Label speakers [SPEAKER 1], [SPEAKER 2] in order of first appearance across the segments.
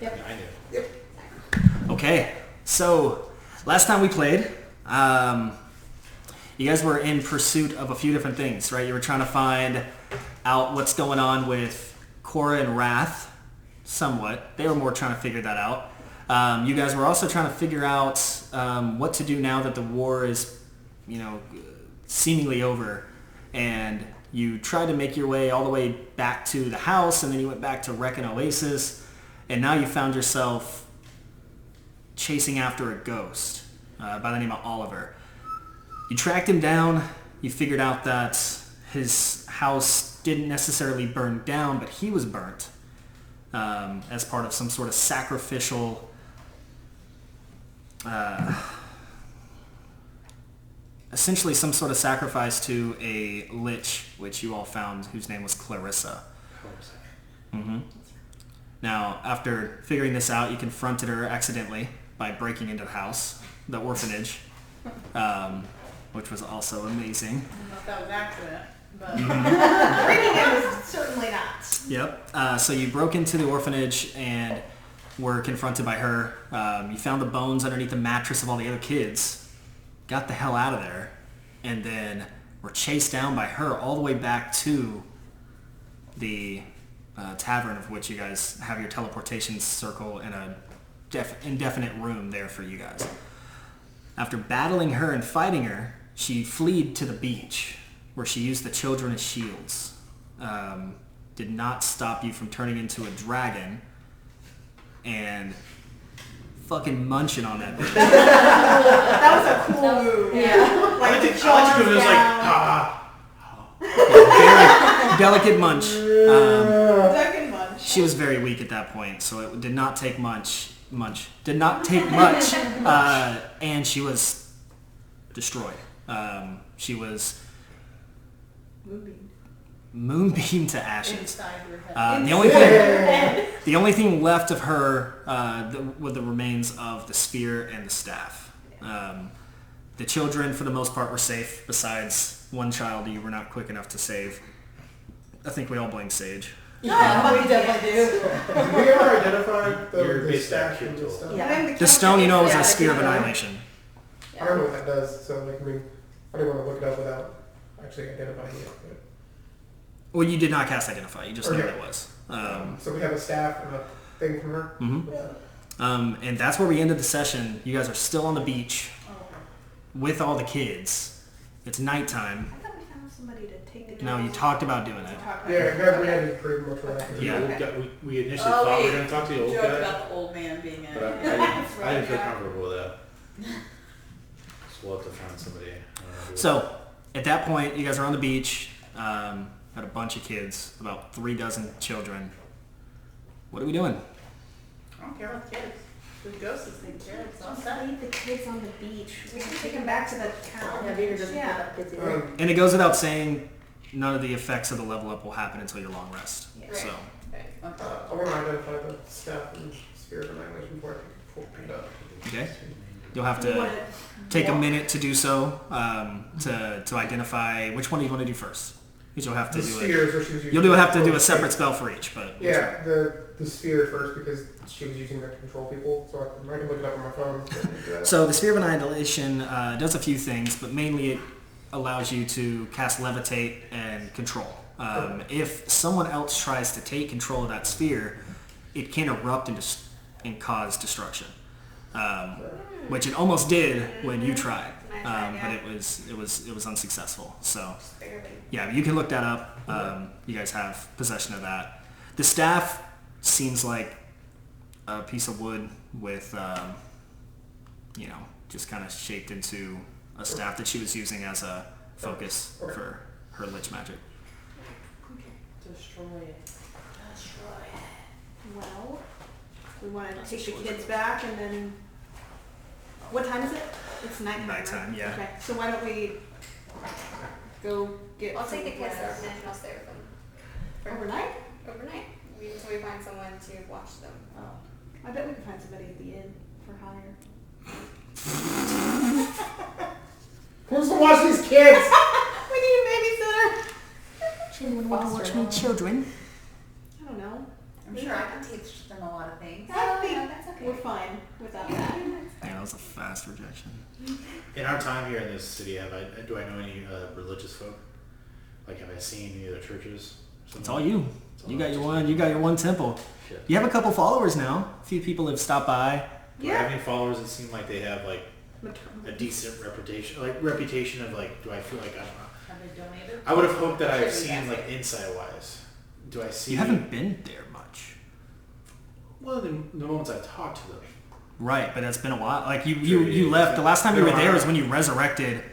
[SPEAKER 1] Yep.
[SPEAKER 2] I knew.
[SPEAKER 3] Yep.
[SPEAKER 4] Okay, so last time we played, you guys were in pursuit of a few different things, right? You were trying to find out what's going on with Cora and Wrath, somewhat. They were more trying to figure that out. You guys were also trying to figure out what to do now that the war is, seemingly over. And you tried to make your way all the way back to the house, and then you went back to wreck an oasis, and now you found yourself chasing after a ghost by the name of Oliver. You tracked him down. You figured out that his house didn't necessarily burn down, but he was burnt as part of some sort of sacrificial essentially some sort of sacrifice to a lich, which you all found, whose name was Clarissa. Mm-hmm. Now, after figuring this out, you confronted her accidentally by breaking into the house, the orphanage, which was also amazing.
[SPEAKER 1] I don't know if that was an accident, but...
[SPEAKER 3] Breaking in was certainly not.
[SPEAKER 4] Yep. So you broke into the orphanage and were confronted by her. You found the bones underneath the mattress of all the other kids, got the hell out of there, and then were chased down by her all the way back to the tavern, of which you guys have your teleportation circle in a indefinite room there for you guys. After battling her and fighting her, she fled to the beach, where she used the children as shields. Did not stop you from turning into a dragon and fucking munching on that bitch.
[SPEAKER 3] That was a cool move.
[SPEAKER 1] Yeah.
[SPEAKER 2] I like to do it
[SPEAKER 4] Very delicate munch.
[SPEAKER 1] Second munch.
[SPEAKER 4] She was very weak at that point, so it did not take much, and she was destroyed. She was moonbeamed to ashes.
[SPEAKER 1] Inside your head.
[SPEAKER 4] The only thing left of her were the remains of the spear and the staff. The children, for the most part, were safe, besides one child you were not quick enough to save. I think we all blame Sage.
[SPEAKER 3] Yeah, we definitely do.
[SPEAKER 5] Did we ever identify
[SPEAKER 2] You're
[SPEAKER 5] the
[SPEAKER 2] based
[SPEAKER 5] staff
[SPEAKER 2] on
[SPEAKER 5] and
[SPEAKER 2] Kyoto.
[SPEAKER 5] stuff?
[SPEAKER 3] Yeah.
[SPEAKER 4] The stone, you know, is
[SPEAKER 3] Yeah,
[SPEAKER 4] a spear of
[SPEAKER 3] the stone.
[SPEAKER 4] annihilation.
[SPEAKER 5] I don't know what that does, so I didn't want to look it up without actually identifying it.
[SPEAKER 4] Well, you did not cast Identify. You just knew
[SPEAKER 5] Okay.
[SPEAKER 4] what it was.
[SPEAKER 5] So we have a staff and a thing from her.
[SPEAKER 4] Mhm.
[SPEAKER 5] Yeah.
[SPEAKER 4] And that's where we ended the session. You guys are still on the beach with all the kids. It's nighttime.
[SPEAKER 3] I thought we found somebody to take the
[SPEAKER 4] No, you talked about doing it.
[SPEAKER 5] Yeah, we ended pretty much right after.
[SPEAKER 4] Yeah.
[SPEAKER 2] The old guy, we initially thought we were going to talk to the old
[SPEAKER 1] Joke
[SPEAKER 2] guy,
[SPEAKER 1] about the old man being in
[SPEAKER 2] but I
[SPEAKER 1] it.
[SPEAKER 2] didn't feel comfortable with that. So we'll have to find somebody.
[SPEAKER 4] So, at that point, you guys are on the beach. Had a bunch of kids, about 36 children. What are we doing?
[SPEAKER 1] I don't care about the kids. The ghost is taking care of it.
[SPEAKER 3] Just leave the kids on the beach. We can take them back to the town. Yeah.
[SPEAKER 4] And it goes without saying, none of the effects of the level up will happen until your long rest.
[SPEAKER 3] Yeah.
[SPEAKER 4] So,
[SPEAKER 1] Okay.
[SPEAKER 5] I want to identify the staff and spear of annihilation before I pull it up.
[SPEAKER 4] okay. You'll have
[SPEAKER 3] We
[SPEAKER 4] to
[SPEAKER 3] wanna
[SPEAKER 4] take a
[SPEAKER 3] walk-
[SPEAKER 4] minute to do so, to identify which one do you want to do first. Because you'll have to
[SPEAKER 5] The
[SPEAKER 4] do it.
[SPEAKER 5] spheres where she was using.
[SPEAKER 4] You'll have to do a separate spell for each, but
[SPEAKER 5] Yeah, the sphere first because she was using that to control people, so I can look it up on my phone.
[SPEAKER 4] So the Sphere of Annihilation does a few things, but mainly it allows you to cast Levitate and Control. If someone else tries to take control of that sphere, it can erupt and cause destruction, which it almost did when you tried, but it was unsuccessful. So yeah, you can look that up. You guys have possession of that. The staff seems like a piece of wood with, just kind of shaped into a staff that she was using as a focus for her lich magic.
[SPEAKER 1] Destroy it.
[SPEAKER 3] Well, we want to take the kids back and then... What time is it? It's nighttime,
[SPEAKER 4] Nighttime,
[SPEAKER 3] right?
[SPEAKER 4] yeah.
[SPEAKER 3] Okay, so why don't we go get...
[SPEAKER 6] I'll take the
[SPEAKER 3] some
[SPEAKER 6] kids to
[SPEAKER 3] rest.
[SPEAKER 6] orphanage and I'll stay with them.
[SPEAKER 3] Overnight?
[SPEAKER 6] Overnight. Until we find someone to watch them.
[SPEAKER 3] Oh. I bet we can find somebody at the inn for hire.
[SPEAKER 5] Who's to watch these kids?
[SPEAKER 3] We need a babysitter!
[SPEAKER 4] Children want to watch me, children.
[SPEAKER 3] I don't know.
[SPEAKER 1] I'm sure I can teach them a lot of things.
[SPEAKER 3] I
[SPEAKER 6] okay.
[SPEAKER 3] We're fine without that.
[SPEAKER 4] Yeah, that was a fast rejection.
[SPEAKER 2] In our time here in this city, do I know any religious folk? Like, have I seen any other churches?
[SPEAKER 4] It's all you.
[SPEAKER 2] It's all
[SPEAKER 4] You got your
[SPEAKER 2] just
[SPEAKER 4] one.
[SPEAKER 2] me.
[SPEAKER 4] You got your one temple.
[SPEAKER 2] Shit.
[SPEAKER 4] You have a couple followers now. A few people have stopped by.
[SPEAKER 2] Do I have any followers that seem like they have like
[SPEAKER 3] Maternal.
[SPEAKER 2] a decent reputation of like? Do I feel like I'm?
[SPEAKER 1] Have they donated?
[SPEAKER 2] I would have hoped that I've
[SPEAKER 1] Sure,
[SPEAKER 2] seen
[SPEAKER 1] yes.
[SPEAKER 2] like insight wise. Do I see?
[SPEAKER 4] You haven't been there much.
[SPEAKER 2] Well, the moments I've talked to them.
[SPEAKER 4] Right, but that's been a while. Like you
[SPEAKER 2] Yeah.
[SPEAKER 4] left. The last time you
[SPEAKER 2] Been
[SPEAKER 4] were
[SPEAKER 2] a
[SPEAKER 4] there
[SPEAKER 2] while.
[SPEAKER 4] was when you resurrected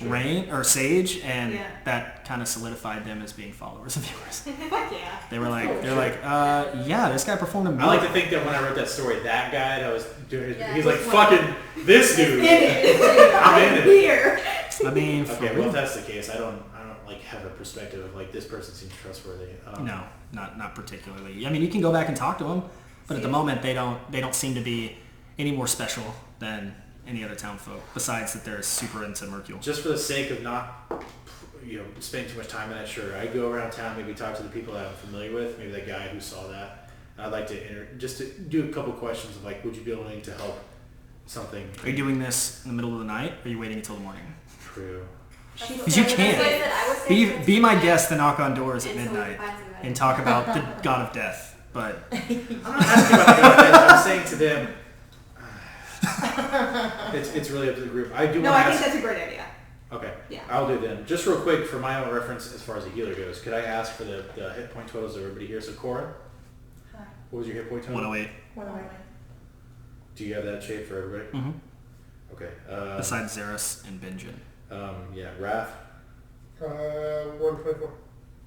[SPEAKER 4] Rain or Sage, and
[SPEAKER 3] Yeah.
[SPEAKER 4] that kind of solidified them as being followers of yours.
[SPEAKER 3] Fuck yeah.
[SPEAKER 4] They were like,
[SPEAKER 5] Oh,
[SPEAKER 4] they're
[SPEAKER 5] sure.
[SPEAKER 4] like, yeah, this guy performed a
[SPEAKER 2] I
[SPEAKER 4] miracle.
[SPEAKER 2] like to think that when I wrote that story, that guy that was doing it,
[SPEAKER 6] Yeah,
[SPEAKER 2] he's like
[SPEAKER 6] he's
[SPEAKER 2] fucking this dude. I'm in it.
[SPEAKER 3] Here.
[SPEAKER 4] I mean, for
[SPEAKER 2] Okay, well
[SPEAKER 4] real.
[SPEAKER 2] if that's the case, I don't like have a perspective of like this person seems trustworthy.
[SPEAKER 4] No, not particularly. I mean, you can go back and talk to them, but at the moment they don't seem to be any more special than any other town folk. Besides that, they're super into Mercule.
[SPEAKER 2] Just for the sake of not, spending too much time in that, sure. I go around town, maybe talk to the people that I'm familiar with, maybe that guy who saw that. And I'd like to just to do a couple questions of like, would you be willing to help something?
[SPEAKER 4] Are you doing this in the middle of the night, or are you waiting until the morning?
[SPEAKER 2] True.
[SPEAKER 4] Because you can't. Be my guest to knock on doors at midnight and talk about the god of death. But
[SPEAKER 2] I'm not asking about the God. I'm saying to them, it's really up to the group. I do
[SPEAKER 3] No,
[SPEAKER 2] want
[SPEAKER 3] I
[SPEAKER 2] to
[SPEAKER 3] think
[SPEAKER 2] ask.
[SPEAKER 3] that's a great idea.
[SPEAKER 2] Okay,
[SPEAKER 3] Yeah.
[SPEAKER 2] I'll do it then. Just real quick, for my own reference, as far as a healer goes, could I ask for the hit point totals of everybody here? So Cora,
[SPEAKER 1] Hi.
[SPEAKER 2] what was your hit point total?
[SPEAKER 4] 108.
[SPEAKER 1] What am I?
[SPEAKER 2] Do you have that shape for everybody?
[SPEAKER 4] Mm-hmm.
[SPEAKER 2] Okay.
[SPEAKER 4] Besides Xeris and Benjen.
[SPEAKER 2] Yeah, Wrath,
[SPEAKER 5] 124.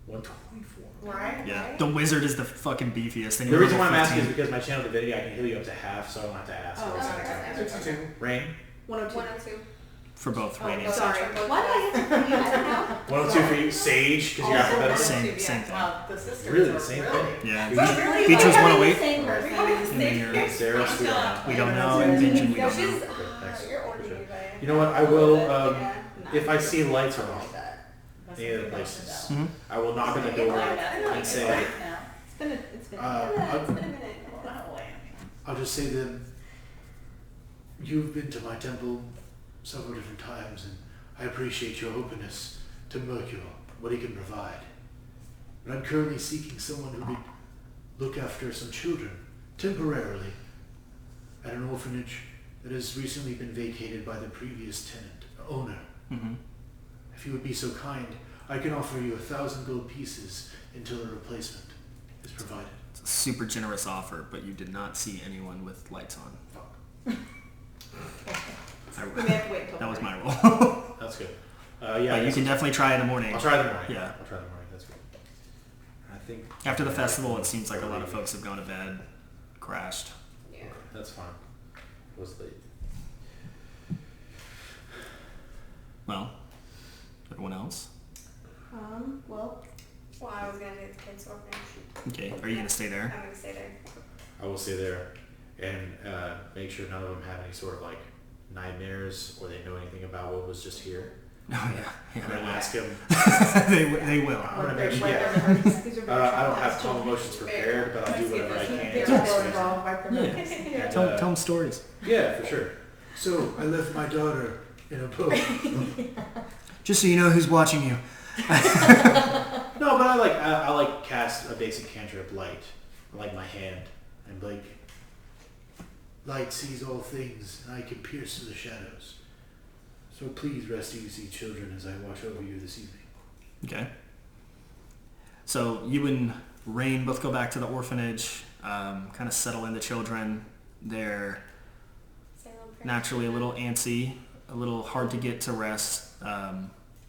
[SPEAKER 2] 124.
[SPEAKER 1] Right?
[SPEAKER 4] Yeah, the wizard is the fucking beefiest. And
[SPEAKER 2] The
[SPEAKER 4] you're
[SPEAKER 2] reason why
[SPEAKER 4] level
[SPEAKER 2] I'm asking is
[SPEAKER 4] 15.
[SPEAKER 2] because my channel divinity, I can heal you up to half, so I don't have to ask.
[SPEAKER 3] Oh,
[SPEAKER 2] What
[SPEAKER 3] okay.
[SPEAKER 2] it's like.
[SPEAKER 5] 62.
[SPEAKER 2] Rain,
[SPEAKER 3] 102.
[SPEAKER 6] 102.
[SPEAKER 4] For both
[SPEAKER 6] Oh,
[SPEAKER 4] Rain
[SPEAKER 6] no,
[SPEAKER 4] and
[SPEAKER 3] sorry.
[SPEAKER 4] Sage.
[SPEAKER 6] Why did I get to you? I don't know.
[SPEAKER 2] 102 for you. Sage, because you're alphabetical.
[SPEAKER 4] Same thing.
[SPEAKER 1] Well, the sisters
[SPEAKER 2] Really, the
[SPEAKER 1] are
[SPEAKER 2] same
[SPEAKER 1] really.
[SPEAKER 2] thing.
[SPEAKER 4] Yeah.
[SPEAKER 2] But
[SPEAKER 3] Really?
[SPEAKER 4] Features
[SPEAKER 3] We're having
[SPEAKER 4] 108.
[SPEAKER 3] the same person.
[SPEAKER 4] And then you're,
[SPEAKER 2] Xeris, we don't know.
[SPEAKER 4] we don't know, and Benjen we
[SPEAKER 6] No,
[SPEAKER 4] don't
[SPEAKER 6] she's.
[SPEAKER 4] know.
[SPEAKER 2] Okay, thanks.
[SPEAKER 6] You're older than me, but.
[SPEAKER 2] You know what? I will.
[SPEAKER 6] Yeah.
[SPEAKER 2] If I see lights are
[SPEAKER 6] Something
[SPEAKER 2] off,
[SPEAKER 6] like that.
[SPEAKER 2] any other places,
[SPEAKER 4] Mhm.
[SPEAKER 2] I will knock on the door and say,
[SPEAKER 3] It's been a
[SPEAKER 6] Yeah, it's been a minute.
[SPEAKER 2] I'll just say to them, you've been to my temple several different times, and I appreciate your openness to Mercure, what he can provide. But I'm currently seeking someone who could look after some children, temporarily, at an orphanage that has recently been vacated by the previous tenant, owner.
[SPEAKER 4] Mm-hmm.
[SPEAKER 2] If you would be so kind, I can offer you 1,000 gold pieces until a replacement is provided.
[SPEAKER 4] It's a super generous offer, but you did not see anyone with lights on.
[SPEAKER 2] Fuck.
[SPEAKER 3] We may have to wait until
[SPEAKER 4] That was
[SPEAKER 3] morning.
[SPEAKER 4] my role.
[SPEAKER 2] That's good.
[SPEAKER 4] But you can definitely try in the morning.
[SPEAKER 2] I'll try in the morning.
[SPEAKER 4] Yeah.
[SPEAKER 2] I'll try in the morning. That's good. I think
[SPEAKER 4] After the festival, it seems like a lot of folks have gone to bed, crashed.
[SPEAKER 6] Yeah.
[SPEAKER 2] That's fine. It was late.
[SPEAKER 4] Well, everyone else?
[SPEAKER 3] Well,
[SPEAKER 6] Well, I was gonna do the kids' orphanage.
[SPEAKER 4] Okay, are you going to stay there?
[SPEAKER 6] I'm gonna stay there.
[SPEAKER 2] I will stay there and make sure none of them have any sort of like nightmares or they know anything about what was just here.
[SPEAKER 4] Oh, yeah.
[SPEAKER 2] I'm gonna ask him.
[SPEAKER 4] they will.
[SPEAKER 2] I'm gonna make sure. Yeah.
[SPEAKER 3] these are very
[SPEAKER 2] I don't have
[SPEAKER 3] traumatized
[SPEAKER 2] calm
[SPEAKER 3] children.
[SPEAKER 2] emotions prepared, but I'll do whatever I can.
[SPEAKER 1] Get
[SPEAKER 2] to
[SPEAKER 1] people
[SPEAKER 2] explain.
[SPEAKER 1] involved, wipe their
[SPEAKER 4] Yeah.
[SPEAKER 1] minds.
[SPEAKER 2] And,
[SPEAKER 4] Tell them stories.
[SPEAKER 2] yeah, for sure. So I left my daughter in a boat.
[SPEAKER 4] Just so you know who's watching you.
[SPEAKER 2] No, but I like cast a basic cantrip, light, like my hand, and like light sees all things, and I can pierce through the shadows. So please rest easy, children, as I watch over you this evening.
[SPEAKER 4] Okay. So you and Rain both go back to the orphanage, kind of settle in the children. They're
[SPEAKER 6] Say a little prayer.
[SPEAKER 4] naturally a little antsy, a little hard to get to rest.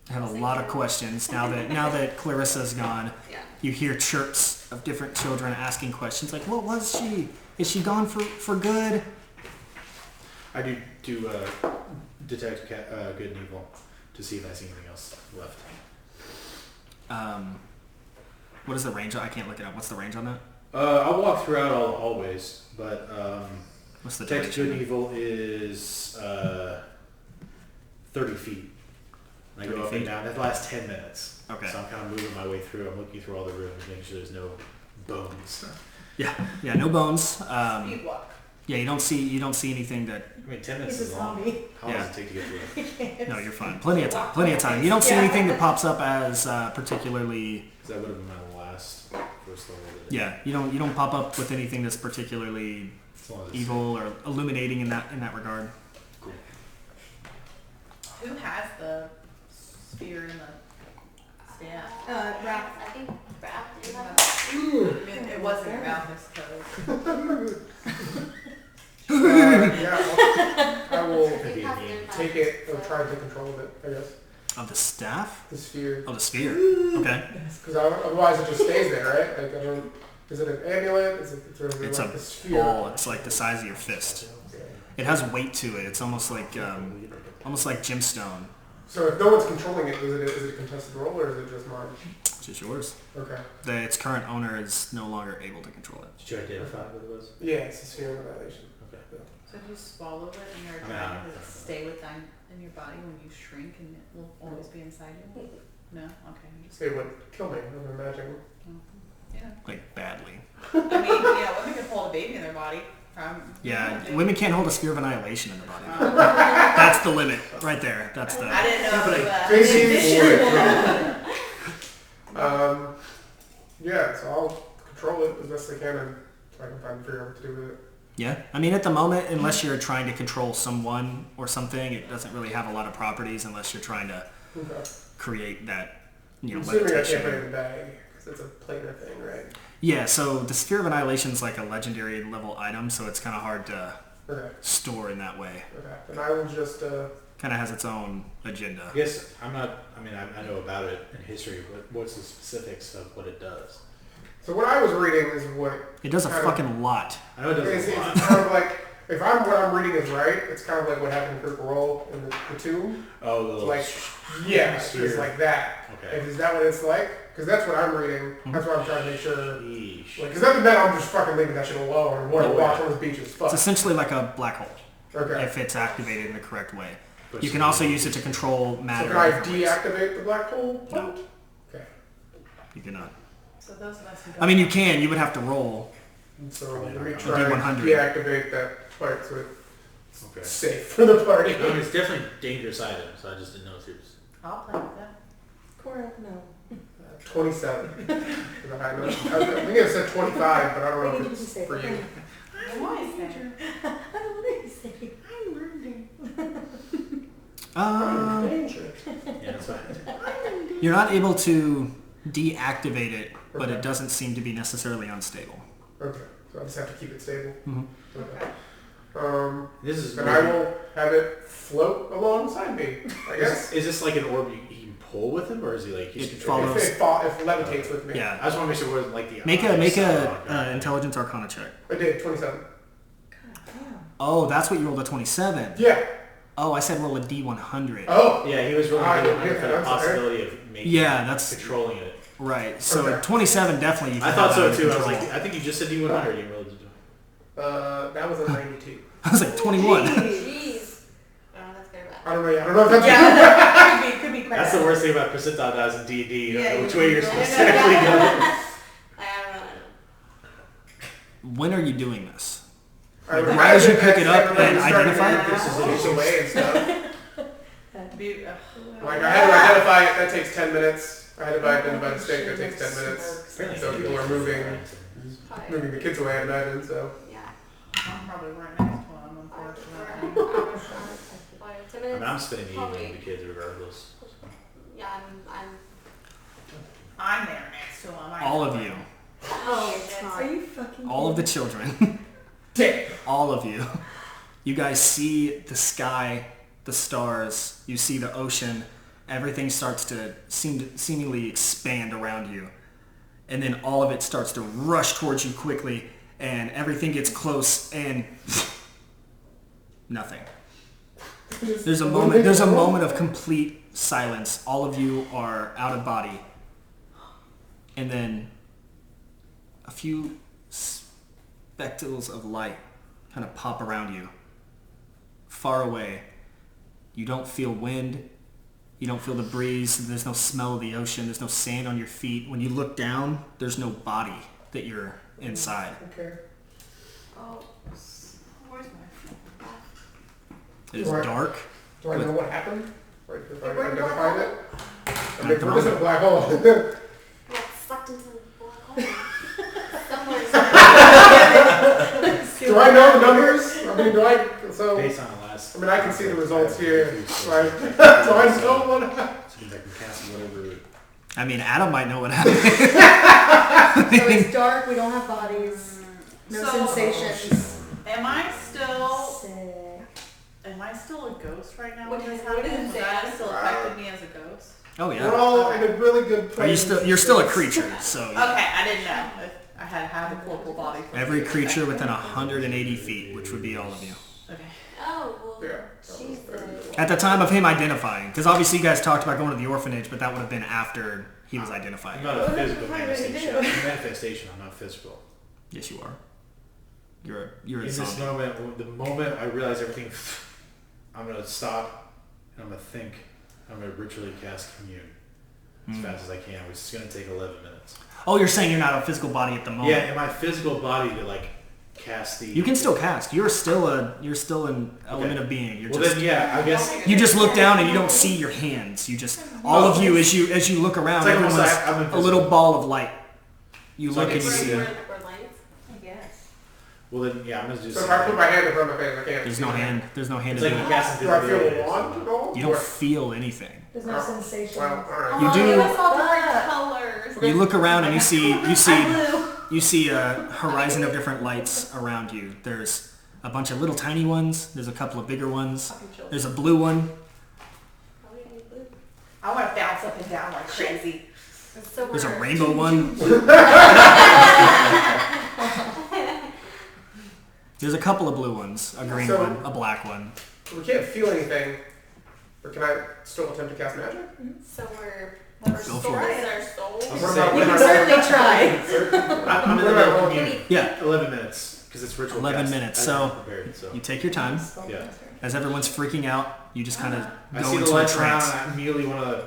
[SPEAKER 4] Have a lot of questions now that Clarissa's gone.
[SPEAKER 6] Yeah.
[SPEAKER 4] You hear chirps of different children asking questions like, "What was she? Is she gone for good?"
[SPEAKER 2] I do detect good and evil to see if I see anything else left.
[SPEAKER 4] What is the range? I can't look it up. What's the range on that?
[SPEAKER 2] I'll walk throughout all the hallways, but
[SPEAKER 4] What's the
[SPEAKER 2] detect good and
[SPEAKER 4] duration?
[SPEAKER 2] evil is 30 feet. And I
[SPEAKER 4] 30
[SPEAKER 2] go up
[SPEAKER 4] feet?
[SPEAKER 2] and down. That lasts 10 minutes.
[SPEAKER 4] Okay.
[SPEAKER 2] So I'm kind of moving my way through. I'm looking through all the rooms, making sure there's no bones.
[SPEAKER 4] Yeah, no bones.
[SPEAKER 1] Speed walk.
[SPEAKER 4] Yeah, you don't see anything that.
[SPEAKER 7] I mean, 10 minutes
[SPEAKER 3] He's a
[SPEAKER 7] is long.
[SPEAKER 3] zombie.
[SPEAKER 7] How long does it take to get to it?
[SPEAKER 4] No, you're fine. Plenty of time. Plenty of time. You don't see anything that pops up as particularly.
[SPEAKER 7] Because that would have been my last first level.
[SPEAKER 4] Yeah, you don't pop up with anything that's particularly
[SPEAKER 7] As long as it's-
[SPEAKER 4] evil or illuminating in that regard.
[SPEAKER 7] Cool.
[SPEAKER 1] Who has the sphere and the staff?
[SPEAKER 3] Ralph.
[SPEAKER 6] I think Ralph did have that.
[SPEAKER 1] I mean, it wasn't Ralph, I suppose.
[SPEAKER 5] Yeah, I will
[SPEAKER 6] He has it.
[SPEAKER 5] take it or try to take control of it, I guess.
[SPEAKER 4] Of the staff?
[SPEAKER 5] The sphere.
[SPEAKER 4] Oh, the sphere. Okay.
[SPEAKER 5] Because otherwise it just stays there, right? Like, I don't, is it an amulet? Is it sort of
[SPEAKER 4] It's
[SPEAKER 5] like
[SPEAKER 4] a
[SPEAKER 5] a sphere?
[SPEAKER 4] ball. It's like the size of your fist.
[SPEAKER 5] Okay.
[SPEAKER 4] It has weight to it. It's almost like gemstone.
[SPEAKER 5] So if no one's controlling it, is it a contested role or is it just mine?
[SPEAKER 4] It's just yours.
[SPEAKER 5] Okay.
[SPEAKER 4] Its current owner is no longer able to control it.
[SPEAKER 7] Did you identify what it was?
[SPEAKER 5] Yeah, it's a sphere of annihilation.
[SPEAKER 7] Okay.
[SPEAKER 1] So if you swallow it and you're
[SPEAKER 7] I mean, I
[SPEAKER 1] trying
[SPEAKER 7] don't know.
[SPEAKER 1] to stay within in your body when you shrink and it will always be inside you? No? Okay. I'm just,
[SPEAKER 5] It would kill me, I'm imagining.
[SPEAKER 1] yeah.
[SPEAKER 4] Like badly.
[SPEAKER 1] I mean, yeah, women can hold a baby in their body.
[SPEAKER 4] Yeah, women can't hold a sphere of annihilation in their body. That's the limit right there. That's the.
[SPEAKER 1] I didn't know if
[SPEAKER 5] Yeah, so I'll control it as best I can and I can figure out what to do with it.
[SPEAKER 4] Yeah, I mean, at the moment, unless you're trying to control someone or something, it doesn't really have a lot of properties unless you're trying to
[SPEAKER 5] Okay.
[SPEAKER 4] create that,
[SPEAKER 5] I'm assuming I can't put it
[SPEAKER 4] levitation.
[SPEAKER 5] in the bag because it's a planar thing, right?
[SPEAKER 4] Yeah, so the Sphere of Annihilation is like a legendary level item, so it's kind of hard to
[SPEAKER 5] Okay.
[SPEAKER 4] store in that way.
[SPEAKER 5] Okay. And I will just
[SPEAKER 4] Kind of has its own agenda.
[SPEAKER 7] I guess I'm not. I mean, I know about it in history, but what's the specifics of what it does?
[SPEAKER 5] so what I was reading is what
[SPEAKER 4] It does a
[SPEAKER 5] kind of-
[SPEAKER 4] fucking lot.
[SPEAKER 7] I know it does
[SPEAKER 5] it's
[SPEAKER 7] a lot.
[SPEAKER 5] kind of like if what I'm reading is right, it's kind of like what happened in Critical Role in the tomb.
[SPEAKER 7] Oh, the little
[SPEAKER 5] Like, yeah, it's
[SPEAKER 7] sphere.
[SPEAKER 5] like that.
[SPEAKER 7] Okay.
[SPEAKER 5] Is that what it's like? Because that's what I'm reading. That's what I'm trying to make sure.
[SPEAKER 7] Sheesh.
[SPEAKER 5] Because other than that, I'm just fucking leaving that shit alone and want to
[SPEAKER 7] No
[SPEAKER 5] watch
[SPEAKER 7] way.
[SPEAKER 5] on the beaches.
[SPEAKER 4] It's
[SPEAKER 5] Fuck.
[SPEAKER 4] essentially like a black hole
[SPEAKER 5] Okay.
[SPEAKER 4] if it's activated in the correct way.
[SPEAKER 7] But
[SPEAKER 4] You can
[SPEAKER 7] so-
[SPEAKER 4] also use it to control
[SPEAKER 5] So
[SPEAKER 4] matter.
[SPEAKER 5] can I
[SPEAKER 4] in different ways.
[SPEAKER 5] deactivate the black hole?
[SPEAKER 4] No.
[SPEAKER 5] Okay.
[SPEAKER 4] You cannot.
[SPEAKER 1] So those of us who
[SPEAKER 4] I mean, you can. You would have to roll.
[SPEAKER 5] And so let me
[SPEAKER 7] A
[SPEAKER 5] try and
[SPEAKER 4] D100.
[SPEAKER 5] deactivate that part so it's
[SPEAKER 7] Okay.
[SPEAKER 5] safe for the party.
[SPEAKER 7] I mean, it's definitely a dangerous item, so I just didn't know if it was.
[SPEAKER 1] I'll play with that.
[SPEAKER 3] Cora, no.
[SPEAKER 5] 27 is a high number. I think it said 25, but I don't know
[SPEAKER 3] We
[SPEAKER 5] if
[SPEAKER 3] need to be
[SPEAKER 5] it's
[SPEAKER 3] safe.
[SPEAKER 5] for you.
[SPEAKER 1] Why is that?
[SPEAKER 3] I don't know what you say. I'm learning.
[SPEAKER 5] Dangerous.
[SPEAKER 7] Yeah, that's fine.
[SPEAKER 4] You're not able to deactivate it, but
[SPEAKER 5] Okay.
[SPEAKER 4] it doesn't seem to be necessarily unstable.
[SPEAKER 5] Okay. So I just have to keep it stable.
[SPEAKER 4] Mhm.
[SPEAKER 5] Okay.
[SPEAKER 7] This is.
[SPEAKER 5] Then I will have it float alongside me, I guess.
[SPEAKER 7] Is this like an orb he can pull with him, or is he like? He's
[SPEAKER 4] It
[SPEAKER 7] controlling-
[SPEAKER 4] follows-
[SPEAKER 5] If it levitates with me.
[SPEAKER 4] Yeah.
[SPEAKER 7] I just want to make sure it wasn't like the.
[SPEAKER 4] Make
[SPEAKER 7] eyes.
[SPEAKER 4] a
[SPEAKER 7] Oh, God.
[SPEAKER 4] intelligence arcana check.
[SPEAKER 5] I did, 27.
[SPEAKER 4] Oh, that's what you rolled a 27.
[SPEAKER 5] Yeah.
[SPEAKER 4] Oh, I said roll a D100.
[SPEAKER 5] Oh.
[SPEAKER 7] Yeah, he was really
[SPEAKER 5] Ah,
[SPEAKER 7] good
[SPEAKER 5] yeah,
[SPEAKER 7] for the
[SPEAKER 5] I'm sorry.
[SPEAKER 7] possibility of making.
[SPEAKER 4] Yeah, that's
[SPEAKER 7] controlling it.
[SPEAKER 4] right. So
[SPEAKER 5] Okay.
[SPEAKER 4] 27 definitely. You
[SPEAKER 7] I
[SPEAKER 4] can
[SPEAKER 7] thought
[SPEAKER 4] have
[SPEAKER 7] so
[SPEAKER 4] under
[SPEAKER 7] too. I was
[SPEAKER 4] control.
[SPEAKER 7] like, I think you just said D100. You rolled it.
[SPEAKER 5] That was a 92.
[SPEAKER 4] I was like 21.
[SPEAKER 6] Jeez. Oh, that's very bad.
[SPEAKER 5] I don't know yet. I don't know if that's
[SPEAKER 3] Yeah, could be quite
[SPEAKER 7] That's
[SPEAKER 3] bad.
[SPEAKER 7] the worst thing about percentile dice in D&D. You don't
[SPEAKER 1] Yeah,
[SPEAKER 7] know which
[SPEAKER 1] you-
[SPEAKER 7] way you're
[SPEAKER 1] you
[SPEAKER 7] supposed to
[SPEAKER 1] don't know.
[SPEAKER 7] actually go.
[SPEAKER 6] I don't know.
[SPEAKER 4] When are you doing this?
[SPEAKER 5] I would
[SPEAKER 4] Why did you
[SPEAKER 5] imagine
[SPEAKER 4] pick it
[SPEAKER 5] that
[SPEAKER 4] up
[SPEAKER 5] everybody
[SPEAKER 4] and
[SPEAKER 5] started
[SPEAKER 4] identify
[SPEAKER 5] to
[SPEAKER 4] it?
[SPEAKER 5] get This is away and stuff.
[SPEAKER 1] Be,
[SPEAKER 5] Like I had to identify it. That takes 10 minutes. I had to identify the stake. That takes 10 minutes.
[SPEAKER 7] Apparently
[SPEAKER 5] So people are moving
[SPEAKER 6] Probably.
[SPEAKER 5] the kids away. I imagine. So.
[SPEAKER 6] Yeah.
[SPEAKER 1] I'm probably right next to him, unfortunately.
[SPEAKER 6] Probably 10
[SPEAKER 7] I
[SPEAKER 6] minutes.
[SPEAKER 7] mean, I'm spending the evening
[SPEAKER 6] Probably.
[SPEAKER 7] with the kids regardless.
[SPEAKER 6] Yeah, I'm.
[SPEAKER 1] I'm there next to him. I
[SPEAKER 4] All
[SPEAKER 1] know
[SPEAKER 4] of
[SPEAKER 1] it.
[SPEAKER 4] you.
[SPEAKER 6] Oh, it's
[SPEAKER 3] Are you fucking
[SPEAKER 4] All of the
[SPEAKER 3] kidding
[SPEAKER 4] children.
[SPEAKER 5] Damn.
[SPEAKER 4] All of you. You guys see the sky, the stars, you see the ocean, everything starts to seemingly expand around you. And then all of it starts to rush towards you quickly, and everything gets close, and nothing. There's a moment of complete silence. All of you are out of body. And then a few spectacles of light kind of pop around you. Far away. You don't feel wind. You don't feel the breeze. There's no smell of the ocean. There's no sand on your feet. When you look down, there's no body that you're inside.
[SPEAKER 5] Okay.
[SPEAKER 6] Oh.
[SPEAKER 4] It is
[SPEAKER 5] Right.
[SPEAKER 4] dark.
[SPEAKER 5] Do I know what happened? Right, if I
[SPEAKER 6] We're in a black
[SPEAKER 5] identified it?
[SPEAKER 6] hole.
[SPEAKER 5] I mean, we're just in a black hole.
[SPEAKER 6] Got sucked into the black hole. Somewhere.
[SPEAKER 5] Do I know the numbers? I mean, so,
[SPEAKER 7] Based on the last.
[SPEAKER 5] I mean, I can see the results here, right?
[SPEAKER 7] So
[SPEAKER 5] Do I know what happened?
[SPEAKER 7] I can cast whatever.
[SPEAKER 4] I mean, Adam might know what happened.
[SPEAKER 8] So it's dark, we don't have bodies, no
[SPEAKER 1] So-
[SPEAKER 8] sensations.
[SPEAKER 1] Am I still
[SPEAKER 8] Sick.
[SPEAKER 1] a ghost right now?
[SPEAKER 6] What
[SPEAKER 1] when this
[SPEAKER 6] does it
[SPEAKER 1] happened?
[SPEAKER 6] say?
[SPEAKER 1] That still affected me as a ghost?
[SPEAKER 4] Oh
[SPEAKER 5] We're
[SPEAKER 4] yeah.
[SPEAKER 5] all in a really good place.
[SPEAKER 4] Are you still? You're still a creature, so
[SPEAKER 1] Okay, I didn't know if I had a corporal body. for
[SPEAKER 4] every
[SPEAKER 1] it.
[SPEAKER 4] creature within 180 feet, which would be all of you.
[SPEAKER 1] Okay.
[SPEAKER 6] Oh, well,
[SPEAKER 5] Yeah.
[SPEAKER 6] she's the...
[SPEAKER 4] At the time of him identifying, because obviously you guys talked about going to the orphanage, but that would have been after he was
[SPEAKER 7] I'm
[SPEAKER 4] identified.
[SPEAKER 7] not a physical
[SPEAKER 8] What did he
[SPEAKER 7] manifestation.
[SPEAKER 8] do?
[SPEAKER 7] Manifestation. I'm not physical.
[SPEAKER 4] Yes, you are. You're a
[SPEAKER 7] In this
[SPEAKER 4] zombie.
[SPEAKER 7] moment, the moment I realize everything, I'm gonna stop and I'm gonna think. I'm gonna ritually cast commune as fast as I can, which is gonna take 11 minutes.
[SPEAKER 4] Oh, you're saying you're not a physical body at the moment.
[SPEAKER 7] Yeah, in my physical body to like cast the.
[SPEAKER 4] You can still cast. You're still an element of being. You're
[SPEAKER 7] Well
[SPEAKER 4] just
[SPEAKER 7] then, yeah, I guess.
[SPEAKER 4] you just look down and you don't see your hands. You just all of you as you look around,
[SPEAKER 7] It's like almost
[SPEAKER 4] everyone's
[SPEAKER 7] like I'm
[SPEAKER 4] a
[SPEAKER 7] invisible.
[SPEAKER 4] little ball of light. You
[SPEAKER 7] So
[SPEAKER 4] look
[SPEAKER 7] I
[SPEAKER 4] and
[SPEAKER 7] can
[SPEAKER 4] you
[SPEAKER 7] see
[SPEAKER 4] see.
[SPEAKER 7] it.
[SPEAKER 6] We're lights.
[SPEAKER 8] I guess.
[SPEAKER 7] Well then, yeah, I'm gonna just.
[SPEAKER 5] So if I put my hand in front of my face, I can't.
[SPEAKER 4] There's no hand. There's no hand
[SPEAKER 7] It's
[SPEAKER 4] to
[SPEAKER 7] like
[SPEAKER 4] do
[SPEAKER 7] you
[SPEAKER 4] it.
[SPEAKER 7] cast
[SPEAKER 5] Do I feel
[SPEAKER 7] invisibility
[SPEAKER 5] a
[SPEAKER 7] or
[SPEAKER 5] wand
[SPEAKER 7] something.
[SPEAKER 5] at all?
[SPEAKER 4] You don't feel anything.
[SPEAKER 8] There's no sensations.
[SPEAKER 5] Well, alright.
[SPEAKER 4] You do-
[SPEAKER 6] Give us all different colors.
[SPEAKER 4] You look around and you see
[SPEAKER 8] Blue.
[SPEAKER 4] you see a horizon of different lights around you. There's a bunch of little tiny ones. There's a couple of bigger ones. There's a blue one.
[SPEAKER 6] Probably any blue.
[SPEAKER 1] I want to bounce up and down like crazy.
[SPEAKER 6] So
[SPEAKER 4] There's a
[SPEAKER 6] we're-
[SPEAKER 4] rainbow one. There's a couple of blue ones. A green
[SPEAKER 5] So-
[SPEAKER 4] one. A black one.
[SPEAKER 5] We can't feel anything, but can I still attempt to cast magic?
[SPEAKER 6] So we're
[SPEAKER 4] Go for
[SPEAKER 6] soul
[SPEAKER 4] it.
[SPEAKER 6] is our soul.
[SPEAKER 7] I was
[SPEAKER 5] What
[SPEAKER 7] gonna
[SPEAKER 5] about-
[SPEAKER 7] say,
[SPEAKER 8] You can certainly try.
[SPEAKER 7] I'm in the
[SPEAKER 5] What
[SPEAKER 7] middle
[SPEAKER 5] about-
[SPEAKER 7] of commune.
[SPEAKER 4] Yeah.
[SPEAKER 7] 11 minutes because it's ritual.
[SPEAKER 4] 11
[SPEAKER 7] cast.
[SPEAKER 4] minutes,
[SPEAKER 7] I
[SPEAKER 4] so-
[SPEAKER 7] haven't prepared, so.
[SPEAKER 4] You take your time.
[SPEAKER 7] Yeah.
[SPEAKER 4] As everyone's freaking out, you just kind of
[SPEAKER 7] I
[SPEAKER 4] go
[SPEAKER 7] see the
[SPEAKER 4] into a
[SPEAKER 7] lights around
[SPEAKER 4] trance.
[SPEAKER 7] and I immediately want to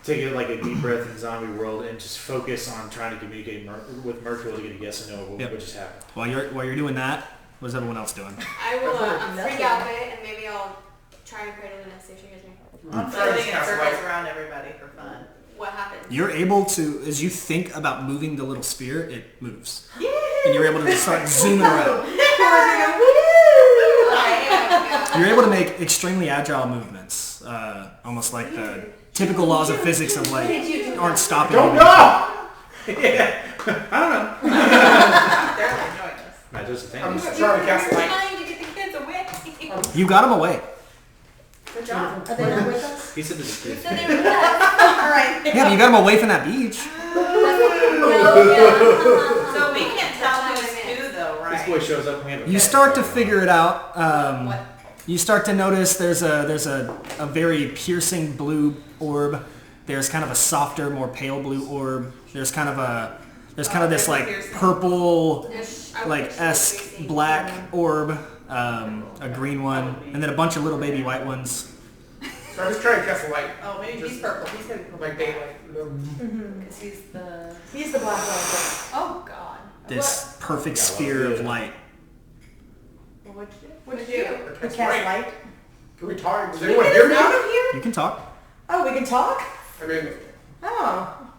[SPEAKER 7] take it like a deep breath in zombie world and just focus on trying to communicate with Mercurial to get a yes or no of
[SPEAKER 4] Yep.
[SPEAKER 7] what just happened.
[SPEAKER 4] While you're doing that, what's everyone else doing?
[SPEAKER 6] I will
[SPEAKER 8] Nothing.
[SPEAKER 6] freak out a bit and maybe I'll try and create a luminescence. You guys know
[SPEAKER 1] I'm
[SPEAKER 5] Try to
[SPEAKER 1] floating in
[SPEAKER 5] cast
[SPEAKER 1] circles
[SPEAKER 5] light.
[SPEAKER 1] around everybody for fun.
[SPEAKER 6] what happens.
[SPEAKER 4] You're able to, as you think about moving the little sphere, it moves. And you're able to just start zooming around. You're able to make extremely agile movements, almost like the typical laws of physics of like aren't stopping.
[SPEAKER 5] Don't
[SPEAKER 4] you.
[SPEAKER 5] know!
[SPEAKER 7] Yeah. I don't know.
[SPEAKER 1] They're like enjoying this.
[SPEAKER 7] Matt, just a thing.
[SPEAKER 5] I'm just trying to cast light.
[SPEAKER 6] Trying to get the kids away.
[SPEAKER 4] You got them away.
[SPEAKER 1] Good job.
[SPEAKER 8] Are they not with us?
[SPEAKER 7] He said this
[SPEAKER 6] You
[SPEAKER 7] is
[SPEAKER 6] said they were with us.
[SPEAKER 1] Alright.
[SPEAKER 4] Yeah, but you got them away from that beach.
[SPEAKER 1] So we can't tell who's who though,
[SPEAKER 7] This
[SPEAKER 1] right?
[SPEAKER 7] boy shows up and we have a
[SPEAKER 4] You start to figure it out.
[SPEAKER 1] What?
[SPEAKER 4] You start to notice there's a very piercing blue orb. There's kind of a softer, more pale blue orb. There's kind of this like purple, like esque black orb, a green one, and then a bunch of little baby white ones.
[SPEAKER 5] So I'm just trying to cast light.
[SPEAKER 1] Oh, maybe he's purple. He's gonna be purple.
[SPEAKER 5] Like daylight.
[SPEAKER 1] Because he's the...
[SPEAKER 8] He's the black one.
[SPEAKER 1] Oh, God.
[SPEAKER 4] This perfect sphere of light.
[SPEAKER 1] Well, what'd you do? What'd you do?
[SPEAKER 8] We cast light.
[SPEAKER 5] Can we talk? Does anyone hear me?
[SPEAKER 1] Out of here?
[SPEAKER 4] You can talk.
[SPEAKER 8] Oh, we can talk?
[SPEAKER 5] I mean,
[SPEAKER 8] Oh.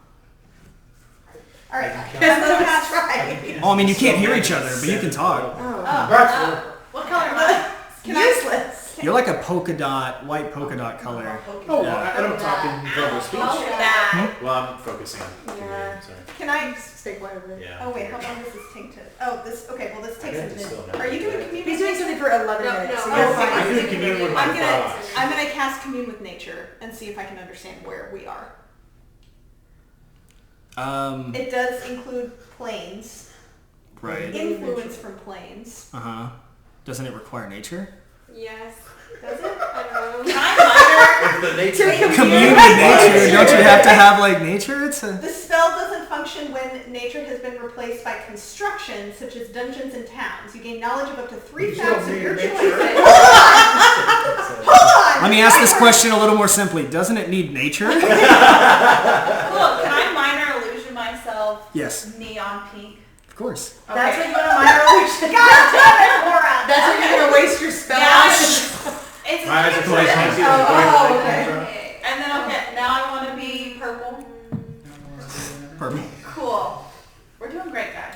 [SPEAKER 1] Alright. That's right.
[SPEAKER 4] Oh, I mean you can't hear each other, but you can talk.
[SPEAKER 8] Oh.
[SPEAKER 5] that's
[SPEAKER 1] What color am I?
[SPEAKER 8] Useless.
[SPEAKER 4] You're like a polka dot, white polka dot color.
[SPEAKER 5] Oh, I don't talk in verbal speech.
[SPEAKER 1] That.
[SPEAKER 7] Well, I'm focusing on
[SPEAKER 8] Yeah.
[SPEAKER 7] sorry.
[SPEAKER 3] Can I?
[SPEAKER 8] Stay quiet over there.
[SPEAKER 7] Yeah.
[SPEAKER 3] Oh wait, how long does this take to? Oh, this. Okay, well this
[SPEAKER 7] I
[SPEAKER 3] takes
[SPEAKER 7] got
[SPEAKER 3] a
[SPEAKER 7] to
[SPEAKER 3] minute.
[SPEAKER 7] still know.
[SPEAKER 3] Are you doing commune?
[SPEAKER 8] He's doing something for 11
[SPEAKER 6] No,
[SPEAKER 8] minutes.
[SPEAKER 6] no.
[SPEAKER 8] so
[SPEAKER 3] Oh,
[SPEAKER 8] you're
[SPEAKER 3] fine.
[SPEAKER 8] fine.
[SPEAKER 7] I do commune with my thoughts.
[SPEAKER 3] I'm gonna cast commune with nature and see if I can understand where we are. It does include planes,
[SPEAKER 4] Right.
[SPEAKER 3] influence from planes.
[SPEAKER 4] Uh-huh. Doesn't it require nature?
[SPEAKER 6] Yes.
[SPEAKER 3] Does it?
[SPEAKER 6] I don't know.
[SPEAKER 7] If the nature
[SPEAKER 4] Commune with nature. Don't you have to have like nature? It's a
[SPEAKER 3] The spell doesn't function when nature has been replaced by construction, such as dungeons and towns. You gain knowledge of up to 3
[SPEAKER 5] You
[SPEAKER 3] facts
[SPEAKER 5] don't
[SPEAKER 3] of
[SPEAKER 5] need
[SPEAKER 3] your
[SPEAKER 5] nature.
[SPEAKER 3] choice. Hold on!
[SPEAKER 4] Let me ask this question a little more simply. Doesn't it need nature?
[SPEAKER 1] Cool. Can I minor illusion myself
[SPEAKER 4] Yes,
[SPEAKER 1] neon pink?
[SPEAKER 4] of course.
[SPEAKER 8] That's what you want to minor illusion.
[SPEAKER 3] God damn it, Laura!
[SPEAKER 8] That's what you're going to waste your spell
[SPEAKER 1] Yeah,
[SPEAKER 8] on? Oh, okay.
[SPEAKER 6] Okay.
[SPEAKER 3] And then okay, now I want to be purple.
[SPEAKER 4] Purple.
[SPEAKER 3] Cool. We're doing great, guys.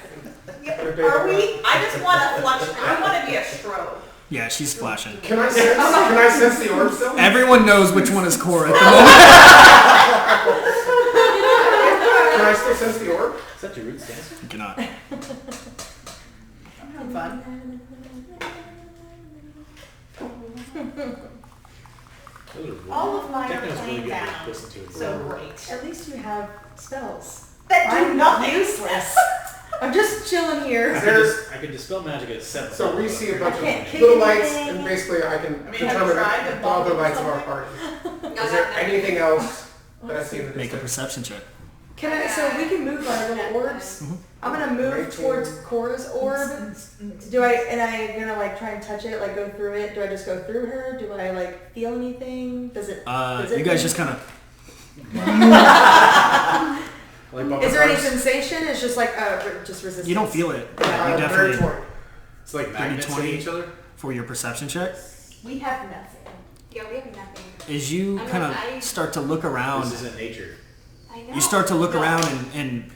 [SPEAKER 3] Are we? I just want to flush. I want to be a strobe.
[SPEAKER 4] Yeah, she's flashing.
[SPEAKER 5] Can I sense the orb still?
[SPEAKER 4] Everyone knows which one is Cora at the moment.
[SPEAKER 5] Can I still sense the orb?
[SPEAKER 7] Is that your roots dance?
[SPEAKER 4] You cannot.
[SPEAKER 1] I'm having fun.
[SPEAKER 3] All of mine are
[SPEAKER 7] Techno's really
[SPEAKER 3] playing
[SPEAKER 7] good
[SPEAKER 3] down.
[SPEAKER 7] to listen to.
[SPEAKER 3] So great.
[SPEAKER 8] At least you have spells.
[SPEAKER 3] That do
[SPEAKER 8] I'm
[SPEAKER 3] nothing.
[SPEAKER 8] useless. I'm just chilling here.
[SPEAKER 7] I can dispel magic at 7.
[SPEAKER 5] So we see a bunch
[SPEAKER 8] I can't
[SPEAKER 5] of
[SPEAKER 8] kick
[SPEAKER 5] little lights,
[SPEAKER 8] anything.
[SPEAKER 5] and basically I can
[SPEAKER 3] I mean, have you
[SPEAKER 5] determine
[SPEAKER 3] tried to
[SPEAKER 5] the
[SPEAKER 3] bump
[SPEAKER 5] other
[SPEAKER 3] into
[SPEAKER 5] lights of our
[SPEAKER 3] something?
[SPEAKER 5] party. Is there anything else that I see in the
[SPEAKER 4] Make a
[SPEAKER 5] distance?
[SPEAKER 4] perception check.
[SPEAKER 8] Can I? So we can move our little orbs. I'm gonna move towards Cora's orb. Do I? And I'm gonna like try and touch it, like go through it. Do I just go through her? Do I like feel anything? Does it?
[SPEAKER 4] You guys just kind of.
[SPEAKER 8] Is there any sensation? It's just like just resistance.
[SPEAKER 4] You don't feel it. You
[SPEAKER 5] Very
[SPEAKER 4] definitely
[SPEAKER 5] torn.
[SPEAKER 7] It's like
[SPEAKER 4] Maybe
[SPEAKER 7] magnets
[SPEAKER 4] 20.
[SPEAKER 7] hitting each other.
[SPEAKER 4] for your perception check.
[SPEAKER 3] We have nothing.
[SPEAKER 6] Yeah, we have nothing.
[SPEAKER 4] Is you
[SPEAKER 6] I mean,
[SPEAKER 4] kind
[SPEAKER 6] I-
[SPEAKER 4] of start to look around.
[SPEAKER 7] This isn't nature.
[SPEAKER 6] I know.
[SPEAKER 4] You start to look
[SPEAKER 6] No.
[SPEAKER 4] around and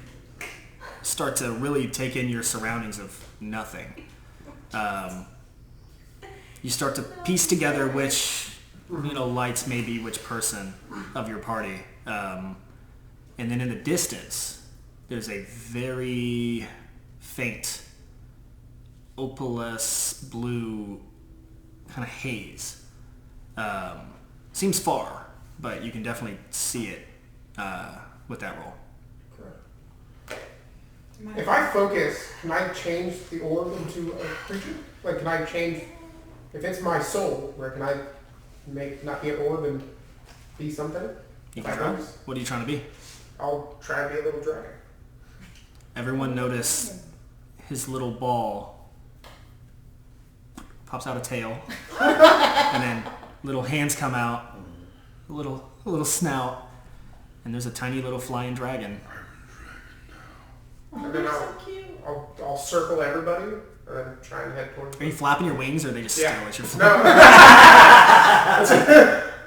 [SPEAKER 4] start to really take in your surroundings of nothing. You start to piece together which lights may be which person of your party. And then in the distance, there's a very faint opalescence blue kind of haze. Seems far, but you can definitely see it with that roll.
[SPEAKER 5] If I focus, can I change the orb into a creature? Like, can I change, if it's my soul, where can I make, not be an orb and be something?
[SPEAKER 4] You
[SPEAKER 5] If
[SPEAKER 4] can
[SPEAKER 5] I
[SPEAKER 4] try.
[SPEAKER 5] focus,
[SPEAKER 4] What are you trying to be?
[SPEAKER 5] I'll try to be a little dragon.
[SPEAKER 4] Everyone notice his little ball pops out a tail, and then little hands come out, a little snout, and there's a tiny little flying dragon.
[SPEAKER 5] And then I'll circle everybody and then try and head towards
[SPEAKER 4] Are you flapping your wings, or are they just
[SPEAKER 5] Yeah.
[SPEAKER 4] still at your
[SPEAKER 5] No.
[SPEAKER 4] flight?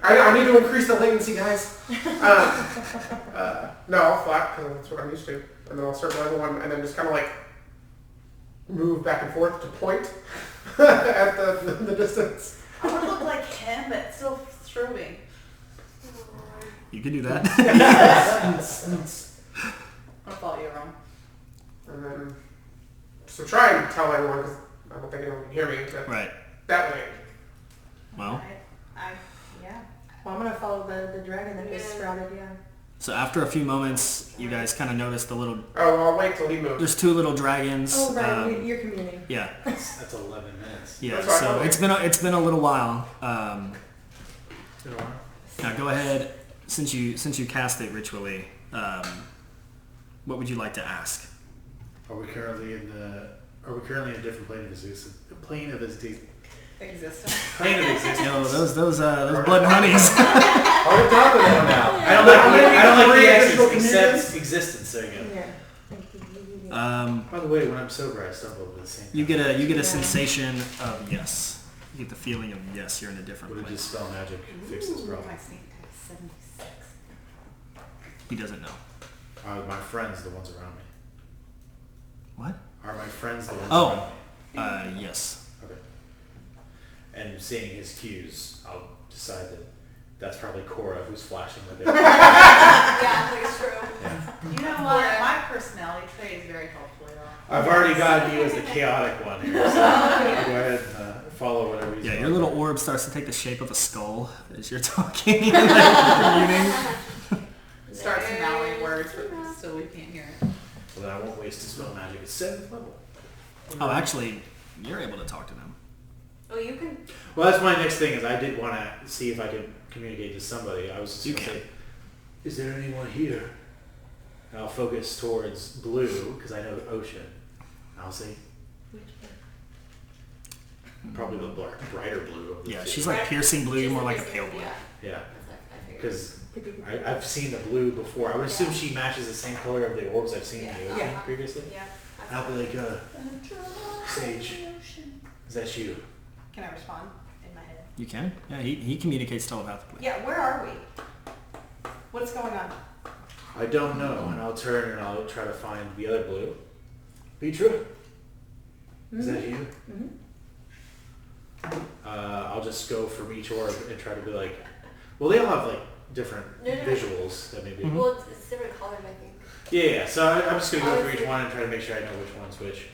[SPEAKER 5] I need to increase the latency, guys. No, I'll flap because that's what I'm used to. And then I'll circle everyone and then just kind of like move back and forth to point at the distance.
[SPEAKER 3] I want to look like him, but still strobing.
[SPEAKER 4] You can do that.
[SPEAKER 1] I'll follow you around.
[SPEAKER 5] And then, so try and tell everyone because I don't think anyone can hear me. But
[SPEAKER 4] Right.
[SPEAKER 5] that way.
[SPEAKER 4] Well,
[SPEAKER 3] Yeah.
[SPEAKER 8] Well, I'm gonna follow the dragon that just
[SPEAKER 6] Yeah.
[SPEAKER 8] sprouted. Yeah.
[SPEAKER 4] so after a few moments, you guys kind of notice the little.
[SPEAKER 5] Oh, I'll wait till he moves.
[SPEAKER 4] There's two little dragons.
[SPEAKER 8] Oh right, you're communing.
[SPEAKER 4] Yeah.
[SPEAKER 7] That's 11 minutes.
[SPEAKER 4] Yeah.
[SPEAKER 5] That's
[SPEAKER 4] So
[SPEAKER 5] fine.
[SPEAKER 4] it's been a little while.
[SPEAKER 7] It's been a while.
[SPEAKER 4] Now go ahead, since you cast it ritually. What would you like to ask?
[SPEAKER 2] Are we currently in a different plane of existence? Plane of existence.
[SPEAKER 1] Existence.
[SPEAKER 7] Plane of existence.
[SPEAKER 4] Yo, those blood and honeys.
[SPEAKER 5] I'll get top of that now.
[SPEAKER 7] I don't like
[SPEAKER 5] Three
[SPEAKER 7] the
[SPEAKER 5] additional
[SPEAKER 7] X's
[SPEAKER 5] communions?
[SPEAKER 7] except existence. There you go.
[SPEAKER 8] Yeah. Thank you.
[SPEAKER 2] By the way, when I'm sober, I stumble over the same.
[SPEAKER 4] You get a sensation of yes. You get the feeling of yes, you're in a different
[SPEAKER 2] Would a
[SPEAKER 4] place.
[SPEAKER 2] dispel magic fix this problem?
[SPEAKER 1] My snake type 76.
[SPEAKER 4] He doesn't know.
[SPEAKER 2] Are my friends the ones around me?
[SPEAKER 4] What?
[SPEAKER 2] Are my friends the ones
[SPEAKER 4] Oh.
[SPEAKER 2] around me?
[SPEAKER 4] Yes.
[SPEAKER 2] Okay. And seeing his cues, I'll decide that that's probably Cora who's flashing with it.
[SPEAKER 6] Yeah, like it's true.
[SPEAKER 3] You know what? My personality trait is very helpful, y'all.
[SPEAKER 7] I've already got you as the chaotic one here, so I'll go ahead and follow whatever he's
[SPEAKER 4] Yeah,
[SPEAKER 7] doing.
[SPEAKER 4] your little orb starts to take the shape of a skull as you're talking and communing.
[SPEAKER 1] Starts mouthing words, but still we can't hear it.
[SPEAKER 2] Well, then I won't waste dispel magic. It's 7th level.
[SPEAKER 4] Oh, actually, you're able to talk to them.
[SPEAKER 6] Oh, you can.
[SPEAKER 7] Well, that's my next thing is I did want to see if I could communicate to somebody. I was just
[SPEAKER 4] You
[SPEAKER 7] going to
[SPEAKER 4] can.
[SPEAKER 7] say, is there anyone here? And I'll focus towards blue because I know ocean. And I'll say, probably the brighter blue. Of the
[SPEAKER 4] Yeah,
[SPEAKER 7] two.
[SPEAKER 4] she's like piercing blue, more like a pale blue.
[SPEAKER 6] Yeah.
[SPEAKER 7] Yeah,
[SPEAKER 6] That's what I figured.
[SPEAKER 7] because I've seen the blue before. I would assume she matches the same color of the orbs I've seen in the ocean
[SPEAKER 8] Yeah.
[SPEAKER 7] previously.
[SPEAKER 6] Yeah.
[SPEAKER 2] I'll be like, Sage, is that you?
[SPEAKER 3] Can I respond?
[SPEAKER 8] in my head.
[SPEAKER 4] You can. Yeah, he communicates telepathically.
[SPEAKER 8] Yeah, where are we? What's going on?
[SPEAKER 7] I don't know, and I'll turn and I'll try to find the other blue.
[SPEAKER 2] Petra? Is that you?
[SPEAKER 7] I'll just go from each orb and try to be like, well, they all have like different
[SPEAKER 6] No.
[SPEAKER 7] visuals that maybe.
[SPEAKER 6] Well, it's different colors, I think.
[SPEAKER 7] Yeah. So I'm just gonna go through each one and try to make sure I know which one's which.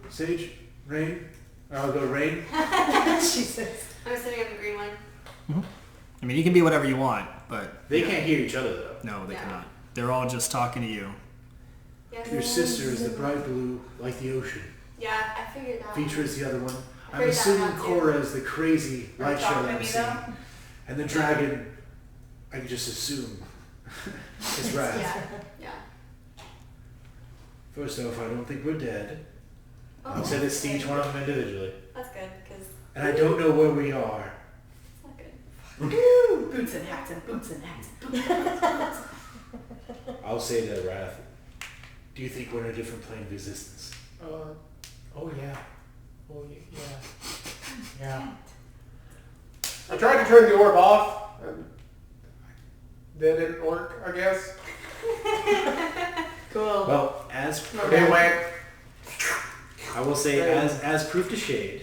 [SPEAKER 2] Sage? Rain? I'll go Rain.
[SPEAKER 8] Jesus.
[SPEAKER 6] I'm setting up the green one.
[SPEAKER 4] I mean, you can be whatever you want, but
[SPEAKER 7] They can't hear each other though.
[SPEAKER 4] no, they
[SPEAKER 6] Yeah.
[SPEAKER 4] cannot. They're all just talking to you.
[SPEAKER 6] Yeah,
[SPEAKER 2] Your sister is the bright blue, like the ocean.
[SPEAKER 6] yeah, I figured that.
[SPEAKER 2] Petra is the other one.
[SPEAKER 6] I
[SPEAKER 2] I'm
[SPEAKER 6] figured that
[SPEAKER 2] assuming
[SPEAKER 6] out, too.
[SPEAKER 2] Cora is the crazy
[SPEAKER 1] Are
[SPEAKER 2] light
[SPEAKER 1] you
[SPEAKER 2] show
[SPEAKER 1] talking
[SPEAKER 2] that
[SPEAKER 1] to
[SPEAKER 2] I'm
[SPEAKER 1] me,
[SPEAKER 2] seeing.
[SPEAKER 1] though?
[SPEAKER 2] And the dragon, I can just assume, is Wrath.
[SPEAKER 6] Yeah.
[SPEAKER 2] First off, I don't think we're dead.
[SPEAKER 6] Oh,
[SPEAKER 7] I'll send this to each one of them individually.
[SPEAKER 6] That's good, because
[SPEAKER 2] And I don't know where we are.
[SPEAKER 6] it's not good.
[SPEAKER 1] Woo! Boots and hats and boots and hats. Boots and hats.
[SPEAKER 7] I'll say to Wrath,
[SPEAKER 2] Do you think we're in a different plane of existence?
[SPEAKER 5] Oh yeah. Oh yeah. Yeah. I tried to turn the orb off, and that didn't work, I guess.
[SPEAKER 8] Cool.
[SPEAKER 7] well, as
[SPEAKER 5] They went.
[SPEAKER 7] I will say, as proof to shade,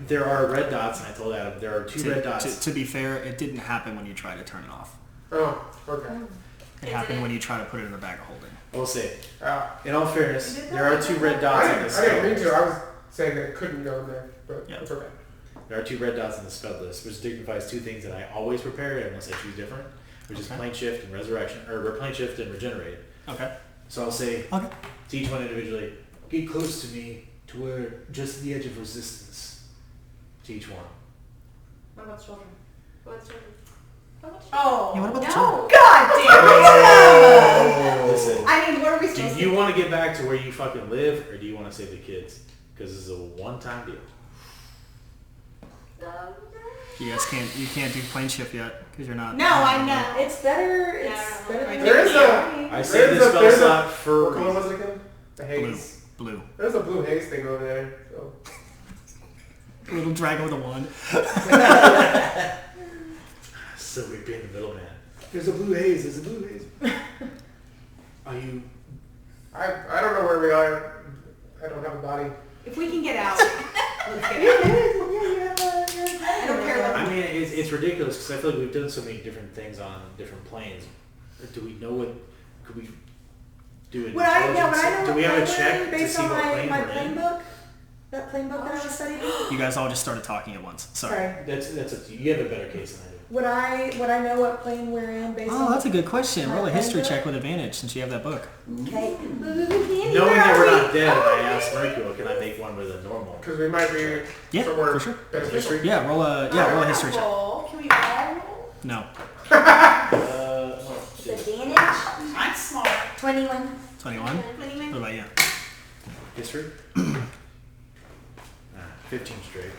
[SPEAKER 7] there are red dots, and I told Adam there are two red dots.
[SPEAKER 4] To be fair, it didn't happen when you tried to turn it off.
[SPEAKER 5] Oh, okay.
[SPEAKER 4] It happened when you try to put it in the bag of holding.
[SPEAKER 7] I will say,
[SPEAKER 5] Ah.
[SPEAKER 7] in all fairness, there are two red dots on the
[SPEAKER 5] I didn't mean
[SPEAKER 7] spell
[SPEAKER 5] to. I
[SPEAKER 7] list.
[SPEAKER 5] was saying that it couldn't go in there, but
[SPEAKER 4] Yeah.
[SPEAKER 5] it's okay.
[SPEAKER 7] There are two red dots on the spell list, which dignifies two things that I always prepare unless I choose different, which is
[SPEAKER 4] Okay.
[SPEAKER 7] plane shift and resurrection, or plane shift and regenerate.
[SPEAKER 4] Okay.
[SPEAKER 7] So I'll say
[SPEAKER 4] Okay.
[SPEAKER 7] to each one individually,
[SPEAKER 2] Get close to me to where just the edge of resistance.
[SPEAKER 7] to each one.
[SPEAKER 8] What about children?
[SPEAKER 6] What's your...
[SPEAKER 8] Oh.
[SPEAKER 4] Yeah, what about the
[SPEAKER 6] No!
[SPEAKER 4] children?
[SPEAKER 8] God damn it!
[SPEAKER 7] Listen,
[SPEAKER 8] I mean, what are we
[SPEAKER 7] do
[SPEAKER 8] supposed to
[SPEAKER 7] you want to get back to where you fucking live, or do you want to save the kids? Because this is a one-time deal.
[SPEAKER 4] You guys can't do plane shift yet because you're not.
[SPEAKER 8] No, I know.
[SPEAKER 3] It's better.
[SPEAKER 6] Yeah,
[SPEAKER 3] It's
[SPEAKER 6] I don't
[SPEAKER 3] better.
[SPEAKER 6] know.
[SPEAKER 3] than
[SPEAKER 5] There is
[SPEAKER 3] the-
[SPEAKER 7] I saved this spell
[SPEAKER 5] there's a-
[SPEAKER 7] slot for
[SPEAKER 5] What color was it again? The
[SPEAKER 4] Blue.
[SPEAKER 5] haze.
[SPEAKER 4] Blue.
[SPEAKER 5] There's a blue haze thing over there. So.
[SPEAKER 4] Little dragon with a wand.
[SPEAKER 7] So we'd be in the middle, man.
[SPEAKER 2] There's a blue haze. There's a blue haze. Are you?
[SPEAKER 5] I don't know where we are. I don't have a body.
[SPEAKER 3] If we can get out, let's get out. I don't care what.
[SPEAKER 7] I mean, it's ridiculous because I feel like we've done so many different things on different planes. Do we know what? Could we do it?
[SPEAKER 3] Would I know
[SPEAKER 7] Do
[SPEAKER 3] what
[SPEAKER 7] we have a
[SPEAKER 3] plane
[SPEAKER 7] check
[SPEAKER 3] we're in
[SPEAKER 7] to
[SPEAKER 3] based
[SPEAKER 7] see
[SPEAKER 3] on
[SPEAKER 7] what
[SPEAKER 3] my
[SPEAKER 7] plane we're
[SPEAKER 3] plane
[SPEAKER 7] in?
[SPEAKER 3] book? That plane book that I was studying?
[SPEAKER 4] You guys all just started talking at once. Sorry.
[SPEAKER 3] Sorry.
[SPEAKER 7] That's up to you. You have a better case than I do.
[SPEAKER 3] Would I know what plane we're in based on?
[SPEAKER 4] Oh, that's a good question.
[SPEAKER 3] my
[SPEAKER 4] Roll a
[SPEAKER 3] plane
[SPEAKER 4] history
[SPEAKER 3] book?
[SPEAKER 4] check with advantage since you have that book.
[SPEAKER 3] Okay.
[SPEAKER 7] Knowing that we're not dead, I asked Mercure, can I make one with a normal?
[SPEAKER 5] Because we might be
[SPEAKER 4] Yeah,
[SPEAKER 5] somewhere
[SPEAKER 4] for sure.
[SPEAKER 5] beneficial.
[SPEAKER 4] Yeah, roll a history check.
[SPEAKER 8] Roll. Can we all roll?
[SPEAKER 4] No.
[SPEAKER 6] Advantage?
[SPEAKER 1] I'm smart.
[SPEAKER 6] 21.
[SPEAKER 4] 21. What about you?
[SPEAKER 7] History? 15 straight.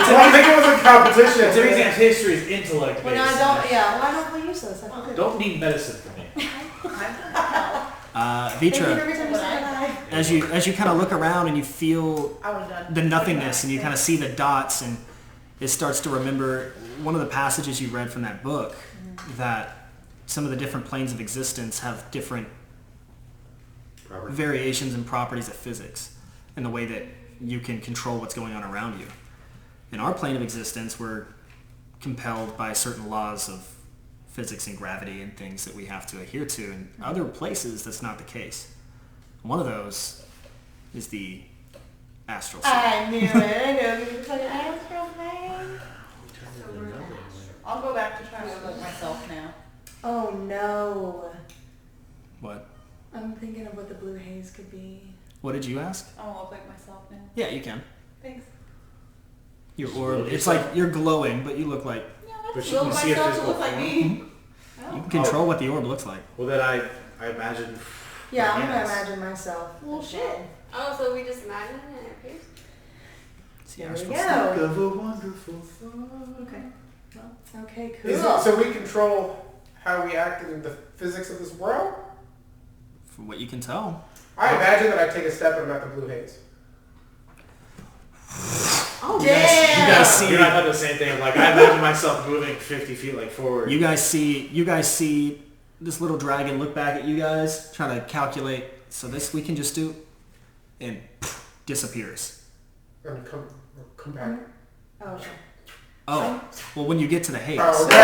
[SPEAKER 5] I think it was a competition.
[SPEAKER 7] It's amazing. History is intellect based.
[SPEAKER 8] When I don't, yeah, why don't we use those? I think
[SPEAKER 7] Don't need medicine for me.
[SPEAKER 3] Thank you
[SPEAKER 4] Vitra,
[SPEAKER 3] every time you say that.
[SPEAKER 4] as you kind of look around and you feel
[SPEAKER 1] I would have done
[SPEAKER 4] the nothingness and you kind of see the dots and it starts to remember one of the passages you read from that book that some of the different planes of existence have different
[SPEAKER 7] Robert.
[SPEAKER 4] variations and properties of physics and the way that you can control what's going on around you. In our plane of existence, we're compelled by certain laws of physics and gravity and things that we have to adhere to. In other places, that's not the case. One of those is the astral sea.
[SPEAKER 8] I knew it. I knew it. You were talking astral plane.
[SPEAKER 1] I'll go back to trying to look like myself now.
[SPEAKER 3] Oh no.
[SPEAKER 4] What?
[SPEAKER 3] I'm thinking of what the blue haze could be.
[SPEAKER 4] What did you ask?
[SPEAKER 1] I want to look like myself now.
[SPEAKER 4] Yeah, you can.
[SPEAKER 1] Thanks.
[SPEAKER 4] Your orb. It's like you're glowing, but you look like
[SPEAKER 7] But you
[SPEAKER 1] Will
[SPEAKER 7] can see a
[SPEAKER 1] myself to
[SPEAKER 7] physical
[SPEAKER 1] look like
[SPEAKER 7] form.
[SPEAKER 1] me.
[SPEAKER 4] you can control what the orb looks like.
[SPEAKER 7] Well, then I imagine.
[SPEAKER 3] Yeah, I'm
[SPEAKER 7] my
[SPEAKER 3] gonna
[SPEAKER 7] hands.
[SPEAKER 3] imagine myself.
[SPEAKER 8] Well, shit.
[SPEAKER 6] Oh, so we just imagine it and it appears?
[SPEAKER 4] It's the
[SPEAKER 3] There we
[SPEAKER 4] astral
[SPEAKER 3] go.
[SPEAKER 2] Think of a wonderful thought.
[SPEAKER 1] Okay.
[SPEAKER 3] Okay, cool.
[SPEAKER 5] Is it, so we control how we act in the physics of this world?
[SPEAKER 4] From what you can tell.
[SPEAKER 5] I imagine that I take a step and I'm at the blue haze.
[SPEAKER 3] Oh,
[SPEAKER 4] You guys see.
[SPEAKER 7] You're not thought the same thing. Like I imagine myself moving 50 feet like forward.
[SPEAKER 4] You guys see this little dragon look back at you guys, try to calculate. So this we can just do, and disappears.
[SPEAKER 5] And come back.
[SPEAKER 8] Oh, okay.
[SPEAKER 4] Oh, well, when you get to the haze.
[SPEAKER 5] Oh, okay.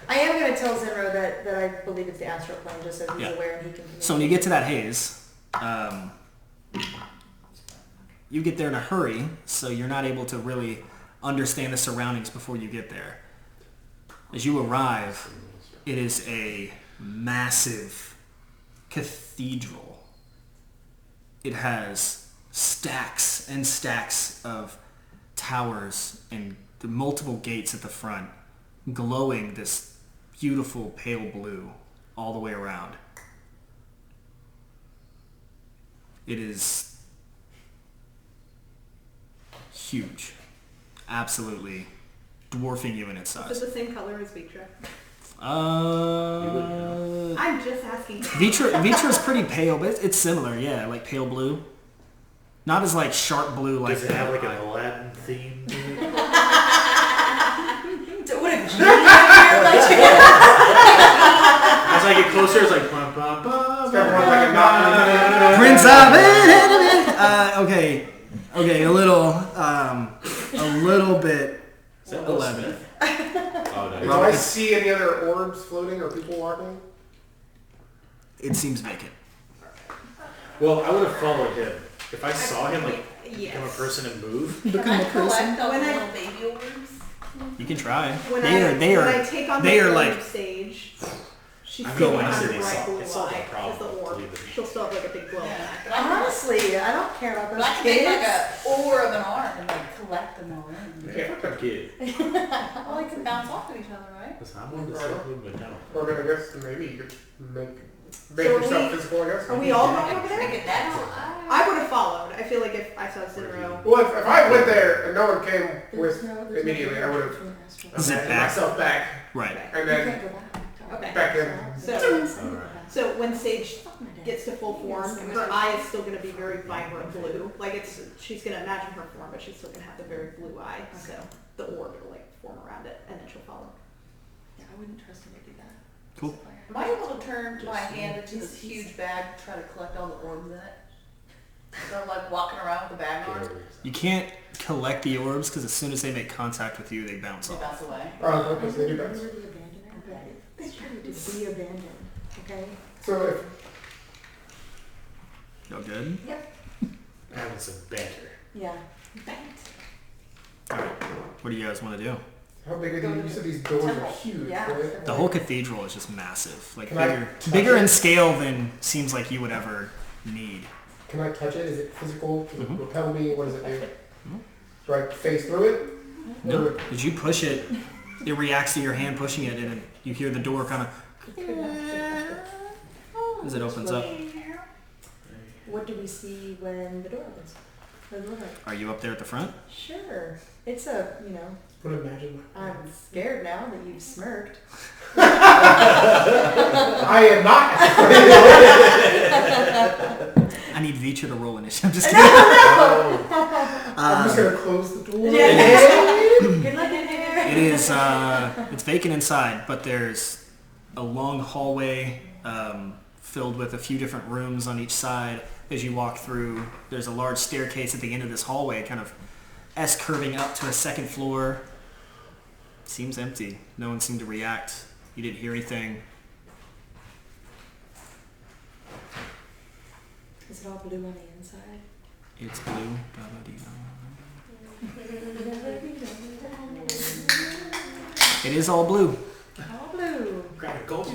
[SPEAKER 8] I am going to tell Zenro that I believe it's the astral plane, just so he's
[SPEAKER 4] Yeah.
[SPEAKER 8] aware and he can.
[SPEAKER 4] So when you get to that haze, you get there in a hurry, so you're not able to really understand the surroundings before you get there. As you arrive, it is a massive cathedral. It has stacks and stacks of towers and the multiple gates at the front, glowing this beautiful pale blue all the way around. It is huge, absolutely dwarfing you in its
[SPEAKER 3] Is
[SPEAKER 4] size.
[SPEAKER 3] it the same color as Vitra?
[SPEAKER 4] Uh,
[SPEAKER 3] I'm just asking.
[SPEAKER 4] Vitra's pretty pale, but it's similar, yeah, like pale blue. Not as like sharp blue like
[SPEAKER 2] Does it have like
[SPEAKER 4] that.
[SPEAKER 2] an Aladdin theme to it?
[SPEAKER 8] What a genie like
[SPEAKER 7] As I get closer, it's like bum, bum, bum,
[SPEAKER 5] It's got more like a knock.
[SPEAKER 4] Prince of okay, a little bit
[SPEAKER 7] Is that Will
[SPEAKER 4] 11.
[SPEAKER 7] Smith? Oh
[SPEAKER 5] Do
[SPEAKER 7] no.
[SPEAKER 5] I see any other orbs floating or people walking?
[SPEAKER 4] It seems vacant.
[SPEAKER 7] Well, I would have followed him if I saw him like
[SPEAKER 3] Yes.
[SPEAKER 7] become a person and move.
[SPEAKER 1] Can I collect those
[SPEAKER 3] When I-
[SPEAKER 1] little baby orbs?
[SPEAKER 4] You can try.
[SPEAKER 3] When
[SPEAKER 4] They
[SPEAKER 3] I
[SPEAKER 4] are
[SPEAKER 3] take on
[SPEAKER 4] they
[SPEAKER 3] the
[SPEAKER 4] are
[SPEAKER 3] orb
[SPEAKER 4] like
[SPEAKER 3] stage, she's
[SPEAKER 7] I mean,
[SPEAKER 3] still
[SPEAKER 4] going
[SPEAKER 3] gonna
[SPEAKER 4] to
[SPEAKER 3] have
[SPEAKER 7] say
[SPEAKER 3] a
[SPEAKER 7] they
[SPEAKER 3] bright
[SPEAKER 7] solve-
[SPEAKER 3] blue
[SPEAKER 7] it solved
[SPEAKER 3] eye
[SPEAKER 7] that problem,
[SPEAKER 3] as the orb.
[SPEAKER 7] believe it.
[SPEAKER 3] She'll still have like a big glow.
[SPEAKER 1] Yeah. But I can make,
[SPEAKER 8] Honestly, I don't care about
[SPEAKER 1] but
[SPEAKER 8] those
[SPEAKER 1] I can make
[SPEAKER 8] kids.
[SPEAKER 1] like a oar of an arm and like collect them all in.
[SPEAKER 7] Yeah, fuck a kid.
[SPEAKER 1] Well, they can bounce off of each other, right?
[SPEAKER 7] Listen, I'm on the self movement now.
[SPEAKER 5] Or I guess maybe you could make
[SPEAKER 3] So
[SPEAKER 5] yourself physical, I guess.
[SPEAKER 3] Are we all going over
[SPEAKER 1] Make
[SPEAKER 3] there?
[SPEAKER 1] it natural.
[SPEAKER 3] I would have followed. I feel like if I saw Zenro.
[SPEAKER 5] Well, if I went there and no one came
[SPEAKER 8] There's
[SPEAKER 5] with
[SPEAKER 8] no-
[SPEAKER 5] immediately, I would have
[SPEAKER 4] Zip
[SPEAKER 5] imagined
[SPEAKER 4] back.
[SPEAKER 5] myself back
[SPEAKER 4] Right.
[SPEAKER 5] and
[SPEAKER 8] You
[SPEAKER 5] then
[SPEAKER 8] can't go back.
[SPEAKER 3] Okay.
[SPEAKER 5] back in.
[SPEAKER 3] So when Sage gets to full form, her eye is still going to be very vibrant blue. Like she's going to imagine her form, but she's still going to have the very blue eye. So the orb will like form around it, and then she'll follow.
[SPEAKER 8] Yeah, I wouldn't trust him to do that.
[SPEAKER 4] Cool.
[SPEAKER 1] Am I able to turn my hand into this huge bag to try to collect all the orbs in it? So I'm like walking around with a bag on.
[SPEAKER 4] You can't collect the orbs because as soon as they make contact with you, they bounce
[SPEAKER 1] They
[SPEAKER 4] off.
[SPEAKER 1] bounce away.
[SPEAKER 5] Oh, okay, so they do
[SPEAKER 8] We
[SPEAKER 5] that.
[SPEAKER 8] were the abandoner. They tried to be abandoned. Okay.
[SPEAKER 5] So if
[SPEAKER 4] Y'all good?
[SPEAKER 7] Having some banter.
[SPEAKER 8] Yeah.
[SPEAKER 4] Alright. What do you guys want to do?
[SPEAKER 5] how big are these? You said these doors are huge,
[SPEAKER 8] Yeah.
[SPEAKER 5] right?
[SPEAKER 4] The whole cathedral is just massive. Like
[SPEAKER 5] Can I
[SPEAKER 4] bigger
[SPEAKER 5] touch
[SPEAKER 4] bigger
[SPEAKER 5] it?
[SPEAKER 4] in scale than seems like you would ever need.
[SPEAKER 5] Can I touch it? Is it physical? Does it
[SPEAKER 4] Mhm.
[SPEAKER 5] repel me? What does it do?
[SPEAKER 4] Mhm.
[SPEAKER 5] Do I face through it?
[SPEAKER 4] No.
[SPEAKER 5] Or-
[SPEAKER 4] As you push it, it reacts to your hand pushing it, and you hear the door kind of as it opens up.
[SPEAKER 8] What do we see when the door opens? What does it look like?
[SPEAKER 4] Are you up there at the front?
[SPEAKER 8] Sure. It's a,
[SPEAKER 5] Would imagine.
[SPEAKER 8] I'm scared now that you've smirked.
[SPEAKER 5] I am not.
[SPEAKER 4] I need Vitra to roll initiative. I'm just kidding.
[SPEAKER 5] I'm just gonna close the door.
[SPEAKER 8] Good luck in here.
[SPEAKER 4] It is. It's vacant inside, but there's a long hallway filled with a few different rooms on each side. As you walk through, there's a large staircase at the end of this hallway, kind of S-curving up to a second floor. Seems empty. No one seemed to react. You didn't hear anything.
[SPEAKER 8] Is it all blue on the inside?
[SPEAKER 4] It's blue. It is all blue.
[SPEAKER 8] All blue.
[SPEAKER 7] Grab a gold.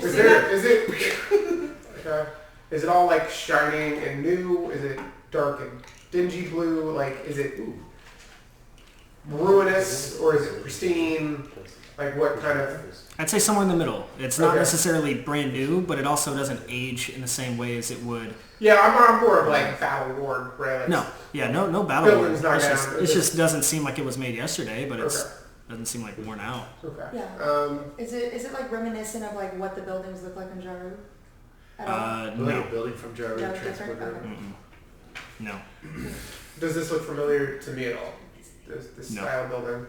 [SPEAKER 5] Is it all like shining and new? Is it dark and dingy blue? Like, is it ruinous or is it pristine? Like, what kind of?
[SPEAKER 4] I'd say somewhere in the middle. It's not
[SPEAKER 5] Okay.
[SPEAKER 4] necessarily brand new, but it also doesn't age in the same way as it would.
[SPEAKER 5] Yeah, I'm more of like battle worn, right? Like,
[SPEAKER 4] No, yeah, no battle.
[SPEAKER 5] Building's not
[SPEAKER 4] It's
[SPEAKER 5] down.
[SPEAKER 4] just, it just doesn't seem like it was made yesterday, but it
[SPEAKER 5] Okay.
[SPEAKER 4] doesn't seem like worn out.
[SPEAKER 5] Okay.
[SPEAKER 8] Yeah. Is it like reminiscent of like what the buildings look like in Jaru? At all?
[SPEAKER 2] Like
[SPEAKER 4] No.
[SPEAKER 2] a building from Jared
[SPEAKER 8] No,
[SPEAKER 2] Transport.
[SPEAKER 8] different? Okay.
[SPEAKER 4] Mm-mm. No.
[SPEAKER 5] Does this look familiar to me at all? This
[SPEAKER 4] No.
[SPEAKER 5] style building?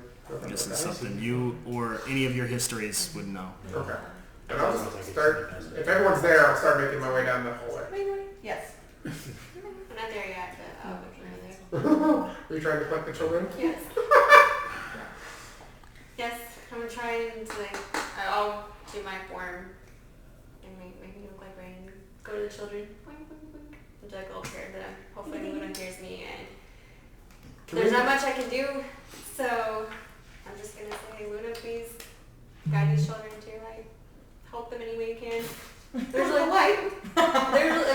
[SPEAKER 4] This
[SPEAKER 5] Okay.
[SPEAKER 4] is something you or any of your histories would know.
[SPEAKER 5] Okay. And I'll just start, if everyone's there, I'll start making my way down the hallway.
[SPEAKER 1] Yes.
[SPEAKER 6] I'm not there yet, but I'll be
[SPEAKER 5] Are you trying to collect the children?
[SPEAKER 6] Yes. Yes, I'm trying to like, I'll do my form and make me look like Rain. Go to the children. Boink, boink, boink. And like all prepared that hopefully Luna hears me and there's not much I can do. So I'm just gonna say, Luna, please guide these children to like help them any way you can. There's like light.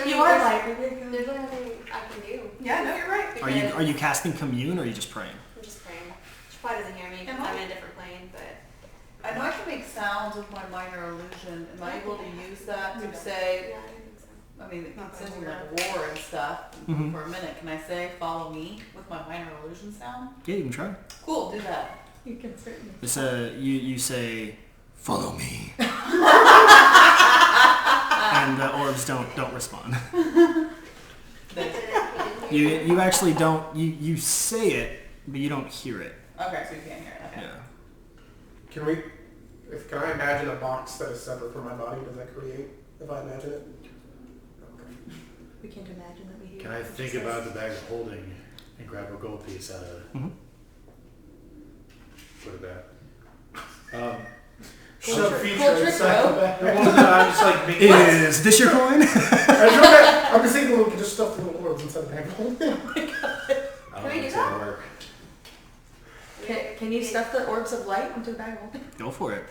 [SPEAKER 8] You are light.
[SPEAKER 6] There's really nothing I can do.
[SPEAKER 1] Yeah, no, you're right.
[SPEAKER 4] Are you casting commune or are you just praying?
[SPEAKER 6] I'm just praying. She probably doesn't hear me because I'm in a different plane, but
[SPEAKER 1] I know I can make sounds with my minor illusion. Am I able to use that to say,
[SPEAKER 6] yeah, I don't think so.
[SPEAKER 1] I mean, it says you like war and stuff
[SPEAKER 4] Mhm.
[SPEAKER 1] for a minute. Can I say follow me with my minor illusion sound?
[SPEAKER 4] Yeah, you can try.
[SPEAKER 1] Cool, do that.
[SPEAKER 8] You can certainly.
[SPEAKER 4] It's you say, follow me. And the orbs don't respond. You actually don't, you say it, but you don't hear it.
[SPEAKER 1] Okay, so you can't hear it. Okay.
[SPEAKER 4] Yeah.
[SPEAKER 5] Can I imagine a box that is separate from my body? Does that create, if I imagine it? Okay.
[SPEAKER 8] We can't imagine that we hear.
[SPEAKER 2] Can I think about the bag of holding and grab a gold piece out of it?
[SPEAKER 4] Mhm.
[SPEAKER 2] Put it back.
[SPEAKER 5] Shove feature
[SPEAKER 8] Culture
[SPEAKER 5] inside
[SPEAKER 8] Crow.
[SPEAKER 5] the bag.
[SPEAKER 7] Well, no, I'm just like making.
[SPEAKER 4] Is this your coin?
[SPEAKER 5] I'm just thinking we could just stuff the little orbs inside the bag of holding.
[SPEAKER 7] I don't
[SPEAKER 6] Can we
[SPEAKER 7] know
[SPEAKER 6] do
[SPEAKER 7] if it's
[SPEAKER 6] that?
[SPEAKER 7] gonna work.
[SPEAKER 8] Can you stuff the orbs of light into the bag of holding?
[SPEAKER 4] Go for it.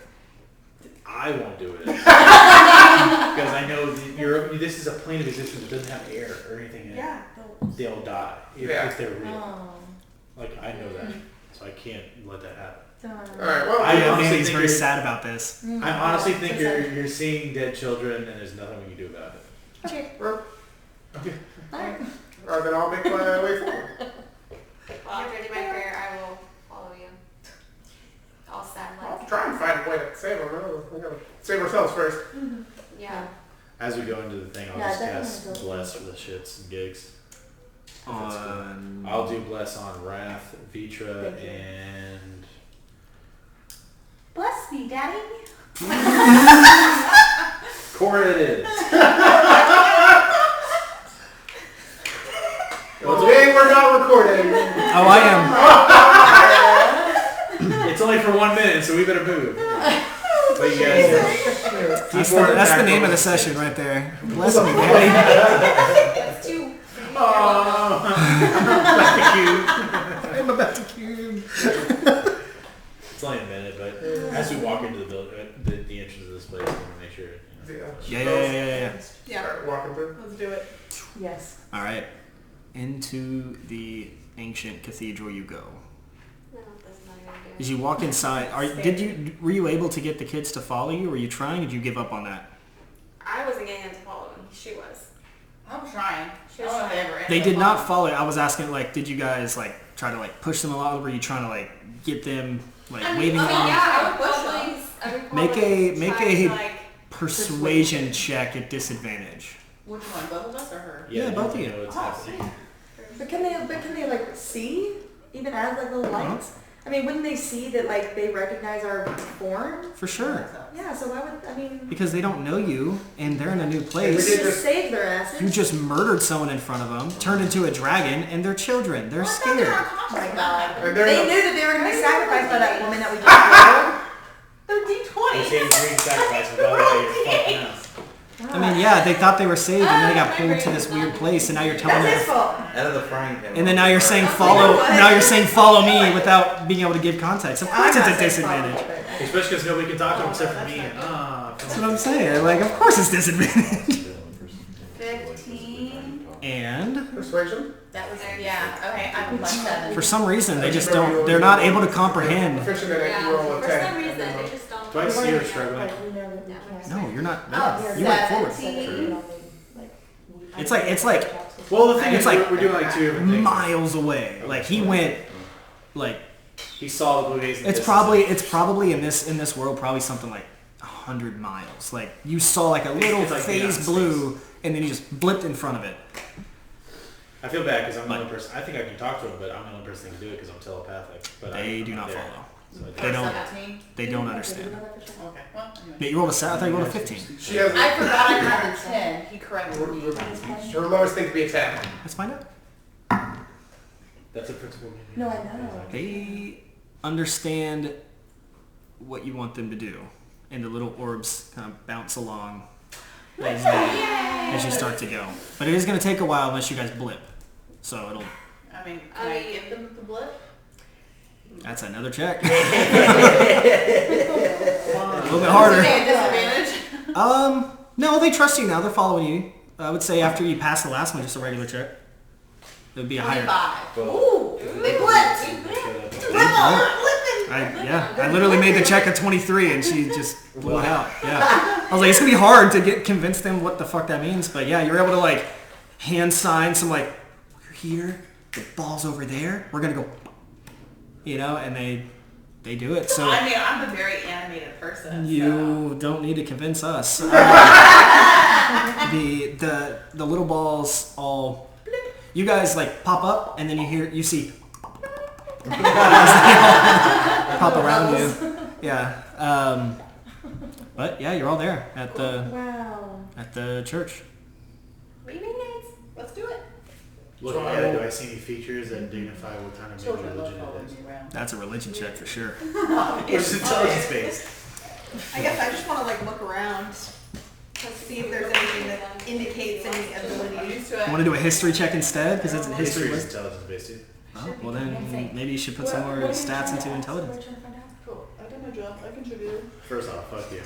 [SPEAKER 7] I won't do it because I know this is a plane of existence that doesn't have air or anything in it.
[SPEAKER 8] Yeah.
[SPEAKER 7] They'll die if they're real.
[SPEAKER 8] Oh.
[SPEAKER 7] Like I know that, so I can't let that happen.
[SPEAKER 5] Alright, well,
[SPEAKER 7] I honestly
[SPEAKER 4] He's
[SPEAKER 7] think
[SPEAKER 4] very
[SPEAKER 7] you're-
[SPEAKER 4] sad about this.
[SPEAKER 7] I honestly think you're seeing dead children and there's nothing we can do about it.
[SPEAKER 8] Okay.
[SPEAKER 5] okay.
[SPEAKER 8] Alright.
[SPEAKER 5] Alright, then I'll make my way forward.
[SPEAKER 6] Well, after I do my prayer, I will follow you. All sad
[SPEAKER 5] I'll
[SPEAKER 6] like.
[SPEAKER 5] try and find a way to save them. We gotta save ourselves first.
[SPEAKER 6] Yeah.
[SPEAKER 2] As we go into the thing, I'll
[SPEAKER 8] Yeah,
[SPEAKER 2] just
[SPEAKER 8] definitely
[SPEAKER 2] cast
[SPEAKER 8] go.
[SPEAKER 2] bless for the shits and gigs.
[SPEAKER 4] On
[SPEAKER 2] I'll do bless on Wrath, Vitra,
[SPEAKER 8] Thank you.
[SPEAKER 2] and
[SPEAKER 1] Bless me, Daddy.
[SPEAKER 7] Cora it is.
[SPEAKER 5] Well, today we're not recording.
[SPEAKER 4] Oh, I am.
[SPEAKER 7] It's only for 1 minute, so we better move. But you guys,
[SPEAKER 4] That's the name of the session right there. Bless me, Daddy.
[SPEAKER 6] It's too.
[SPEAKER 4] I'm about to cube.
[SPEAKER 7] it's only a minute, but as we walk into the building, the entrance of this place, we want to make sure.
[SPEAKER 4] Yeah.
[SPEAKER 1] Yeah,
[SPEAKER 5] Start walking through.
[SPEAKER 1] let's do it.
[SPEAKER 8] Yes.
[SPEAKER 4] All right. Into the ancient cathedral you go.
[SPEAKER 6] No, that's not gonna do
[SPEAKER 4] As
[SPEAKER 6] it.
[SPEAKER 4] you walk inside, were you able to get the kids to follow you? Were you trying? Did you give up on that?
[SPEAKER 6] I wasn't getting him to follow me. She was.
[SPEAKER 1] I'm trying.
[SPEAKER 6] She
[SPEAKER 1] I
[SPEAKER 6] was
[SPEAKER 1] don't know if
[SPEAKER 6] trying.
[SPEAKER 1] they ever
[SPEAKER 4] They
[SPEAKER 1] end
[SPEAKER 4] did
[SPEAKER 1] up
[SPEAKER 4] not
[SPEAKER 1] on-
[SPEAKER 4] follow. I was asking, like, did you guys like try to like push them along? Were you trying to like get them like waving
[SPEAKER 6] I mean,
[SPEAKER 4] along?
[SPEAKER 6] yeah, I would
[SPEAKER 1] Push
[SPEAKER 6] probably. I would
[SPEAKER 4] Make
[SPEAKER 6] probably
[SPEAKER 4] a
[SPEAKER 6] try to, like,
[SPEAKER 4] persuasion check at disadvantage.
[SPEAKER 1] Which one, both of us or her?
[SPEAKER 4] Yeah, both of you.
[SPEAKER 7] Know what's
[SPEAKER 1] Oh,
[SPEAKER 7] happening.
[SPEAKER 8] But can they like see even as like little lights? I mean, wouldn't they see that like they recognize our form?
[SPEAKER 4] For sure.
[SPEAKER 8] Yeah. So why would I mean?
[SPEAKER 4] Because they don't know you and they're in a new
[SPEAKER 5] We
[SPEAKER 4] place.
[SPEAKER 5] did
[SPEAKER 8] Just save their asses.
[SPEAKER 4] You just murdered someone in front of them, turned into a dragon, and they're children. They're
[SPEAKER 1] I thought they were
[SPEAKER 4] scared.
[SPEAKER 1] unconscious
[SPEAKER 8] Oh my
[SPEAKER 1] about
[SPEAKER 8] God.
[SPEAKER 1] it.
[SPEAKER 5] And
[SPEAKER 8] They
[SPEAKER 5] they're
[SPEAKER 8] knew that they were going to be sacrificed by that woman that we just
[SPEAKER 1] They're
[SPEAKER 7] They
[SPEAKER 1] D20.
[SPEAKER 7] say green sacrifice, and by the way, you're fucking out.
[SPEAKER 4] I mean, yeah, they thought they were saved, and then they got pulled to this weird place, and now you're telling
[SPEAKER 8] That's his
[SPEAKER 4] them.
[SPEAKER 8] fault.
[SPEAKER 9] Out of the frying pan.
[SPEAKER 4] And then now you're saying
[SPEAKER 8] That's
[SPEAKER 4] follow.
[SPEAKER 8] what?
[SPEAKER 4] Now you're saying follow me without being able to give context. Of course,
[SPEAKER 8] I'm
[SPEAKER 4] it's
[SPEAKER 8] not
[SPEAKER 4] a
[SPEAKER 8] saying follow,
[SPEAKER 4] disadvantage.
[SPEAKER 8] but-
[SPEAKER 7] Especially because nobody can talk to him except for me.
[SPEAKER 4] That's what I'm saying. Like, of course, it's disadvantage.
[SPEAKER 1] 15.
[SPEAKER 4] And
[SPEAKER 5] persuasion.
[SPEAKER 1] That was, yeah, okay, I'm plus 7.
[SPEAKER 4] for some reason, they just don't. They're not able to comprehend.
[SPEAKER 5] Proficient in it,
[SPEAKER 6] Yeah,
[SPEAKER 5] you roll a
[SPEAKER 6] for
[SPEAKER 5] 10.
[SPEAKER 6] some reason, they just don't.
[SPEAKER 7] Do I see her struggling?
[SPEAKER 4] No, you're not.
[SPEAKER 1] Oh,
[SPEAKER 4] You went forward.
[SPEAKER 1] 17.
[SPEAKER 4] It's like
[SPEAKER 7] Well, the thing
[SPEAKER 4] It's
[SPEAKER 7] is,
[SPEAKER 4] like
[SPEAKER 7] we're doing like two different things.
[SPEAKER 4] miles away. Like he went. Like
[SPEAKER 7] He saw the blue haze. in the
[SPEAKER 4] it's probably in this world probably something like 100 miles. Like you saw like a little
[SPEAKER 7] It's like being
[SPEAKER 4] phase
[SPEAKER 7] out in
[SPEAKER 4] blue, and then he just blipped in front of it.
[SPEAKER 7] I feel bad because I'm the only person. I think I can talk to him, but I'm the only person that can do it because I'm telepathic. But
[SPEAKER 4] They
[SPEAKER 7] I'm
[SPEAKER 4] do not
[SPEAKER 7] there.
[SPEAKER 4] follow.
[SPEAKER 7] So
[SPEAKER 4] They don't.
[SPEAKER 1] 17?
[SPEAKER 4] They don't understand.
[SPEAKER 1] Okay, well, anyway.
[SPEAKER 4] Yeah, you rolled a 7. I thought you rolled a 15.
[SPEAKER 5] She has
[SPEAKER 1] I forgot I had a 10. He corrected me.
[SPEAKER 5] her lowest thing to be a 10.
[SPEAKER 4] Let's find out.
[SPEAKER 7] That's a principal meeting.
[SPEAKER 8] No, I know.
[SPEAKER 4] They understand what you want them to do, and the little orbs kind of bounce along as you start to go. But it is going to take a while unless you guys blip. So it'll.
[SPEAKER 1] I mean, can I give them the blip?
[SPEAKER 4] That's another check. A little bit harder.
[SPEAKER 1] Is it a disadvantage?
[SPEAKER 4] No, they trust you now. They're following you. I would say after you pass the last one, just a regular check. It would be a higher.
[SPEAKER 1] 25.
[SPEAKER 7] Well,
[SPEAKER 1] Ooh, they blipped.
[SPEAKER 4] I literally made the check at 23 and she just blew it out. Yeah. I was like, it's gonna be hard to convince them what the fuck that means, but yeah, you're able to like hand sign some like, we're here, the ball's over there, we're gonna go, and they do it. So
[SPEAKER 1] I mean, I'm a very animated person.
[SPEAKER 4] you don't need to convince us. The little balls all, you guys like pop up and then you see pop around you. Yeah. But yeah, you're all there at the church.
[SPEAKER 1] Let's do it.
[SPEAKER 2] Looking at it, do I see any features that dignify what kind of major
[SPEAKER 1] Children love
[SPEAKER 2] religion
[SPEAKER 1] following
[SPEAKER 2] it is?
[SPEAKER 1] me around.
[SPEAKER 4] That's a religion check for sure.
[SPEAKER 7] it's intelligence based.
[SPEAKER 3] I guess I just want to like look around to see if there's anything that indicates any
[SPEAKER 1] I'm
[SPEAKER 3] ability.
[SPEAKER 1] used to it.
[SPEAKER 4] Want to do a history check instead because it's a history
[SPEAKER 7] History is
[SPEAKER 4] list?
[SPEAKER 7] intelligence based too.
[SPEAKER 4] Oh, well then maybe you should put some more stats into intelligence.
[SPEAKER 1] Cool. I did my job. I contributed.
[SPEAKER 7] First off, fuck you.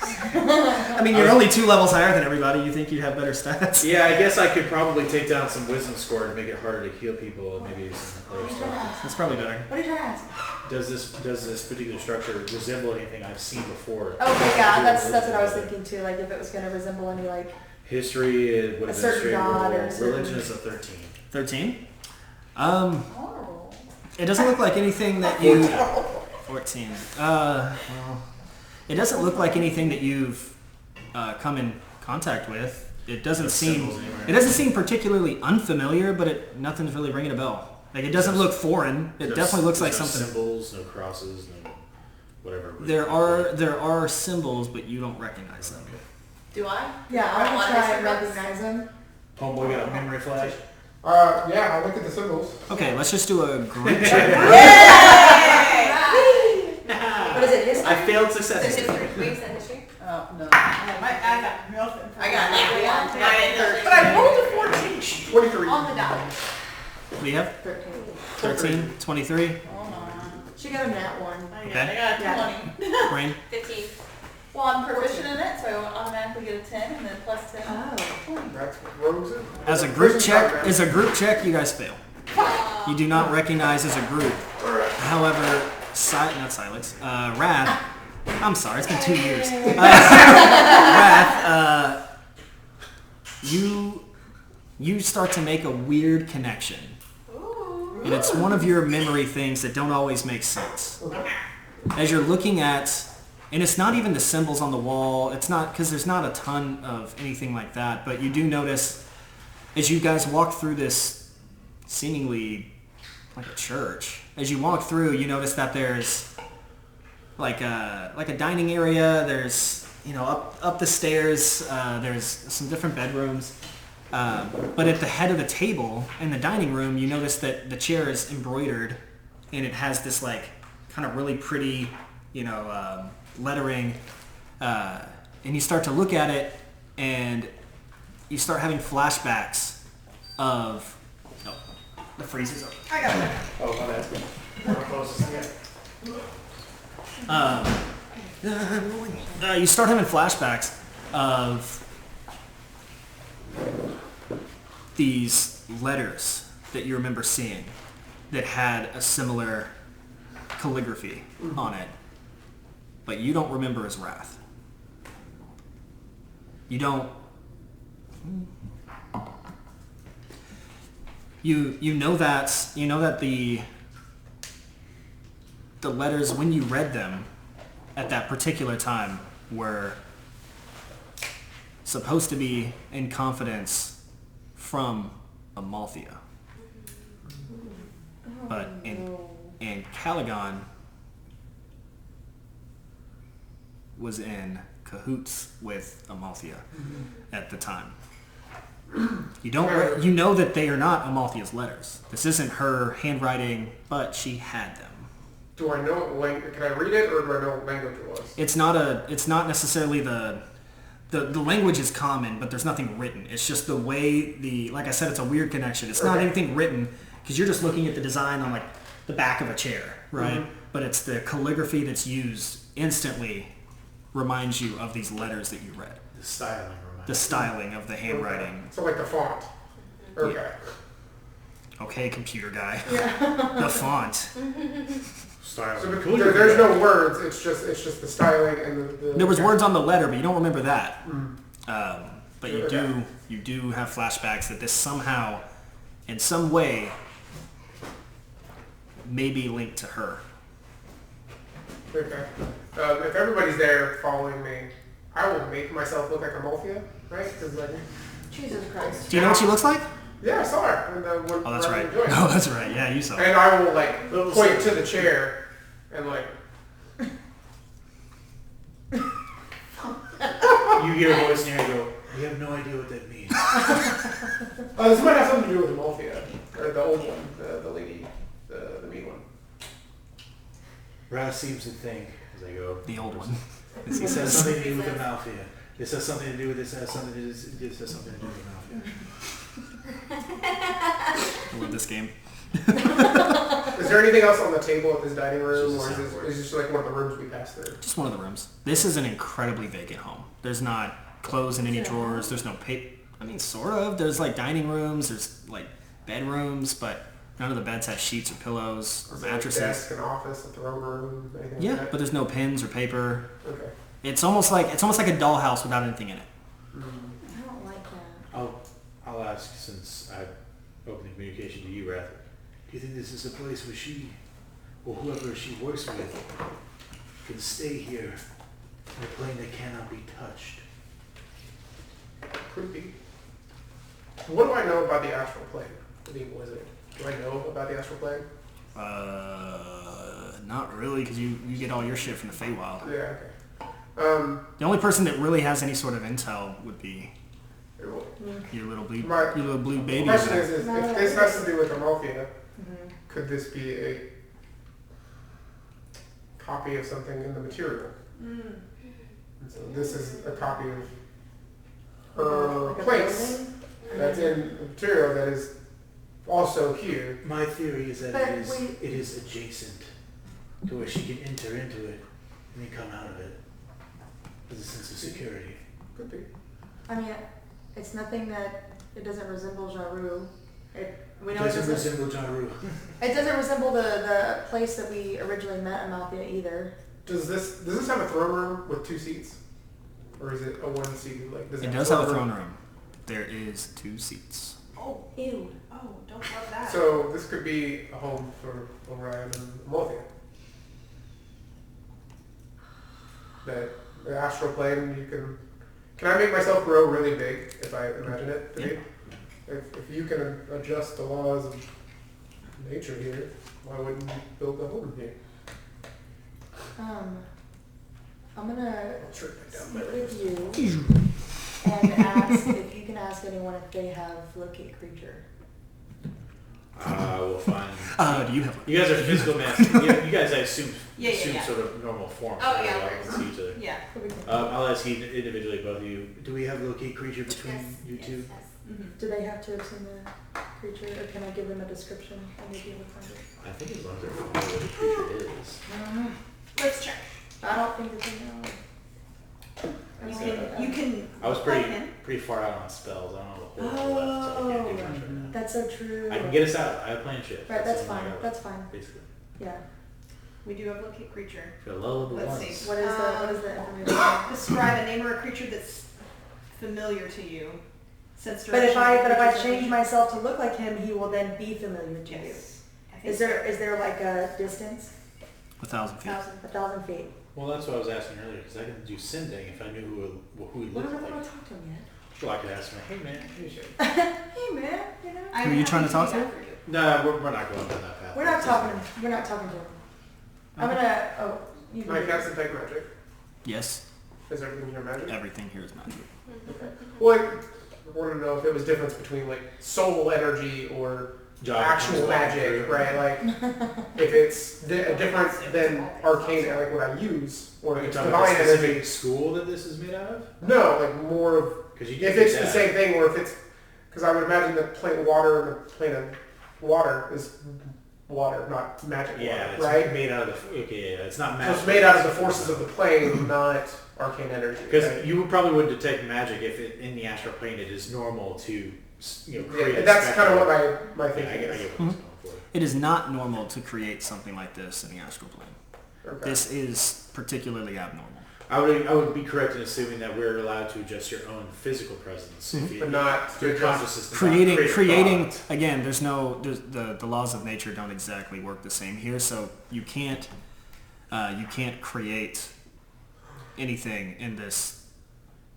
[SPEAKER 4] I mean, you're only 2 levels higher than everybody. You think you'd have better stats?
[SPEAKER 7] Yeah, I guess I could probably take down some wisdom score to make it harder to heal people and maybe some other stuff.
[SPEAKER 4] That's probably better.
[SPEAKER 8] What are you trying to ask?
[SPEAKER 7] Does this particular structure resemble anything I've seen before?
[SPEAKER 8] Okay, yeah, that's what I was thinking too. Like if it was going to resemble any like.
[SPEAKER 7] History, it would
[SPEAKER 8] A
[SPEAKER 7] have been
[SPEAKER 8] certain
[SPEAKER 7] straight
[SPEAKER 8] god or
[SPEAKER 7] roll.
[SPEAKER 8] a certain-
[SPEAKER 7] Religion is a 13.
[SPEAKER 4] 13.
[SPEAKER 1] Oh.
[SPEAKER 4] It doesn't look like anything that you. 14. Well, it doesn't look like anything that you've come in contact with. It doesn't
[SPEAKER 7] No
[SPEAKER 4] seem.
[SPEAKER 7] symbols anywhere.
[SPEAKER 4] It doesn't seem particularly unfamiliar, but nothing's really ringing a bell. Like it doesn't look foreign. It definitely looks like
[SPEAKER 7] no
[SPEAKER 4] something.
[SPEAKER 7] Symbols, no crosses, no whatever.
[SPEAKER 4] There are symbols, but you don't recognize them.
[SPEAKER 1] Do I?
[SPEAKER 8] Yeah,
[SPEAKER 1] I
[SPEAKER 8] I
[SPEAKER 1] want
[SPEAKER 8] want to
[SPEAKER 1] to
[SPEAKER 8] try and
[SPEAKER 1] recognize-
[SPEAKER 8] recognize them.
[SPEAKER 7] Homeboy got a memory flash.
[SPEAKER 5] Yeah, I'll look at the symbols.
[SPEAKER 4] Okay, let's just do a group check.
[SPEAKER 8] What is it? History?
[SPEAKER 7] I failed
[SPEAKER 6] Is it
[SPEAKER 7] successfully.
[SPEAKER 6] history? Wait, is that history?
[SPEAKER 1] Oh, no.
[SPEAKER 3] I got nothing.
[SPEAKER 1] I got that one.
[SPEAKER 3] But I rolled a 14.
[SPEAKER 5] 23.
[SPEAKER 6] On the dot.
[SPEAKER 4] What do you have?
[SPEAKER 8] 13.
[SPEAKER 4] 13, 23,
[SPEAKER 1] Hold on.
[SPEAKER 8] She got a nat 1.
[SPEAKER 1] I
[SPEAKER 4] Okay.
[SPEAKER 1] got
[SPEAKER 8] Yeah.
[SPEAKER 1] a 20.
[SPEAKER 4] Brain.
[SPEAKER 6] 15.
[SPEAKER 1] Well, I'm proficient in it, so I will automatically get a 10 and then plus 10.
[SPEAKER 8] Oh.
[SPEAKER 5] That's what rogues are.
[SPEAKER 4] As a group check, you guys fail. You do not recognize as a group. However, not Silex, Wrath. I'm sorry, it's been 2 years. Wrath, you start to make a weird connection. And it's one of your memory things that don't always make sense. As you're looking at, and it's not even the symbols on the wall, it's not, because there's not a ton of anything like that, but you do notice as you guys walk through this seemingly like a church, as you walk through, you notice that there's like a dining area, there's, up the stairs, there's some different bedrooms. But at the head of the table in the dining room, you notice that the chair is embroidered, and it has this like kind of really pretty, lettering. And you start to look at it, and you start having flashbacks of. Oh, the freeze is over.
[SPEAKER 3] I got it.
[SPEAKER 7] Oh, my bad. How close is it?
[SPEAKER 4] You start having flashbacks of these letters that you remember seeing that had a similar calligraphy on it, but you don't remember as Wrath. You don't. You know that the letters, when you read them at that particular time, were supposed to be in confidence from Amalthea.
[SPEAKER 8] Oh,
[SPEAKER 4] But
[SPEAKER 8] no.
[SPEAKER 4] and Caligon was in cahoots with Amalthea at the time. You know that they are not Amalthea's letters. This isn't her handwriting, but she had them.
[SPEAKER 5] Do I know what language? Can I read it, or do I know what language it was?
[SPEAKER 4] It's not necessarily the language is common, but there's nothing written. It's just the way like I said, it's a weird connection. It's not anything written because you're just looking at the design on like the back of a chair, right? Mm-hmm. But it's the calligraphy that's used instantly reminds you of these letters that you read. The styling of the handwriting.
[SPEAKER 5] Okay. So like the font. Okay.
[SPEAKER 4] Yeah. Okay, computer guy.
[SPEAKER 8] Yeah.
[SPEAKER 4] The font.
[SPEAKER 5] So there's no words. It's just the styling and the
[SPEAKER 4] There was words on the letter, but you don't remember that. But you do have flashbacks that this somehow, in some way, may be linked to her.
[SPEAKER 5] Okay. If everybody's there following me, I will make myself look like Amalthea, right? Because like,
[SPEAKER 8] Jesus Christ.
[SPEAKER 4] Do you know what she looks like?
[SPEAKER 5] yeah, I saw her. When
[SPEAKER 4] Oh, that's right.
[SPEAKER 5] enjoying it.
[SPEAKER 4] Oh, that's right. Yeah, you saw.
[SPEAKER 5] And I will like point to the chair and like.
[SPEAKER 2] You hear a voice near you go, we have no idea what that means.
[SPEAKER 5] This might have something to do with Amalthea, or the old one, the lady, the mean one.
[SPEAKER 2] Raz seems to think, as I go,
[SPEAKER 4] The old one. As he
[SPEAKER 2] this has
[SPEAKER 4] says.
[SPEAKER 2] something to do with Amalthea. This has something to do with this. Has something to do with Amalthea.
[SPEAKER 4] I love this game.
[SPEAKER 5] Is there anything else on the table at this dining room, or is this like one of the rooms we passed through?
[SPEAKER 4] Just one of the rooms. This is an incredibly vacant home. There's not clothes in any drawers. There's no I mean, sort of. There's like dining rooms. There's like bedrooms, but none of the beds have sheets or pillows or mattresses.
[SPEAKER 5] Like desk, an office, a throne room, anything like that?
[SPEAKER 4] But there's no pens or paper.
[SPEAKER 5] Okay.
[SPEAKER 4] It's almost like a dollhouse without anything in it.
[SPEAKER 8] I don't like that.
[SPEAKER 2] I'll ask, since I opened the communication to you, Wrath. Do you think this is a place where she, or whoever she works with, can stay here in a plane that cannot be touched?
[SPEAKER 5] Could be. What do I know about the astral plane? Being a wizard. Do I know about the astral plane?
[SPEAKER 4] Not really, because you get all your shit from the Feywild.
[SPEAKER 5] Yeah, okay.
[SPEAKER 4] The only person that really has any sort of intel would be your little blue baby.
[SPEAKER 5] The question is if this has to do with Amalthea, could this be a copy of something in the material? And so this is a copy of her
[SPEAKER 8] Like a
[SPEAKER 5] place
[SPEAKER 8] building?
[SPEAKER 5] that's in the material that is also here.
[SPEAKER 2] My theory is that
[SPEAKER 8] But
[SPEAKER 2] it is adjacent to where she can enter into it and then come out of it with a sense of security.
[SPEAKER 5] Could be.
[SPEAKER 8] I mean, it's nothing that it doesn't resemble Jaru. We know
[SPEAKER 2] Doesn't
[SPEAKER 8] it doesn't.
[SPEAKER 2] resemble Jaru.
[SPEAKER 8] It doesn't resemble the place that we originally met in Amalthea either.
[SPEAKER 5] Does this have a throne room with 2 seats? Or is it a 1-seated? Like,
[SPEAKER 4] It does have a throne room. There is 2 seats.
[SPEAKER 3] Oh,
[SPEAKER 8] Ew.
[SPEAKER 3] oh, don't love that.
[SPEAKER 5] So this could be a home for Orion and Amalthea. That the astral plane, can I make myself grow really big if I imagine it to be? If you can adjust the laws of nature here, why wouldn't you build a home here?
[SPEAKER 8] I'm gonna
[SPEAKER 5] I'll trick that down
[SPEAKER 8] sit
[SPEAKER 5] my
[SPEAKER 8] with you and ask if you can ask anyone if they have locate creature.
[SPEAKER 7] We'll find.
[SPEAKER 4] Do you have?
[SPEAKER 7] You guys are physical masters. You guys, I assume,
[SPEAKER 3] Yeah.
[SPEAKER 7] sort of normal form.
[SPEAKER 6] Oh,
[SPEAKER 7] so
[SPEAKER 6] yeah,
[SPEAKER 7] y'all
[SPEAKER 6] we're-
[SPEAKER 7] can see each other.
[SPEAKER 3] Yeah.
[SPEAKER 7] I'll ask you individually, both of you.
[SPEAKER 2] Do we have locate creature between you two?
[SPEAKER 8] Do they have to have seen the creature, or can I give them a description and they'd be able to find it?
[SPEAKER 7] I think as long as they're familiar with what the creature is.
[SPEAKER 3] Let's check.
[SPEAKER 8] I don't think that they know.
[SPEAKER 3] You can.
[SPEAKER 7] I was
[SPEAKER 3] look like him.
[SPEAKER 7] pretty far out on spells. I don't know the whole left, so I can't do much right now.
[SPEAKER 8] That's so true.
[SPEAKER 7] I can get us out. I have plan shit.
[SPEAKER 8] Right, that's
[SPEAKER 7] the only
[SPEAKER 8] fine.
[SPEAKER 7] thing I got,
[SPEAKER 8] That's fine.
[SPEAKER 7] basically.
[SPEAKER 8] Yeah.
[SPEAKER 3] We do have locate creature.
[SPEAKER 7] For a low level
[SPEAKER 3] Let's
[SPEAKER 7] ones.
[SPEAKER 3] see.
[SPEAKER 8] What is the information?
[SPEAKER 3] Describe a name or a creature that's familiar to you. Sense
[SPEAKER 8] But if
[SPEAKER 3] direction
[SPEAKER 8] I
[SPEAKER 3] of the creature's
[SPEAKER 8] change
[SPEAKER 3] location.
[SPEAKER 8] myself to look like him, he will then be familiar to
[SPEAKER 3] Yes. I
[SPEAKER 8] you.
[SPEAKER 3] think
[SPEAKER 8] Is there like a distance?
[SPEAKER 4] 1,000 feet.
[SPEAKER 8] 1,000 feet.
[SPEAKER 7] Well, that's what I was asking earlier, because I can do sending if I knew who he
[SPEAKER 8] What
[SPEAKER 7] looked
[SPEAKER 8] am I
[SPEAKER 7] like.
[SPEAKER 8] going to talk to him yet?
[SPEAKER 7] Well, I could ask him, hey man,
[SPEAKER 8] Hey man, you know.
[SPEAKER 3] I
[SPEAKER 4] Who are you trying to talk to?
[SPEAKER 7] No, we're not going down that path.
[SPEAKER 8] We're not talking to him. I'm gonna. Oh, you.
[SPEAKER 5] Can I cast detect magic?
[SPEAKER 4] Yes.
[SPEAKER 5] Is everything here magic?
[SPEAKER 4] Everything here is magic.
[SPEAKER 5] Okay. Well, I wanted to know if there was difference between like soul energy or actual magic, right? Like if it's different than arcane, like what I use, or if it's divine energy.
[SPEAKER 7] School that this is made out of?
[SPEAKER 5] No, like more of.
[SPEAKER 7] Because
[SPEAKER 5] If it's the same thing, or if it's, because I would imagine the plane of water and the plane of water is water, not magic
[SPEAKER 7] Yeah,
[SPEAKER 5] water,
[SPEAKER 7] it's
[SPEAKER 5] right?
[SPEAKER 7] made out of the. Okay, yeah, it's not
[SPEAKER 5] So
[SPEAKER 7] magic.
[SPEAKER 5] it's made out of the forces of the plane, not arcane energy.
[SPEAKER 7] Because
[SPEAKER 5] right?
[SPEAKER 7] you probably would detect magic if in the astral plane it is normal to create.
[SPEAKER 5] Yeah, that's kind of what my
[SPEAKER 7] Yeah,
[SPEAKER 5] thinking
[SPEAKER 7] I
[SPEAKER 5] is.
[SPEAKER 7] get what it's going for.
[SPEAKER 4] It is not normal to create something like this in the astral plane.
[SPEAKER 5] Okay.
[SPEAKER 4] This is particularly abnormal.
[SPEAKER 7] I would be correct in assuming that we're allowed to adjust your own physical presence, if you,
[SPEAKER 5] But not
[SPEAKER 7] your
[SPEAKER 5] to
[SPEAKER 7] consciousness. does not
[SPEAKER 4] Creating
[SPEAKER 7] create a thought.
[SPEAKER 4] again. The laws of nature don't exactly work the same here, so you can't create anything in this.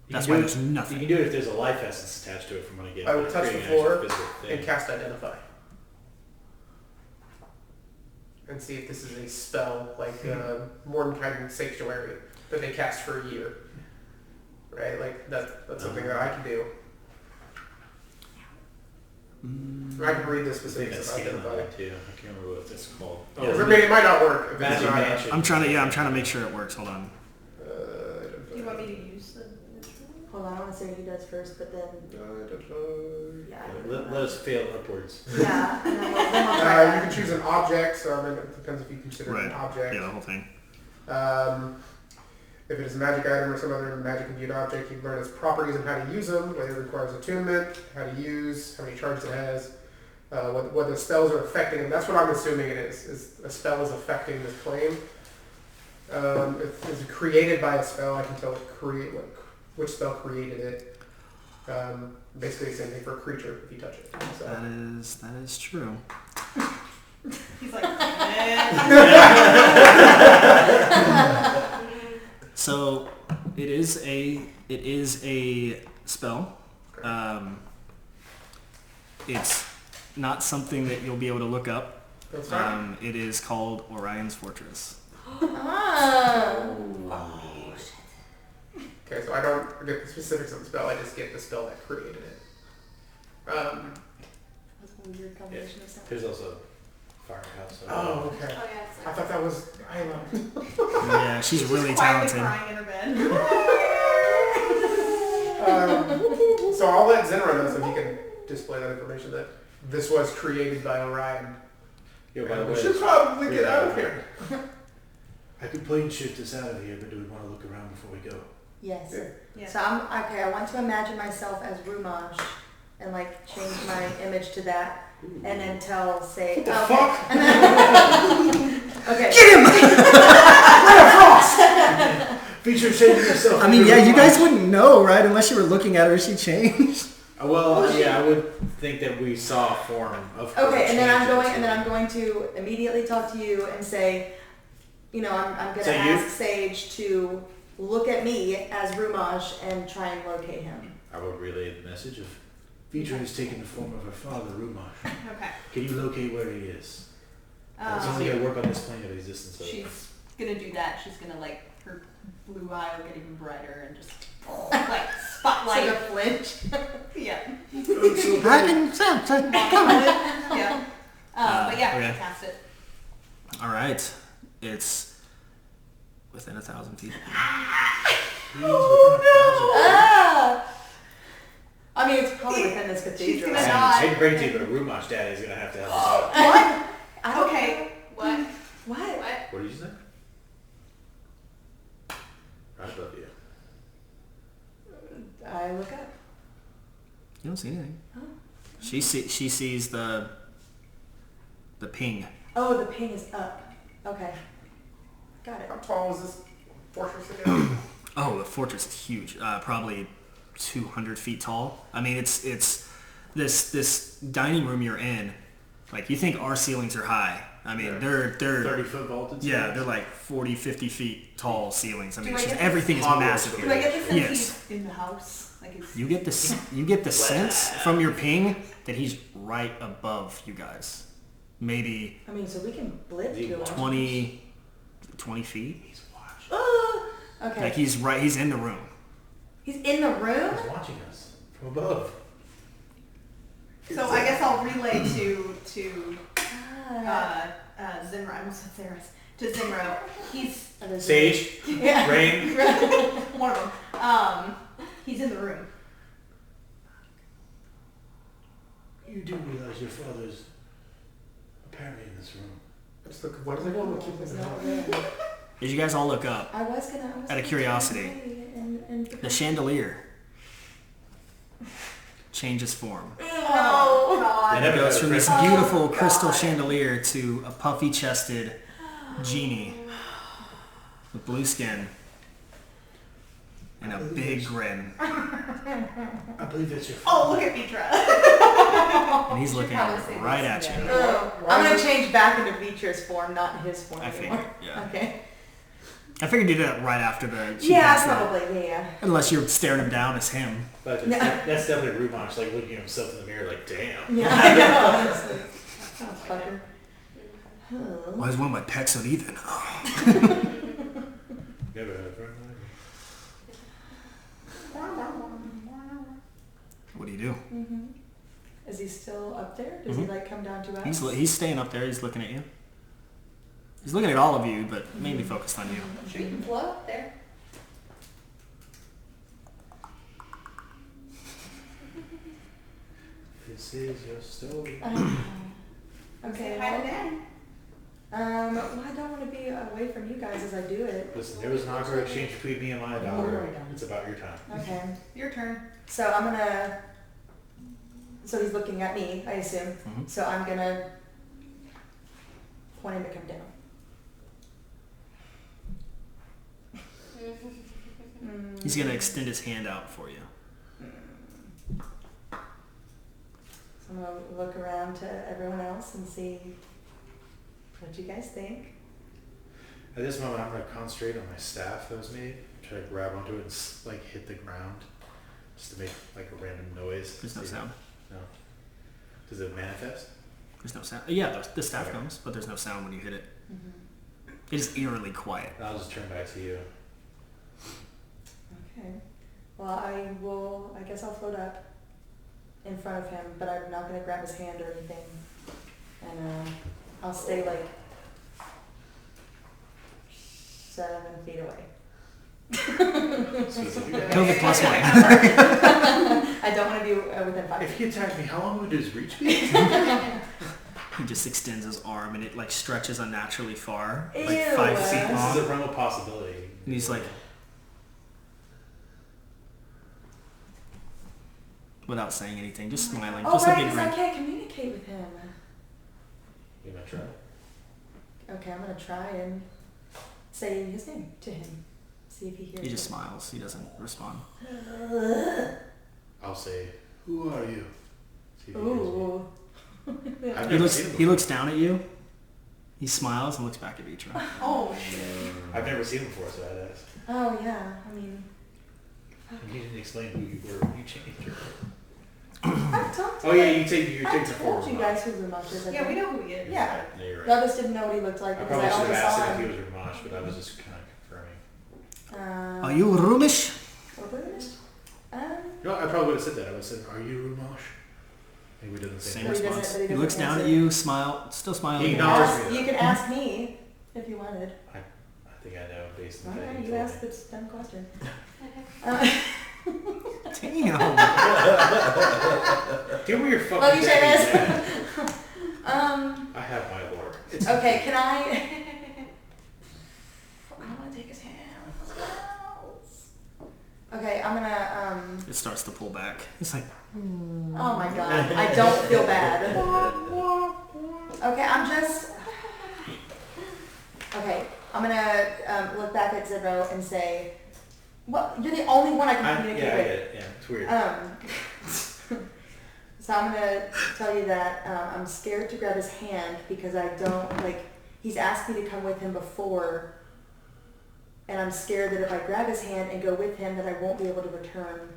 [SPEAKER 4] That's why there's nothing.
[SPEAKER 7] You can do it if there's a life essence attached to it from what I get.
[SPEAKER 5] I would
[SPEAKER 7] but
[SPEAKER 5] touch the
[SPEAKER 7] creating an actual
[SPEAKER 5] floor
[SPEAKER 7] physical thing.
[SPEAKER 5] and cast identify. And see if this is a spell like Mordenkainen Sanctuary that they cast for a year. Right? Like that's something that I can do. I can read the
[SPEAKER 7] I think
[SPEAKER 5] specifics
[SPEAKER 7] that's
[SPEAKER 5] of
[SPEAKER 7] scaling
[SPEAKER 5] identify.
[SPEAKER 7] that too. I can't remember what that's called.
[SPEAKER 5] Because I mean, it might not work if it's
[SPEAKER 7] Magic
[SPEAKER 5] not.
[SPEAKER 7] Mansion.
[SPEAKER 4] I'm trying to make sure it works. Hold on.
[SPEAKER 1] Do you want me to use the?
[SPEAKER 8] Hold on, I want to say what he does first, but then. Yeah. I don't
[SPEAKER 7] Let us fail upwards.
[SPEAKER 8] Yeah. And then we'll try
[SPEAKER 5] You
[SPEAKER 8] that.
[SPEAKER 5] can choose an object, so I mean, it depends if you consider it an object.
[SPEAKER 4] Yeah, the whole thing.
[SPEAKER 5] If it is a magic item or some other magic imbued object, you can learn its properties and how to use them, whether it requires attunement, how to use, how many charges it has, what the spells are affecting. And that's what I'm assuming it is a spell is affecting this plane. If it's created by a spell, I can tell which spell created it. Basically the same thing for a creature if you touch it. So.
[SPEAKER 4] That is true.
[SPEAKER 3] He's like,
[SPEAKER 4] So it is a spell. It's not something that you'll be able to look up.
[SPEAKER 5] That's fine.
[SPEAKER 4] It is called Orion's Fortress.
[SPEAKER 5] Okay, so I don't get the specifics of the spell, I just get the spell that created it.
[SPEAKER 8] That's a weird combination of stuff.
[SPEAKER 7] There's also Firehouse.
[SPEAKER 5] Oh, okay.
[SPEAKER 6] Oh yeah, it's
[SPEAKER 5] I thought that was Isla.
[SPEAKER 4] Yeah, she's really
[SPEAKER 3] quietly
[SPEAKER 4] talented.
[SPEAKER 3] crying in her bed.
[SPEAKER 5] So I'll let Zenra know so he can display that information that this was created by Orion.
[SPEAKER 7] Yo, by the
[SPEAKER 5] We
[SPEAKER 7] way,
[SPEAKER 5] should probably get out of here.
[SPEAKER 2] I could plane shift us out of here, but do we want to look around before we go?
[SPEAKER 8] Yes.
[SPEAKER 5] Yeah.
[SPEAKER 3] Yeah.
[SPEAKER 8] So I want to imagine myself as Rumaj and like change my image to that, and then tell say
[SPEAKER 5] What the
[SPEAKER 8] okay.
[SPEAKER 5] fuck?
[SPEAKER 8] And then, okay.
[SPEAKER 2] Feature changing yourself.
[SPEAKER 4] I mean, yeah, you guys wouldn't know, right? Unless you were looking at her, she changed.
[SPEAKER 7] well, yeah, I would think that we saw a form of. her
[SPEAKER 8] Okay, and then I'm
[SPEAKER 7] change
[SPEAKER 8] going,
[SPEAKER 7] into-
[SPEAKER 8] and then I'm going to immediately talk to you and say, I'm gonna
[SPEAKER 7] So you-
[SPEAKER 8] ask Sage to look at me as Rumaj and try and locate him.
[SPEAKER 7] I would relay the message of.
[SPEAKER 2] Feature has taken the form of her father, Rumash.
[SPEAKER 3] Okay.
[SPEAKER 2] Can you locate where he is?
[SPEAKER 7] It's only gonna work on this plane of existence. So.
[SPEAKER 3] She's gonna do that. She's gonna her blue eye will get even brighter and just like spotlight.
[SPEAKER 8] Like a flinch.
[SPEAKER 3] Yeah.
[SPEAKER 4] I can sense it.
[SPEAKER 3] Yeah. But yeah,
[SPEAKER 4] okay.
[SPEAKER 3] cast it.
[SPEAKER 4] All right, it's within 1,000 feet.
[SPEAKER 8] Ah! I mean, it's probably within this cathedral.
[SPEAKER 3] gonna
[SPEAKER 7] I
[SPEAKER 3] die.
[SPEAKER 7] hate to break it to you, but a Rumash daddy is gonna have to help us out.
[SPEAKER 8] What? I don't
[SPEAKER 3] Okay.
[SPEAKER 6] What?
[SPEAKER 8] What?
[SPEAKER 6] What?
[SPEAKER 7] What did you say? Right above you.
[SPEAKER 8] I look up.
[SPEAKER 4] You don't see anything.
[SPEAKER 8] Oh.
[SPEAKER 4] She sees the ping.
[SPEAKER 8] Oh, the ping is up. Okay. Got it.
[SPEAKER 5] How tall is this fortress again?
[SPEAKER 4] Oh, the fortress is huge. Probably 200 feet tall. I mean, it's this dining room you're in. Like, you think our ceilings are high, I mean,
[SPEAKER 7] Yeah.
[SPEAKER 4] they're
[SPEAKER 2] 30-foot vaulted
[SPEAKER 4] yeah,
[SPEAKER 2] ceilings?
[SPEAKER 4] they're like 40, 50 feet tall ceilings. I mean,
[SPEAKER 1] Do I
[SPEAKER 4] it's just,
[SPEAKER 1] get
[SPEAKER 4] everything is
[SPEAKER 2] Hogwarts
[SPEAKER 4] massive
[SPEAKER 2] story?
[SPEAKER 1] Do I
[SPEAKER 4] here.
[SPEAKER 1] get the sense
[SPEAKER 4] Yes.
[SPEAKER 1] he's in the house? Like he's
[SPEAKER 4] You get the sense from your ping that he's right above you guys. Maybe
[SPEAKER 8] I mean, so we can blip to him.
[SPEAKER 4] 20 feet.
[SPEAKER 2] He's watching.
[SPEAKER 8] Oh, okay.
[SPEAKER 4] Like he's in the room.
[SPEAKER 8] He's in the room?
[SPEAKER 2] He's watching us from above.
[SPEAKER 3] So I guess I'll relay to
[SPEAKER 8] Ah.
[SPEAKER 3] Zimro. I almost said Zeros. To Zimro. He's
[SPEAKER 2] Sage,
[SPEAKER 3] yeah.
[SPEAKER 2] Rain.
[SPEAKER 3] One of them. He's in the room.
[SPEAKER 2] You do realize your father's apparently in this room.
[SPEAKER 5] That's the, why do they want to keep
[SPEAKER 8] It's
[SPEAKER 5] him
[SPEAKER 8] not
[SPEAKER 5] out?
[SPEAKER 8] there.
[SPEAKER 4] As you guys all look up,
[SPEAKER 8] I was gonna.
[SPEAKER 4] Out of curiosity, the chandelier changes form.
[SPEAKER 8] Oh,
[SPEAKER 1] God.
[SPEAKER 4] And it goes from this beautiful crystal chandelier to a puffy-chested genie with blue skin and a big grin.
[SPEAKER 2] I believe that's your
[SPEAKER 3] Oh,
[SPEAKER 2] father.
[SPEAKER 3] look at Mitra.
[SPEAKER 4] And he's looking right at you.
[SPEAKER 8] I'm gonna change back into Vitra's form, not his form
[SPEAKER 4] I
[SPEAKER 8] anymore.
[SPEAKER 4] figured, yeah.
[SPEAKER 8] Okay.
[SPEAKER 4] I figured you did it right after she
[SPEAKER 8] Yeah,
[SPEAKER 4] passed out.
[SPEAKER 8] probably. Yeah.
[SPEAKER 4] Unless you're staring him down as him.
[SPEAKER 7] But
[SPEAKER 8] No.
[SPEAKER 7] that's definitely Rumosh, like looking at himself in the mirror, like, damn.
[SPEAKER 8] Yeah, I know. Honestly. Sounds fucker.
[SPEAKER 4] Why is one of my pets so even?
[SPEAKER 7] Never had a friend
[SPEAKER 4] What do you do?
[SPEAKER 8] Mm-hmm. Is he still up there? Does he like come down to us?
[SPEAKER 4] He's staying up there. He's looking at you. He's looking at all of you, but mainly focused on you.
[SPEAKER 1] Sure, you can float up there.
[SPEAKER 7] This is your story.
[SPEAKER 8] Okay.
[SPEAKER 1] Hi to
[SPEAKER 8] Well,
[SPEAKER 1] Daddy.
[SPEAKER 8] well, I don't want to be away from you guys as I do it.
[SPEAKER 7] Listen, there was an awkward exchange between me and my daughter.
[SPEAKER 8] Oh.
[SPEAKER 7] It's about your time.
[SPEAKER 8] Okay.
[SPEAKER 1] Your turn.
[SPEAKER 8] So I'm gonna. So he's looking at me, I assume.
[SPEAKER 4] Mhm.
[SPEAKER 8] So I'm gonna point him to come down.
[SPEAKER 4] He's gonna extend his hand out for you.
[SPEAKER 8] So I'm gonna look around to everyone else and see what you guys think.
[SPEAKER 7] At this moment, I'm going to concentrate on my staff that was made. Try to grab onto it and like hit the ground, just to make like a random noise.
[SPEAKER 4] There's no
[SPEAKER 7] See-
[SPEAKER 4] sound.
[SPEAKER 7] No. Does it manifest?
[SPEAKER 4] There's no sound. Yeah, the staff
[SPEAKER 7] Okay.
[SPEAKER 4] comes, but there's no sound when you hit it.
[SPEAKER 8] Mm-hmm.
[SPEAKER 4] It is eerily quiet.
[SPEAKER 7] I'll just turn back to you.
[SPEAKER 8] Okay. Well, I guess I'll float up in front of him, but I'm not gonna grab his hand or anything. And I'll stay like 7 feet away.
[SPEAKER 7] Specific.
[SPEAKER 4] COVID plus one.
[SPEAKER 8] I don't want to be within 5
[SPEAKER 2] If
[SPEAKER 8] feet.
[SPEAKER 2] he attacked me, how long would his reach be?
[SPEAKER 4] He just extends his arm and it like stretches unnaturally far, like
[SPEAKER 8] Ew.
[SPEAKER 4] 5 feet
[SPEAKER 8] This
[SPEAKER 7] This is a
[SPEAKER 4] long.
[SPEAKER 7] realm of possibility.
[SPEAKER 4] And he's like, without saying anything, just smiling,
[SPEAKER 8] Oh,
[SPEAKER 4] just a
[SPEAKER 8] right,
[SPEAKER 4] big
[SPEAKER 8] because I
[SPEAKER 4] grin.
[SPEAKER 8] can't communicate with him.
[SPEAKER 7] You gonna try?
[SPEAKER 8] Okay, I'm gonna try and say his name to him. See if he hears
[SPEAKER 4] He just
[SPEAKER 8] it.
[SPEAKER 4] smiles. He doesn't respond.
[SPEAKER 7] I'll say.
[SPEAKER 2] Who are you?
[SPEAKER 7] See if he hears me.
[SPEAKER 8] Ooh.
[SPEAKER 7] I've
[SPEAKER 4] He
[SPEAKER 7] never
[SPEAKER 4] looks.
[SPEAKER 7] seen him
[SPEAKER 4] He
[SPEAKER 7] before.
[SPEAKER 4] looks down at you. He smiles and looks back at Vitra.
[SPEAKER 1] Oh shit.
[SPEAKER 7] I've never seen him before, so I'd ask.
[SPEAKER 8] Oh yeah, I mean,
[SPEAKER 7] And you didn't explain who you were. You changed your.
[SPEAKER 8] I've talked to
[SPEAKER 7] Oh yeah,
[SPEAKER 8] him.
[SPEAKER 7] you take your
[SPEAKER 8] I've
[SPEAKER 7] take the
[SPEAKER 8] told
[SPEAKER 7] forward.
[SPEAKER 8] you guys who Ramash is. I
[SPEAKER 1] Yeah, we
[SPEAKER 8] think.
[SPEAKER 1] know who he is.
[SPEAKER 8] Yeah.
[SPEAKER 7] Yeah, you're right.
[SPEAKER 8] Y'all just didn't know what he looked like
[SPEAKER 7] I
[SPEAKER 8] because
[SPEAKER 7] probably
[SPEAKER 8] I
[SPEAKER 7] should
[SPEAKER 8] only
[SPEAKER 7] have asked
[SPEAKER 8] saw
[SPEAKER 7] him if he
[SPEAKER 8] him.
[SPEAKER 7] was Ramash, but I was just kind of confirming.
[SPEAKER 4] Are you Rumish?
[SPEAKER 7] No, I probably would have said that. I would have said, "Are you Rumosh?" Maybe we didn't say
[SPEAKER 4] Same
[SPEAKER 8] But he
[SPEAKER 7] that.
[SPEAKER 8] doesn't-
[SPEAKER 4] response.
[SPEAKER 8] but he
[SPEAKER 4] He looks
[SPEAKER 8] doesn't
[SPEAKER 4] down at
[SPEAKER 8] answer.
[SPEAKER 4] you, smile, still smiling.
[SPEAKER 7] He
[SPEAKER 8] You can
[SPEAKER 7] acknowledged
[SPEAKER 8] ask-
[SPEAKER 7] me,
[SPEAKER 8] You
[SPEAKER 7] though.
[SPEAKER 8] can ask me if you wanted.
[SPEAKER 7] I think I know based on
[SPEAKER 8] All
[SPEAKER 7] that.
[SPEAKER 8] right,
[SPEAKER 7] you
[SPEAKER 8] you
[SPEAKER 7] told
[SPEAKER 8] asked
[SPEAKER 7] me.
[SPEAKER 8] this dumb question.
[SPEAKER 4] Damn.
[SPEAKER 7] Give me your fucking
[SPEAKER 8] Love you,
[SPEAKER 7] daddy's
[SPEAKER 8] Seamus.
[SPEAKER 7] dad.
[SPEAKER 8] Um.
[SPEAKER 7] I have my lord.
[SPEAKER 8] Okay, can I? I don't want to take his hand. Okay, I'm gonna.
[SPEAKER 4] It starts to pull back. It's like,
[SPEAKER 8] Oh my god, I don't feel bad. Okay, I'm just. Okay, I'm gonna look back at Zero and say, "Well, you're the only one I can
[SPEAKER 7] Yeah, I
[SPEAKER 8] communicate
[SPEAKER 7] get
[SPEAKER 8] with."
[SPEAKER 7] it. Yeah, it's weird.
[SPEAKER 8] So I'm gonna tell you that I'm scared to grab his hand because I don't like. He's asked me to come with him before, and I'm scared that if I grab his hand and go with him, that I won't be able to return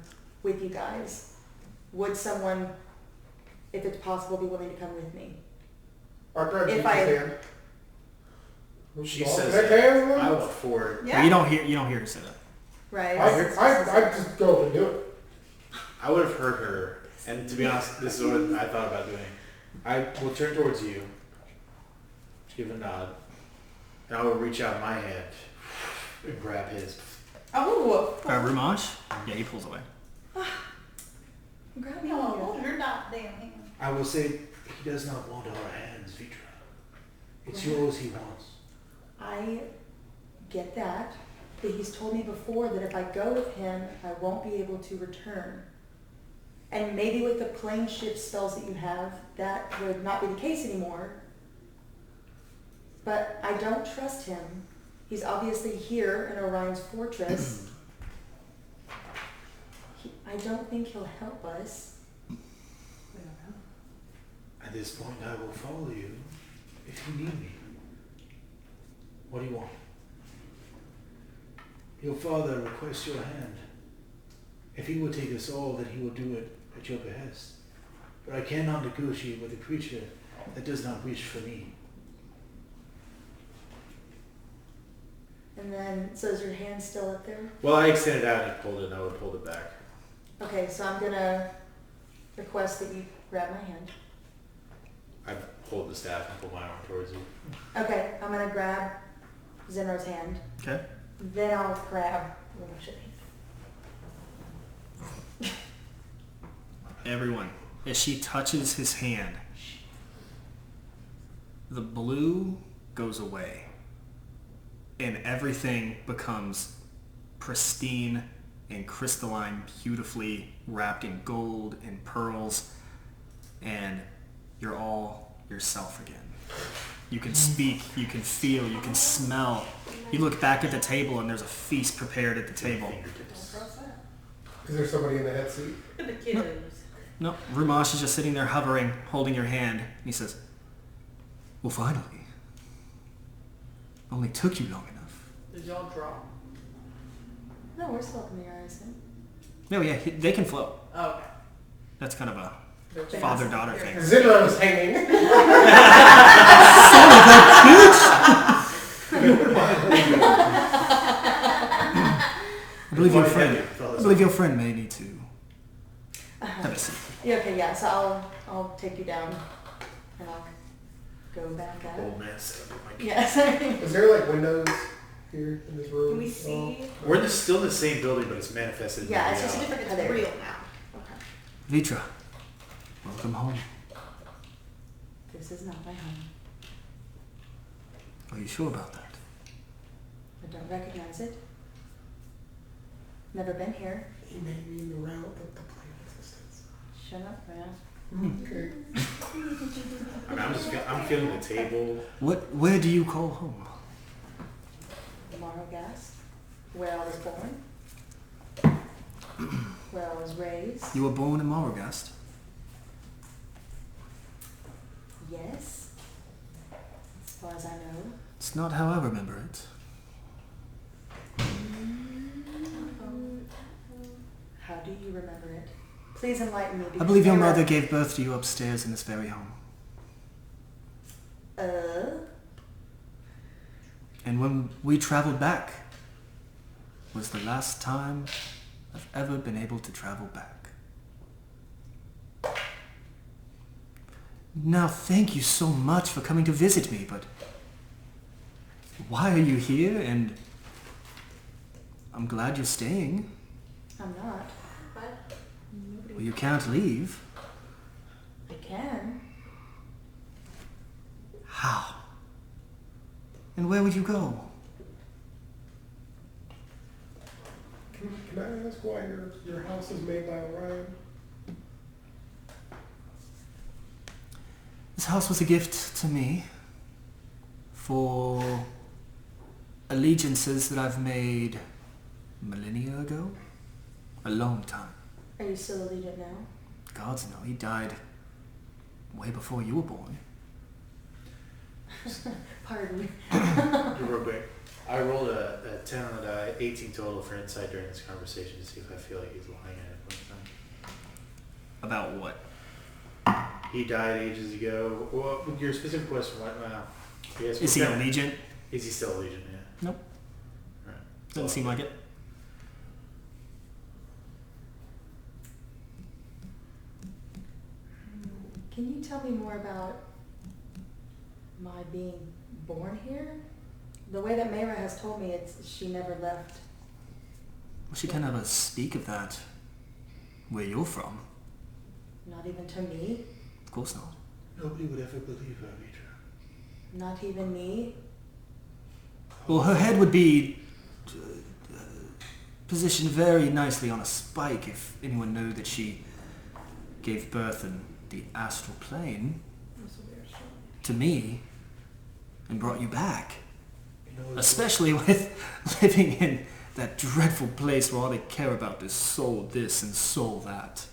[SPEAKER 8] with you guys. Would someone, if it's possible, be willing to come with me?
[SPEAKER 5] Arthur,
[SPEAKER 8] If
[SPEAKER 5] his
[SPEAKER 8] I-
[SPEAKER 5] hand.
[SPEAKER 7] She
[SPEAKER 5] Well,
[SPEAKER 7] says
[SPEAKER 5] can I
[SPEAKER 7] that.
[SPEAKER 5] hand him?
[SPEAKER 7] I went forward.
[SPEAKER 3] Yeah.
[SPEAKER 4] You don't hear her say that.
[SPEAKER 8] Right.
[SPEAKER 5] I just go up and do it.
[SPEAKER 7] I would have heard her, and to be honest, this is what I thought about doing. I will turn towards you, give a nod, and I will reach out my hand and grab his.
[SPEAKER 3] Oh.
[SPEAKER 4] Rumash? Yeah, he pulls away.
[SPEAKER 8] Grab me.
[SPEAKER 1] No, hold her not damn hand.
[SPEAKER 2] I will say, he does not want our hands, Vitra. It's yours he wants.
[SPEAKER 8] I get that, but he's told me before that if I go with him, I won't be able to return. And maybe with the plane shift spells that you have, that would not be the case anymore. But I don't trust him. He's obviously here in Orion's fortress. I don't think he'll help us.
[SPEAKER 2] At this point, I will follow you if you need me. What do you want? Your father requests your hand. If he will take us all, then he will do it at your behest. But I cannot negotiate with a creature that does not wish for me.
[SPEAKER 8] And then, so is your hand still up there?
[SPEAKER 7] Well, I extended out and he pulled it, and I would have pulled it back.
[SPEAKER 8] Okay, so I'm gonna request that you grab my hand.
[SPEAKER 7] I hold the staff and pull my arm towards you.
[SPEAKER 8] Okay, I'm gonna grab Zenro's hand.
[SPEAKER 4] Okay.
[SPEAKER 8] Then I'll grab Rumash's hand.
[SPEAKER 4] Everyone, as she touches his hand, the blue goes away and everything becomes pristine and crystalline, beautifully wrapped in gold and pearls, and you're all yourself again. You can speak, you can feel, you can smell. You look back at the table and there's a feast prepared at the table.
[SPEAKER 5] Is there somebody in the head seat?
[SPEAKER 1] Look at the kiddos.
[SPEAKER 4] No, Rumash is just sitting there hovering, holding your hand. And he says, well, finally. Only took you long enough.
[SPEAKER 1] Did y'all draw?
[SPEAKER 8] No, we're still up in the air, isn't
[SPEAKER 4] No, yeah, they can float.
[SPEAKER 1] Oh, okay.
[SPEAKER 4] That's kind of a
[SPEAKER 1] They're
[SPEAKER 4] father-daughter
[SPEAKER 1] Here.
[SPEAKER 4] thing.
[SPEAKER 5] Zenro is hanging.
[SPEAKER 4] I believe your friend may need to have a seat.
[SPEAKER 8] Yeah, okay, yeah, so I'll take you down and I'll go back up.
[SPEAKER 2] Old man said, "Oh my
[SPEAKER 8] Yes.
[SPEAKER 5] Is there like windows here in this room?
[SPEAKER 3] Can we see?
[SPEAKER 7] We're still in the same building, but it's manifested. in
[SPEAKER 8] Yeah, it's just a
[SPEAKER 7] reality.
[SPEAKER 8] different
[SPEAKER 3] It's
[SPEAKER 8] color.
[SPEAKER 3] real now.
[SPEAKER 8] Okay.
[SPEAKER 4] Vitra, welcome home.
[SPEAKER 8] This is not my home.
[SPEAKER 4] Are you sure about that?
[SPEAKER 8] I don't recognize it. Never been here.
[SPEAKER 5] He made me around the plane of existence.
[SPEAKER 8] Shut up, man.
[SPEAKER 5] Okay.
[SPEAKER 7] I mean, I'm feeling the table.
[SPEAKER 4] Where do you call home?
[SPEAKER 8] Morrowgast, where I was born, where I was raised.
[SPEAKER 4] You were born in Morrowgast.
[SPEAKER 8] Yes, as far as I know.
[SPEAKER 4] It's not how I remember it.
[SPEAKER 8] How do you remember it? Please enlighten me.
[SPEAKER 4] I
[SPEAKER 8] because
[SPEAKER 4] believe your
[SPEAKER 8] there are-
[SPEAKER 4] mother gave birth to you upstairs in this very home. And when we traveled back, was the last time I've ever been able to travel back. Now, thank you so much for coming to visit me, but why are you here? And I'm glad you're staying.
[SPEAKER 8] I'm not.
[SPEAKER 6] What?
[SPEAKER 4] Well, you can't leave.
[SPEAKER 8] I can.
[SPEAKER 4] How? And where would you go?
[SPEAKER 5] Can I ask why your house is made by Orion?
[SPEAKER 4] This house was a gift to me for allegiances that I've made millennia ago. A long time.
[SPEAKER 8] Are you still allegiant now?
[SPEAKER 4] gods, no. He died way before you were born.
[SPEAKER 8] Pardon me.
[SPEAKER 2] Real quick. I rolled a 10 on the die, 18 total for insight during this conversation to see if I feel like he's lying at a point in time.
[SPEAKER 4] About what?
[SPEAKER 2] He died ages ago. Well, your specific question, what? Yes,
[SPEAKER 4] Is he a Legion?
[SPEAKER 2] Is he still a Legion? Yeah.
[SPEAKER 4] Nope.
[SPEAKER 2] Right.
[SPEAKER 4] Doesn't seem like it.
[SPEAKER 8] Can you tell me more about my being born here? The way that Mayra has told me, it's she never left.
[SPEAKER 4] Well, she can never speak of that. Where you're from.
[SPEAKER 8] Not even to me.
[SPEAKER 4] Of course not.
[SPEAKER 2] Nobody would ever believe her, Mitra.
[SPEAKER 8] Not even me.
[SPEAKER 4] Well, her head would be positioned very nicely on a spike if anyone knew that she gave birth in the astral plane to me and brought you back. Especially with living in that dreadful place where all they care about is soul this and soul that.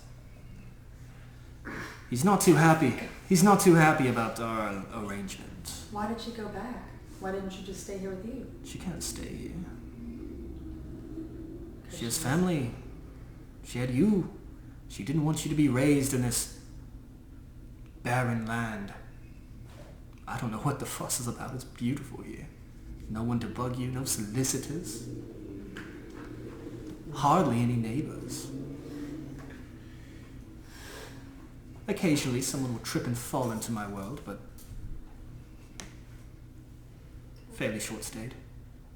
[SPEAKER 4] He's not too happy. He's not too happy about our arrangement.
[SPEAKER 8] Why did she go back? Why didn't she just stay here with you?
[SPEAKER 4] She can't stay here. She has family. She had you. She didn't want you to be raised in this barren land. I don't know what the fuss is about. It's beautiful here. No one to bug you, no solicitors. Hardly any neighbors. Occasionally someone will trip and fall into my world, but fairly short-stayed.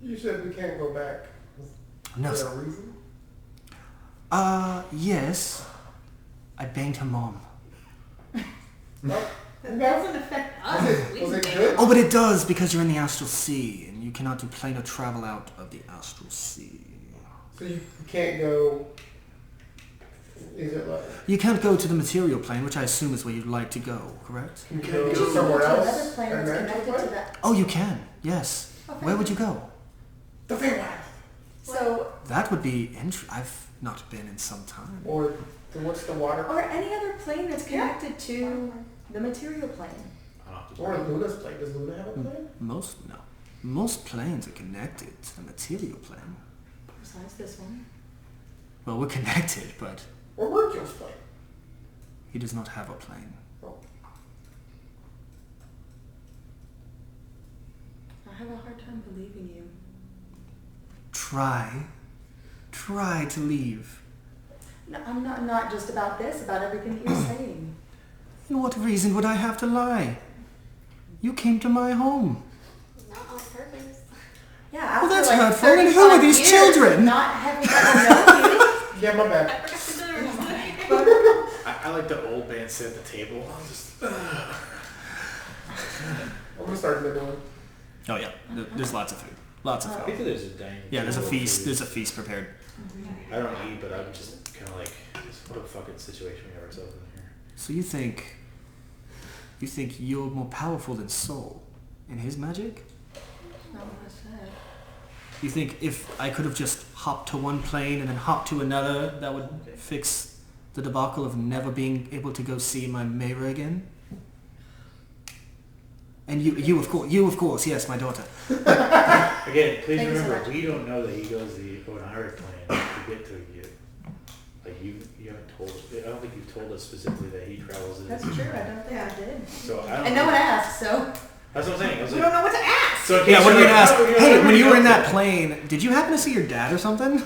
[SPEAKER 5] You said we can't go back.
[SPEAKER 4] No,
[SPEAKER 5] Is there
[SPEAKER 4] sir.
[SPEAKER 5] a reason?
[SPEAKER 4] Yes. I banged her mom.
[SPEAKER 5] No.
[SPEAKER 3] That doesn't affect us.
[SPEAKER 5] Was it good?
[SPEAKER 4] Oh, but it does, because you're in the astral sea, and you cannot do planar travel out of the astral sea.
[SPEAKER 5] So you can't go. Is it like?
[SPEAKER 4] You can't go to the material plane, which I assume is where you'd like to go, correct?
[SPEAKER 5] You can
[SPEAKER 8] Could
[SPEAKER 5] go
[SPEAKER 8] you
[SPEAKER 5] somewhere
[SPEAKER 8] go to
[SPEAKER 5] else?
[SPEAKER 8] another plane that's
[SPEAKER 5] An
[SPEAKER 8] connected
[SPEAKER 5] actual
[SPEAKER 8] to
[SPEAKER 5] plane?
[SPEAKER 8] that?
[SPEAKER 4] Oh, you can, yes.
[SPEAKER 8] Okay.
[SPEAKER 4] Where would you go?
[SPEAKER 5] The Feywild.
[SPEAKER 8] So,
[SPEAKER 4] That would be I've not been in some time.
[SPEAKER 5] Or what's the water?
[SPEAKER 8] or any other plane that's connected to the material plane.
[SPEAKER 5] Or Luna's plane. Does Luna have a plane?
[SPEAKER 4] Most planes are connected to the material plane.
[SPEAKER 8] Besides this one.
[SPEAKER 4] Well, we're connected, but
[SPEAKER 5] Or Mercury's plane?
[SPEAKER 4] he does not have a plane.
[SPEAKER 5] Oh.
[SPEAKER 8] I have a hard time believing you.
[SPEAKER 4] Try to leave.
[SPEAKER 8] No, I'm not just about this, about everything that you're saying.
[SPEAKER 4] And what reason would I have to lie? You came to my home.
[SPEAKER 6] Not on purpose.
[SPEAKER 8] Yeah, after
[SPEAKER 4] Well, that's
[SPEAKER 8] like
[SPEAKER 4] hurtful. And who are
[SPEAKER 8] 35
[SPEAKER 4] these
[SPEAKER 8] years
[SPEAKER 4] children?
[SPEAKER 8] of not having ever known you.
[SPEAKER 5] Yeah, my bad.
[SPEAKER 2] I like the old man sit at the table. I'll just.
[SPEAKER 5] I'm gonna start another one.
[SPEAKER 4] Oh yeah, there's lots of food. Lots of
[SPEAKER 7] I
[SPEAKER 4] food.
[SPEAKER 7] think there's a dang.
[SPEAKER 4] Yeah, there's a
[SPEAKER 7] table
[SPEAKER 4] feast.
[SPEAKER 7] food.
[SPEAKER 4] There's a feast prepared.
[SPEAKER 2] I don't eat, but I'm just kind of like, what a fucking situation we have ourselves in here.
[SPEAKER 4] So you think you're more powerful than Soul in his magic?
[SPEAKER 8] Not what I said.
[SPEAKER 4] You think if I could have just hopped to one plane and then hopped to another, that would fix the debacle of never being able to go see my Mayra again? And you of course, yes, my daughter.
[SPEAKER 2] Again, please
[SPEAKER 8] Thank you so
[SPEAKER 2] remember,
[SPEAKER 8] much.
[SPEAKER 2] we don't know that he goes the Oniric plane to get to you. Like you haven't told. I don't think you've told us specifically that he travels. In
[SPEAKER 8] That's
[SPEAKER 2] this
[SPEAKER 8] true, I
[SPEAKER 2] plane.
[SPEAKER 8] don't think I did.
[SPEAKER 2] So I don't.
[SPEAKER 8] And no one asked, so.
[SPEAKER 2] That's what I'm saying. I was
[SPEAKER 3] We
[SPEAKER 2] like,
[SPEAKER 3] don't know what to ask.
[SPEAKER 2] so in
[SPEAKER 4] Yeah,
[SPEAKER 2] case
[SPEAKER 4] what are you
[SPEAKER 2] you're
[SPEAKER 4] gonna ask?
[SPEAKER 2] like, oh,
[SPEAKER 4] Hey, when you were in
[SPEAKER 2] know.
[SPEAKER 4] that plane, did you happen to see your dad or something?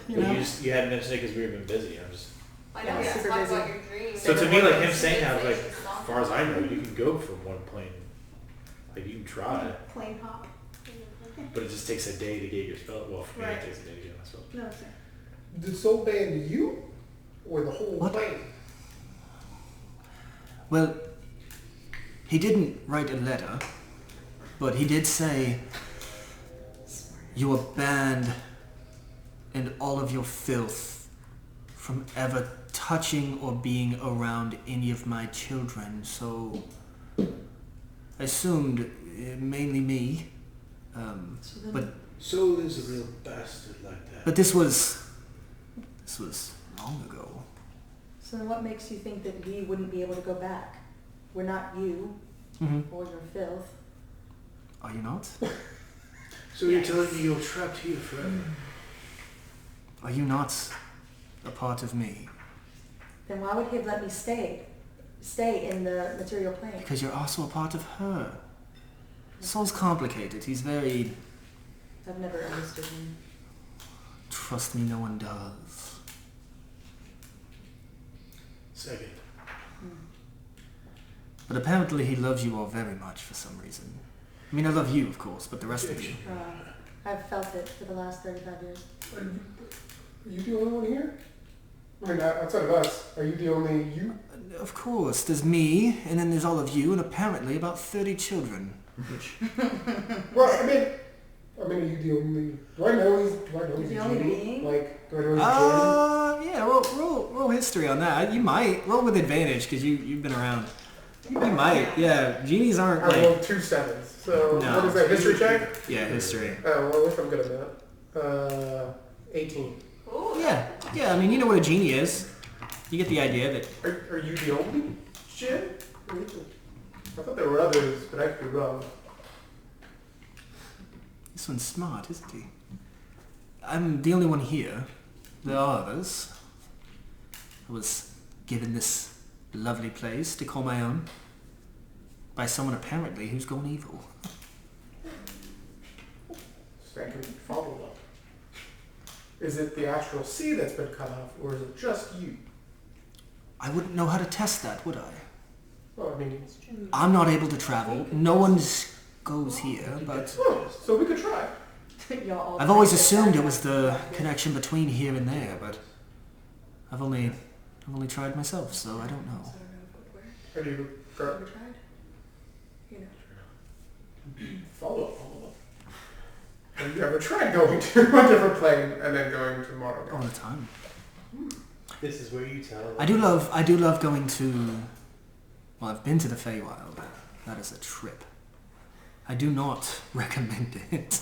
[SPEAKER 2] You, you hadn't mentioned it because we were been busy. I'm just.
[SPEAKER 6] I
[SPEAKER 8] Yeah,
[SPEAKER 6] know we have to
[SPEAKER 8] super
[SPEAKER 6] talk
[SPEAKER 8] busy.
[SPEAKER 6] about your dreams.
[SPEAKER 2] So to me, like him saying that, I was like,
[SPEAKER 6] It's
[SPEAKER 2] as far as I know, you can go from one plane. Like you can try,
[SPEAKER 3] Plain hop.
[SPEAKER 2] but it just takes a day to get your spell. Well, for me,
[SPEAKER 3] Right.
[SPEAKER 2] it takes a day to get my spell.
[SPEAKER 3] No, sir.
[SPEAKER 5] Did Soul ban you? Or the whole
[SPEAKER 4] What?
[SPEAKER 5] plane?
[SPEAKER 4] Well, he didn't write a letter, but he did say, you are banned and all of your filth from ever touching or being around any of my children. So I assumed mainly me.
[SPEAKER 8] So then,
[SPEAKER 4] But
[SPEAKER 2] So there's a real bastard like that.
[SPEAKER 4] But this was long ago.
[SPEAKER 8] So then what makes you think that we wouldn't be able to go back? We're not you
[SPEAKER 4] Mm-hmm.
[SPEAKER 8] or your filth.
[SPEAKER 4] Are you not?
[SPEAKER 2] So you're telling me you're trapped here forever?
[SPEAKER 4] Are you not a part of me?
[SPEAKER 8] Then why would he have let me stay in the material plane?
[SPEAKER 4] Because you're also a part of her. Saul's complicated. He's very...
[SPEAKER 8] I've never understood him.
[SPEAKER 4] Trust me, no one does.
[SPEAKER 2] Second.
[SPEAKER 4] But apparently he loves you all very much for some reason. I mean, I love you, of course, but the rest of you...
[SPEAKER 8] I've felt it for the last 35 years.
[SPEAKER 5] Are you the only one here? I mean, outside of us, are you the only you?
[SPEAKER 4] Of course, there's me, and then there's all of you, and apparently about 30 children. Which...
[SPEAKER 5] Well, I mean, are you the only? Do I know he's
[SPEAKER 8] The
[SPEAKER 5] a
[SPEAKER 8] only
[SPEAKER 5] genie?
[SPEAKER 8] being?
[SPEAKER 5] Like, do I know he's a
[SPEAKER 4] Yeah, roll history on that. You might. Roll with advantage, because you've been around. You might, yeah. Genies aren't
[SPEAKER 5] I
[SPEAKER 4] like...
[SPEAKER 5] rolled 2 7s. So,
[SPEAKER 4] No.
[SPEAKER 5] what is that, history check?
[SPEAKER 4] Yeah, history.
[SPEAKER 5] Oh, well, at least I'm good at that. 18.
[SPEAKER 6] Ooh.
[SPEAKER 4] Yeah, I mean, you know what a genie is. You get the idea that...
[SPEAKER 5] Are you the only shit? I thought there were others, but I could be wrong.
[SPEAKER 4] This one's smart, isn't he? I'm the only one here. There are others. I was given this lovely place to call my own by someone apparently who's gone evil.
[SPEAKER 5] So I can follow up. Is it the astral sea that's been cut off, or is it just you?
[SPEAKER 4] I wouldn't know how to test that, would I?
[SPEAKER 5] Well, I mean,
[SPEAKER 4] I'm not able to travel. No one goes here, but
[SPEAKER 5] so we could try.
[SPEAKER 8] Y'all all
[SPEAKER 4] I've always assumed it was the connection between here and there, but I've only tried myself, so I don't know.
[SPEAKER 5] Have you
[SPEAKER 8] Have you tried? You know.
[SPEAKER 5] follow up? Have you ever tried going to a different plane and then going to Morrowgast?
[SPEAKER 4] All the time.
[SPEAKER 7] This is where you tell.
[SPEAKER 4] I do love going to... Well, I've been to the Feywild. That is a trip. I do not recommend it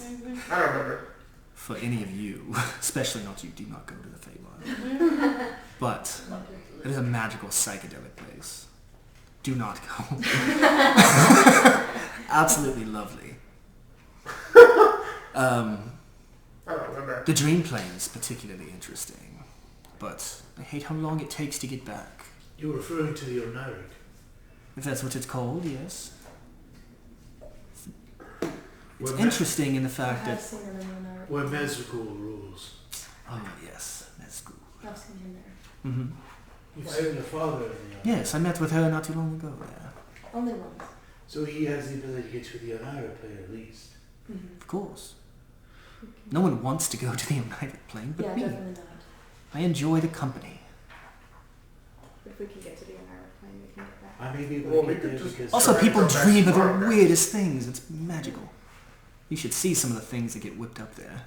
[SPEAKER 5] I don't remember.
[SPEAKER 4] for any of you, especially not you. Do not go to the Feywild. But it is a magical psychedelic place. Do not go. Absolutely lovely.
[SPEAKER 5] I don't remember.
[SPEAKER 4] The dream plane is particularly interesting, but I hate how long it takes to get back.
[SPEAKER 2] You're referring to the Oniric.
[SPEAKER 4] If that's what it's called, yes. It's
[SPEAKER 2] Where
[SPEAKER 4] interesting in the
[SPEAKER 8] I
[SPEAKER 4] fact
[SPEAKER 8] have
[SPEAKER 4] that...
[SPEAKER 8] seen him in the night.
[SPEAKER 2] Where Mezrikul rules.
[SPEAKER 4] Oh, yes, that's cool.
[SPEAKER 8] I've seen him there.
[SPEAKER 4] Mm-hmm.
[SPEAKER 2] You've seen your father in the Oniric.
[SPEAKER 4] Yes, I met with her not too long ago there.
[SPEAKER 8] Only once.
[SPEAKER 2] So he has the ability to get to the Oniric plane at least.
[SPEAKER 8] Mm-hmm.
[SPEAKER 4] Of course. No one wants to go to the United Plane, but
[SPEAKER 8] Yeah,
[SPEAKER 4] me.
[SPEAKER 8] definitely not.
[SPEAKER 4] I enjoy the company.
[SPEAKER 8] If we can get to the United plane, we can get back.
[SPEAKER 2] I may be able
[SPEAKER 5] Well,
[SPEAKER 2] to
[SPEAKER 5] we
[SPEAKER 2] get
[SPEAKER 5] could
[SPEAKER 2] there
[SPEAKER 5] just-
[SPEAKER 2] because...
[SPEAKER 4] Also,
[SPEAKER 5] Try to
[SPEAKER 4] people
[SPEAKER 5] go back
[SPEAKER 4] dream
[SPEAKER 5] to
[SPEAKER 4] of the
[SPEAKER 5] Morrowgast.
[SPEAKER 4] weirdest things. It's magical. You should see some of the things that get whipped up there.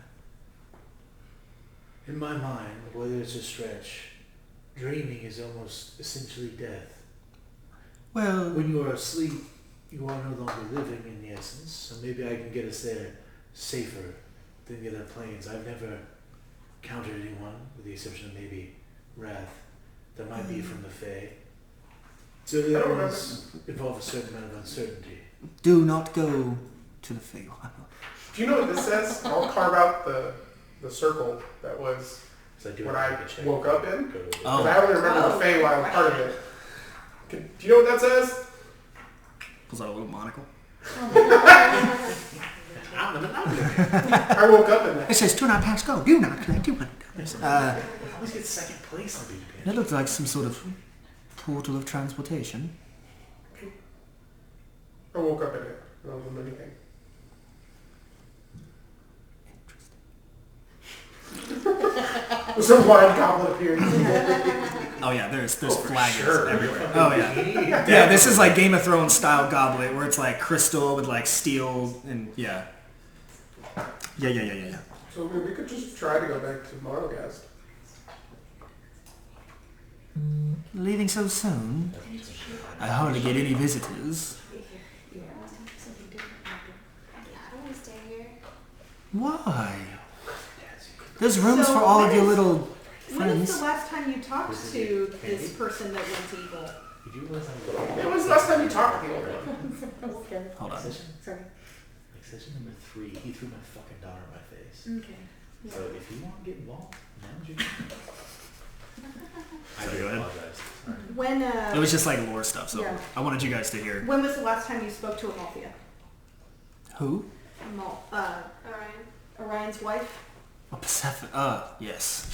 [SPEAKER 2] In my mind, whether it's a stretch, dreaming is almost essentially death.
[SPEAKER 4] Well,
[SPEAKER 2] When you are asleep, you are no longer living in the essence, so maybe I can get us there safer than the other planes. I've never encountered anyone, with the exception of maybe Wrath, that might be from the Fae. So the
[SPEAKER 5] I don't
[SPEAKER 2] other ones involve a certain amount of uncertainty.
[SPEAKER 4] do not go to the Feywild.
[SPEAKER 5] Do you know what this says? I'll carve out the circle that was
[SPEAKER 2] So I do
[SPEAKER 5] when
[SPEAKER 2] have to
[SPEAKER 5] I
[SPEAKER 2] make a check.
[SPEAKER 5] woke up in.
[SPEAKER 2] Go to the-
[SPEAKER 4] Oh.
[SPEAKER 5] Because I only remember the Feywild part of it. Do you know what that says?
[SPEAKER 4] Pulls out a little monocle.
[SPEAKER 5] I woke up in that.
[SPEAKER 4] It says, do not pass go. Do not connect. Do not.
[SPEAKER 2] I always get second place on Big
[SPEAKER 4] That
[SPEAKER 2] Pen.
[SPEAKER 4] looks like some sort of portal of transportation.
[SPEAKER 5] I woke up in it. I don't remember anything. There's a wine goblet appearing.
[SPEAKER 4] Oh yeah, there's
[SPEAKER 2] for
[SPEAKER 4] flagons
[SPEAKER 2] sure.
[SPEAKER 4] everywhere. Oh yeah. Yeah, this is like Game of Thrones style goblet where it's like crystal with like steel and yeah. Yeah.
[SPEAKER 5] So I mean, we could just try to go back to Morrowgast.
[SPEAKER 4] Leaving so soon? I hardly get any visitors.
[SPEAKER 6] Yeah, I don't want to stay here.
[SPEAKER 4] Why? There's rooms for all of your little
[SPEAKER 3] When is
[SPEAKER 4] friends.
[SPEAKER 3] the last time you talked
[SPEAKER 7] This is
[SPEAKER 3] to
[SPEAKER 7] it.
[SPEAKER 3] this
[SPEAKER 7] Candy?
[SPEAKER 3] person that went evil?
[SPEAKER 7] Did you realize I'm
[SPEAKER 5] When was the last time you talked to the old one?
[SPEAKER 8] Okay.
[SPEAKER 4] Hold on.
[SPEAKER 8] Sorry.
[SPEAKER 7] Like session number 3, he threw my fucking daughter in my face.
[SPEAKER 8] Okay.
[SPEAKER 7] So if you want to get involved, now's your time. I
[SPEAKER 4] Sorry,
[SPEAKER 7] do
[SPEAKER 4] go ahead.
[SPEAKER 7] apologize. Sorry.
[SPEAKER 3] When
[SPEAKER 4] It was just like lore stuff, so
[SPEAKER 8] Yeah.
[SPEAKER 4] I wanted you guys to hear.
[SPEAKER 3] when was the last time you spoke to Amalthea?
[SPEAKER 4] Who?
[SPEAKER 6] Alright.
[SPEAKER 3] Orion's wife?
[SPEAKER 4] Oh, Persephone. Yes.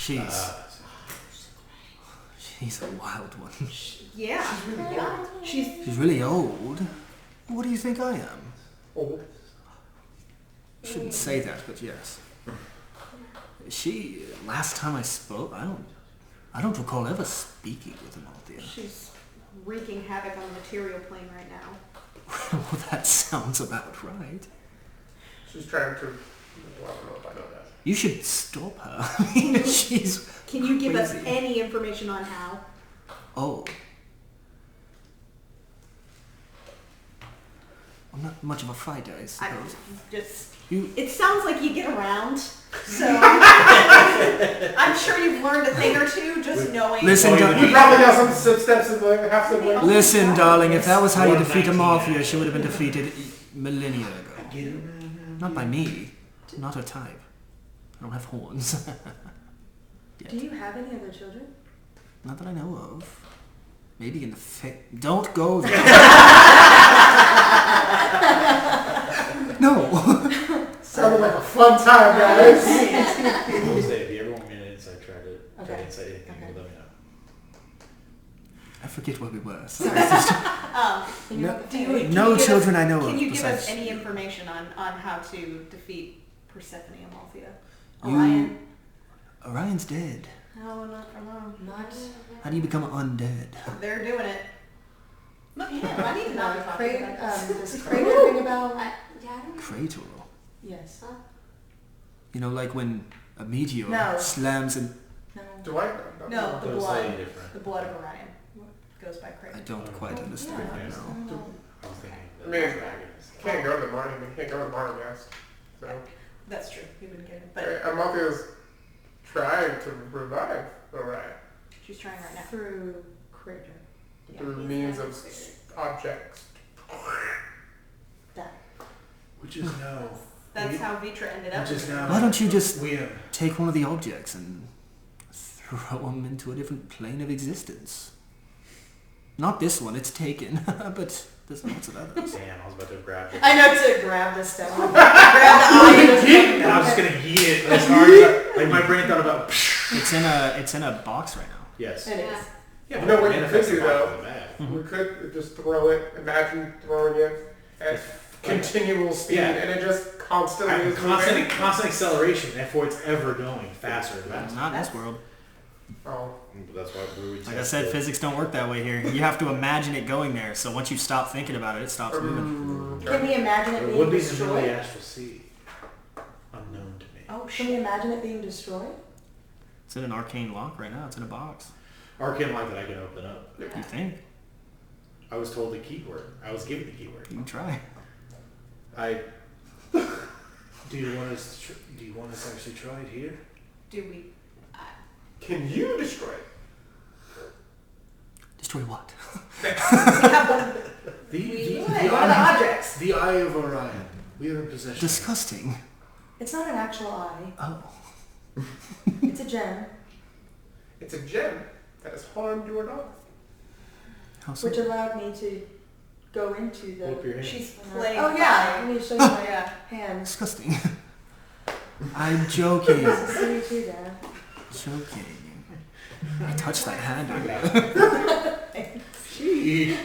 [SPEAKER 4] She's a wild one.
[SPEAKER 3] Yeah. She's
[SPEAKER 4] She's really old. What do you think I am?
[SPEAKER 5] Old.
[SPEAKER 4] Shouldn't say that, but yes. Last time I spoke, I don't recall ever speaking with Amalthea.
[SPEAKER 3] she's wreaking havoc on the material plane right now.
[SPEAKER 4] Well, that sounds about right.
[SPEAKER 5] She's trying to. Well, I don't know if I know that.
[SPEAKER 4] You should stop her. I mean, she's
[SPEAKER 3] Can you give us
[SPEAKER 4] crazy.
[SPEAKER 3] any information on how?
[SPEAKER 4] Oh. I'm not much of a fighter, I
[SPEAKER 3] I
[SPEAKER 4] suppose.
[SPEAKER 3] just.
[SPEAKER 4] You,
[SPEAKER 3] It sounds like you get around, so I'm sure you've learned a thing or two just knowing.
[SPEAKER 4] Listen,
[SPEAKER 5] You probably got some steps in the half the way.
[SPEAKER 4] listen, darling, if that was how you defeat
[SPEAKER 7] 119.
[SPEAKER 4] Amalthea, she would have been defeated millennia ago. Not by me. Not her type. I don't have horns.
[SPEAKER 8] Do you have any other children?
[SPEAKER 4] Not that I know of. Maybe in the Don't go there. No.
[SPEAKER 5] Sounded like a fun time, guys.
[SPEAKER 7] I will say, if you ever want me to inside try to inside anything,
[SPEAKER 8] Okay.
[SPEAKER 7] let me know.
[SPEAKER 4] I forget where we were.
[SPEAKER 3] Do you,
[SPEAKER 4] No
[SPEAKER 3] give us-
[SPEAKER 4] children I know of
[SPEAKER 3] Can you give us
[SPEAKER 4] besides-
[SPEAKER 3] any information on how to defeat Persephone Amalthea?
[SPEAKER 4] You-
[SPEAKER 3] Orion?
[SPEAKER 4] Orion's dead.
[SPEAKER 3] No, not alone.
[SPEAKER 8] Not.
[SPEAKER 4] How do you become undead?
[SPEAKER 3] They're doing it. Look at him. I need to not be talking about this.
[SPEAKER 8] Does Crater ring a bell?
[SPEAKER 6] Yeah, I don't know.
[SPEAKER 4] Crater.
[SPEAKER 8] Yes.
[SPEAKER 4] You know, like when a meteor
[SPEAKER 8] No.
[SPEAKER 4] slams and...
[SPEAKER 8] No.
[SPEAKER 5] Do I?
[SPEAKER 3] No, the
[SPEAKER 7] But it's
[SPEAKER 3] blood.
[SPEAKER 7] slightly different.
[SPEAKER 3] The blood of Orion goes by
[SPEAKER 4] I
[SPEAKER 3] Crater.
[SPEAKER 4] don't quite understand
[SPEAKER 7] Yeah.
[SPEAKER 4] right now.
[SPEAKER 7] I was thinking
[SPEAKER 5] I
[SPEAKER 7] the
[SPEAKER 5] mean,
[SPEAKER 7] dragons.
[SPEAKER 5] Can't go to the morning. You can't go to the Morrowgast. So
[SPEAKER 3] That's true. He wouldn't get it. But
[SPEAKER 5] Amalthea's trying to revive Orion
[SPEAKER 3] she's trying right now.
[SPEAKER 8] Through Crater.
[SPEAKER 5] through means of objects.
[SPEAKER 8] That.
[SPEAKER 2] Which is now.
[SPEAKER 3] That's how Vitra ended up.
[SPEAKER 2] Which is now.
[SPEAKER 4] Why don't you just
[SPEAKER 2] We have.
[SPEAKER 4] take one of the objects and throw them into a different plane of existence? Not this one, it's taken, but there's lots of others.
[SPEAKER 7] Damn, I was about to grab it.
[SPEAKER 8] I know to grab the stone.
[SPEAKER 7] And I was just gonna eat it as hard as like my brain thought about.
[SPEAKER 4] It's in a box right now.
[SPEAKER 7] Yes.
[SPEAKER 8] It is.
[SPEAKER 7] Yeah,
[SPEAKER 5] You know what you
[SPEAKER 7] manifest
[SPEAKER 5] could do,
[SPEAKER 7] it back
[SPEAKER 5] though?
[SPEAKER 7] to the bag.
[SPEAKER 5] We could just throw it. Imagine throwing it at continual speed,
[SPEAKER 7] Yeah.
[SPEAKER 5] and it just constantly is moving.
[SPEAKER 7] Constant acceleration, therefore it's ever going faster and faster.
[SPEAKER 4] Not in this world.
[SPEAKER 5] Oh,
[SPEAKER 7] That's why we would
[SPEAKER 4] Like I said, physics don't work that way here. You have to imagine it going there. So once you stop thinking about it, it stops moving.
[SPEAKER 8] Can we imagine it
[SPEAKER 7] It
[SPEAKER 8] being
[SPEAKER 7] would be the middle
[SPEAKER 8] destroyed?
[SPEAKER 7] astral sea. Unknown to me.
[SPEAKER 3] Oh
[SPEAKER 8] Can we
[SPEAKER 3] shit.
[SPEAKER 8] imagine it being destroyed?
[SPEAKER 4] It's in an arcane lock right now. It's in a box.
[SPEAKER 7] Arcane lock that I can open up.
[SPEAKER 4] You think?
[SPEAKER 7] I was told the keyword. I was given the keyword.
[SPEAKER 4] You can try.
[SPEAKER 2] Do you want us? Do you want us to actually try it here?
[SPEAKER 3] Do we?
[SPEAKER 5] can you destroy it?
[SPEAKER 4] Destroy what?
[SPEAKER 8] One of the objects.
[SPEAKER 2] The Eye of Orion. We are in possession.
[SPEAKER 4] Disgusting.
[SPEAKER 8] It's not an actual eye.
[SPEAKER 4] Oh.
[SPEAKER 8] It's a gem,
[SPEAKER 5] It's a gem that has harmed your daughter.
[SPEAKER 4] How so?
[SPEAKER 8] which allowed me to go into the.
[SPEAKER 7] Whip your hand.
[SPEAKER 3] She's playing.
[SPEAKER 8] Oh yeah, let me show you my
[SPEAKER 3] Yeah.
[SPEAKER 8] hands.
[SPEAKER 4] Disgusting. I'm joking.
[SPEAKER 8] This is for you too, Dad.
[SPEAKER 4] Joking. I touched that hand earlier.
[SPEAKER 7] Gee.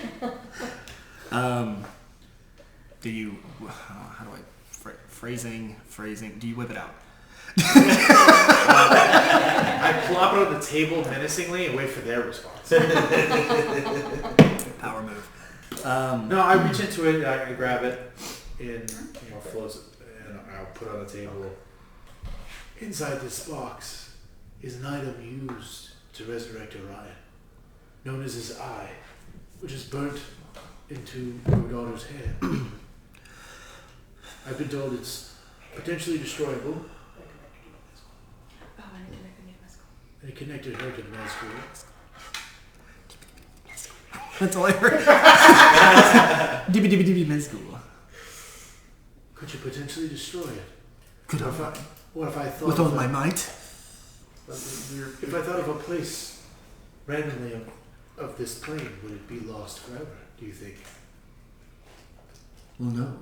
[SPEAKER 4] Do you? How do I phrasing? Do you whip it out?
[SPEAKER 7] I plop it on the table menacingly and wait for their response.
[SPEAKER 4] Power move.
[SPEAKER 7] No, I reach into it, I grab it, and floats it, and I'll put it on the table.
[SPEAKER 2] Inside this box is an item used to resurrect Orion, known as his eye, which is burnt into your daughter's hand. I've been told it's potentially destroyable,
[SPEAKER 8] Oh, I need to make a new
[SPEAKER 2] They connected her to the med school.
[SPEAKER 4] That's all I heard. Dibby med school.
[SPEAKER 2] Could you potentially destroy it?
[SPEAKER 4] Could
[SPEAKER 2] What if
[SPEAKER 4] I?
[SPEAKER 2] what if I thought
[SPEAKER 4] With
[SPEAKER 2] of
[SPEAKER 4] all my might?
[SPEAKER 2] if I thought of a place randomly of this plane, would it be lost forever, do you think?
[SPEAKER 4] Well, no.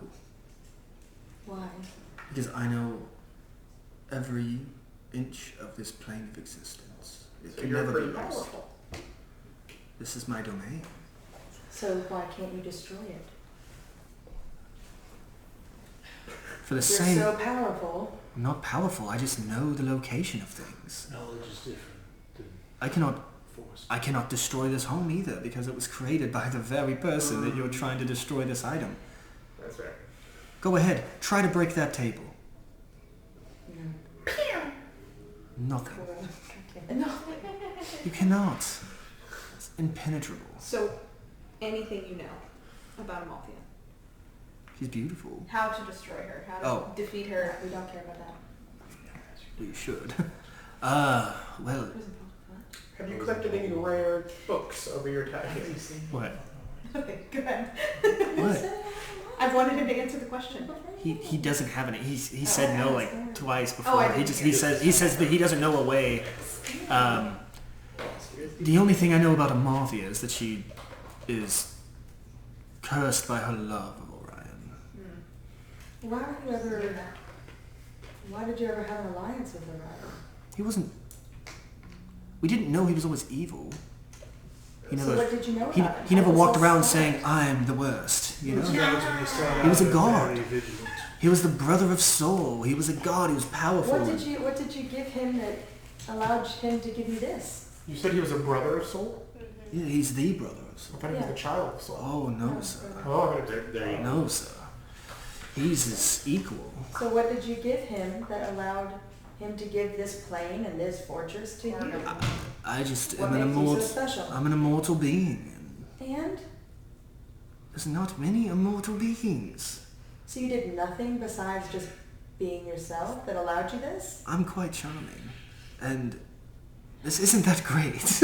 [SPEAKER 8] Why?
[SPEAKER 4] Because I know every inch of this plane of existence. It
[SPEAKER 5] So
[SPEAKER 4] can
[SPEAKER 5] you're
[SPEAKER 4] never be
[SPEAKER 5] pretty
[SPEAKER 4] lost.
[SPEAKER 5] powerful.
[SPEAKER 4] This is my domain.
[SPEAKER 8] So why can't you destroy it?
[SPEAKER 4] For the
[SPEAKER 8] You're
[SPEAKER 4] same...
[SPEAKER 8] so powerful.
[SPEAKER 4] I'm not powerful, I just know the location of things.
[SPEAKER 2] Knowledge is different than
[SPEAKER 4] I
[SPEAKER 2] force.
[SPEAKER 4] cannot destroy this home either, because it was created by the very person that you're trying to destroy this item.
[SPEAKER 5] That's right.
[SPEAKER 4] Go ahead, try to break that table.
[SPEAKER 8] No.
[SPEAKER 4] Nothing.
[SPEAKER 8] No.
[SPEAKER 4] You cannot. It's impenetrable.
[SPEAKER 3] So, anything you know about Amalthea?
[SPEAKER 4] She's beautiful.
[SPEAKER 3] How to destroy her? How to
[SPEAKER 4] Oh.
[SPEAKER 3] defeat her?
[SPEAKER 8] We don't care about that.
[SPEAKER 4] You should. Well,
[SPEAKER 5] Have you collected any rare books over your time?
[SPEAKER 4] what?
[SPEAKER 3] Okay, go ahead.
[SPEAKER 4] What?
[SPEAKER 3] I wanted him to answer the question.
[SPEAKER 4] He doesn't have any. He said no like twice before.
[SPEAKER 3] Oh, I
[SPEAKER 4] he
[SPEAKER 3] didn't
[SPEAKER 4] just
[SPEAKER 3] hear.
[SPEAKER 4] he says that he doesn't know a way. The only thing I know about Amalthea is that she is cursed by her love of Orion.
[SPEAKER 8] Why did you ever have an alliance with Orion?
[SPEAKER 4] He wasn't. We didn't know he was always evil. He
[SPEAKER 8] So
[SPEAKER 4] never.
[SPEAKER 8] what did you know
[SPEAKER 4] He,
[SPEAKER 8] about him?
[SPEAKER 4] he never
[SPEAKER 8] How was
[SPEAKER 4] walked
[SPEAKER 8] that
[SPEAKER 4] around
[SPEAKER 8] started?
[SPEAKER 4] saying, "I'm the worst." You know.
[SPEAKER 2] He
[SPEAKER 4] was a god.
[SPEAKER 2] Very vigilant.
[SPEAKER 4] He was the brother of Soul. He was a god. He was powerful.
[SPEAKER 8] What did you give him that allowed him to give you this?
[SPEAKER 5] You said he was a brother of Soul?
[SPEAKER 4] Yeah, he's the brother of
[SPEAKER 5] I
[SPEAKER 4] Soul.
[SPEAKER 5] thought he was
[SPEAKER 8] Yeah.
[SPEAKER 5] the child of Soul.
[SPEAKER 4] Oh no, sir.
[SPEAKER 5] Oh,
[SPEAKER 7] There you go.
[SPEAKER 4] No, sir. He's his equal.
[SPEAKER 8] So what did you give him that allowed him to give this plane and this fortress to you?
[SPEAKER 4] I just
[SPEAKER 8] What
[SPEAKER 4] am an
[SPEAKER 8] makes you so
[SPEAKER 4] immortal.
[SPEAKER 8] special?
[SPEAKER 4] I'm an immortal being.
[SPEAKER 8] And
[SPEAKER 4] There's not many immortal beings.
[SPEAKER 8] so you did nothing besides just being yourself that allowed you this?
[SPEAKER 4] I'm quite charming, and this isn't that great.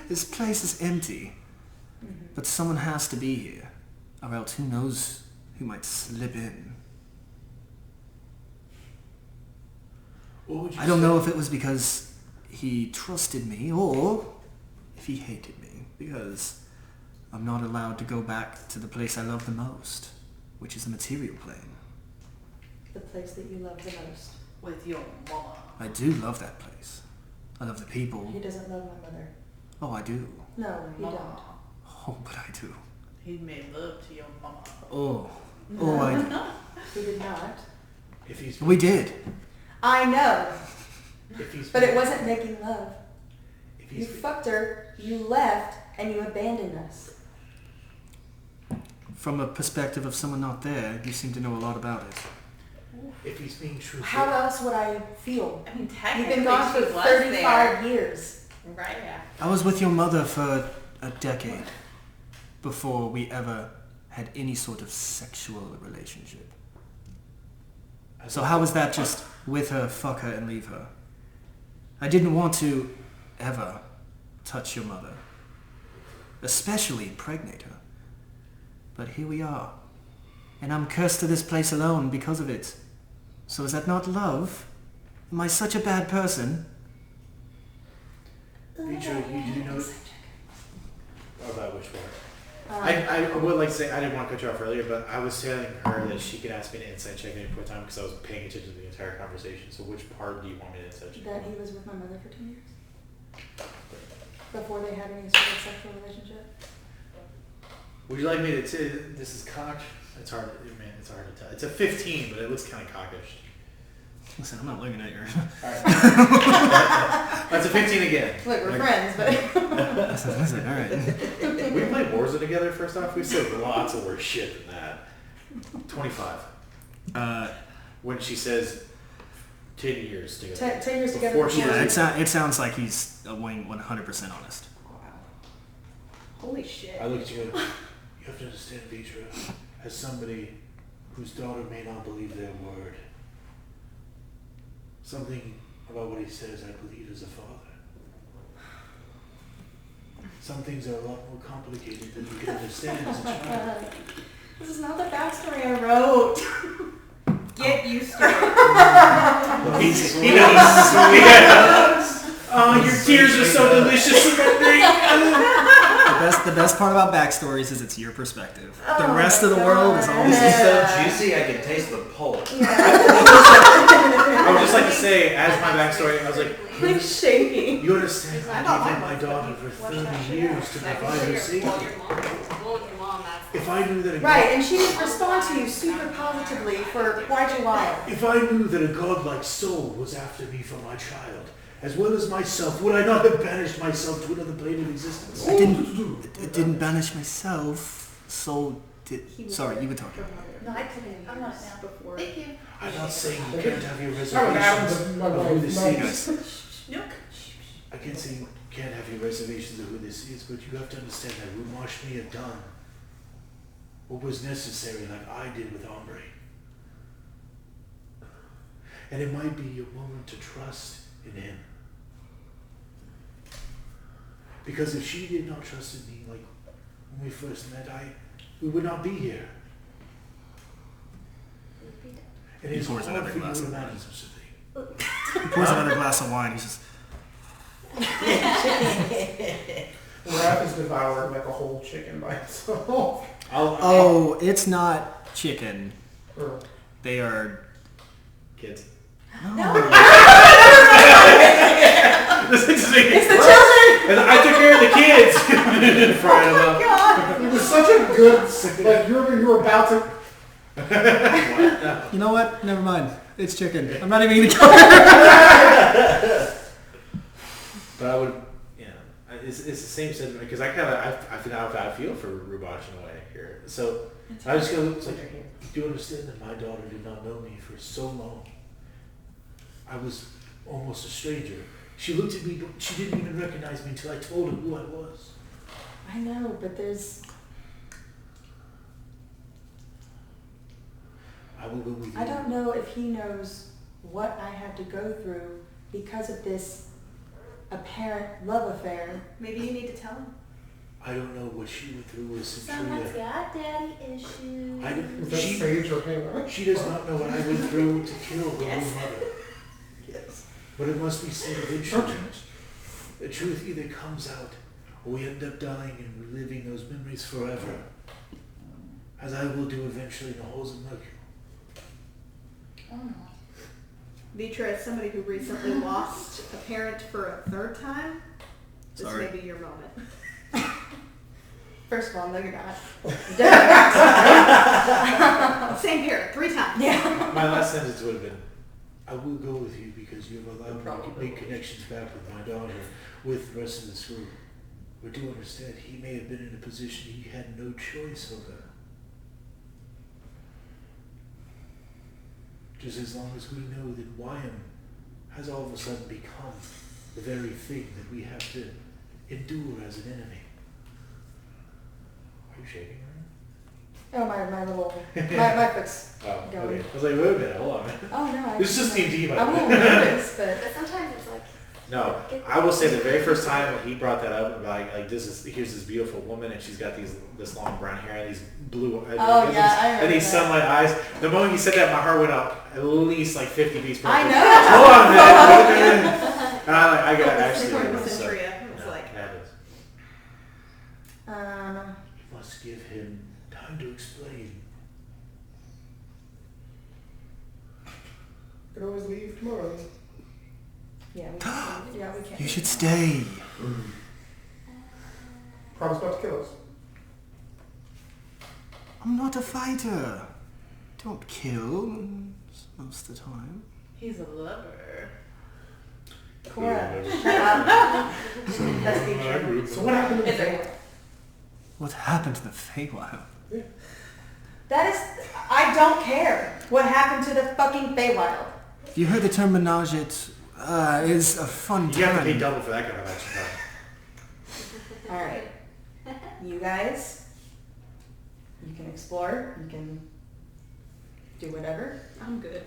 [SPEAKER 4] This place is empty, but someone has to be here, or else who knows who might slip in.
[SPEAKER 2] What would you
[SPEAKER 4] I don't
[SPEAKER 2] say?
[SPEAKER 4] know if it was because he trusted me, or if he hated me, because I'm not allowed to go back to the place I love the most, which is the material plane.
[SPEAKER 8] The place that you love the most.
[SPEAKER 1] With your mama.
[SPEAKER 4] I do love that place. I love the people.
[SPEAKER 8] He doesn't love my mother.
[SPEAKER 4] Oh, I do.
[SPEAKER 8] No, you
[SPEAKER 1] Mama.
[SPEAKER 8] don't.
[SPEAKER 4] Oh, but I do.
[SPEAKER 1] He made love to your mama.
[SPEAKER 4] Oh. Oh, I do.
[SPEAKER 8] He did not.
[SPEAKER 2] If he's
[SPEAKER 4] We did.
[SPEAKER 8] I know,
[SPEAKER 2] if he's
[SPEAKER 8] but it wasn't making love.
[SPEAKER 2] if
[SPEAKER 8] You
[SPEAKER 2] he's
[SPEAKER 8] fucked her, you left, and you abandoned us.
[SPEAKER 4] From a perspective of someone not there, you seem to know a lot about it.
[SPEAKER 2] if he's being truthful.
[SPEAKER 8] How else would I feel?
[SPEAKER 1] I mean,
[SPEAKER 8] You've
[SPEAKER 1] technically
[SPEAKER 8] been gone for
[SPEAKER 1] she was
[SPEAKER 8] 35 years.
[SPEAKER 1] there. Right, yeah.
[SPEAKER 4] I was with your mother for a decade before we ever had any sort of sexual relationship. So how was that just with her, fuck her, and leave her? I didn't want to ever touch your mother, especially impregnate her. But here we are, and I'm cursed to this place alone because of it. So is that not love? Am I such a bad person?
[SPEAKER 2] Vitra, you do know
[SPEAKER 7] About which part?
[SPEAKER 8] Um,
[SPEAKER 7] I would like to say, I didn't want to cut you off earlier, but I was telling her that she could ask me an insight check at any point in time because I was paying attention to the entire conversation. So which part do you want me to insight check?
[SPEAKER 8] that he was with my mother for 2 years. Before they had any sort of sexual relationship.
[SPEAKER 7] Would you like me to, this is cocked? It's hard, man, it's hard to tell. It's a 15, but it looks kind of cockish.
[SPEAKER 4] Listen, I'm not looking at yours.
[SPEAKER 7] Alright. That's a 15 again.
[SPEAKER 8] Look, we're friends, but
[SPEAKER 4] Listen, all right.
[SPEAKER 7] We played Warzone together first off. We said lots of worse shit than that. 25. When she says 10 years together.
[SPEAKER 8] 10 years together.
[SPEAKER 7] Before she
[SPEAKER 8] before-
[SPEAKER 4] Yeah, it sounds like he's 100% honest.
[SPEAKER 3] Holy shit.
[SPEAKER 7] I look at you and go,
[SPEAKER 2] you have to understand, Vitra, as somebody whose daughter may not believe their word. Something about what he says I believe as a father. Some things are a lot more complicated than you can understand as a child.
[SPEAKER 8] This is not the backstory I wrote.
[SPEAKER 3] Get used to it.
[SPEAKER 7] He knows. Oh, your tears are so delicious in that thing.
[SPEAKER 4] The best part about backstories is it's your perspective. The
[SPEAKER 8] Oh
[SPEAKER 4] rest of the
[SPEAKER 8] my
[SPEAKER 4] world is
[SPEAKER 8] God.
[SPEAKER 4] always
[SPEAKER 9] This is so juicy, I can taste the pulp.
[SPEAKER 7] I would just like to say, as my backstory, I was like,
[SPEAKER 8] I'm shaking.
[SPEAKER 2] You understand,
[SPEAKER 1] I
[SPEAKER 2] I
[SPEAKER 1] don't
[SPEAKER 2] gave
[SPEAKER 1] like
[SPEAKER 2] my
[SPEAKER 1] it.
[SPEAKER 2] daughter for
[SPEAKER 1] Watch that
[SPEAKER 2] 30
[SPEAKER 1] shit
[SPEAKER 2] years
[SPEAKER 1] out.
[SPEAKER 2] to
[SPEAKER 6] I
[SPEAKER 2] provide her
[SPEAKER 6] consider
[SPEAKER 2] safety.
[SPEAKER 6] well, your mom, that's
[SPEAKER 2] If I knew that a
[SPEAKER 8] Right,
[SPEAKER 2] God,
[SPEAKER 8] and she didn't respond to you super positively for quite a while.
[SPEAKER 2] if I knew that a godlike soul was after me for my child, as well as myself, would I not have banished myself to another plane of existence?
[SPEAKER 4] I didn't banish myself. So did. Sorry, you were talking.
[SPEAKER 1] No, I couldn't. I'm not now.
[SPEAKER 3] Before.
[SPEAKER 1] Thank you.
[SPEAKER 2] I'm not saying you can't have your
[SPEAKER 5] I was Adam's
[SPEAKER 2] reservations
[SPEAKER 5] with my
[SPEAKER 2] of who
[SPEAKER 5] wife.
[SPEAKER 2] this
[SPEAKER 5] My-
[SPEAKER 2] is.
[SPEAKER 1] Nook.
[SPEAKER 2] I can't say you can't have your reservations of who this is, but you have to understand that Rumash may have done what was necessary, like I did with Ombre. And it might be a moment to trust in him. Because if she did not trust in me, like when we first met, we would not be here. And it's
[SPEAKER 4] He pours
[SPEAKER 2] hard
[SPEAKER 4] another
[SPEAKER 2] for you
[SPEAKER 4] glass
[SPEAKER 2] to
[SPEAKER 4] of
[SPEAKER 2] imagine
[SPEAKER 4] wine.
[SPEAKER 2] such a thing.
[SPEAKER 4] He pours another glass of wine. He's just.
[SPEAKER 5] Raph is devoured like a whole chicken by itself.
[SPEAKER 4] Oh, it's not chicken.
[SPEAKER 5] Or-
[SPEAKER 4] They are.
[SPEAKER 7] Kids.
[SPEAKER 8] It's the children!
[SPEAKER 7] And I took care of the kids. Frying them up.
[SPEAKER 5] It was such a good, like you were about to.
[SPEAKER 4] You know what? Never mind. It's chicken. I'm not even gonna go.
[SPEAKER 7] But I would, it's the same sentiment because I feel for Rubash in a way here. So I just go, it's like, you do understand that my daughter did not know me for so long. I was almost a stranger. She looked at me, but she didn't even recognize me until I told her who I was.
[SPEAKER 8] I know, but there's.
[SPEAKER 2] I will go with you.
[SPEAKER 8] I don't know if he knows what I had to go through because of this apparent love affair.
[SPEAKER 3] Maybe you need to tell him.
[SPEAKER 2] I don't know what she went through with
[SPEAKER 1] Someone's
[SPEAKER 2] Centuria.
[SPEAKER 1] got daddy issues.
[SPEAKER 2] I
[SPEAKER 5] Is
[SPEAKER 2] don't,
[SPEAKER 5] that Sage or hang on?
[SPEAKER 2] she does not know what I went through to kill her
[SPEAKER 3] Yes.
[SPEAKER 2] own mother.
[SPEAKER 3] Yes.
[SPEAKER 2] But it must be said eventually. The truth either comes out, or we end up dying and reliving those memories forever. As I will do eventually in the halls of Mercury.
[SPEAKER 3] Vitra, as somebody who recently lost a parent for a third time, this
[SPEAKER 4] Sorry.
[SPEAKER 3] may be your moment.
[SPEAKER 8] First of all, no, you're not.
[SPEAKER 3] Same here, 3 times.
[SPEAKER 8] Yeah.
[SPEAKER 7] My last sentence would have been,
[SPEAKER 2] I will go with you because you have allowed me to make connections back with my daughter, with the rest of this group. But do understand, he may have been in a position he had no choice over. Just as long as we know that Wyam has all of a sudden become the very thing that we have to endure as an enemy.
[SPEAKER 7] are you shaking?
[SPEAKER 8] Oh, my little. My foot's.
[SPEAKER 7] Oh,
[SPEAKER 8] Go.
[SPEAKER 7] okay. I was like, wait a minute, hold on.
[SPEAKER 8] Oh, no.
[SPEAKER 7] This is just D&D, by
[SPEAKER 8] I'm
[SPEAKER 7] the
[SPEAKER 8] a little
[SPEAKER 7] way.
[SPEAKER 8] nervous, but.
[SPEAKER 6] But sometimes it's like,
[SPEAKER 7] No, I will say the very first time he brought that up, like here's this beautiful woman and she's got this long brown hair and these blue
[SPEAKER 8] Oh, yeah, I remember
[SPEAKER 7] and these
[SPEAKER 8] that.
[SPEAKER 7] sunlight eyes. The moment he said that, my heart went up at least like 50 beats per
[SPEAKER 8] I
[SPEAKER 7] minute.
[SPEAKER 8] know.
[SPEAKER 7] Hold on, man. And I got actually.
[SPEAKER 3] According to
[SPEAKER 7] nervous, so,
[SPEAKER 3] Centuria, it's
[SPEAKER 7] no,
[SPEAKER 3] like,
[SPEAKER 7] it happens.
[SPEAKER 2] You must give him time to explain.
[SPEAKER 5] You can always leave tomorrow.
[SPEAKER 8] Yeah, we can't.
[SPEAKER 4] You should stay.
[SPEAKER 5] Promise not to kill us.
[SPEAKER 4] I'm not a fighter. Don't kill most of the time.
[SPEAKER 1] He's a lover.
[SPEAKER 8] Cora, shut up. That's the
[SPEAKER 5] So what happened to the family?
[SPEAKER 4] What happened to the Feywild?
[SPEAKER 8] That is. I don't care what happened to the fucking Feywild.
[SPEAKER 4] If you heard the term menage, it is a fun
[SPEAKER 7] You have to pay
[SPEAKER 4] time.
[SPEAKER 7] double for that kind of action time.
[SPEAKER 8] Alright. You guys. You can explore. You can do whatever.
[SPEAKER 3] I'm good.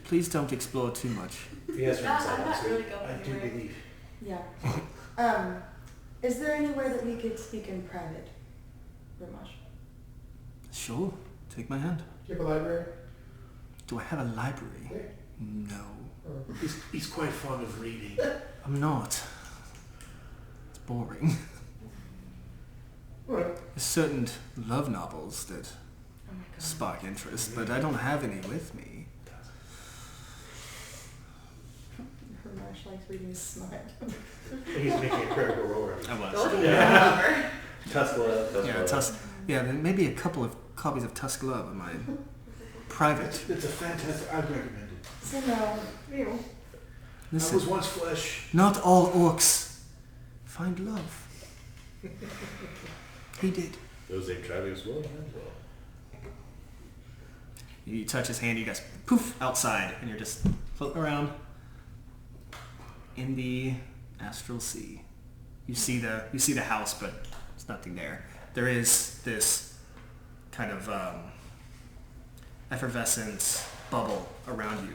[SPEAKER 4] Please don't explore too much.
[SPEAKER 7] Yes,
[SPEAKER 6] I'm not really going
[SPEAKER 2] I do
[SPEAKER 6] anywhere.
[SPEAKER 2] believe.
[SPEAKER 8] Yeah. Is there anywhere that we could speak in private, Rumash?
[SPEAKER 4] Sure, take my hand.
[SPEAKER 5] Do you have a library?
[SPEAKER 4] Do I have a library?
[SPEAKER 5] Yeah.
[SPEAKER 4] No.
[SPEAKER 2] He's quite fond of reading.
[SPEAKER 4] I'm not. It's boring.
[SPEAKER 5] Alright.
[SPEAKER 4] There's certain love novels that
[SPEAKER 8] Oh my god.
[SPEAKER 4] spark interest, but I don't have any with me.
[SPEAKER 8] Rumash likes reading smut.
[SPEAKER 7] He's making a critical role right
[SPEAKER 4] I
[SPEAKER 7] now.
[SPEAKER 4] was.
[SPEAKER 7] Yeah. Tusk Love.
[SPEAKER 4] Yeah, there may be a couple of copies of Tusk Love in my private.
[SPEAKER 2] It's a fantastic. I'd recommend it.
[SPEAKER 8] So no.
[SPEAKER 3] Ew.
[SPEAKER 2] I
[SPEAKER 4] Listen,
[SPEAKER 2] was once flesh.
[SPEAKER 4] not all orcs find love. He did.
[SPEAKER 7] Those ain't Travis well.
[SPEAKER 4] You touch his hand, you guys poof outside, and you're just floating around in the astral sea. You see the house, but there's nothing there. There is this kind of effervescent bubble around you,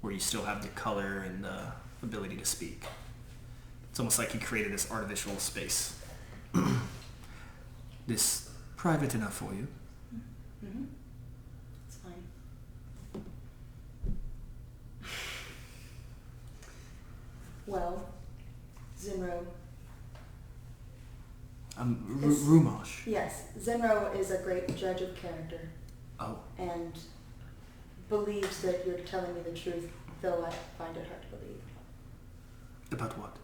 [SPEAKER 4] where you still have the color and the ability to speak. It's almost like he created this artificial space. This private enough for you?
[SPEAKER 8] Mm-hmm. It's fine. Well, Zinro.
[SPEAKER 4] Rumosh.
[SPEAKER 8] Yes, Zinro is a great judge of character
[SPEAKER 4] Oh,
[SPEAKER 8] and believes that you're telling me the truth, though I find it hard to believe.
[SPEAKER 4] about what?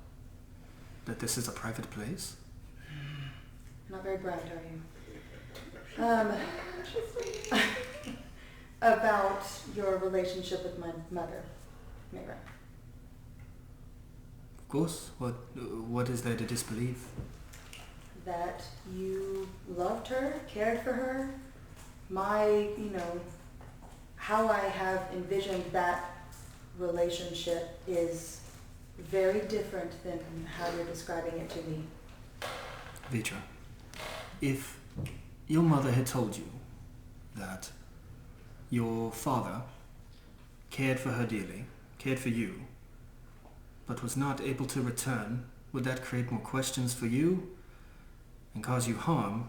[SPEAKER 4] That this is a private place?
[SPEAKER 8] Not very bright, are you? About your relationship with my mother, Mira.
[SPEAKER 4] Of course. What is there to disbelieve?
[SPEAKER 8] That you loved her, cared for her. How I have envisioned that relationship is very different than how you're describing it to me.
[SPEAKER 4] Vitra, if your mother had told you that your father cared for her dearly, cared for you, but was not able to return, would that create more questions for you and cause you harm?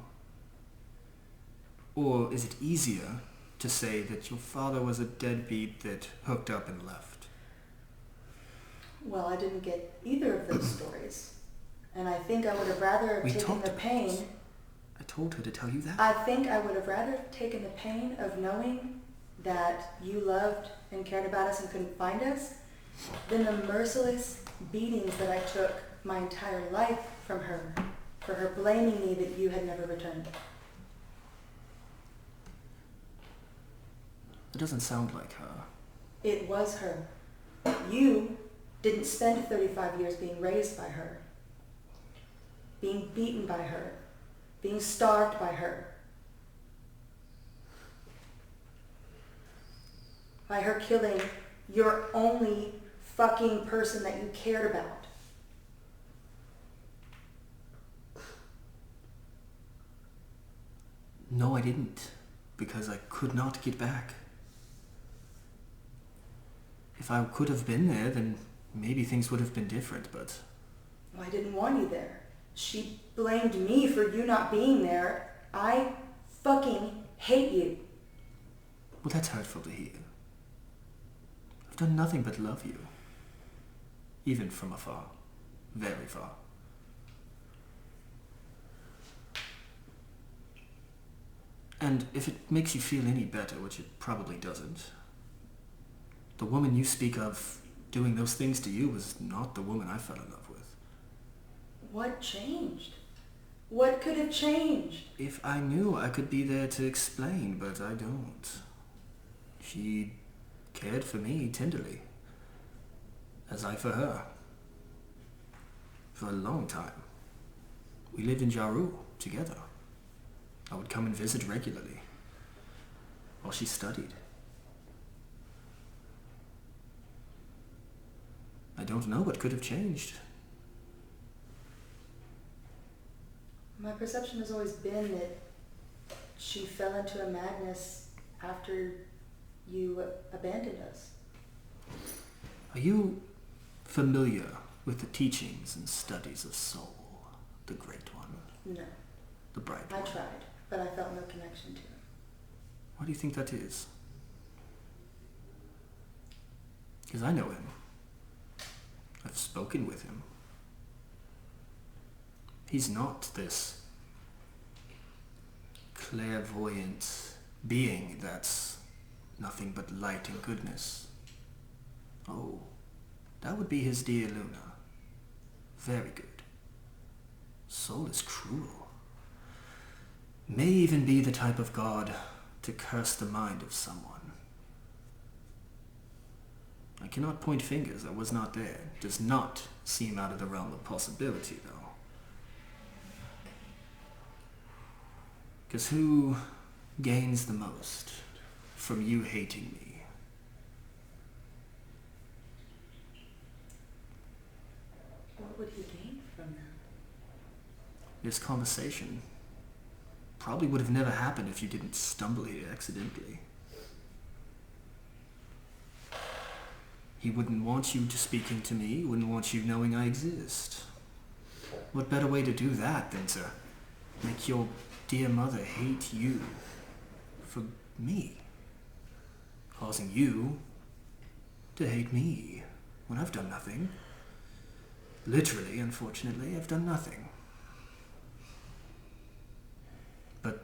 [SPEAKER 4] Or is it easier to say that your father was a deadbeat that hooked up and left?
[SPEAKER 8] Well, I didn't get either of those stories. And I think I would have rather
[SPEAKER 4] We
[SPEAKER 8] taken
[SPEAKER 4] talked
[SPEAKER 8] the
[SPEAKER 4] about
[SPEAKER 8] pain.
[SPEAKER 4] this. I told her to tell you that.
[SPEAKER 8] I think I would have rather taken the pain of knowing that you loved and cared about us and couldn't find us than the merciless beatings that I took my entire life from her for her blaming me that you had never returned.
[SPEAKER 4] It doesn't sound like her.
[SPEAKER 8] It was her. You didn't spend 35 years being raised by her, being beaten by her, being starved by her, by her killing your only fucking person that you cared about.
[SPEAKER 4] No, I didn't, because I could not get back. If I could have been there, then maybe things would have been different, but...
[SPEAKER 8] Well, I didn't want you there. She blamed me for you not being there. I fucking hate you.
[SPEAKER 4] Well, that's hurtful to hear. I've done nothing but love you. Even from afar. Very far. And if it makes you feel any better, which it probably doesn't, the woman you speak of doing those things to you was not the woman I fell in love with.
[SPEAKER 8] What changed? What could have changed?
[SPEAKER 4] If I knew, I could be there to explain, but I don't. She cared for me tenderly, as I for her. For a long time. We lived in Jaru together. I would come and visit regularly, while she studied. I don't know what could have changed.
[SPEAKER 8] My perception has always been that she fell into a madness after you abandoned us.
[SPEAKER 4] Are you familiar with the teachings and studies of Soul, the Great One,
[SPEAKER 8] No,
[SPEAKER 4] the Bright
[SPEAKER 8] I
[SPEAKER 4] One?
[SPEAKER 8] tried, but I felt no connection to him.
[SPEAKER 4] Why do you think that is? Because I know him. I've spoken with him. He's not this clairvoyant being that's nothing but light and goodness. Oh, that would be his dear Luna. Very good. Soul is cruel. May even be the type of god to curse the mind of someone. I cannot point fingers. I was not there. Does not seem out of the realm of possibility, though. Because who gains the most from you hating me?
[SPEAKER 8] What would he gain from that?
[SPEAKER 4] This conversation probably would have never happened if you didn't stumble here accidentally. He wouldn't want you to speaking to me, wouldn't want you knowing I exist. What better way to do that than to make your dear mother hate you for me? Causing you to hate me when I've done nothing. Literally, unfortunately, I've done nothing. But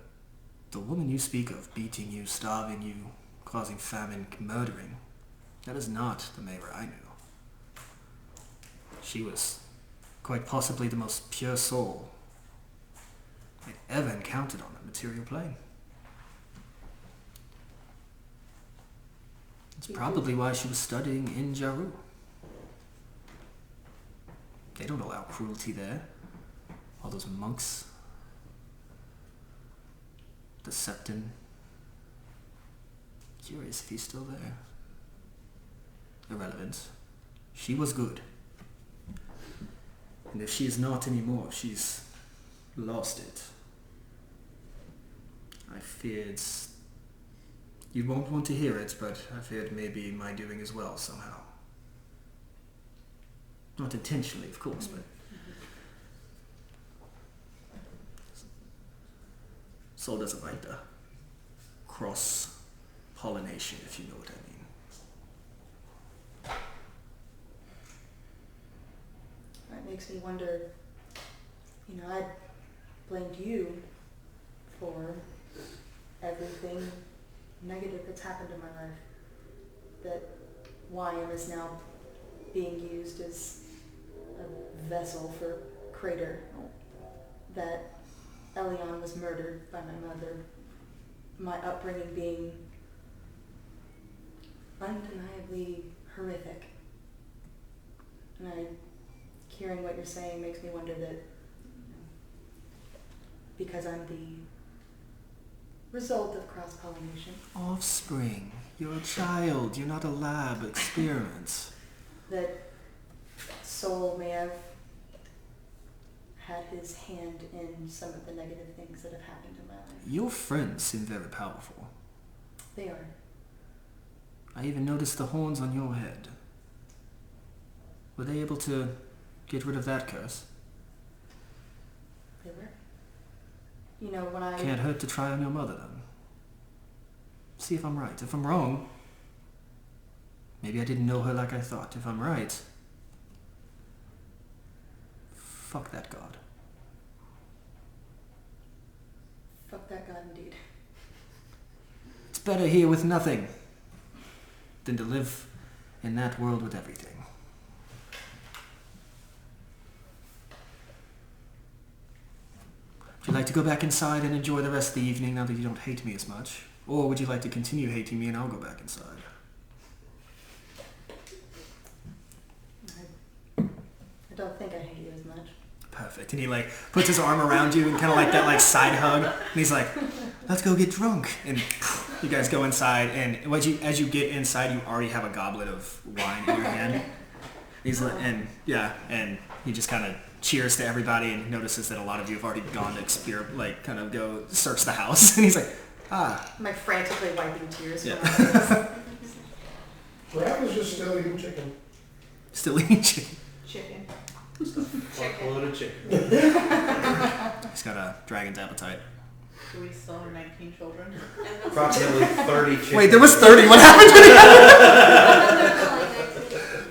[SPEAKER 4] the woman you speak of, beating you, starving you, causing famine, murdering, that is not the Mayra I knew. She was quite possibly the most pure soul I'd ever encountered on the material plane. It's probably why she was studying in Jaru. They don't allow cruelty there. All those monks. The Septon. Curious if he's still there. Irrelevant. She was good. And if she is not anymore, she's lost it. I feared... You won't want to hear it, but I feared maybe my doing as well somehow. Not intentionally, of course, but... Soul doesn't like the cross-pollination, if you know what I mean.
[SPEAKER 8] That makes me wonder, you know, I blamed you for everything negative that's happened in my life. That YM is now being used as a vessel for Crater. That Elion was murdered by my mother. My upbringing being undeniably horrific. And hearing what you're saying makes me wonder that because I'm the result of cross-pollination.
[SPEAKER 4] Offspring. You're a child. You're not a lab experiment.
[SPEAKER 8] That Soul may have had his hand in some of the negative things that have happened in my life.
[SPEAKER 4] Your friends seem very powerful.
[SPEAKER 8] They are.
[SPEAKER 4] I even noticed the horns on your head. Were they able to get rid of that curse?
[SPEAKER 8] They were. You know, when I...
[SPEAKER 4] Can't hurt to try on your mother, then. See if I'm right. If I'm wrong, maybe I didn't know her like I thought. If I'm right, fuck that god.
[SPEAKER 8] Fuck that god indeed.
[SPEAKER 4] It's better here with nothing than to live in that world with everything. Would you like to go back inside and enjoy the rest of the evening now that you don't hate me as much? Or would you like to continue hating me and I'll go back inside?
[SPEAKER 8] I don't think I hate you as much.
[SPEAKER 4] Perfect. And he like puts his arm around you and kind of like that like side hug. And he's like, let's go get drunk. And you guys go inside and as you get inside, you already have a goblet of wine in your hand. He's like, and he just kind of cheers to everybody and notices that a lot of you have already gone to kind of go search the house. And he's like, ah.
[SPEAKER 8] I'm like frantically wiping tears from
[SPEAKER 4] Yeah.
[SPEAKER 8] my eyes.
[SPEAKER 5] Raph is just still eating chicken.
[SPEAKER 4] Still eating chicken.
[SPEAKER 3] Chicken.
[SPEAKER 7] Fuckload of chicken.
[SPEAKER 4] He's got a dragon's appetite.
[SPEAKER 1] Do we still have 19 children?
[SPEAKER 7] Approximately 30 chickens.
[SPEAKER 4] Wait, there was 30. What happened to the other?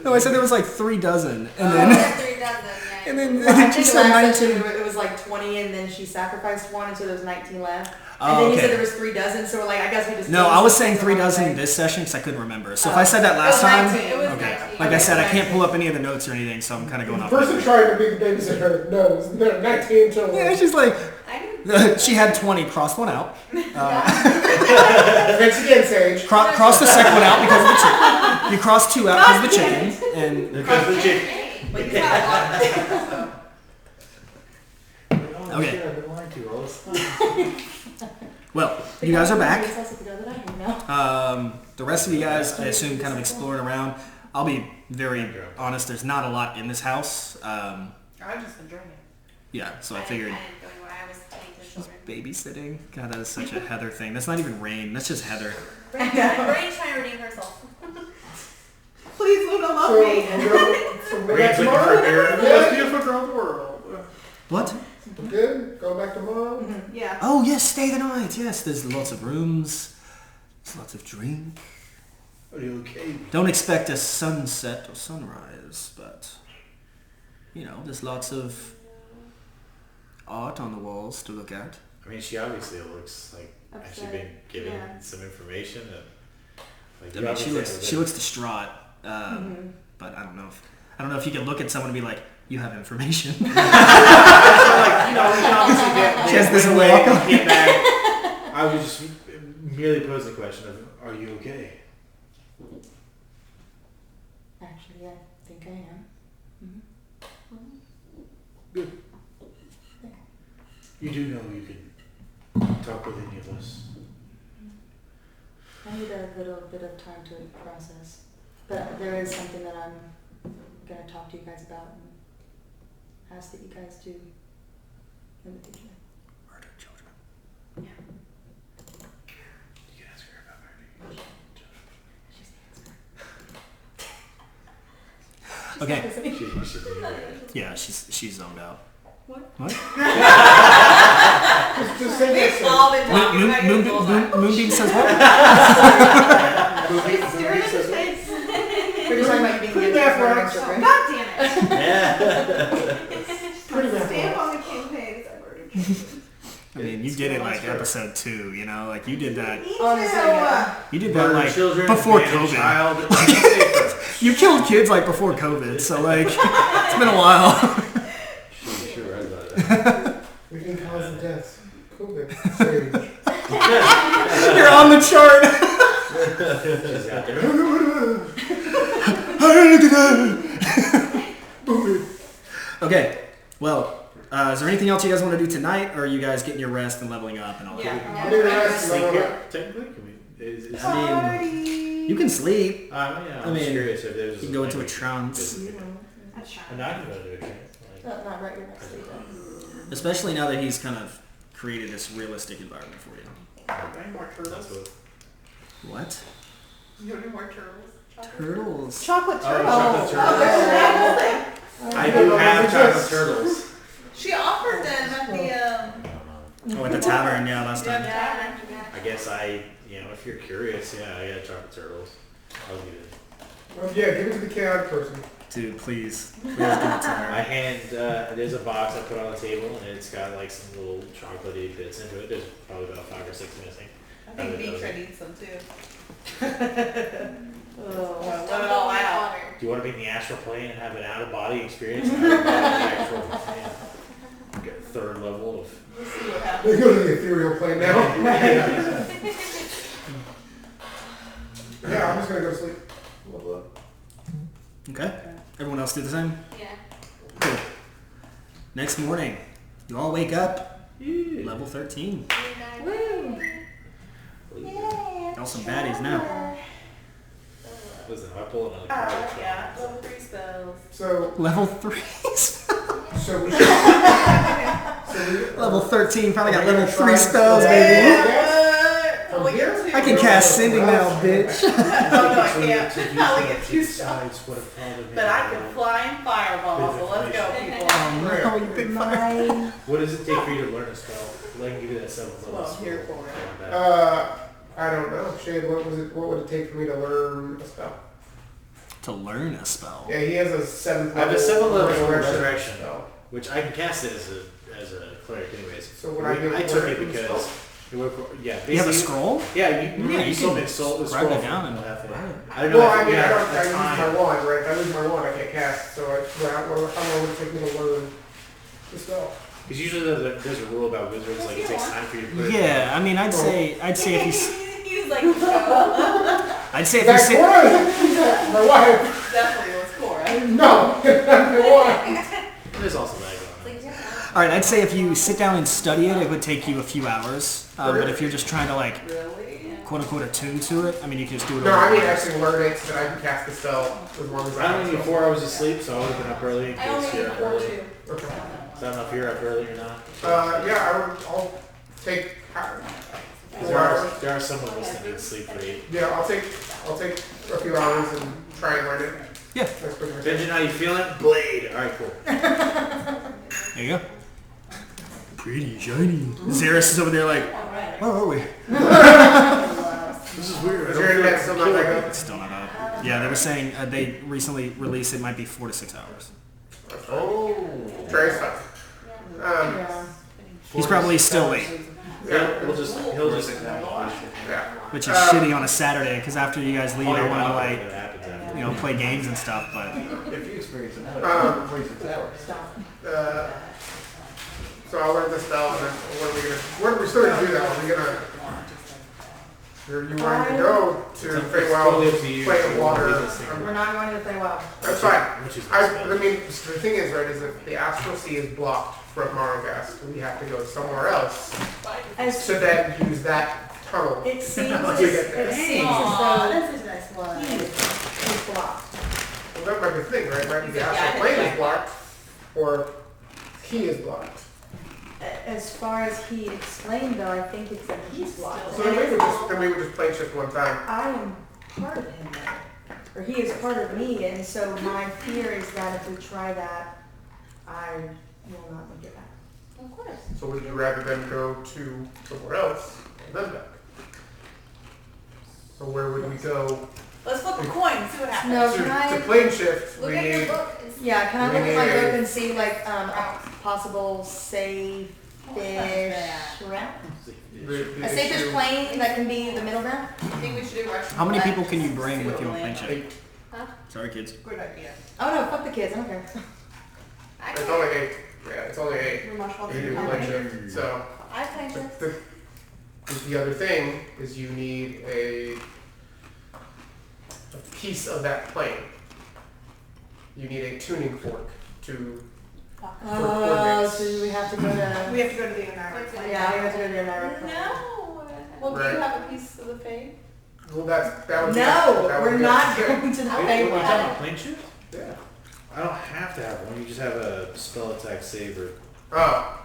[SPEAKER 4] No, I said there was like 3 dozen, and then
[SPEAKER 6] 3 dozen, yeah.
[SPEAKER 4] and then
[SPEAKER 8] Well, I
[SPEAKER 4] she
[SPEAKER 8] think
[SPEAKER 4] said
[SPEAKER 8] last time
[SPEAKER 4] 19.
[SPEAKER 8] it was like 20, and then she sacrificed one, and so there was 19 left.
[SPEAKER 4] Oh,
[SPEAKER 8] And then he
[SPEAKER 4] okay.
[SPEAKER 8] said there was 3 dozen, so we're like, I guess we just.
[SPEAKER 4] No,
[SPEAKER 8] did
[SPEAKER 4] I was
[SPEAKER 8] something
[SPEAKER 4] saying 3
[SPEAKER 8] the wrong
[SPEAKER 4] dozen
[SPEAKER 8] way.
[SPEAKER 4] this session because I couldn't remember. So if I said that last
[SPEAKER 8] It was
[SPEAKER 4] time,
[SPEAKER 8] 19.
[SPEAKER 6] It was
[SPEAKER 4] okay.
[SPEAKER 6] 19.
[SPEAKER 4] Like I said, I can't pull up any of the notes or anything, so I'm kind of going
[SPEAKER 5] The
[SPEAKER 4] off.
[SPEAKER 5] person trying to be the babysitter knows there are 19 children.
[SPEAKER 4] Yeah, she's like,
[SPEAKER 6] I didn't.
[SPEAKER 4] she had 20, crossed one out.
[SPEAKER 5] Thanks again, Sage.
[SPEAKER 4] Cross the second one out because of the chicken. You cross 2 out because of the chicken, and
[SPEAKER 7] Because the chicken.
[SPEAKER 1] But you got a lot.
[SPEAKER 4] Okay.
[SPEAKER 7] Shit, I've been lied to all this time.
[SPEAKER 4] well, you guys are back.
[SPEAKER 8] Now.
[SPEAKER 4] The rest of you guys, I assume, kind of exploring around. I'll be very honest. There's not a lot in this house.
[SPEAKER 1] I've just been drinking.
[SPEAKER 4] Yeah, so I figured
[SPEAKER 6] I didn't go anywhere. I was tending to
[SPEAKER 4] she's
[SPEAKER 6] children.
[SPEAKER 4] babysitting. God, that is such a Heather thing. That's not even Rain. That's just Heather.
[SPEAKER 6] Raine's trying to redeem herself.
[SPEAKER 3] Please, Luna, love
[SPEAKER 5] So,
[SPEAKER 3] me.
[SPEAKER 5] we're back
[SPEAKER 7] Rain's looking for a
[SPEAKER 5] tomorrow?
[SPEAKER 7] mirror. The
[SPEAKER 5] Yeah.
[SPEAKER 7] most beautiful girl in the world.
[SPEAKER 4] What?
[SPEAKER 5] We're good? Go back tomorrow?
[SPEAKER 3] Yeah.
[SPEAKER 4] Oh yes, stay the night. Yes, there's lots of rooms. There's lots of drink.
[SPEAKER 2] Are you okay?
[SPEAKER 4] Don't expect a sunset or sunrise, but you know, there's lots of art on the walls to look at.
[SPEAKER 7] I mean, she obviously looks like actually been given
[SPEAKER 8] Yeah.
[SPEAKER 7] some information. And, like,
[SPEAKER 4] I
[SPEAKER 7] you
[SPEAKER 4] mean,
[SPEAKER 7] obviously
[SPEAKER 4] she looks distraught. But I don't know if you can look at someone and be like, you have information.
[SPEAKER 7] So, like, you know, we can obviously get
[SPEAKER 4] She has this
[SPEAKER 7] went away
[SPEAKER 4] walk.
[SPEAKER 7] and came back. I was just merely posing the question of, are you okay?
[SPEAKER 8] Actually, I think I am.
[SPEAKER 2] You do know you can talk with any of us.
[SPEAKER 8] I need a little bit of time to process. But there is something that I'm going to talk to you guys about and ask that you guys do in the future.
[SPEAKER 4] Murder children.
[SPEAKER 2] You can ask her about murder.
[SPEAKER 4] Okay.
[SPEAKER 7] She
[SPEAKER 4] Yeah, she's zoned out.
[SPEAKER 3] What?
[SPEAKER 5] Just say this.
[SPEAKER 1] We've all been talking about you the whole time.
[SPEAKER 4] Moonbeam says what?
[SPEAKER 3] She's staring at his face.
[SPEAKER 8] We're just talking about you being
[SPEAKER 5] Pretty
[SPEAKER 8] the
[SPEAKER 5] math
[SPEAKER 8] murder
[SPEAKER 5] rocks.
[SPEAKER 8] children.
[SPEAKER 3] God damn it.
[SPEAKER 5] Pretty math
[SPEAKER 3] Stamp
[SPEAKER 5] rocks.
[SPEAKER 3] on the campaign is I murdered children.
[SPEAKER 4] I mean, you did it like episode 2, you know, like you did that.
[SPEAKER 8] Honestly, yeah.
[SPEAKER 4] You did that
[SPEAKER 7] Murder
[SPEAKER 4] like
[SPEAKER 7] children,
[SPEAKER 4] before
[SPEAKER 7] man,
[SPEAKER 4] COVID.
[SPEAKER 7] child. You can say first.
[SPEAKER 4] You killed kids like before COVID, so like it's been a while.
[SPEAKER 7] She read about that.
[SPEAKER 5] We can cause the deaths. COVID. Sage.
[SPEAKER 4] You're on the chart.
[SPEAKER 7] She's out there.
[SPEAKER 4] Okay, well, is there anything else you guys want to do tonight, or are you guys getting your rest and leveling up and all that?
[SPEAKER 5] I need a rest.
[SPEAKER 7] Sleep
[SPEAKER 5] and
[SPEAKER 7] here,
[SPEAKER 5] I'm
[SPEAKER 7] technically? Can we, is
[SPEAKER 4] I mean, you can sleep.
[SPEAKER 7] yeah,
[SPEAKER 4] I
[SPEAKER 7] I'm
[SPEAKER 4] mean,
[SPEAKER 7] just curious if there's
[SPEAKER 4] You can go into a trance,
[SPEAKER 7] And I can go into a trance. Like,
[SPEAKER 8] Not right, you're not sleeping.
[SPEAKER 4] especially now that he's kind of created this realistic environment for you.
[SPEAKER 1] Any more
[SPEAKER 7] that's
[SPEAKER 1] turtles?
[SPEAKER 7] what.
[SPEAKER 4] What?
[SPEAKER 1] You have any more turtles?
[SPEAKER 4] Turtles?
[SPEAKER 3] Chocolate
[SPEAKER 7] Oh,
[SPEAKER 3] turtle.
[SPEAKER 7] chocolate turtles.
[SPEAKER 3] Oh,
[SPEAKER 7] I do have chocolate turtles.
[SPEAKER 1] She offered them at the
[SPEAKER 4] Oh, at the tavern, yeah, last time.
[SPEAKER 7] I guess if you're curious, yeah, I got chocolate turtles. I'll give it.
[SPEAKER 5] Well, yeah, give it to the chaotic person.
[SPEAKER 4] Dude, please. Please give it to
[SPEAKER 7] I
[SPEAKER 4] her.
[SPEAKER 7] hand, there's a box I put on the table and it's got like some little chocolatey bits into it. There's probably about 5 or 6 missing.
[SPEAKER 1] I think Beatrice needs some too.
[SPEAKER 8] Oh.
[SPEAKER 1] Let it all out.
[SPEAKER 7] Do you want to be in the astral plane and have an out-of-body experience? And have the actual, get third level of...
[SPEAKER 1] We'll see what happens.
[SPEAKER 5] We go to the ethereal plane now. Yeah, I'm just gonna go to sleep. Level up.
[SPEAKER 4] Okay. Everyone else do the same?
[SPEAKER 6] Yeah.
[SPEAKER 4] Cool. Next morning, you all wake up, level 13. Y'all some baddies now.
[SPEAKER 7] Listen, if I pull another card, it's
[SPEAKER 1] Yeah, level 3 spells.
[SPEAKER 5] So,
[SPEAKER 4] Level 3.
[SPEAKER 5] so we
[SPEAKER 4] Level 13, probably got level 3
[SPEAKER 5] Try
[SPEAKER 4] spells,
[SPEAKER 5] to-
[SPEAKER 4] baby.
[SPEAKER 5] Yes.
[SPEAKER 1] Only get 2.
[SPEAKER 4] I can cast sending now, bitch.
[SPEAKER 1] No, I can't.
[SPEAKER 2] So you
[SPEAKER 1] I'll
[SPEAKER 2] can
[SPEAKER 1] get you
[SPEAKER 2] decides what a father
[SPEAKER 1] But I can fly and fireball, so let's go, people.
[SPEAKER 8] My
[SPEAKER 7] What does it take for you to learn a spell? I can give you that 7th level.
[SPEAKER 1] Well, here for it.
[SPEAKER 5] I don't know. Shade, what would it take for me to learn a spell?
[SPEAKER 4] To learn a spell.
[SPEAKER 5] Yeah, he has a 7th
[SPEAKER 7] I have a 7th level resurrection
[SPEAKER 5] spell.
[SPEAKER 7] which I can cast it as a cleric anyways.
[SPEAKER 5] So what I do?
[SPEAKER 7] I took it because it would, yeah.
[SPEAKER 4] You have a
[SPEAKER 7] basically-
[SPEAKER 4] scroll?
[SPEAKER 7] Yeah, you
[SPEAKER 4] can
[SPEAKER 7] make soul.
[SPEAKER 4] write it down and
[SPEAKER 7] have it.
[SPEAKER 4] write it.
[SPEAKER 7] I don't know.
[SPEAKER 5] Well,
[SPEAKER 7] if
[SPEAKER 5] I mean,
[SPEAKER 7] you
[SPEAKER 5] I
[SPEAKER 7] have
[SPEAKER 5] don't. I
[SPEAKER 7] the
[SPEAKER 5] use
[SPEAKER 7] time.
[SPEAKER 5] my wand, right? If I lose my wand, I can't cast. So how long would it take me to learn the spell?
[SPEAKER 7] Because usually there's a rule about wizards, like it takes time for you to put it.
[SPEAKER 4] Yeah, I mean, I'd say if you,
[SPEAKER 1] He's like, no.
[SPEAKER 4] I'd say if you
[SPEAKER 5] That's
[SPEAKER 4] sit,
[SPEAKER 5] Cora. My wife.
[SPEAKER 1] Definitely was Cora.
[SPEAKER 5] No, my wife.
[SPEAKER 7] There's also that going on.
[SPEAKER 4] all right, I'd say if you sit down and study it, it would take you a few hours. But if you're just trying to like,
[SPEAKER 1] Really?
[SPEAKER 4] quote unquote, attune to it, I mean, you can just do it.
[SPEAKER 5] No,
[SPEAKER 4] over
[SPEAKER 5] I mean
[SPEAKER 4] the years.
[SPEAKER 5] actually learn it so that I can cast the spell as long as
[SPEAKER 7] I
[SPEAKER 5] I
[SPEAKER 7] only need 4 hours of sleep, so I would have been up early in
[SPEAKER 6] I only
[SPEAKER 7] case
[SPEAKER 6] need
[SPEAKER 7] you're up
[SPEAKER 6] 4
[SPEAKER 7] early.
[SPEAKER 6] too.
[SPEAKER 5] Okay.
[SPEAKER 7] So I don't know if you're up early or not.
[SPEAKER 5] Yeah, I'll take.
[SPEAKER 7] There are some of us that need sleep for 8.
[SPEAKER 5] Yeah, I'll take a few hours and try and learn it.
[SPEAKER 4] Yeah.
[SPEAKER 5] That's pretty much it.
[SPEAKER 7] Benjamin, how you feeling? Blade. All right, cool.
[SPEAKER 4] There you go. Pretty shiny. Xeris is over there like, where are we?
[SPEAKER 7] This is weird.
[SPEAKER 5] Is your internet still not back up?
[SPEAKER 4] It's still not up. Yeah, they were saying they recently released it might be 4 to 6 hours.
[SPEAKER 7] Oh.
[SPEAKER 5] Try stuff.
[SPEAKER 8] yeah.
[SPEAKER 4] He's probably still late,
[SPEAKER 5] Yeah.
[SPEAKER 7] He'll just
[SPEAKER 5] Yeah.
[SPEAKER 4] which is shitty on a Saturday because after you guys leave, I want to like,
[SPEAKER 7] happens.
[SPEAKER 4] play games and stuff. But
[SPEAKER 9] If you experience it, 46 hours.
[SPEAKER 5] So I'll learn the spell and then what are we still gonna do that? Are we gonna you wanting to go to Feywild,
[SPEAKER 7] totally up to you.
[SPEAKER 5] play in water?
[SPEAKER 8] We're not going to play well.
[SPEAKER 5] That's fine.
[SPEAKER 7] Which is
[SPEAKER 5] I mean, the thing is, right, is if the astral sea is blocked from Morrowgast, we have to go somewhere else
[SPEAKER 8] As
[SPEAKER 5] to then use that tunnel.
[SPEAKER 8] it seems
[SPEAKER 5] To
[SPEAKER 8] as,
[SPEAKER 5] get there.
[SPEAKER 8] it seems
[SPEAKER 1] Aw,
[SPEAKER 8] as though
[SPEAKER 1] that's a nice one.
[SPEAKER 8] he is blocked.
[SPEAKER 5] Well, that might be the thing, right? Might be the
[SPEAKER 1] Yeah, I
[SPEAKER 5] astral
[SPEAKER 1] didn't
[SPEAKER 5] plane is
[SPEAKER 1] check.
[SPEAKER 5] blocked, or he is blocked.
[SPEAKER 8] As far as he explained, though, I think it's that he's blocked.
[SPEAKER 5] So then we would just play shift one time.
[SPEAKER 8] I am part of him, though. Or he is part of me, and so my fear is that if we try that, I will not make it back.
[SPEAKER 6] Of course.
[SPEAKER 5] So would you rather them go to somewhere else and then back? So where would we go?
[SPEAKER 1] Let's flip a coin and see what happens.
[SPEAKER 8] No,
[SPEAKER 5] To,
[SPEAKER 8] can I?
[SPEAKER 5] to plane shift,
[SPEAKER 6] Look
[SPEAKER 5] we
[SPEAKER 6] at your
[SPEAKER 5] need.
[SPEAKER 6] book.
[SPEAKER 8] Yeah, can I
[SPEAKER 5] We
[SPEAKER 8] look at my
[SPEAKER 5] need-
[SPEAKER 8] book and see like a possible safe-ish route?
[SPEAKER 5] The
[SPEAKER 8] A safest
[SPEAKER 5] issue-
[SPEAKER 8] plane that can be the middle ground?
[SPEAKER 1] I think we should do Russian
[SPEAKER 4] how many
[SPEAKER 1] roulette.
[SPEAKER 4] people can you bring
[SPEAKER 1] See
[SPEAKER 4] with
[SPEAKER 1] what
[SPEAKER 4] you on
[SPEAKER 1] we
[SPEAKER 4] plane
[SPEAKER 1] land.
[SPEAKER 4] shift? Sorry, kids.
[SPEAKER 1] Good idea.
[SPEAKER 8] Oh no, fuck the kids, I don't care.
[SPEAKER 5] It's only 8. Yeah, it's only 8.
[SPEAKER 1] We're much more
[SPEAKER 5] You do plane shift. So
[SPEAKER 6] I play shift.
[SPEAKER 5] the other thing is you need a piece of that plane. You need a tuning fork to.
[SPEAKER 8] Oh, so we have to go to.
[SPEAKER 1] We have to go to the American.
[SPEAKER 6] What's
[SPEAKER 8] Yeah,
[SPEAKER 6] it?
[SPEAKER 8] we have to go to the American.
[SPEAKER 6] No.
[SPEAKER 1] Well, do
[SPEAKER 5] Right.
[SPEAKER 1] you have a piece of the fade?
[SPEAKER 5] Well, that would.
[SPEAKER 8] No,
[SPEAKER 5] that would
[SPEAKER 8] we're
[SPEAKER 5] be
[SPEAKER 8] not
[SPEAKER 5] up to you.
[SPEAKER 8] going to the
[SPEAKER 7] Wait, what are you talking
[SPEAKER 8] Feywild.
[SPEAKER 7] about? Plane shift?
[SPEAKER 5] Yeah.
[SPEAKER 7] I don't have to have one. You just have a spell attack save or.
[SPEAKER 5] Oh,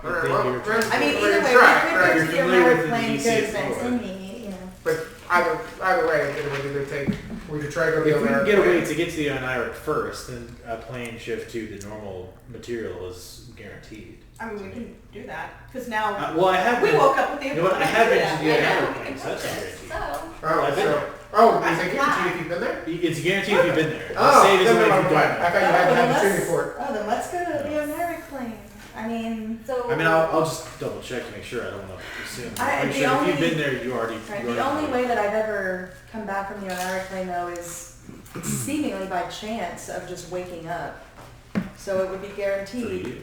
[SPEAKER 5] alright.
[SPEAKER 7] Then
[SPEAKER 5] Well,
[SPEAKER 7] you're-
[SPEAKER 5] then
[SPEAKER 8] I mean,
[SPEAKER 5] we're
[SPEAKER 8] either
[SPEAKER 5] gonna
[SPEAKER 8] way,
[SPEAKER 5] try,
[SPEAKER 8] we
[SPEAKER 5] right?
[SPEAKER 8] could
[SPEAKER 7] You're
[SPEAKER 8] go to the
[SPEAKER 7] familiar with
[SPEAKER 8] American
[SPEAKER 7] the
[SPEAKER 8] plane
[SPEAKER 7] DC
[SPEAKER 8] because that's
[SPEAKER 7] floor.
[SPEAKER 8] in me, you know.
[SPEAKER 5] But either way, it would either take. We could try to go to the
[SPEAKER 7] If we can
[SPEAKER 5] American
[SPEAKER 7] get away
[SPEAKER 5] plane.
[SPEAKER 7] to get to the Oniric first, then a plane shift to the normal material is guaranteed.
[SPEAKER 1] I mean, we can do that. Because now
[SPEAKER 7] Well, I have.
[SPEAKER 1] we
[SPEAKER 7] been-
[SPEAKER 1] woke up with the
[SPEAKER 7] You know what? I have been to the
[SPEAKER 1] Yeah.
[SPEAKER 7] Oniric plane, so that's not guaranteed.
[SPEAKER 6] So.
[SPEAKER 5] Oh,
[SPEAKER 7] I've been
[SPEAKER 5] so.
[SPEAKER 7] there.
[SPEAKER 5] Oh, is it guaranteed if you've been there?
[SPEAKER 7] It's guaranteed if you've been there. The
[SPEAKER 5] Oh,
[SPEAKER 7] save is
[SPEAKER 5] then
[SPEAKER 7] only if
[SPEAKER 5] never
[SPEAKER 7] you've
[SPEAKER 5] mind.
[SPEAKER 7] done
[SPEAKER 5] I
[SPEAKER 7] it.
[SPEAKER 5] thought you had to have the
[SPEAKER 8] let's-
[SPEAKER 5] tuning fork.
[SPEAKER 8] Oh, then let's go to the American plane. I mean,
[SPEAKER 6] So.
[SPEAKER 7] I mean, I'll just double check to make sure. I don't want to assume.
[SPEAKER 8] I-
[SPEAKER 7] I'm
[SPEAKER 8] the
[SPEAKER 7] sure if
[SPEAKER 8] only-
[SPEAKER 7] you've been there, you already.
[SPEAKER 8] right,
[SPEAKER 7] you
[SPEAKER 8] the
[SPEAKER 7] already
[SPEAKER 8] only
[SPEAKER 7] know.
[SPEAKER 8] way that I've ever come back from the Oniric plane though is seemingly by chance of just waking up. So it would be
[SPEAKER 7] For
[SPEAKER 8] guaranteed.
[SPEAKER 7] you.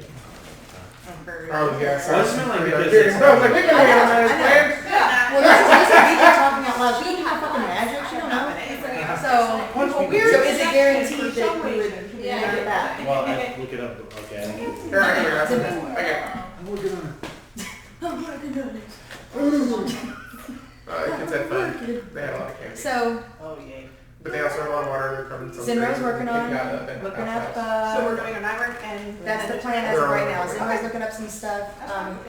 [SPEAKER 8] For-
[SPEAKER 5] Oh, yes.
[SPEAKER 7] Well, it's not like because
[SPEAKER 5] Dude,
[SPEAKER 7] it's-
[SPEAKER 5] no, it's like, we can
[SPEAKER 8] I
[SPEAKER 5] be
[SPEAKER 8] know,
[SPEAKER 5] on
[SPEAKER 8] I
[SPEAKER 5] that
[SPEAKER 8] know.
[SPEAKER 5] plane.
[SPEAKER 1] Yeah.
[SPEAKER 8] Well, this is Vika talking out loud. She can do the fucking magic. She don't know. So,
[SPEAKER 1] Well, weird
[SPEAKER 8] so is it
[SPEAKER 1] for
[SPEAKER 8] guaranteed
[SPEAKER 1] some
[SPEAKER 8] that we would
[SPEAKER 1] reason.
[SPEAKER 8] make it back?
[SPEAKER 7] Well, I look it up. Okay. I think-
[SPEAKER 5] Here, that's it. Okay.
[SPEAKER 2] I'm working on
[SPEAKER 5] Kids had fun. They had a lot of candy.
[SPEAKER 8] So,
[SPEAKER 1] Oh, yay.
[SPEAKER 5] But they also had a lot of water. They're coming from.
[SPEAKER 8] Zinro's working on
[SPEAKER 5] looking
[SPEAKER 8] looking up,
[SPEAKER 1] So we're doing an Iric and.
[SPEAKER 8] that's the plan as of right now. Zinro's looking up some stuff,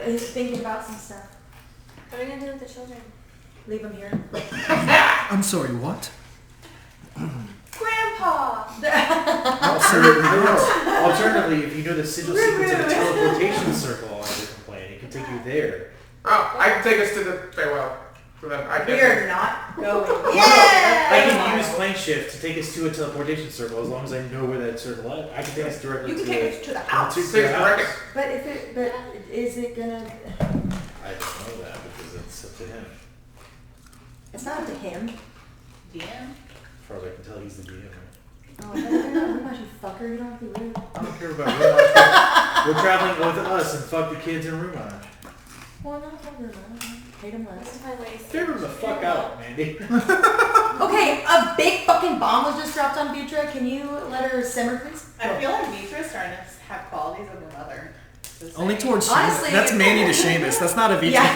[SPEAKER 8] he's thinking about some stuff.
[SPEAKER 6] What are we gonna do with the children?
[SPEAKER 8] Leave him here.
[SPEAKER 4] I'm sorry, what?
[SPEAKER 8] Grandpa!
[SPEAKER 7] Alternatively, if you know the sigil sequence of the teleportation circle on a different plane, it can take you there.
[SPEAKER 5] Oh, I can take us to the farewell. So then I
[SPEAKER 3] We
[SPEAKER 5] can't.
[SPEAKER 3] are not going.
[SPEAKER 7] I can use plane shift to take us to a teleportation circle as long as I know where that circle is. I can take us directly
[SPEAKER 3] You
[SPEAKER 7] to
[SPEAKER 3] can take us to the house.
[SPEAKER 7] to
[SPEAKER 5] Take
[SPEAKER 7] the
[SPEAKER 5] us
[SPEAKER 7] house.
[SPEAKER 5] directly.
[SPEAKER 8] But is it gonna?
[SPEAKER 7] I don't know that because it's up to him.
[SPEAKER 8] It's not up to him.
[SPEAKER 1] DM?
[SPEAKER 7] As far as I can tell, he's the DM. Right?
[SPEAKER 8] Oh, you're not Rumage, you fucker. You don't have to be rude.
[SPEAKER 7] I don't care about Rumage. We're traveling with us and fuck the kids in Rumage.
[SPEAKER 8] Well, not fuck Rumage. Hate him less.
[SPEAKER 6] My waist.
[SPEAKER 7] Figure him the fuck out, Mandy.
[SPEAKER 8] Okay, a big fucking bomb was just dropped on Vitra. Can you let her simmer, please?
[SPEAKER 1] I feel like Vitra's starting to have qualities of her mother.
[SPEAKER 4] Only towards
[SPEAKER 8] Honestly-
[SPEAKER 4] Seamus. That's Manny to Seamus. That's not a Vitra.
[SPEAKER 8] Yeah.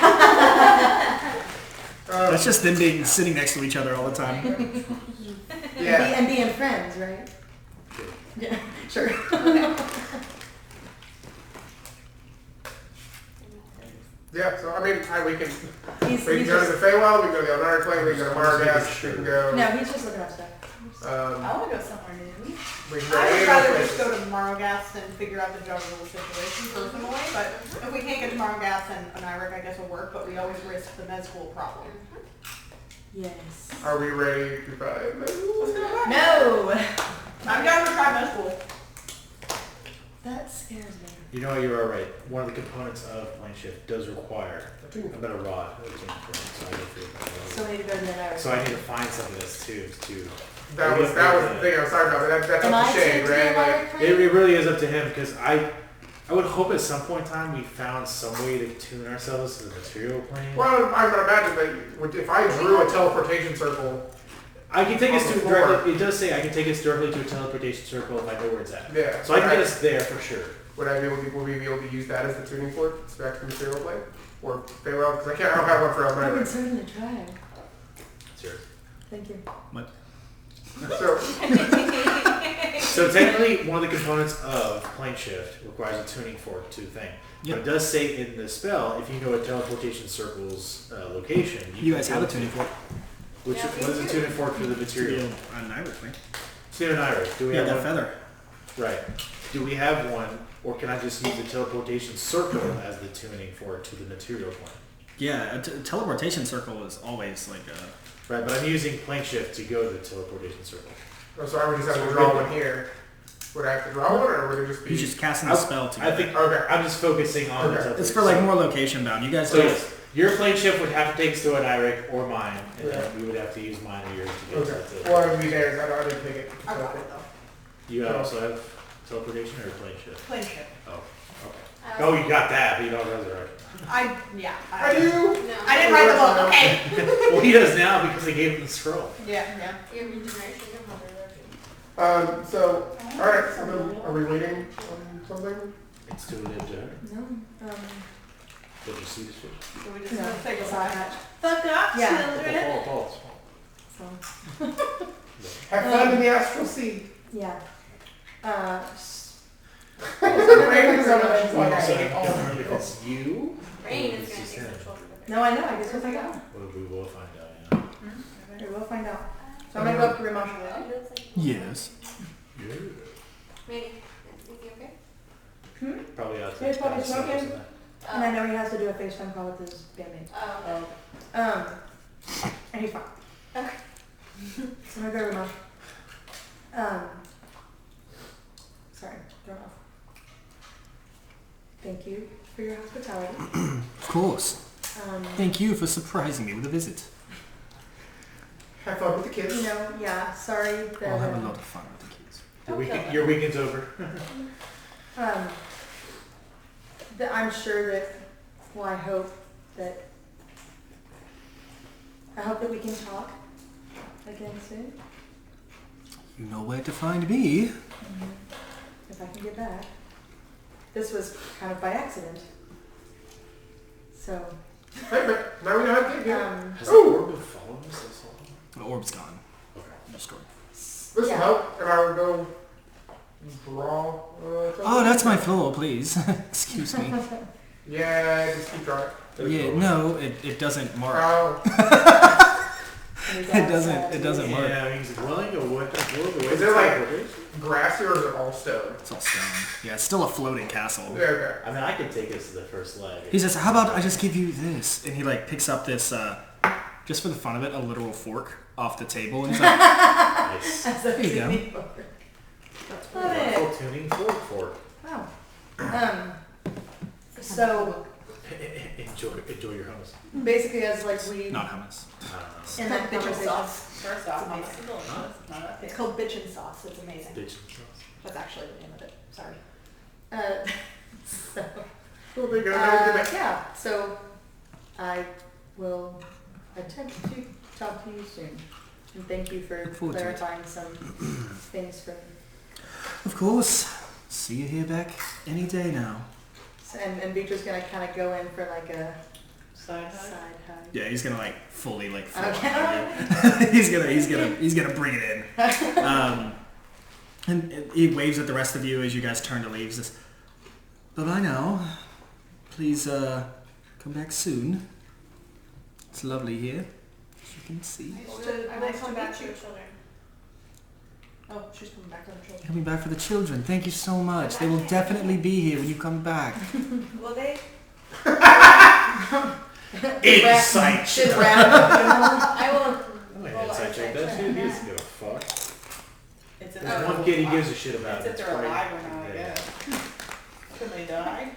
[SPEAKER 4] That's just them being sitting next to each other all the time.
[SPEAKER 5] Yeah.
[SPEAKER 8] And being friends, right? Yeah, sure.
[SPEAKER 5] Yeah, so I mean, we can
[SPEAKER 8] He's
[SPEAKER 5] go to
[SPEAKER 8] just,
[SPEAKER 5] the Feywild, we can go to the Elnari Plane, we can go to Morrowgast, we can go.
[SPEAKER 8] no, he's just looking up stuff.
[SPEAKER 1] I want to go somewhere new.
[SPEAKER 5] We can go
[SPEAKER 3] I would
[SPEAKER 5] any
[SPEAKER 3] rather
[SPEAKER 5] other
[SPEAKER 3] just go
[SPEAKER 5] places.
[SPEAKER 3] to Morrowgast and figure out the juggle situation personally, but if we can't get to Morrowgast, then an Iric I guess will work, but we always risk the med school problem.
[SPEAKER 8] Yes.
[SPEAKER 5] Are we ready to fight?
[SPEAKER 8] No!
[SPEAKER 3] I'm down to try med school.
[SPEAKER 8] That scares me.
[SPEAKER 7] You know what, you are right. One of the components of plane shift does require a better rod.
[SPEAKER 8] So we need to go to the Iric.
[SPEAKER 7] So I need to find some of this too.
[SPEAKER 5] That was the thing I was talking about, but that's
[SPEAKER 8] Am
[SPEAKER 5] up
[SPEAKER 8] I
[SPEAKER 5] to Shane,
[SPEAKER 8] to the
[SPEAKER 5] right? Like,
[SPEAKER 8] Iric plane?
[SPEAKER 7] It really is up to him because I would hope at some point in time we found some way to tune ourselves to the material plane.
[SPEAKER 5] well, I would imagine that if I drew a teleportation circle,
[SPEAKER 7] I can take us
[SPEAKER 5] on
[SPEAKER 7] to
[SPEAKER 5] the floor.
[SPEAKER 7] directly. It does say I can take us directly to a teleportation circle if I know where it's at.
[SPEAKER 5] yeah.
[SPEAKER 7] So I can get us there for sure.
[SPEAKER 5] Would we be able to use that as the tuning fork, back to the material plane? Or Feywild? Because I don't have one for
[SPEAKER 8] I would
[SPEAKER 5] Elnari.
[SPEAKER 8] certainly try.
[SPEAKER 7] It's yours.
[SPEAKER 8] Thank you.
[SPEAKER 5] So,
[SPEAKER 7] So technically, one of the components of plane shift requires a tuning fork to thing.
[SPEAKER 4] Yep.
[SPEAKER 7] But it does say in the spell, if you know a teleportation circle's location,
[SPEAKER 4] You
[SPEAKER 7] can
[SPEAKER 4] guys
[SPEAKER 7] go
[SPEAKER 4] have a
[SPEAKER 7] to-
[SPEAKER 4] tuning fork.
[SPEAKER 7] What is a tuning fork for the material?
[SPEAKER 4] An Iric thing.
[SPEAKER 7] Steve and Iris, do we
[SPEAKER 4] Yeah,
[SPEAKER 7] have
[SPEAKER 4] that
[SPEAKER 7] one?
[SPEAKER 4] feather.
[SPEAKER 7] Right. Do we have one, or can I just use the teleportation circle as the tuning fork to the material plane?
[SPEAKER 4] Yeah, a teleportation circle is always like a...
[SPEAKER 7] Right, but I'm using plane shift to go to the teleportation circle.
[SPEAKER 5] so I would just have to draw one here. Would I have to draw one, or would it just be?
[SPEAKER 4] He's just casting the spell
[SPEAKER 7] I
[SPEAKER 4] together.
[SPEAKER 7] think
[SPEAKER 5] Okay.
[SPEAKER 7] I'm just focusing on the
[SPEAKER 5] Okay.
[SPEAKER 7] teleportation.
[SPEAKER 4] It's for like more location bound. You guys
[SPEAKER 7] So
[SPEAKER 4] don't...
[SPEAKER 7] yes, your plane shift would have to take us to an Iric or mine, and
[SPEAKER 5] Yeah.
[SPEAKER 7] then we would have to use mine or yours to get
[SPEAKER 5] Okay.
[SPEAKER 7] to the
[SPEAKER 5] Well, it would be theirs. I didn't take it.
[SPEAKER 3] I got it though.
[SPEAKER 7] You also have teleportation or plane shift?
[SPEAKER 3] Plane ship.
[SPEAKER 7] Oh, okay. Oh, you got that, but you don't resurrect.
[SPEAKER 3] I
[SPEAKER 5] I do.
[SPEAKER 3] I didn't write the book, okay?
[SPEAKER 7] Well, he does now because I gave him the scroll.
[SPEAKER 3] Yeah.
[SPEAKER 6] Your regeneration, your mother.
[SPEAKER 5] So, all right. So then, are we waiting on something?
[SPEAKER 7] It's too late to her.
[SPEAKER 8] No.
[SPEAKER 7] Did you see the shit?
[SPEAKER 3] So we just
[SPEAKER 8] No.
[SPEAKER 3] take a
[SPEAKER 8] Side
[SPEAKER 3] side.
[SPEAKER 8] hatch.
[SPEAKER 1] Fuck off,
[SPEAKER 8] Yeah.
[SPEAKER 1] children.
[SPEAKER 7] Paul.
[SPEAKER 8] So,
[SPEAKER 5] Have fun in the astral sea.
[SPEAKER 8] yeah.
[SPEAKER 5] Rain is on the
[SPEAKER 7] Well,
[SPEAKER 5] like,
[SPEAKER 7] so
[SPEAKER 5] I hate all of
[SPEAKER 7] if
[SPEAKER 5] you.
[SPEAKER 7] it's you,
[SPEAKER 6] Rain
[SPEAKER 7] or
[SPEAKER 6] is
[SPEAKER 7] if
[SPEAKER 6] going
[SPEAKER 7] it's
[SPEAKER 6] to take
[SPEAKER 7] him,
[SPEAKER 6] control of it.
[SPEAKER 8] No, I know. I guess we'll find out.
[SPEAKER 7] well, we will find out.
[SPEAKER 8] We will find out. So I'm gonna go up to Rimash.
[SPEAKER 4] Yes.
[SPEAKER 7] Yeah.
[SPEAKER 6] Manny, is he okay?
[SPEAKER 7] Probably out to
[SPEAKER 8] He's probably
[SPEAKER 7] outside or
[SPEAKER 8] smoking.
[SPEAKER 7] something.
[SPEAKER 8] And I know he has to do a FaceTime call with his bandmate.
[SPEAKER 6] Oh,
[SPEAKER 8] And he's fine.
[SPEAKER 6] okay.
[SPEAKER 8] So I'm gonna go Rimash. Sorry, thrown off. Thank you for your hospitality.
[SPEAKER 4] Of course. Thank you for surprising me with a visit.
[SPEAKER 5] Have fun with the kids.
[SPEAKER 8] You know, yeah, sorry that,
[SPEAKER 4] I'll have a lot of fun with the kids.
[SPEAKER 7] Your weekend's over.
[SPEAKER 8] that I'm sure that, well, I hope that we can talk again soon,
[SPEAKER 4] You know where to find me.
[SPEAKER 8] if I can get back. This was kind of by accident. So,
[SPEAKER 5] Hey, but now we know how to get here.
[SPEAKER 7] Has the orb been following us this whole time?
[SPEAKER 4] The orb's gone.
[SPEAKER 7] Okay.
[SPEAKER 4] Destroyed.
[SPEAKER 5] This will
[SPEAKER 8] yeah.
[SPEAKER 5] help, and I would go draw.
[SPEAKER 4] Oh, that's my floor, please. Excuse me.
[SPEAKER 5] Yeah, just keep drawing.
[SPEAKER 4] Yeah, no, it doesn't mark.
[SPEAKER 5] Oh.
[SPEAKER 4] It doesn't work.
[SPEAKER 7] Yeah, I mean, is it dwelling or what?
[SPEAKER 5] Is there like grassy or is it all stone?
[SPEAKER 4] It's all stone. Yeah, it's still a floating castle.
[SPEAKER 5] Yeah, okay.
[SPEAKER 7] I mean, I could take us to the first leg.
[SPEAKER 4] He says, "How about I just give you this?" And he like picks up this, just for the fun of it, a literal fork off the table, and he's like,
[SPEAKER 7] Nice.
[SPEAKER 8] There
[SPEAKER 4] you go.
[SPEAKER 8] Love it.
[SPEAKER 7] Full tuning fork.
[SPEAKER 8] Wow. So
[SPEAKER 7] Enjoy your hummus.
[SPEAKER 8] basically, as like we
[SPEAKER 4] "Not hummus."
[SPEAKER 7] I don't know.
[SPEAKER 8] in that
[SPEAKER 3] Bitchin'
[SPEAKER 8] conversation,
[SPEAKER 3] sauce.
[SPEAKER 1] First off,
[SPEAKER 3] It's
[SPEAKER 1] I'm
[SPEAKER 3] amazing.
[SPEAKER 1] delicious. Not that
[SPEAKER 3] It's
[SPEAKER 1] tasty.
[SPEAKER 3] called bitchin' sauce. It's amazing.
[SPEAKER 7] Bitch sauce.
[SPEAKER 3] That's actually the name of it. Sorry.
[SPEAKER 8] so
[SPEAKER 5] Well, there you go. Now we get back.
[SPEAKER 8] yeah. So I will attempt to talk to you soon, and thank you for
[SPEAKER 4] Look forward to it.
[SPEAKER 8] clarifying some things for me.
[SPEAKER 4] Of course. See you here back any day now.
[SPEAKER 8] So, and Victor's gonna kind of go in for like a
[SPEAKER 1] Side
[SPEAKER 8] side
[SPEAKER 1] hug.
[SPEAKER 8] hug.
[SPEAKER 4] Yeah, he's gonna like fully like. Full
[SPEAKER 8] Okay.
[SPEAKER 4] on you. he's gonna bring it in. And he waves at the rest of you as you guys turn to leave. He says, "Bye-bye now. Please come back soon. It's lovely here, as you can see.
[SPEAKER 6] I
[SPEAKER 3] Nice
[SPEAKER 6] will
[SPEAKER 3] to
[SPEAKER 6] come
[SPEAKER 3] meet
[SPEAKER 6] back to
[SPEAKER 3] you.
[SPEAKER 6] the children.
[SPEAKER 3] Oh, she's coming back to the children.
[SPEAKER 4] Coming back for the children. Thank you so much. They will definitely be here when you come back."
[SPEAKER 6] Will they?
[SPEAKER 7] Insight
[SPEAKER 8] Shit
[SPEAKER 7] check.
[SPEAKER 8] round.
[SPEAKER 6] I will.
[SPEAKER 7] Oh,
[SPEAKER 6] roll
[SPEAKER 7] insight
[SPEAKER 6] an
[SPEAKER 7] check.
[SPEAKER 6] insight
[SPEAKER 7] That
[SPEAKER 6] check.
[SPEAKER 7] dude, he doesn't give a fuck.
[SPEAKER 1] It's if
[SPEAKER 7] There's
[SPEAKER 1] they're,
[SPEAKER 7] one kid he gives a shit about.
[SPEAKER 1] it's if
[SPEAKER 7] It's
[SPEAKER 1] they're
[SPEAKER 7] pretty-
[SPEAKER 1] alive or not, I
[SPEAKER 7] yeah.
[SPEAKER 1] guess. Could they die?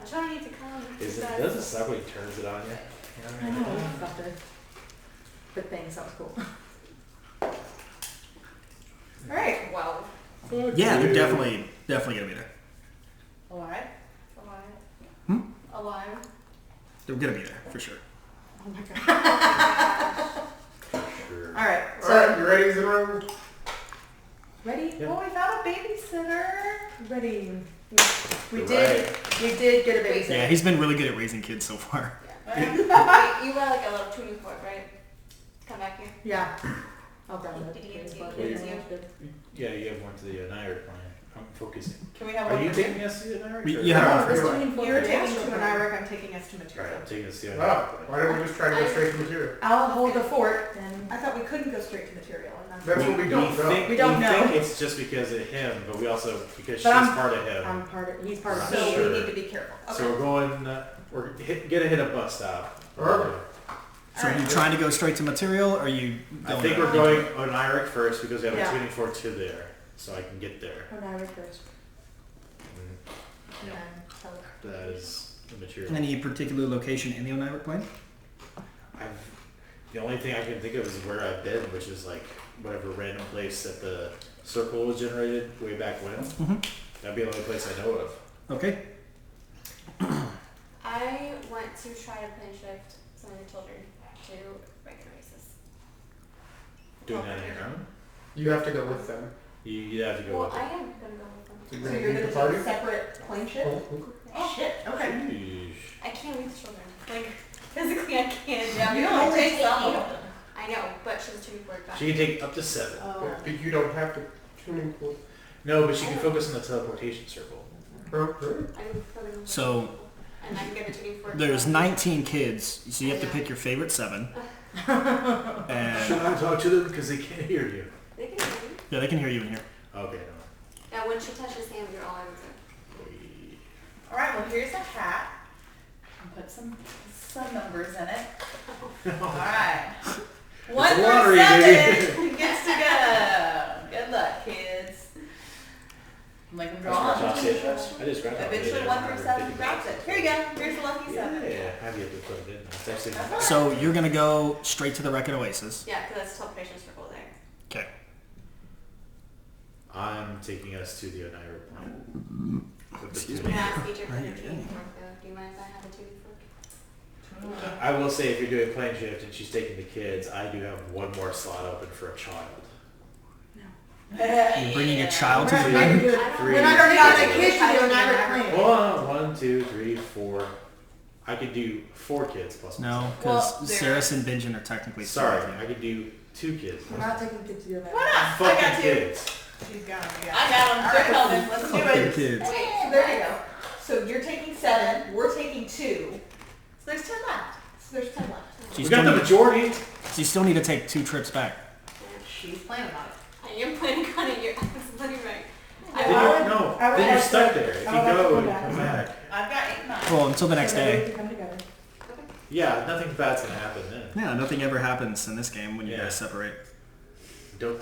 [SPEAKER 6] Children need to come.
[SPEAKER 7] Does it suck when he turns it on you?
[SPEAKER 8] I know. About the good things. That was cool.
[SPEAKER 3] All right.
[SPEAKER 6] Well,
[SPEAKER 4] Yeah, they're definitely gonna be there.
[SPEAKER 1] Alive?
[SPEAKER 6] alive. Alive.
[SPEAKER 4] They're gonna be there for sure.
[SPEAKER 3] Oh my god.
[SPEAKER 7] Sure.
[SPEAKER 8] All right.
[SPEAKER 5] All right,
[SPEAKER 8] So
[SPEAKER 5] you ready, Zero?
[SPEAKER 8] ready?
[SPEAKER 7] Yeah.
[SPEAKER 1] Oh, we found a babysitter.
[SPEAKER 8] Ready. We
[SPEAKER 7] You're
[SPEAKER 8] did. We did get a babysitter.
[SPEAKER 4] Yeah, he's been really good at raising kids so far.
[SPEAKER 6] Wait, you got like a little tuning fork, right? Come back here.
[SPEAKER 8] Yeah. I'll grab it.
[SPEAKER 6] Did you
[SPEAKER 8] It's
[SPEAKER 6] see-
[SPEAKER 8] fine.
[SPEAKER 6] did you see-
[SPEAKER 7] Yeah, you have one to the Nair plan. I'm focusing.
[SPEAKER 1] Can we have
[SPEAKER 7] Are
[SPEAKER 1] one
[SPEAKER 7] you
[SPEAKER 1] for
[SPEAKER 7] taking us to the Nair?
[SPEAKER 4] Yeah.
[SPEAKER 8] Oh, we're tuning fork
[SPEAKER 3] You're
[SPEAKER 8] for the
[SPEAKER 3] taking
[SPEAKER 8] astral
[SPEAKER 3] to an
[SPEAKER 8] plane.
[SPEAKER 3] IREC, I'm taking us to
[SPEAKER 7] Alright,
[SPEAKER 3] material.
[SPEAKER 7] I'm taking us to the
[SPEAKER 5] Oh,
[SPEAKER 7] Nair
[SPEAKER 5] why don't we just try to go straight to material?
[SPEAKER 8] I'll hold the fort and
[SPEAKER 3] I thought we couldn't go straight to material, and
[SPEAKER 5] That's what we don't know.
[SPEAKER 7] think,
[SPEAKER 8] We don't know.
[SPEAKER 7] think it's just because of him, but we also, because
[SPEAKER 8] But
[SPEAKER 7] she's
[SPEAKER 8] I'm-
[SPEAKER 7] part of him.
[SPEAKER 8] I'm part of. He's part of.
[SPEAKER 1] So
[SPEAKER 8] me.
[SPEAKER 7] Sure.
[SPEAKER 1] we need to be careful. Okay.
[SPEAKER 7] So we're going, gonna hit a bus stop.
[SPEAKER 5] Alright.
[SPEAKER 4] So are you trying to go straight to material, or are you?
[SPEAKER 7] I
[SPEAKER 4] going
[SPEAKER 7] think
[SPEAKER 4] to-
[SPEAKER 7] we're going on IREC first because we have
[SPEAKER 8] Yeah.
[SPEAKER 7] a tuning fork to there, so I can get there.
[SPEAKER 8] Oh, no, first.
[SPEAKER 7] And
[SPEAKER 8] And then tell it.
[SPEAKER 7] after that is the material.
[SPEAKER 4] Any particular location in the Oniric plane?
[SPEAKER 7] The only thing I can think of is where I've been, which is like whatever random place that the circle was generated way back when.
[SPEAKER 4] Mhm.
[SPEAKER 7] That'd be the only place I know of.
[SPEAKER 4] Okay.
[SPEAKER 6] I want to try to plan shift some of the children to regular races.
[SPEAKER 7] Doing that on your own,
[SPEAKER 5] You have to go with them.
[SPEAKER 7] you have to go
[SPEAKER 6] Well,
[SPEAKER 7] with
[SPEAKER 6] I
[SPEAKER 7] it.
[SPEAKER 6] am gonna go with them.
[SPEAKER 5] So
[SPEAKER 3] So
[SPEAKER 5] you're gonna
[SPEAKER 3] you're
[SPEAKER 5] lead
[SPEAKER 3] gonna
[SPEAKER 5] the
[SPEAKER 3] do
[SPEAKER 5] party?
[SPEAKER 3] a separate plane shift?
[SPEAKER 5] Oh,
[SPEAKER 3] Shit, okay.
[SPEAKER 7] Sheesh.
[SPEAKER 6] I can't leave the children. Like physically, I can't.
[SPEAKER 1] Yeah, we
[SPEAKER 3] You
[SPEAKER 1] can
[SPEAKER 3] can
[SPEAKER 1] only
[SPEAKER 3] only
[SPEAKER 1] take
[SPEAKER 3] take
[SPEAKER 1] some of
[SPEAKER 3] eight.
[SPEAKER 1] them.
[SPEAKER 6] I know, but she's a tuning fork.
[SPEAKER 7] She can take up to 7.
[SPEAKER 3] Oh.
[SPEAKER 5] but you don't have to tuning fork.
[SPEAKER 7] No, but she can focus on the teleportation circle.
[SPEAKER 5] Oh, really?
[SPEAKER 6] I'm filling with
[SPEAKER 4] So,
[SPEAKER 6] people, and I can get a tuning fork.
[SPEAKER 4] There's
[SPEAKER 6] from-
[SPEAKER 4] 19 kids, so you have to pick your favorite 7.
[SPEAKER 7] Should
[SPEAKER 4] And
[SPEAKER 7] I talk to them because they can't hear you?
[SPEAKER 6] They can hear me.
[SPEAKER 4] yeah, they can hear you in here.
[SPEAKER 7] Okay,
[SPEAKER 6] Yeah, when she touches him, you're all able to.
[SPEAKER 7] no.
[SPEAKER 1] All right, well, here's a hat. And put some numbers in it. All right. 1
[SPEAKER 7] a
[SPEAKER 1] through
[SPEAKER 7] lottery,
[SPEAKER 1] 7 gets to go. Good luck, kids. Make them draw on.
[SPEAKER 7] I just grabbed that.
[SPEAKER 1] Eventually 1 through 7 grabs it. Here you go. Here's the lucky 7.
[SPEAKER 7] Yeah, I have to put it in. It's actually
[SPEAKER 4] So you're gonna go straight to the Wreck-It Oasis.
[SPEAKER 6] Yeah, because that's teleportation circle there.
[SPEAKER 4] Okay.
[SPEAKER 7] I'm taking us to the Onira planet. With the
[SPEAKER 4] Excuse
[SPEAKER 6] Can I
[SPEAKER 7] tuning
[SPEAKER 6] ask
[SPEAKER 7] fork.
[SPEAKER 6] each of
[SPEAKER 4] Right,
[SPEAKER 6] them
[SPEAKER 4] yeah.
[SPEAKER 6] tuning fork though? Do you mind if I have a tuning fork?
[SPEAKER 7] I will say if you're doing plane shift and she's taking the kids, I do have one more slot open for a child.
[SPEAKER 4] You're bringing a child to
[SPEAKER 8] We're
[SPEAKER 4] the
[SPEAKER 8] not gonna do it.
[SPEAKER 7] Three.
[SPEAKER 8] We're not gonna do it. Kids to do an IREC plane.
[SPEAKER 7] Hold on, 1, 2, 3, 4. I could do 4 kids plus
[SPEAKER 4] No,
[SPEAKER 1] Well,
[SPEAKER 4] because
[SPEAKER 1] there-
[SPEAKER 4] Saris and Benjamin are technically
[SPEAKER 7] Sorry,
[SPEAKER 4] still with
[SPEAKER 7] I could do 2 kids.
[SPEAKER 8] We're not taking kids to do an
[SPEAKER 1] Why
[SPEAKER 8] IREC.
[SPEAKER 1] not? I
[SPEAKER 7] Fucking
[SPEAKER 1] got 2.
[SPEAKER 7] kids.
[SPEAKER 3] She's got him,
[SPEAKER 1] I got them. They're coming. Let's do
[SPEAKER 4] you.
[SPEAKER 1] it.
[SPEAKER 4] Kids.
[SPEAKER 1] Wait,
[SPEAKER 3] So there you go. So you're taking 7, we're taking 2,
[SPEAKER 1] so there's 10 left.
[SPEAKER 3] so there's 10 left.
[SPEAKER 4] So you,
[SPEAKER 7] We
[SPEAKER 4] still
[SPEAKER 7] got the
[SPEAKER 4] need,
[SPEAKER 7] majority.
[SPEAKER 4] so you still need to take 2 trips back.
[SPEAKER 1] She's planning on it.
[SPEAKER 6] I am planning on it. You're absolutely right.
[SPEAKER 7] Then then you're stuck there. If you go and come back.
[SPEAKER 1] I've got 8 and 9.
[SPEAKER 4] Well, until the next day.
[SPEAKER 8] Come together.
[SPEAKER 7] Yeah, nothing bad's gonna happen then.
[SPEAKER 4] Yeah, nothing ever happens in this game when you
[SPEAKER 7] Yeah.
[SPEAKER 4] guys separate.
[SPEAKER 7] Don't.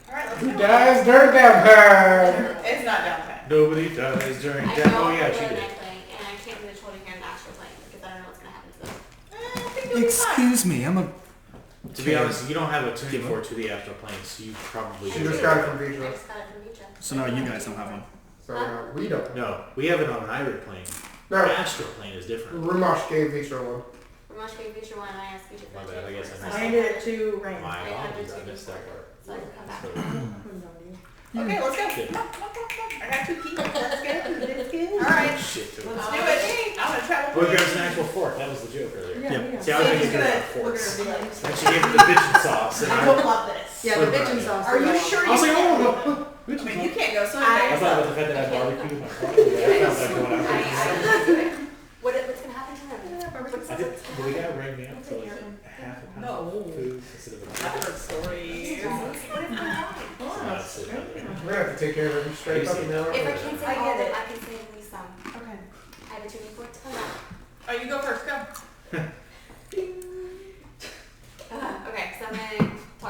[SPEAKER 1] Alright, let's
[SPEAKER 5] Who
[SPEAKER 1] go.
[SPEAKER 5] dies during downtime?
[SPEAKER 1] It's not downtime.
[SPEAKER 7] Nobody dies during
[SPEAKER 6] I
[SPEAKER 7] death.
[SPEAKER 6] know
[SPEAKER 7] Oh yeah, she
[SPEAKER 6] where
[SPEAKER 7] did.
[SPEAKER 6] I'm playing, and I can't do the children here in the astral plane because I don't know what's gonna happen to them.
[SPEAKER 1] I think you'll be fine.
[SPEAKER 4] Excuse me, I'm a...
[SPEAKER 7] To be honest, you don't have a tuning
[SPEAKER 4] Give 'em.
[SPEAKER 7] fork to the astral plane, so you probably
[SPEAKER 5] She
[SPEAKER 7] do.
[SPEAKER 5] just got it from
[SPEAKER 6] I
[SPEAKER 5] Vija.
[SPEAKER 6] just got it from Vija.
[SPEAKER 4] So now you guys don't have one.
[SPEAKER 5] So we don't.
[SPEAKER 7] No, we have it on an ivory plane.
[SPEAKER 5] No,
[SPEAKER 7] Astral plane is different.
[SPEAKER 5] Rumosh gave Vija one.
[SPEAKER 6] Ramesh gave Vija one, and I asked Vija for
[SPEAKER 7] My
[SPEAKER 6] it
[SPEAKER 7] bad, I
[SPEAKER 6] too.
[SPEAKER 7] guess I
[SPEAKER 6] So
[SPEAKER 7] missed
[SPEAKER 8] I handed it to Rain.
[SPEAKER 7] My
[SPEAKER 6] I
[SPEAKER 7] apologies,
[SPEAKER 6] had
[SPEAKER 7] I
[SPEAKER 6] to
[SPEAKER 7] missed that part.
[SPEAKER 6] So I can come back.
[SPEAKER 7] So,
[SPEAKER 1] Okay, let's go.
[SPEAKER 7] Shit.
[SPEAKER 1] Come on. I got 2 keys. Let's go.
[SPEAKER 8] It's good.
[SPEAKER 1] Alright,
[SPEAKER 7] Shit. to it.
[SPEAKER 1] let's do it. I'm gonna travel.
[SPEAKER 7] Well, there's an actual fork. That was the joke earlier.
[SPEAKER 8] Yeah,
[SPEAKER 4] Yep.
[SPEAKER 8] yeah.
[SPEAKER 7] See, I was
[SPEAKER 1] Sadie's
[SPEAKER 7] thinking
[SPEAKER 1] gonna,
[SPEAKER 7] about
[SPEAKER 1] we're
[SPEAKER 7] forks.
[SPEAKER 1] gonna be like,
[SPEAKER 7] And she gave me the bitchin' sauce, and
[SPEAKER 1] I
[SPEAKER 7] I
[SPEAKER 1] don't love this.
[SPEAKER 8] Yeah, the bitchin' sauce.
[SPEAKER 1] Are you sure
[SPEAKER 7] I
[SPEAKER 1] you
[SPEAKER 7] was like,
[SPEAKER 1] can't?
[SPEAKER 7] oh,
[SPEAKER 1] I mean, you can't go, so
[SPEAKER 6] I
[SPEAKER 7] I thought about the fact that I barbecued my car. I found that going
[SPEAKER 6] I
[SPEAKER 7] out.
[SPEAKER 6] do it. What's gonna happen to them?
[SPEAKER 7] I did. Well, the guy rang me up for like half a pound
[SPEAKER 1] No.
[SPEAKER 7] of food instead of a
[SPEAKER 1] I've heard stories.
[SPEAKER 6] What if they die?
[SPEAKER 7] not sitting out there.
[SPEAKER 5] We're gonna have to take care of every stray puppy now.
[SPEAKER 6] If I can't say
[SPEAKER 8] I
[SPEAKER 6] all of
[SPEAKER 8] get
[SPEAKER 6] them,
[SPEAKER 8] it.
[SPEAKER 6] I can say at least some.
[SPEAKER 8] Okay.
[SPEAKER 6] I have a tuning fork to come out.
[SPEAKER 1] Oh, you go first, go.
[SPEAKER 6] Okay, so I'm gonna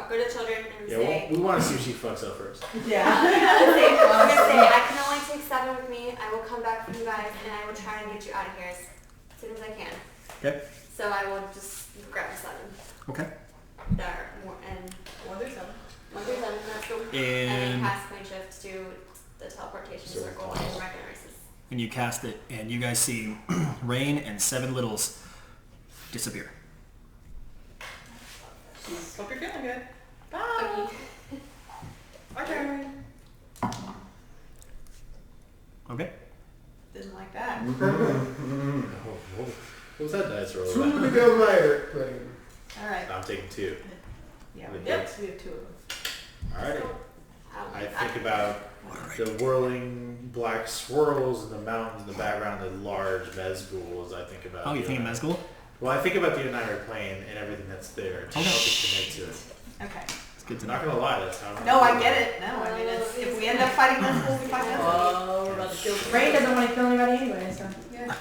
[SPEAKER 6] go to the children and
[SPEAKER 7] Yeah,
[SPEAKER 6] say,
[SPEAKER 7] we want to see if she fucks up first.
[SPEAKER 8] Yeah.
[SPEAKER 6] I'm gonna say, I can only take 7 with me. I will come back for you guys, and I will try and get you out of here as soon as I can.
[SPEAKER 4] Okay.
[SPEAKER 6] So I will just grab 7.
[SPEAKER 4] Okay.
[SPEAKER 6] There, more, and
[SPEAKER 1] 1 through 7.
[SPEAKER 6] 1 through 7, let's go. And then
[SPEAKER 4] And
[SPEAKER 6] cast plane shift to the teleportation circle and recognize.
[SPEAKER 4] when you cast it, and you guys see Rain and 7 littles disappear.
[SPEAKER 1] Hope you're feeling good. Bye.
[SPEAKER 6] Okay.
[SPEAKER 1] My turn.
[SPEAKER 4] Okay.
[SPEAKER 3] Didn't like that.
[SPEAKER 7] What was that dice roll
[SPEAKER 5] Two
[SPEAKER 7] about?
[SPEAKER 5] to go later. Buddy.
[SPEAKER 3] Alright.
[SPEAKER 7] I'm taking 2.
[SPEAKER 3] Yeah,
[SPEAKER 7] With
[SPEAKER 3] we
[SPEAKER 7] this.
[SPEAKER 3] have 2 of them.
[SPEAKER 7] Alright. I think about the whirling black swirls in the mountains in the background, the large Mezguls. I think about.
[SPEAKER 4] Oh, you
[SPEAKER 7] the
[SPEAKER 4] think
[SPEAKER 7] United-
[SPEAKER 4] Mezgul?
[SPEAKER 7] Well, I think about the United Plane and everything that's there to
[SPEAKER 4] Okay.
[SPEAKER 7] help it connect to it.
[SPEAKER 3] Okay.
[SPEAKER 4] It's good to
[SPEAKER 7] I'm
[SPEAKER 4] know.
[SPEAKER 7] not gonna lie, that's how.
[SPEAKER 3] No, I get it. No, I mean, it's, if we end up fighting this, we fight this.
[SPEAKER 1] Oh, we're about to kill
[SPEAKER 8] Rain doesn't want to kill anybody anyway, so.
[SPEAKER 1] Yeah.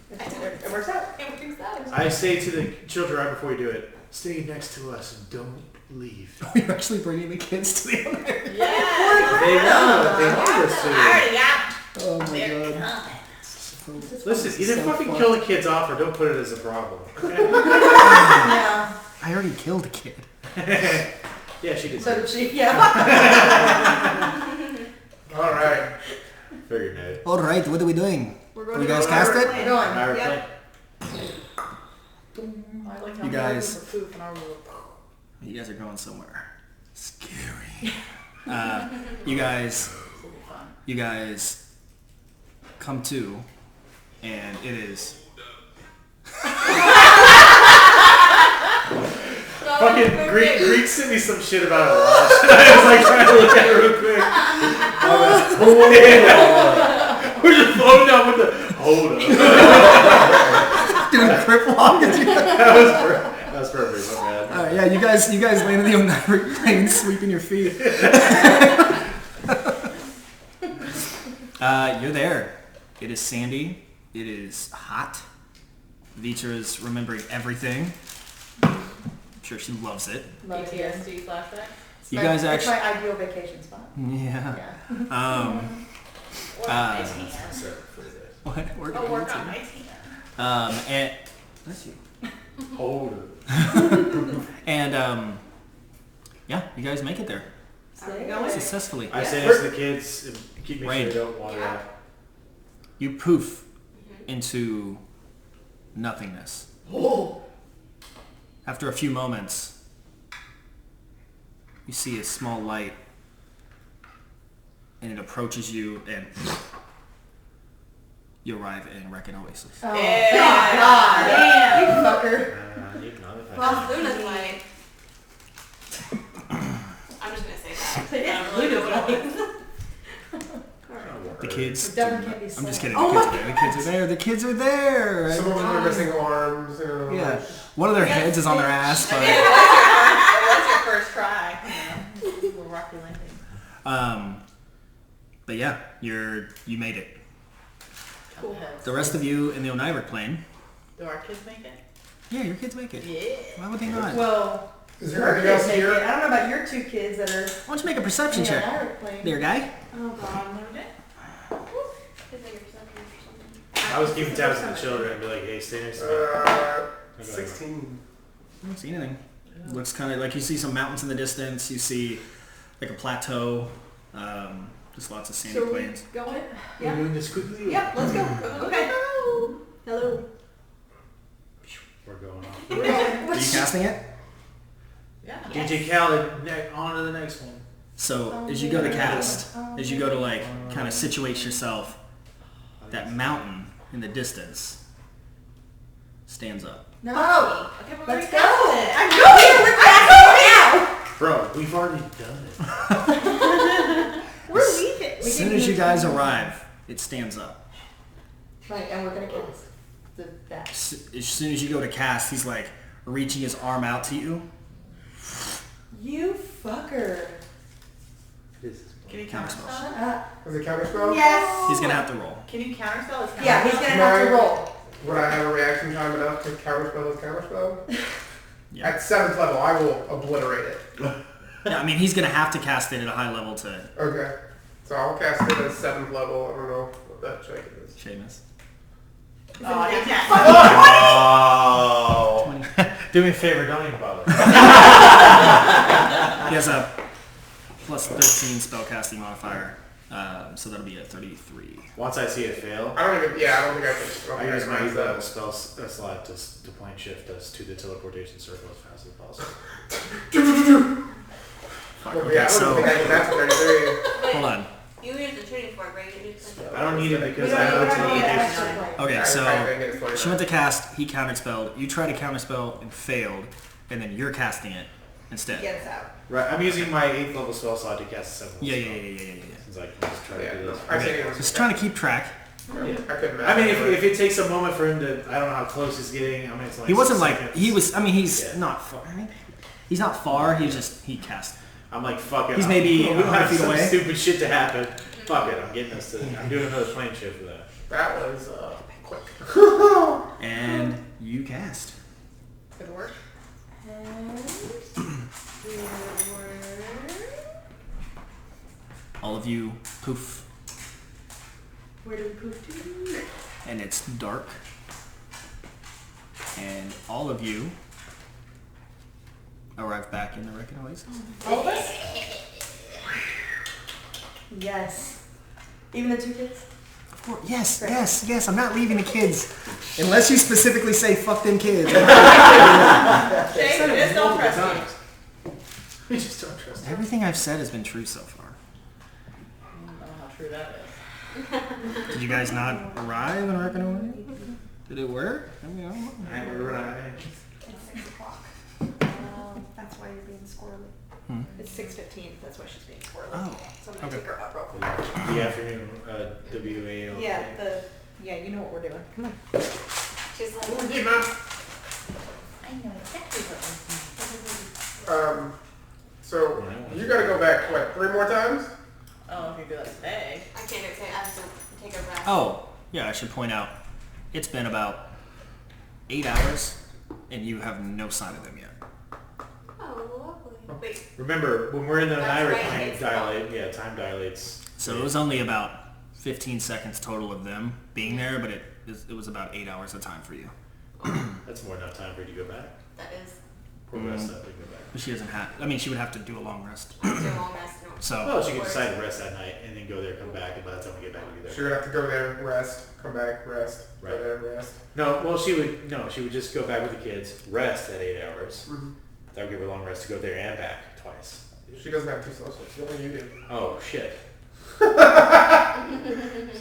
[SPEAKER 8] It works out.
[SPEAKER 6] It works out.
[SPEAKER 7] I say to the children right before you do it,
[SPEAKER 2] Stay next to us and don't leave.
[SPEAKER 4] You're actually bringing the kids to the other.
[SPEAKER 1] Yeah.
[SPEAKER 7] they want us to.
[SPEAKER 1] I already got
[SPEAKER 4] Oh my
[SPEAKER 1] They're
[SPEAKER 4] god.
[SPEAKER 1] coming.
[SPEAKER 7] Listen, either
[SPEAKER 4] So
[SPEAKER 7] fucking
[SPEAKER 4] fun.
[SPEAKER 7] kill the kids off or don't put it as a problem. Okay?
[SPEAKER 8] Yeah.
[SPEAKER 4] I already killed a kid.
[SPEAKER 7] Yeah, she did.
[SPEAKER 8] So
[SPEAKER 7] too.
[SPEAKER 8] did she? Yeah.
[SPEAKER 5] All right.
[SPEAKER 7] Figured it.
[SPEAKER 4] All right, what are we doing?
[SPEAKER 3] We're going
[SPEAKER 4] You
[SPEAKER 3] to
[SPEAKER 4] guys
[SPEAKER 3] go
[SPEAKER 4] cast
[SPEAKER 3] over
[SPEAKER 4] it?
[SPEAKER 3] plan.
[SPEAKER 8] Going.
[SPEAKER 7] Ivory
[SPEAKER 3] Yep.
[SPEAKER 7] plane.
[SPEAKER 3] I like how
[SPEAKER 4] You guys-
[SPEAKER 3] for poof and our little
[SPEAKER 4] You guys are going somewhere scary. You guys come to, and it is
[SPEAKER 7] Fucking Greek sent me some shit about it once. I was like trying to look at it real quick. We're just floating down with the hold up.
[SPEAKER 4] doing crip walk.
[SPEAKER 7] That was perfect. My bad.
[SPEAKER 4] Yeah, you guys landed the Ivory plane, sweeping your feet. You're there. It is sandy. It is hot. Vitra remembering everything. I'm sure she loves it.
[SPEAKER 8] Love it here.
[SPEAKER 1] PTSD flashback.
[SPEAKER 4] You guys
[SPEAKER 8] It's
[SPEAKER 4] actually,
[SPEAKER 8] my ideal vacation spot.
[SPEAKER 4] yeah.
[SPEAKER 8] Yeah.
[SPEAKER 1] Work on my tan.
[SPEAKER 4] What? Work
[SPEAKER 1] Oh,
[SPEAKER 4] on
[SPEAKER 1] work
[SPEAKER 4] it.
[SPEAKER 1] on my tan.
[SPEAKER 4] And bless you.
[SPEAKER 7] Hold up.
[SPEAKER 4] And yeah, you guys make it there
[SPEAKER 3] Are we going?
[SPEAKER 4] successfully.
[SPEAKER 7] I say this to the kids and keep me
[SPEAKER 4] Rain.
[SPEAKER 7] sure they don't wander out.
[SPEAKER 4] You poof into nothingness.
[SPEAKER 1] Oh.
[SPEAKER 4] After a few moments, you see a small light, and it approaches you, and you arrive in Reckon Oasis.
[SPEAKER 8] Oh,
[SPEAKER 1] Yeah.
[SPEAKER 8] thank God.
[SPEAKER 3] Damn.
[SPEAKER 8] You fucker.
[SPEAKER 7] You can other
[SPEAKER 6] Well, Luna's light. I'm just gonna say that.
[SPEAKER 3] Yeah,
[SPEAKER 6] I don't really know what it
[SPEAKER 3] Luna's
[SPEAKER 6] was.
[SPEAKER 4] The kids.
[SPEAKER 8] Devin can't be
[SPEAKER 4] I'm just
[SPEAKER 8] slammed.
[SPEAKER 4] kidding. The kids are there. The kids are there.
[SPEAKER 5] Some of them are missing arms. You know,
[SPEAKER 4] Yeah. One of their heads is on their ass,
[SPEAKER 1] I
[SPEAKER 4] but
[SPEAKER 1] mean, it was your first try. You know, rocky landing.
[SPEAKER 4] but yeah, you made it.
[SPEAKER 1] Cool.
[SPEAKER 4] The rest of you in the Onivert plane.
[SPEAKER 1] Do our kids make it?
[SPEAKER 4] Yeah, your kids make it.
[SPEAKER 1] Yeah.
[SPEAKER 4] Why would they not?
[SPEAKER 8] Well,
[SPEAKER 5] Is there
[SPEAKER 8] your
[SPEAKER 5] anything else
[SPEAKER 8] kids make it.
[SPEAKER 5] here?
[SPEAKER 8] I don't know about your two kids that are
[SPEAKER 4] Why don't you make a perception
[SPEAKER 8] in an
[SPEAKER 4] check,
[SPEAKER 8] airplane.
[SPEAKER 4] there, guy?
[SPEAKER 8] Oh god.
[SPEAKER 6] It's like a perception or something.
[SPEAKER 7] I was keeping tabs on the children and be like, hey, stay next to me.
[SPEAKER 5] 16.
[SPEAKER 4] I don't see anything. Looks kind of like you see some mountains in the distance. You see like a plateau. Just lots of sandy
[SPEAKER 3] So we
[SPEAKER 4] plains.
[SPEAKER 3] going?
[SPEAKER 2] We're
[SPEAKER 3] Yeah.
[SPEAKER 2] doing this quickly?
[SPEAKER 3] Yep, let's go. Okay. Hello.
[SPEAKER 7] We're going off.
[SPEAKER 3] We're going.
[SPEAKER 4] Are you casting it?
[SPEAKER 1] Yeah.
[SPEAKER 2] DJ Khaled, on to the next one.
[SPEAKER 4] So as you go to cast, as you go to like kind of situate yourself, that mountain in the distance stands up.
[SPEAKER 8] No.
[SPEAKER 1] Okay, but
[SPEAKER 8] Let's
[SPEAKER 1] we
[SPEAKER 8] go.
[SPEAKER 1] got it.
[SPEAKER 8] I'm going. We're casting now.
[SPEAKER 2] Bro, we've already done it.
[SPEAKER 8] We're leaving.
[SPEAKER 4] As soon as you guys arrive, it stands up.
[SPEAKER 8] Right, and we're gonna cast that.
[SPEAKER 4] As soon as you go to cast, he's like reaching his arm out to you.
[SPEAKER 8] You fucker.
[SPEAKER 1] Can you
[SPEAKER 4] Counterspell.
[SPEAKER 1] counterspell?
[SPEAKER 8] Shut up.
[SPEAKER 5] Is it counterspell?
[SPEAKER 8] Yes.
[SPEAKER 4] He's gonna have to roll.
[SPEAKER 1] Can you counterspell? Is
[SPEAKER 8] Yeah, he's gonna have to roll.
[SPEAKER 5] Would I have a reaction time enough to counterspell his counterspell?
[SPEAKER 4] Yeah.
[SPEAKER 5] At 7th level, I will obliterate it.
[SPEAKER 4] Yeah, I mean he's gonna have to cast it at a high level to
[SPEAKER 5] Okay. So I'll cast it at 7th level. I don't know what that check is.
[SPEAKER 4] Seamus.
[SPEAKER 1] Oh, he can't.
[SPEAKER 7] Oh. Do me a favor, don't even bother.
[SPEAKER 4] He has a plus 13 spellcasting modifier, so that'll be a 33.
[SPEAKER 7] Once I see it fail,
[SPEAKER 5] I don't think I
[SPEAKER 7] I use my
[SPEAKER 5] can
[SPEAKER 7] level spell slot to plane shift us to the teleportation circle as fast as possible.
[SPEAKER 5] Well, yeah, I
[SPEAKER 4] so-
[SPEAKER 5] don't think I can match 33.
[SPEAKER 4] Hold on.
[SPEAKER 6] You used the tuning fork, right? You just
[SPEAKER 7] I don't need it because
[SPEAKER 8] We
[SPEAKER 7] I
[SPEAKER 8] don't
[SPEAKER 7] know
[SPEAKER 8] even need an
[SPEAKER 7] teleportation.
[SPEAKER 8] extra plane.
[SPEAKER 4] Okay,
[SPEAKER 5] I
[SPEAKER 4] so
[SPEAKER 5] think it's 49.
[SPEAKER 4] she went to cast, he counterspelled, you tried to counterspell and failed, and then you're casting it instead.
[SPEAKER 3] Get us out.
[SPEAKER 7] Right, I'm using my 8th level spell slot to cast a 7th level
[SPEAKER 4] Yeah.
[SPEAKER 7] spell. Since I can just try
[SPEAKER 5] Yeah,
[SPEAKER 7] to do
[SPEAKER 5] no,
[SPEAKER 7] this.
[SPEAKER 5] I think it was.
[SPEAKER 4] Just trying to keep track.
[SPEAKER 5] I couldn't match
[SPEAKER 7] I mean,
[SPEAKER 5] it.
[SPEAKER 7] if it takes a moment for him to, I don't know how close he's getting. I mean, it's like
[SPEAKER 4] He wasn't
[SPEAKER 7] 6
[SPEAKER 4] like,
[SPEAKER 7] seconds.
[SPEAKER 4] he was, I mean, he's
[SPEAKER 7] Yeah.
[SPEAKER 4] not far. I mean, he's not far, he cast.
[SPEAKER 7] I'm like, fuck it.
[SPEAKER 4] He's maybe
[SPEAKER 7] we don't
[SPEAKER 4] 100
[SPEAKER 7] have
[SPEAKER 4] feet
[SPEAKER 7] some
[SPEAKER 4] away.
[SPEAKER 7] stupid shit to happen. Fuck it, I'm getting us to. I'm doing another plane shift for that.
[SPEAKER 5] That was quick.
[SPEAKER 4] And you cast.
[SPEAKER 1] Good work.
[SPEAKER 4] All of you poof,
[SPEAKER 8] Where do we poof to?
[SPEAKER 4] and it's dark. And all of you arrive back in the Wrecking Oasis.
[SPEAKER 8] All of us? Yes. Even the two kids?
[SPEAKER 4] Of course. Yes,
[SPEAKER 8] Great.
[SPEAKER 4] yes. I'm not leaving the kids. Unless you specifically say fuck them kids.
[SPEAKER 1] Jake, just don't trust me.
[SPEAKER 2] We just don't trust him.
[SPEAKER 4] Everything I've said has been true so far.
[SPEAKER 1] I don't know how true that is.
[SPEAKER 4] Did you guys not arrive in Wrecking Oasis? Did it work? I mean, I don't know.
[SPEAKER 7] I'm right.
[SPEAKER 8] It's 6 o'clock. That's why you're being squirrely.
[SPEAKER 3] It's 6:15. That's why she's being squirrely.
[SPEAKER 4] Oh.
[SPEAKER 3] So I'm gonna
[SPEAKER 4] Okay.
[SPEAKER 3] take her up real quick.
[SPEAKER 7] The afternoon WAO.
[SPEAKER 3] Yeah, you know what we're doing. Come on.
[SPEAKER 6] She's like,
[SPEAKER 3] I know exactly what
[SPEAKER 5] So you gotta go back, what, 3 more times?
[SPEAKER 1] Oh, if you do that today.
[SPEAKER 6] I can't do it. I have to take a rest.
[SPEAKER 4] Oh, yeah, I should point out, it's been about 8 hours, and you have no sign of them yet.
[SPEAKER 6] Oh, lovely. Wait,
[SPEAKER 7] Remember, when we're in the
[SPEAKER 6] That's
[SPEAKER 7] Naira
[SPEAKER 6] right,
[SPEAKER 7] plane
[SPEAKER 6] it's
[SPEAKER 7] dilate, yeah, time dilates.
[SPEAKER 4] So it was only about 15 seconds total of them being there, but it was about 8 hours of time for you.
[SPEAKER 7] That's more than enough time for you to go back.
[SPEAKER 6] that is
[SPEAKER 7] Poor rest up and go back.
[SPEAKER 4] But she doesn't have, I mean, she would have to do a long rest.
[SPEAKER 6] too long rest. No.
[SPEAKER 4] So,
[SPEAKER 7] Well, she could decide to rest that night and then go there, come back, and by the time we get back, we'll be
[SPEAKER 5] So
[SPEAKER 7] there.
[SPEAKER 5] you're gonna have to go there, rest, come back, rest, go
[SPEAKER 7] Right.
[SPEAKER 5] there, rest.
[SPEAKER 7] No, well, she would just go back with the kids, rest at 8 hours.
[SPEAKER 5] Mhm.
[SPEAKER 7] That would give her a long rest to go there and back twice.
[SPEAKER 5] She doesn't have 2 socials, only you do.
[SPEAKER 7] Oh, shit.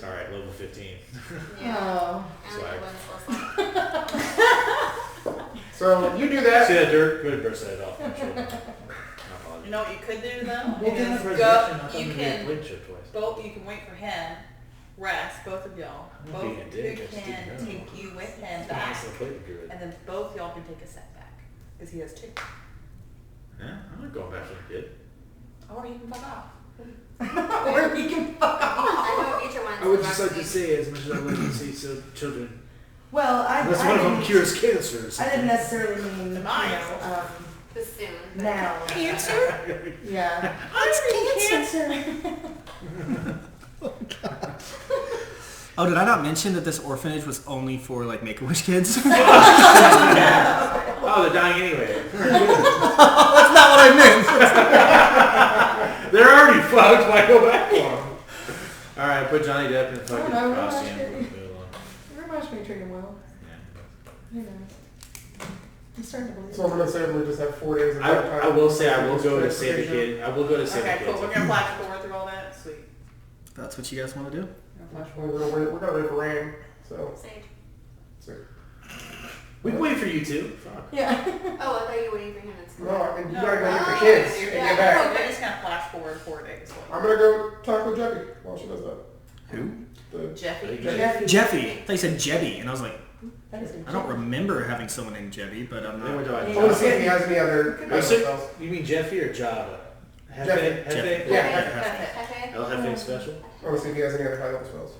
[SPEAKER 7] Sorry, level 15.
[SPEAKER 6] Yeah.
[SPEAKER 3] Oh.
[SPEAKER 6] I don't
[SPEAKER 7] Swag.
[SPEAKER 6] know when it's supposed to.
[SPEAKER 5] So you do
[SPEAKER 7] See
[SPEAKER 5] that.
[SPEAKER 7] that dirt? Go ahead and burst that off. I'm sure. Not
[SPEAKER 1] You know what you could do though?
[SPEAKER 7] Well,
[SPEAKER 1] Is
[SPEAKER 7] then for
[SPEAKER 1] go.
[SPEAKER 7] I thought
[SPEAKER 1] You
[SPEAKER 7] we
[SPEAKER 1] can
[SPEAKER 7] did blink shift twice.
[SPEAKER 1] both. You can wait for him, rest, both of y'all.
[SPEAKER 7] I'm
[SPEAKER 1] Both
[SPEAKER 7] being a dick,
[SPEAKER 1] who
[SPEAKER 7] I just
[SPEAKER 1] can
[SPEAKER 7] didn't know.
[SPEAKER 1] take you with him
[SPEAKER 7] I
[SPEAKER 1] back,
[SPEAKER 7] still play the druid.
[SPEAKER 1] and then both y'all can take a set back because he has 2.
[SPEAKER 7] Yeah, I'm not going back to the kid.
[SPEAKER 1] Or he can fuck off.
[SPEAKER 8] Or he can fuck off.
[SPEAKER 6] I know each one.
[SPEAKER 2] I would just like to say, as much as I like to see so children,
[SPEAKER 8] Well,
[SPEAKER 2] unless one of them
[SPEAKER 8] didn't-
[SPEAKER 2] cures cancer or
[SPEAKER 8] I didn't
[SPEAKER 2] something.
[SPEAKER 8] necessarily mean,
[SPEAKER 1] Mine.
[SPEAKER 6] This soon. but-
[SPEAKER 8] now.
[SPEAKER 1] Cancer?
[SPEAKER 8] Yeah.
[SPEAKER 1] Cancer.
[SPEAKER 4] Oh, did I not mention that this orphanage was only for like Make-A-Wish kids?
[SPEAKER 7] Oh, they're dying anyway.
[SPEAKER 4] That's not what I meant.
[SPEAKER 7] They're already fucked. Why go back for them? All right, put Johnny Depp in fucking
[SPEAKER 8] no, we're
[SPEAKER 7] costume.
[SPEAKER 8] not
[SPEAKER 7] Move along.
[SPEAKER 8] Everybody's gonna treat him well.
[SPEAKER 7] Yeah.
[SPEAKER 8] You know. I'm starting to believe
[SPEAKER 5] So I'm gonna say we just have 4 days of
[SPEAKER 7] I
[SPEAKER 5] downtime.
[SPEAKER 7] will say I will go to save the
[SPEAKER 5] Transportation.
[SPEAKER 7] kid. I will go to save
[SPEAKER 1] Okay,
[SPEAKER 7] the
[SPEAKER 1] cool.
[SPEAKER 7] kids.
[SPEAKER 1] We're gonna flash forward through all that. Sweet.
[SPEAKER 4] That's what you guys want to do?
[SPEAKER 1] We're gonna flash
[SPEAKER 5] We're
[SPEAKER 1] forward.
[SPEAKER 5] gonna wait for rain. So,
[SPEAKER 6] Sage.
[SPEAKER 7] We can wait for you too. Fuck.
[SPEAKER 8] Yeah.
[SPEAKER 6] Oh, I thought you were waiting for him. That's
[SPEAKER 5] no, I mean you
[SPEAKER 1] No,
[SPEAKER 5] gotta go get the
[SPEAKER 6] oh,
[SPEAKER 5] kids
[SPEAKER 1] You're
[SPEAKER 5] and
[SPEAKER 6] yeah.
[SPEAKER 5] get back.
[SPEAKER 1] We're just gonna flash forward 4 days.
[SPEAKER 5] I'm gonna go talk with Jeffy while she does that.
[SPEAKER 4] Who?
[SPEAKER 5] The
[SPEAKER 1] Jeffy.
[SPEAKER 5] Jeffy.
[SPEAKER 4] Jeffy. They said Jebby, and I was like,
[SPEAKER 8] That is
[SPEAKER 4] I don't remember having someone named Jebby, but I'm
[SPEAKER 7] Then we're
[SPEAKER 4] not.
[SPEAKER 7] doing
[SPEAKER 5] I want to see if he has any other
[SPEAKER 7] Oh,
[SPEAKER 5] idle
[SPEAKER 7] so
[SPEAKER 5] spells.
[SPEAKER 7] you mean Jeffy or Java? Hefe?
[SPEAKER 5] Jeffy.
[SPEAKER 7] Hefe?
[SPEAKER 5] Yeah.
[SPEAKER 7] El Hefe special?
[SPEAKER 5] I want to see if he has any other high-level spells.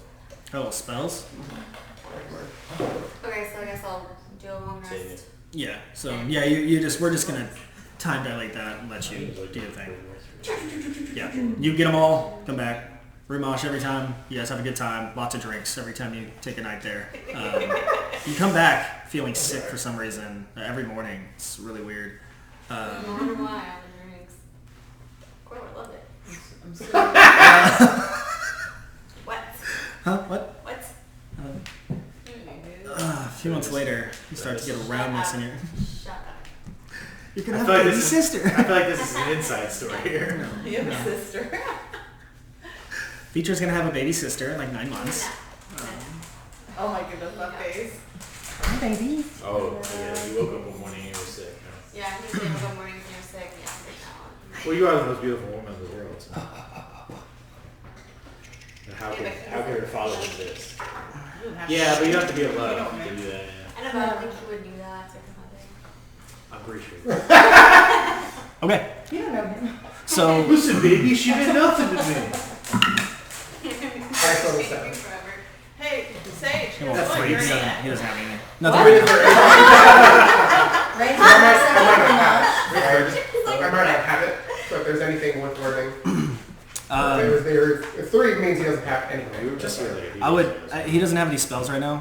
[SPEAKER 4] Oh, spells?
[SPEAKER 6] Okay, so I guess I'll do a long
[SPEAKER 7] Save
[SPEAKER 6] rest.
[SPEAKER 4] Yeah. So yeah, we're just gonna time dilate that and let you do your thing. Yeah. You get them all. Come back. Rumosh every time. You guys have a good time. Lots of drinks every time you take a night there. You come back feeling sick for some reason every morning. It's really weird.
[SPEAKER 6] I wonder why all the drinks. Cool, I love it.
[SPEAKER 1] I'm still.
[SPEAKER 6] What?
[SPEAKER 4] Huh? What?
[SPEAKER 6] What?
[SPEAKER 4] A few months later, you start to get around this, and
[SPEAKER 6] Shut up.
[SPEAKER 4] you're gonna
[SPEAKER 7] I
[SPEAKER 4] have
[SPEAKER 7] feel
[SPEAKER 4] a
[SPEAKER 7] like
[SPEAKER 4] baby
[SPEAKER 7] this is-
[SPEAKER 4] sister.
[SPEAKER 7] I feel like this is an inside story here.
[SPEAKER 1] You have a sister.
[SPEAKER 4] Feature's gonna have a baby sister in like 9 months.
[SPEAKER 1] Oh my goodness, that face.
[SPEAKER 4] Hi, baby.
[SPEAKER 7] Oh, yeah, you woke up one morning and you were sick. Huh?
[SPEAKER 6] Yeah, he's like, good morning, you're sick. Yeah, I'll take that one.
[SPEAKER 7] Well, you are the most beautiful woman in the world. So. And how could her father do this?
[SPEAKER 1] You don't have
[SPEAKER 7] Yeah,
[SPEAKER 1] to-
[SPEAKER 7] but you have to be
[SPEAKER 1] You
[SPEAKER 7] alone
[SPEAKER 1] don't
[SPEAKER 7] to
[SPEAKER 1] know.
[SPEAKER 7] do that. Yeah.
[SPEAKER 6] I don't think he would do that to her mother.
[SPEAKER 7] I'm pretty sure.
[SPEAKER 4] Okay,
[SPEAKER 8] You don't know him.
[SPEAKER 4] so
[SPEAKER 2] Listen, baby, she did nothing to me.
[SPEAKER 5] I saw this happen.
[SPEAKER 6] Forever.
[SPEAKER 1] Hey, Sage.
[SPEAKER 4] he won't
[SPEAKER 1] guess what?
[SPEAKER 4] freak.
[SPEAKER 1] You're
[SPEAKER 4] He
[SPEAKER 1] in
[SPEAKER 4] doesn't,
[SPEAKER 1] it.
[SPEAKER 4] he doesn't have anything.
[SPEAKER 5] I'm
[SPEAKER 4] Nothing.
[SPEAKER 5] waiting for
[SPEAKER 8] Right?
[SPEAKER 5] I might not have it, so if there's anything worth learning.
[SPEAKER 4] Um,
[SPEAKER 5] If 3 means he doesn't have anything.
[SPEAKER 7] We were just really.
[SPEAKER 4] he doesn't have any spells right now.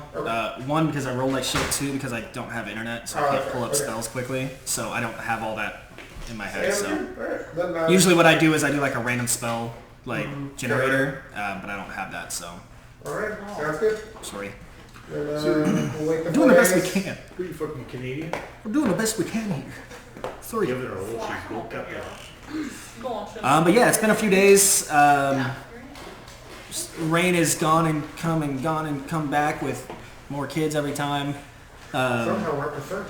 [SPEAKER 4] 1, because I rolled like shit. 2, because I don't have internet, so I can't pull up spells quickly. So I don't have all that in my head. So
[SPEAKER 5] Alright, then,
[SPEAKER 4] usually what I do is I do like a random spell like generator, but I don't have that. So
[SPEAKER 5] Alright, sounds good.
[SPEAKER 4] sorry.
[SPEAKER 5] Then, we'll wait the
[SPEAKER 4] We're doing the best we
[SPEAKER 5] days.
[SPEAKER 4] can.
[SPEAKER 7] Who you fucking Canadian?
[SPEAKER 4] We're doing the best we can here. Sorry.
[SPEAKER 7] Give it a roll. She's bulked up now.
[SPEAKER 1] Go on, Sean.
[SPEAKER 4] But yeah, it's been a few days. Rain is gone and come back with more kids every time.
[SPEAKER 5] Somehow we're preferred.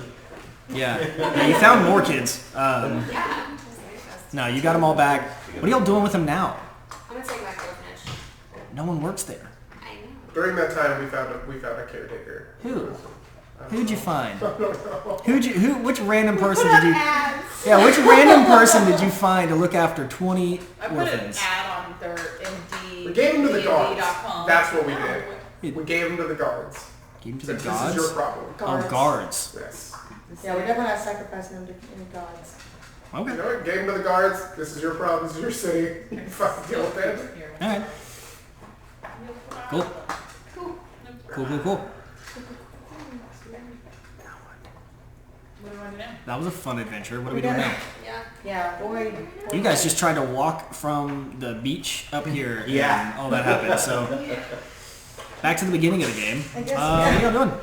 [SPEAKER 4] Yeah, you found more kids.
[SPEAKER 6] Yeah. That's very fast.
[SPEAKER 4] No, you got them all back. What are y'all doing with them now?
[SPEAKER 6] I'm gonna take my orphanage.
[SPEAKER 4] No one works there.
[SPEAKER 6] I know.
[SPEAKER 5] During that time, we found a caretaker.
[SPEAKER 4] Who? Who'd you find?
[SPEAKER 5] I don't know.
[SPEAKER 4] Which random person did you? Yeah, which random person did you find to look after 20
[SPEAKER 1] I put an
[SPEAKER 4] orphans?
[SPEAKER 1] ad on their Indeed.
[SPEAKER 5] We gave him to the guards.
[SPEAKER 1] D&D.com.
[SPEAKER 5] That's what we
[SPEAKER 1] No,
[SPEAKER 5] did. We gave him to the guards.
[SPEAKER 4] Give them to
[SPEAKER 5] Said,
[SPEAKER 4] the
[SPEAKER 5] this is your
[SPEAKER 4] gods.
[SPEAKER 5] problem.
[SPEAKER 4] Oh, guards.
[SPEAKER 5] Yes.
[SPEAKER 8] Yeah, we're definitely not sacrificing them to any gods.
[SPEAKER 5] You
[SPEAKER 4] Okay.
[SPEAKER 5] know what? Gave him to the guards. This is your problem. This is your city. You fucking deal with it.
[SPEAKER 1] Here.
[SPEAKER 4] All right. Cool. Cool.
[SPEAKER 1] What do I do now?
[SPEAKER 4] That was a fun adventure. What are we doing now?
[SPEAKER 6] Yeah.
[SPEAKER 8] Yeah, boy.
[SPEAKER 4] You guys just tried to walk from the beach up here.
[SPEAKER 7] Yeah.
[SPEAKER 4] And all that happened. So back to the beginning of the game.
[SPEAKER 8] I guess,
[SPEAKER 4] What are y'all doing?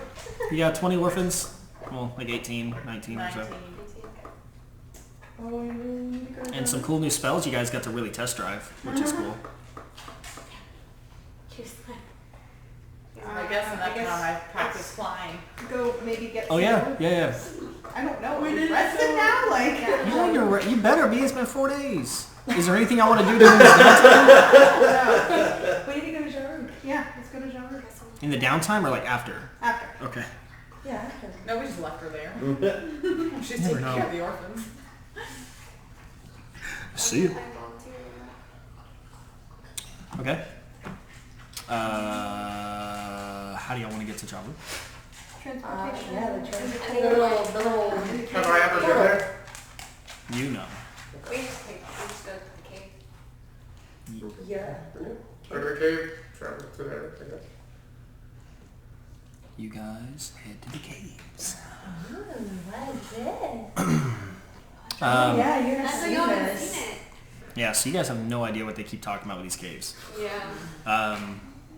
[SPEAKER 4] You got 20 orphans. Well, like 18, 19 or so.
[SPEAKER 1] 19.
[SPEAKER 4] And some cool new spells you guys got to really test drive, which is cool.
[SPEAKER 1] I guess in that time I practice flying.
[SPEAKER 3] Go maybe get
[SPEAKER 4] Oh yeah.
[SPEAKER 3] I don't know.
[SPEAKER 8] We didn't
[SPEAKER 3] Rested
[SPEAKER 8] know.
[SPEAKER 3] now? Like,
[SPEAKER 4] Yeah, you better be. It's been 4 days. Is there anything I want to do during this downtime?
[SPEAKER 8] we need to go to Jaru.
[SPEAKER 3] yeah.
[SPEAKER 4] In the downtime or like after?
[SPEAKER 3] After.
[SPEAKER 4] Okay.
[SPEAKER 8] Yeah, after.
[SPEAKER 1] No, we just left her there. She's
[SPEAKER 4] Never
[SPEAKER 1] taking
[SPEAKER 4] know.
[SPEAKER 1] care of the orphans.
[SPEAKER 4] See you.
[SPEAKER 6] I volunteer.
[SPEAKER 4] Okay. How do y'all want to get to Javu?
[SPEAKER 8] Yeah, the
[SPEAKER 6] I
[SPEAKER 8] train.
[SPEAKER 6] think
[SPEAKER 8] The little.
[SPEAKER 5] Have I ever been there?
[SPEAKER 4] You know.
[SPEAKER 6] we just go to the cave.
[SPEAKER 8] Yeah.
[SPEAKER 5] Go to the cave, travel to there, I guess.
[SPEAKER 4] You guys head to the caves.
[SPEAKER 8] What is it?
[SPEAKER 3] Yeah, you're
[SPEAKER 6] That's
[SPEAKER 3] not
[SPEAKER 6] why y'all haven't
[SPEAKER 3] this.
[SPEAKER 6] seen it.
[SPEAKER 4] Yeah, so you guys have no idea what they keep talking about with these caves.
[SPEAKER 6] Yeah.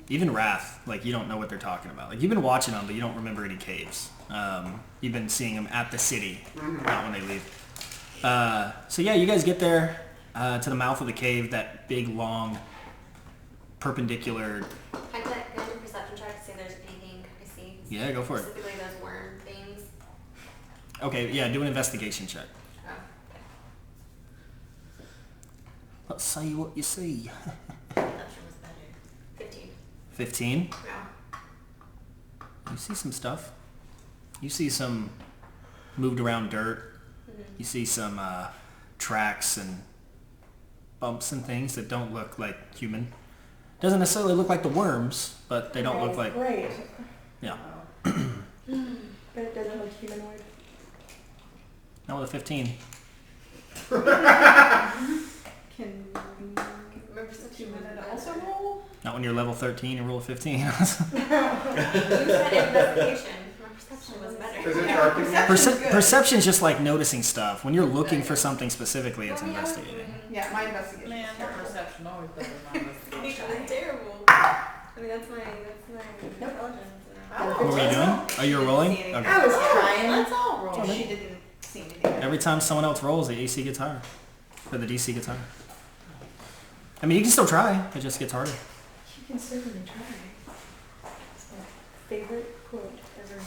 [SPEAKER 4] Even Wrath, like you don't know what they're talking about. Like you've been watching them, but you don't remember any caves. You've been seeing them at the city, not when they leave. So yeah, you guys get there to the mouth of the cave, that big, long, perpendicular.
[SPEAKER 6] Can I do a perception check to see if there's anything I see?
[SPEAKER 4] Yeah, go for it.
[SPEAKER 6] Specifically those worm things.
[SPEAKER 4] Okay, yeah, do an investigation check.
[SPEAKER 6] Oh.
[SPEAKER 4] Let's see what you see.
[SPEAKER 1] Perception was better.
[SPEAKER 6] 15.
[SPEAKER 4] 15.
[SPEAKER 6] Yeah.
[SPEAKER 4] You see some stuff. You see some moved around dirt. You see some tracks and bumps and things that don't look like human. Doesn't necessarily look like the worms, but they don't look like...
[SPEAKER 8] Great.
[SPEAKER 4] Yeah.
[SPEAKER 8] But it doesn't look humanoid.
[SPEAKER 4] Not with a 15.
[SPEAKER 3] Can
[SPEAKER 6] My perception was
[SPEAKER 3] it
[SPEAKER 6] better.
[SPEAKER 3] also roll?
[SPEAKER 4] Not when you're level 13 and roll a 15.
[SPEAKER 6] You said investigation. My perception was better.
[SPEAKER 5] Is it dark in here?
[SPEAKER 4] Perception's just like noticing stuff. When you're looking for something specifically, it's investigating.
[SPEAKER 3] Yeah, my investigation.
[SPEAKER 1] Man,
[SPEAKER 3] is
[SPEAKER 1] her
[SPEAKER 3] terrible.
[SPEAKER 1] perception always better than my investigation.
[SPEAKER 6] It's terrible. I mean, that's my intelligence.
[SPEAKER 4] What were you doing? Oh, you were rolling?
[SPEAKER 3] See anything.
[SPEAKER 4] Okay.
[SPEAKER 8] I was trying.
[SPEAKER 1] Let's all roll.
[SPEAKER 3] She didn't see anything.
[SPEAKER 4] Every time someone else rolls, the AC gets higher. Or the DC gets higher. I mean, you can still try. It just gets harder.
[SPEAKER 8] You can certainly try. It's my favorite quote ever.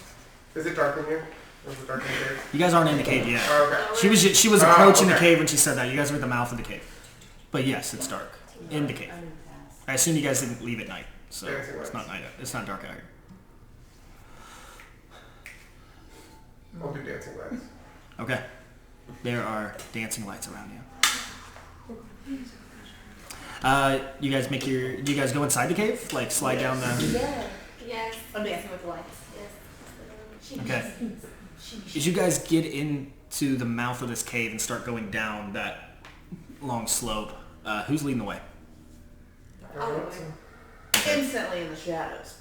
[SPEAKER 5] Is it dark in here? Or is it dark in here?
[SPEAKER 4] You guys aren't in the cave yet.
[SPEAKER 5] Oh, okay.
[SPEAKER 4] She was approaching the
[SPEAKER 5] okay.
[SPEAKER 4] cave when she said that. You guys are at the mouth of the cave. But yes, it's dark. In the cave. I assume you guys didn't leave at night. So it's not night. It's not dark out here.
[SPEAKER 5] I'll do dancing lights.
[SPEAKER 4] Okay. There are dancing lights around you. You guys do you guys go inside the cave? Like slide down the...
[SPEAKER 8] Yeah.
[SPEAKER 6] Yes.
[SPEAKER 1] I'm dancing with the lights.
[SPEAKER 6] Yes.
[SPEAKER 4] Okay. As you guys get into the mouth of this cave and start going down that long slope, who's leading the way?
[SPEAKER 1] Instantly in the shadows.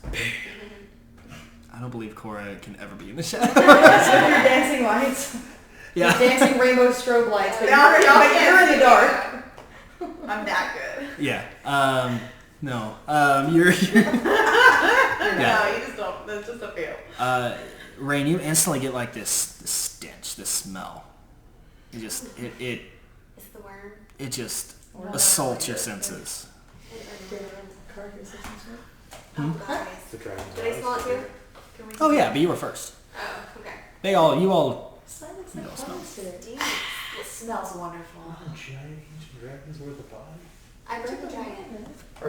[SPEAKER 4] I don't believe Cora can ever be in the shadow.
[SPEAKER 8] Except your dancing lights.
[SPEAKER 4] Yeah.
[SPEAKER 8] Dancing rainbow strobe lights, but
[SPEAKER 1] Y'all
[SPEAKER 8] you're in the dark.
[SPEAKER 1] I'm that good.
[SPEAKER 4] Yeah. No. You're
[SPEAKER 1] No, you just don't. That's just a fail.
[SPEAKER 4] Rain, you instantly get like this stench, this smell. It just
[SPEAKER 6] It's the worm.
[SPEAKER 4] it just assaults your senses.
[SPEAKER 6] Oh, guys.
[SPEAKER 7] The dragon's
[SPEAKER 6] Do they
[SPEAKER 7] eyes.
[SPEAKER 6] smell it too? Can we
[SPEAKER 4] Oh yeah, but you were first.
[SPEAKER 6] Oh, okay.
[SPEAKER 4] You all
[SPEAKER 8] Silence
[SPEAKER 4] You
[SPEAKER 8] that
[SPEAKER 4] don't smell.
[SPEAKER 8] close to it.
[SPEAKER 6] Damn. It smells wonderful.
[SPEAKER 7] Oh, giant dragons worth of body.
[SPEAKER 6] I burned the dragon.
[SPEAKER 8] Oh,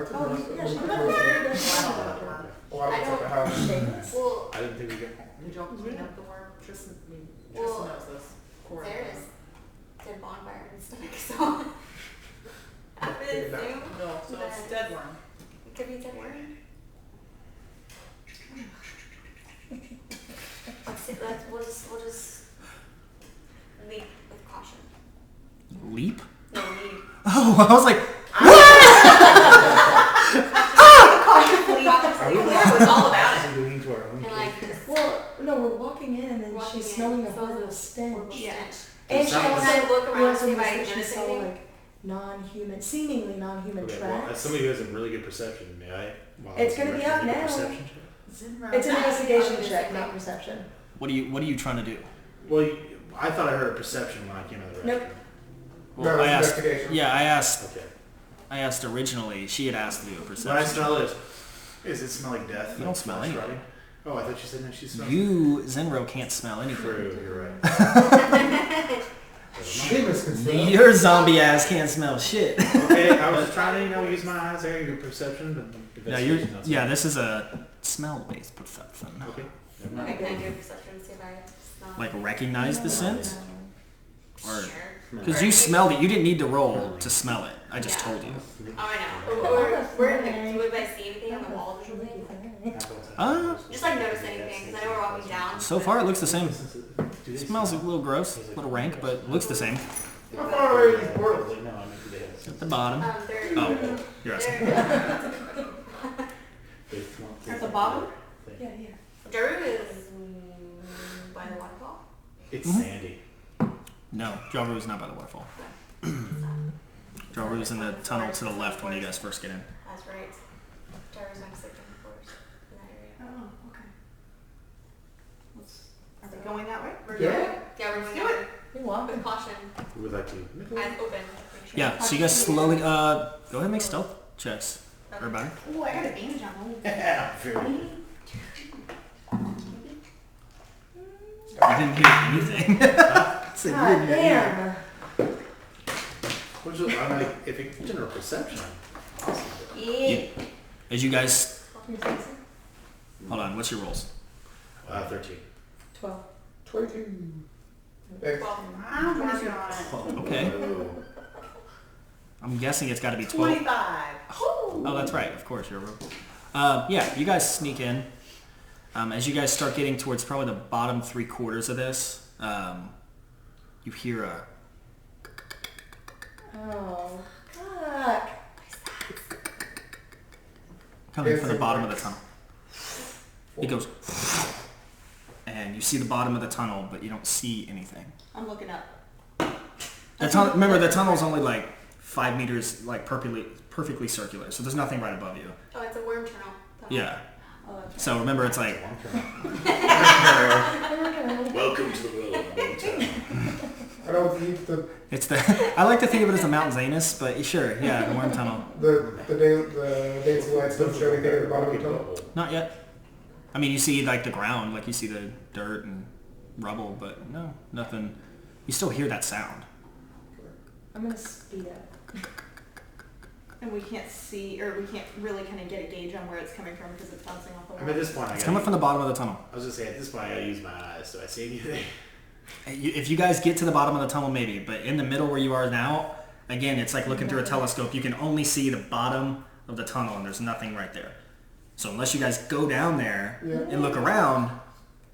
[SPEAKER 8] yeah, she
[SPEAKER 5] A
[SPEAKER 8] does.
[SPEAKER 5] lot of it's at the house.
[SPEAKER 6] Well,
[SPEAKER 7] I didn't think we could.
[SPEAKER 1] Did y'all clean up the worm? Tristan
[SPEAKER 6] Well,
[SPEAKER 1] knows this. Cora
[SPEAKER 6] there
[SPEAKER 1] knows.
[SPEAKER 6] is dead bonfire and stuff, so. I would assume
[SPEAKER 1] No, so it's dead worm.
[SPEAKER 6] it could be dead worm. We'll just leap with caution.
[SPEAKER 4] leap.
[SPEAKER 6] No, leap.
[SPEAKER 4] Oh, I was like,
[SPEAKER 6] It's all about it.
[SPEAKER 7] Doing to our own
[SPEAKER 6] And like just
[SPEAKER 8] Well, no, we're walking in and then
[SPEAKER 6] walking
[SPEAKER 8] she's
[SPEAKER 6] in,
[SPEAKER 8] smelling a
[SPEAKER 6] smells
[SPEAKER 8] horrible
[SPEAKER 6] of
[SPEAKER 8] stench.
[SPEAKER 6] horrible stench.
[SPEAKER 8] And she
[SPEAKER 7] When
[SPEAKER 8] also,
[SPEAKER 6] I look
[SPEAKER 8] we
[SPEAKER 6] around,
[SPEAKER 8] also
[SPEAKER 6] see if I
[SPEAKER 8] noticed that she
[SPEAKER 6] notice
[SPEAKER 8] saw
[SPEAKER 6] anything.
[SPEAKER 8] like non-human, seemingly non-human
[SPEAKER 7] Okay, well, as
[SPEAKER 8] tracks.
[SPEAKER 7] somebody who has a really good perception, may I?
[SPEAKER 8] It's gonna be up
[SPEAKER 7] make a
[SPEAKER 8] now.
[SPEAKER 7] perception check?
[SPEAKER 8] It's an investigation check, not perception.
[SPEAKER 4] what are you trying to do?
[SPEAKER 7] Well, I thought I heard a perception when I came out of the
[SPEAKER 8] Nope.
[SPEAKER 7] restroom.
[SPEAKER 4] Well,
[SPEAKER 5] No,
[SPEAKER 4] I
[SPEAKER 5] it's
[SPEAKER 4] asked.
[SPEAKER 5] investigation.
[SPEAKER 4] Yeah,
[SPEAKER 7] Okay.
[SPEAKER 4] I asked originally. She had asked to do a
[SPEAKER 7] When I
[SPEAKER 4] perception.
[SPEAKER 7] smell this,
[SPEAKER 2] Does it smell like death?
[SPEAKER 4] You don't smell
[SPEAKER 2] Flesh
[SPEAKER 4] anything.
[SPEAKER 2] rotting? Oh, I thought you said no. She smells.
[SPEAKER 4] You, Zenro, can't smell anything.
[SPEAKER 7] true, you're right.
[SPEAKER 5] Seamus can smell.
[SPEAKER 4] Your zombie ass can't smell shit.
[SPEAKER 7] Okay, I was just trying to, use my eyes there, your perception, but
[SPEAKER 4] No, yeah, this is a smell-based perception.
[SPEAKER 7] Okay.
[SPEAKER 6] Okay, can I do a perception to see if I smell?
[SPEAKER 4] Like recognize the scent? Or
[SPEAKER 6] Sure.
[SPEAKER 4] because you smelled it, you didn't need to roll to smell it. I just told you.
[SPEAKER 6] Oh, I know. Would I see anything on the walls or something? Just like notice anything, because I know we're walking down.
[SPEAKER 4] So far it looks the same. It smells a little gross, a little rank, but it looks the same.
[SPEAKER 5] How far away are these portals?
[SPEAKER 4] At the bottom.
[SPEAKER 6] They're,
[SPEAKER 4] Oh, you're asking.
[SPEAKER 3] At the bottom?
[SPEAKER 8] Yeah.
[SPEAKER 6] Daru is by the waterfall.
[SPEAKER 7] It's sandy.
[SPEAKER 4] No, Jaru is not by the waterfall. Jaru is in the tunnel to the left when you guys first get in.
[SPEAKER 6] That's right. Daru's next to the forest in that area.
[SPEAKER 3] Oh, okay. Are we going that way?
[SPEAKER 5] Yeah.
[SPEAKER 6] Yeah, we're
[SPEAKER 3] Let's
[SPEAKER 6] going
[SPEAKER 3] do
[SPEAKER 6] down
[SPEAKER 3] it.
[SPEAKER 8] You walk.
[SPEAKER 6] with caution.
[SPEAKER 7] We would like to.
[SPEAKER 6] Eyes open.
[SPEAKER 4] Yeah, so you guys slowly, go ahead and make stealth checks. Or better.
[SPEAKER 3] Oh, I got advantage on those.
[SPEAKER 7] Yeah, very good.
[SPEAKER 4] I didn't hear anything. So you
[SPEAKER 8] God
[SPEAKER 4] didn't hear anything.
[SPEAKER 8] damn.
[SPEAKER 7] Which is, I'm like, if it's general perception.
[SPEAKER 6] Yeah.
[SPEAKER 4] As you guys, hold on, what's your rolls?
[SPEAKER 7] 13.
[SPEAKER 8] 12.
[SPEAKER 5] 22. Thanks.
[SPEAKER 6] Well,
[SPEAKER 3] I'm working on it.
[SPEAKER 4] Okay. I'm guessing it's got to be 12.
[SPEAKER 3] 25.
[SPEAKER 4] Oh, that's right. Of course, you're a rogue. Yeah, you guys sneak in. As you guys start getting towards probably the bottom 3/4 of this, you hear a
[SPEAKER 8] Oh, fuck.
[SPEAKER 4] coming from the bottom of the tunnel. It goes, and you see the bottom of the tunnel, but you don't see anything.
[SPEAKER 3] I'm looking up.
[SPEAKER 4] Remember, the tunnel's only like 5 meters, like perfectly circular, so there's nothing right above you.
[SPEAKER 6] oh, it's a worm tunnel.
[SPEAKER 4] Yeah.
[SPEAKER 3] Oh, that's
[SPEAKER 4] So remember, it's like
[SPEAKER 7] Welcome to the world of Motown.
[SPEAKER 5] I don't think the
[SPEAKER 4] it's the. I like to think of it as the Mount Zanus, but sure, yeah, the worm tunnel.
[SPEAKER 5] the dancing lights don't show anything at the bottom of the tunnel.
[SPEAKER 4] Not yet. I mean, you see like the ground, like you see the dirt and rubble, but no, nothing. You still hear that sound.
[SPEAKER 8] I'm gonna speed up.
[SPEAKER 3] And we can't see, or we can't really kind of get a gauge on where it's coming from because it's bouncing off the wall.
[SPEAKER 7] I mean, at this point,
[SPEAKER 4] It's coming from the bottom of the tunnel.
[SPEAKER 7] I was just saying, at this point, I gotta use my eyes. Do I see anything?
[SPEAKER 4] If you guys get to the bottom of the tunnel, maybe, but in the middle where you are now, again, it's like looking through a telescope. You can only see the bottom of the tunnel, and there's nothing right there. So unless you guys go down there and look around,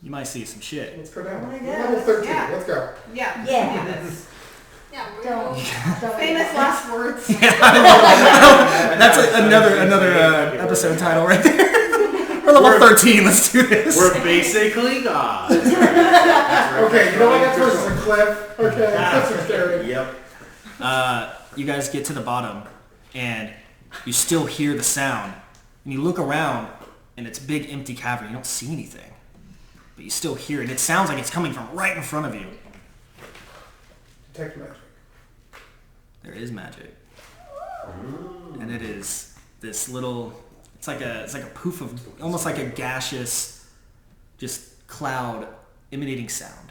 [SPEAKER 4] you might see some shit.
[SPEAKER 5] Let's go down.
[SPEAKER 8] Oh my
[SPEAKER 5] Level
[SPEAKER 8] God.
[SPEAKER 5] 13.
[SPEAKER 3] Yeah.
[SPEAKER 5] Let's go.
[SPEAKER 3] Yeah.
[SPEAKER 8] Yeah.
[SPEAKER 3] do this.
[SPEAKER 6] Yeah, we're
[SPEAKER 8] Don't.
[SPEAKER 3] Famous last words.
[SPEAKER 4] That's another episode title right there. We're level 13. Let's do this.
[SPEAKER 7] We're basically gods.
[SPEAKER 5] Okay, you know what? That's versus a cliff. Okay, that's what's scary.
[SPEAKER 7] Yep.
[SPEAKER 4] You guys get to the bottom, and you still hear the sound. And you look around, and it's a big empty cavern. You don't see anything, but you still hear it. It sounds like it's coming from right in front of you.
[SPEAKER 5] Detect magic.
[SPEAKER 4] There is magic, and it is this little. It's like a poof of almost like a gaseous, just cloud emanating sound.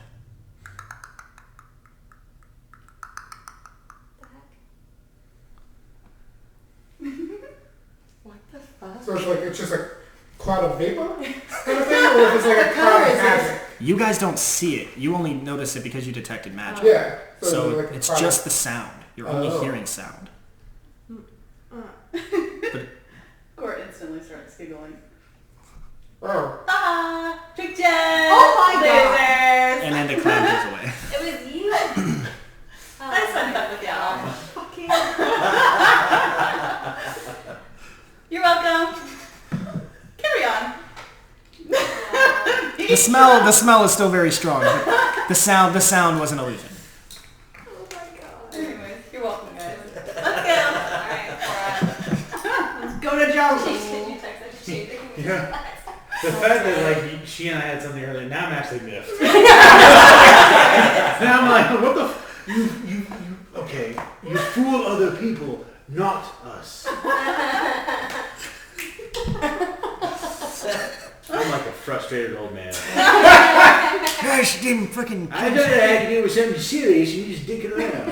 [SPEAKER 8] What the fuck?
[SPEAKER 5] So it's just a cloud of vapor kind of thing, or if it's like a cloud of magic?
[SPEAKER 4] You guys don't see it. You only notice it because you detected magic.
[SPEAKER 5] Yeah.
[SPEAKER 4] So
[SPEAKER 5] like a
[SPEAKER 4] it's
[SPEAKER 5] cloud
[SPEAKER 4] just
[SPEAKER 5] of-
[SPEAKER 4] the sound. You're only
[SPEAKER 5] Oh.
[SPEAKER 4] hearing sound.
[SPEAKER 1] Cora instantly starts giggling.
[SPEAKER 5] Oh.
[SPEAKER 1] Ah, trick check!
[SPEAKER 3] Oh my God.
[SPEAKER 1] Lasers!
[SPEAKER 4] And then the cloud goes away.
[SPEAKER 6] It was you.
[SPEAKER 1] I signed up with y'all. You're welcome. Carry on.
[SPEAKER 4] The smell is still very strong. The sound was an illusion.
[SPEAKER 6] Oh my god.
[SPEAKER 1] Anyways, you're welcome, guys. Let's go.
[SPEAKER 6] Alright,
[SPEAKER 3] Let's go to Jones.
[SPEAKER 6] you text us.
[SPEAKER 7] Yeah. The fact that like she and I had something earlier, now I'm actually miffed. Now I'm like, what the? You okay? You fool other people, not us. I'm like a frustrated old man.
[SPEAKER 4] Gosh, she didn't freaking.
[SPEAKER 7] I thought it had to do with something serious. You just dick it around.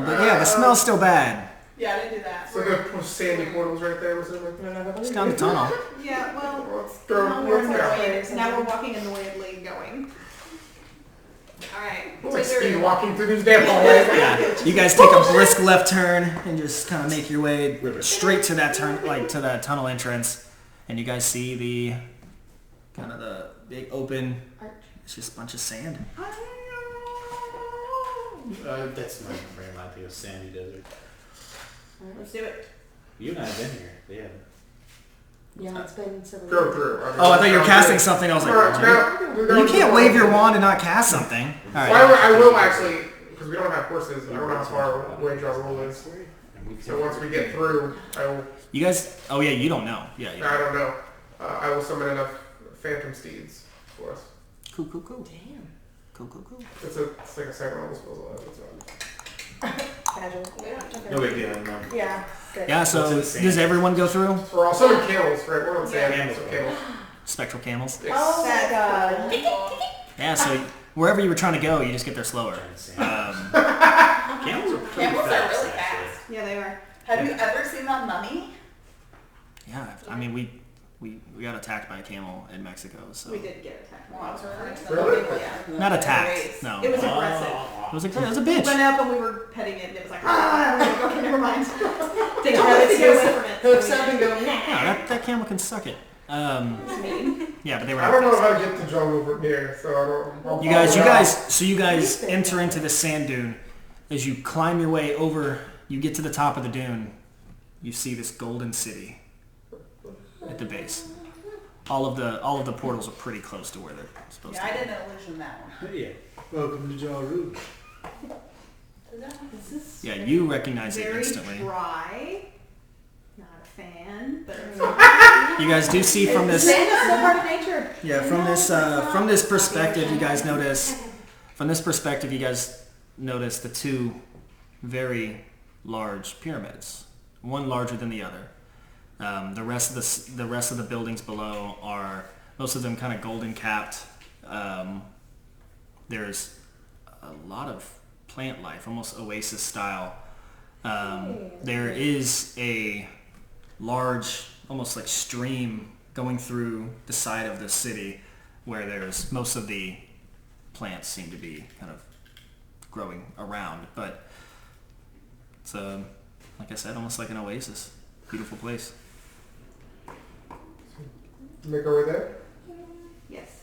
[SPEAKER 4] But yeah, the smell's still bad.
[SPEAKER 1] Yeah, I didn't do that.
[SPEAKER 5] So the sandy portals right there, was it?
[SPEAKER 4] It's down the tunnel.
[SPEAKER 3] Yeah, well,
[SPEAKER 5] Let's go.
[SPEAKER 3] now we're,
[SPEAKER 5] Let's go.
[SPEAKER 3] now we're walking annoyedly going.
[SPEAKER 6] Alright.
[SPEAKER 5] It's like speed walking through these damn hallways.
[SPEAKER 4] Yeah, you guys take a brisk left turn and just kind of make your way straight to that turn, like to that tunnel entrance, and you guys see the kind of the big open. It's just a bunch of sand.
[SPEAKER 7] That's my brain line. I think of sandy desert.
[SPEAKER 3] Alright, let's do it.
[SPEAKER 7] You and I have been here. They haven't.
[SPEAKER 8] Yeah, it's been several
[SPEAKER 5] Go
[SPEAKER 8] years.
[SPEAKER 5] through.
[SPEAKER 4] Oh, I thought you were casting something. I was like, you can't wave your wand and not cast something. All right.
[SPEAKER 5] Well, I will actually, because we don't have horses. I don't know how far away our roll is. So once we get through, I will.
[SPEAKER 4] You guys. Oh yeah, you don't know. Yeah.
[SPEAKER 5] I don't know. I will summon enough phantom steeds for us.
[SPEAKER 4] Cool.
[SPEAKER 8] Damn.
[SPEAKER 4] Cool.
[SPEAKER 5] It's like a second level spell. That's all.
[SPEAKER 8] Casual.
[SPEAKER 7] No big deal. No.
[SPEAKER 8] Yeah. Good.
[SPEAKER 4] Yeah. So does everyone go through?
[SPEAKER 5] We're all summon camels, right? We're on sand.
[SPEAKER 7] Camels.
[SPEAKER 5] So camels.
[SPEAKER 4] Spectral camels.
[SPEAKER 8] Oh my god.
[SPEAKER 4] Yeah. So wherever you were trying to go, you just get there slower.
[SPEAKER 7] Camels are pretty
[SPEAKER 1] Camels are
[SPEAKER 7] fast,
[SPEAKER 1] really
[SPEAKER 7] actually.
[SPEAKER 1] fast.
[SPEAKER 3] Yeah, they are.
[SPEAKER 1] Have you ever seen that mummy?
[SPEAKER 4] Yeah. I mean, we got attacked by a camel in Mexico. So
[SPEAKER 3] We did get attacked.
[SPEAKER 1] Well, I was referring to the
[SPEAKER 5] Really?
[SPEAKER 1] mummy, yeah.
[SPEAKER 4] not attacked.
[SPEAKER 1] Race.
[SPEAKER 4] No.
[SPEAKER 3] It was
[SPEAKER 4] It
[SPEAKER 3] aggressive.
[SPEAKER 4] was a
[SPEAKER 3] We
[SPEAKER 4] bitch.
[SPEAKER 3] went up and we were petting it and it was like, ah, I'm like, okay, never mind. Take
[SPEAKER 8] have
[SPEAKER 3] it
[SPEAKER 8] its
[SPEAKER 3] to get away from it.
[SPEAKER 8] hooks up and go, nah.
[SPEAKER 4] Yeah, that camel can suck it. Yeah, but they were.
[SPEAKER 5] I don't know how to get to jungle from here, so I don't. I'll
[SPEAKER 4] You guys,
[SPEAKER 5] follow
[SPEAKER 4] you guys enter into the sand dune. As you climb your way over, you get to the top of the dune. You see this golden city at the base. All of the portals are pretty close to where they're supposed
[SPEAKER 1] Yeah, I
[SPEAKER 4] to be.
[SPEAKER 1] didn't illusion that one.
[SPEAKER 7] Yeah. Welcome to Jaru.
[SPEAKER 3] This is
[SPEAKER 4] Yeah, you recognize it
[SPEAKER 3] very
[SPEAKER 4] instantly.
[SPEAKER 3] dry. Not a fan, but it's
[SPEAKER 4] You guys do see from this.
[SPEAKER 8] Sand is still part of nature.
[SPEAKER 4] Yeah, from this perspective, you guys notice. From this perspective, you guys notice the two very large pyramids, one larger than the other. The rest of the buildings below are most of them kind of golden capped. There's a lot of plant life, almost oasis style. There is a large, almost like stream going through the side of the city, where there's most of the plants seem to be kind of growing around, but it's like I said, almost like an oasis. Beautiful place.
[SPEAKER 5] Make our way there.
[SPEAKER 3] yes.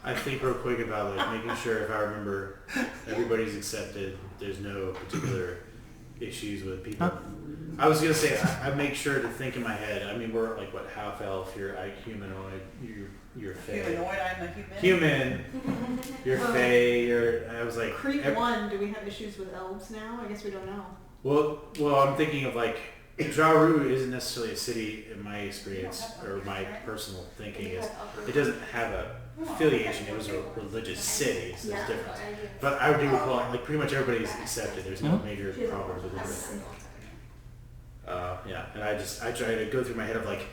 [SPEAKER 7] I think real quick about like making sure if I remember everybody's accepted. There's no particular issues with people.
[SPEAKER 4] Huh?
[SPEAKER 7] I was gonna say I make sure to think in my head. I mean, we're like what half elf. You're humanoid. You're fae.
[SPEAKER 1] Humanoid, I'm a human.
[SPEAKER 7] Human. You're fae. I was like.
[SPEAKER 3] Creep 1, do we have issues with elves now? I guess we don't know.
[SPEAKER 7] Well, I'm thinking of like Jaru isn't necessarily a city in my experience or my personal thinking is it doesn't have a affiliation. It was a religious city, so it's different. But I do recall like pretty much everybody's accepted. There's no major problems with it. Yeah, and I try to go through my head of like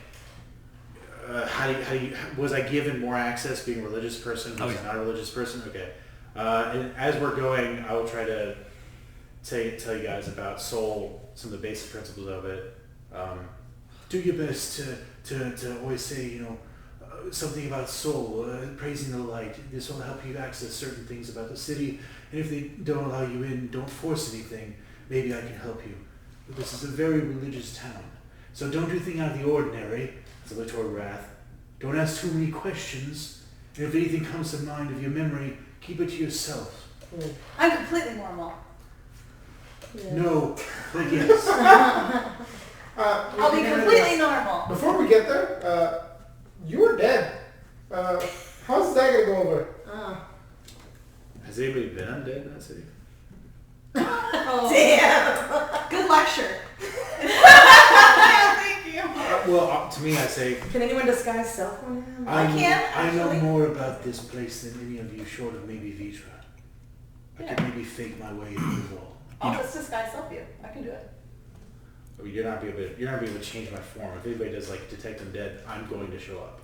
[SPEAKER 7] how do you was I given more access being a religious person? Was I not a religious person? Okay. And as we're going, I will try to tell you guys about soul, some of the basic principles of it. Do your best to always say, something about soul, praising the light. This will help you access certain things about the city. And if they don't allow you in, don't force anything. Maybe I can help you. But this is a very religious town. So don't do anything out of the ordinary. As I look toward Wrath. Don't ask too many questions. And if anything comes to mind of your memory, keep it to yourself.
[SPEAKER 1] I'm completely normal.
[SPEAKER 8] Yeah.
[SPEAKER 7] No, but yes.
[SPEAKER 1] I'll be completely normal.
[SPEAKER 5] Before we get there, you were dead. How's that gonna go over?
[SPEAKER 7] Has anybody been undead in that city?
[SPEAKER 3] Oh,
[SPEAKER 1] Damn.
[SPEAKER 3] good lecture.
[SPEAKER 1] Thank you.
[SPEAKER 7] Well, to me, I say
[SPEAKER 8] Can anyone disguise self on him?
[SPEAKER 1] I can,
[SPEAKER 7] I know
[SPEAKER 1] actually.
[SPEAKER 7] more about this place than any of you, short of maybe Vitra. I
[SPEAKER 1] Yeah.
[SPEAKER 7] could maybe fake my way into it all.
[SPEAKER 1] I'll just disguise help you. I can do it.
[SPEAKER 7] I mean, you're not be able to change my form. If anybody does like detect undead, I'm going to show up.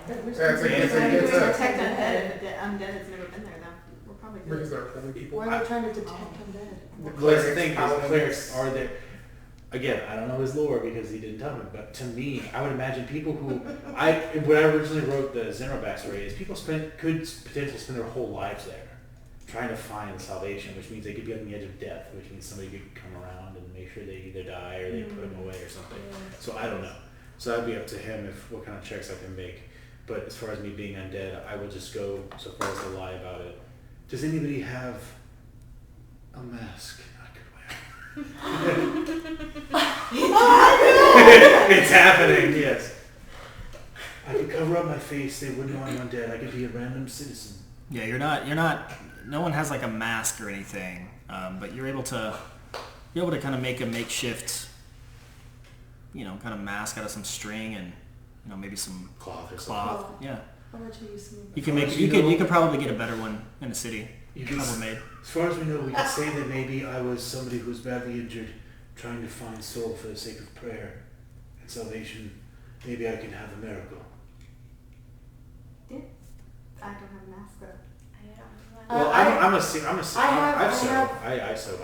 [SPEAKER 5] That's
[SPEAKER 3] We're
[SPEAKER 5] a,
[SPEAKER 3] going to detect undead if undead has never been there, though. We're probably
[SPEAKER 5] We're
[SPEAKER 3] good.
[SPEAKER 5] just gonna pull people.
[SPEAKER 8] Why are they trying to detect undead?
[SPEAKER 7] Well, that's the thing, is clerics are there. Again, I don't know his lore because he didn't tell me, but to me, I would imagine people who, when I originally wrote the Zenro backstory, is people could potentially spend their whole lives there, trying to find salvation, which means they could be on the edge of death, which means somebody could come around and make sure they either die or they put them away or something. So I don't know. So that'd be up to him if what kind of checks I can make. But as far as me being undead, I would just go so far as to lie about it. Does anybody have a mask I could wear? It's happening, yes. I could cover up my face, they wouldn't know I'm undead. I could be a random citizen.
[SPEAKER 4] Yeah, you're not, no one has like a mask or anything, but you're able to kind of make a makeshift, kind of mask out of some string and, maybe some
[SPEAKER 7] Cloth or
[SPEAKER 4] cloth.
[SPEAKER 8] something.
[SPEAKER 4] Yeah.
[SPEAKER 8] I'll let you use some.
[SPEAKER 4] You could probably get a better one in the city. Probably made.
[SPEAKER 2] As far as we know, we could say that maybe I was somebody who was badly injured, trying to find soul for the sake of prayer and salvation. Maybe I can have a miracle.
[SPEAKER 3] I don't have a mask though.
[SPEAKER 7] Well, I sew my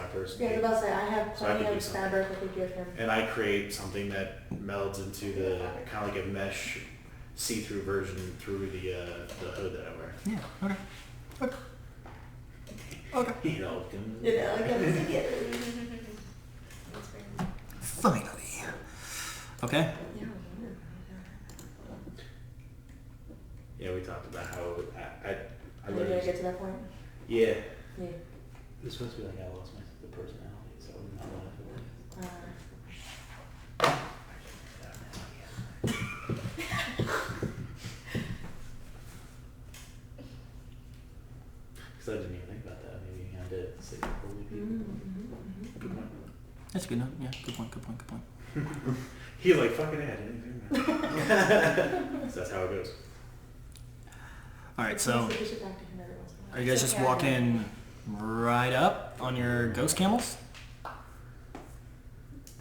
[SPEAKER 7] person.
[SPEAKER 8] Yeah, I was about to say, I have
[SPEAKER 7] So I could
[SPEAKER 8] plenty
[SPEAKER 7] do
[SPEAKER 8] of
[SPEAKER 7] something.
[SPEAKER 8] fabric I could give him.
[SPEAKER 7] And I create something that melds into the kind of like a mesh see-through version through the hood that I wear.
[SPEAKER 4] Yeah. Okay.
[SPEAKER 7] You know,
[SPEAKER 8] Like that together.
[SPEAKER 4] Finally. Okay.
[SPEAKER 7] yeah, we talked about how I
[SPEAKER 8] Are we gonna
[SPEAKER 7] literally,
[SPEAKER 8] get to that point?
[SPEAKER 7] yeah.
[SPEAKER 8] Yeah.
[SPEAKER 7] It's supposed to be like I lost the personality, so I'm not going to Because I didn't even think about that. Maybe I did say holy people. Good point.
[SPEAKER 4] That's a good note. Yeah. Good point.
[SPEAKER 7] He's like, fucking I didn't think about that. So that's how it goes.
[SPEAKER 4] All right. So,
[SPEAKER 8] We should talk to him every once in a while.
[SPEAKER 4] are you guys just walking right up on your ghost camels?
[SPEAKER 3] We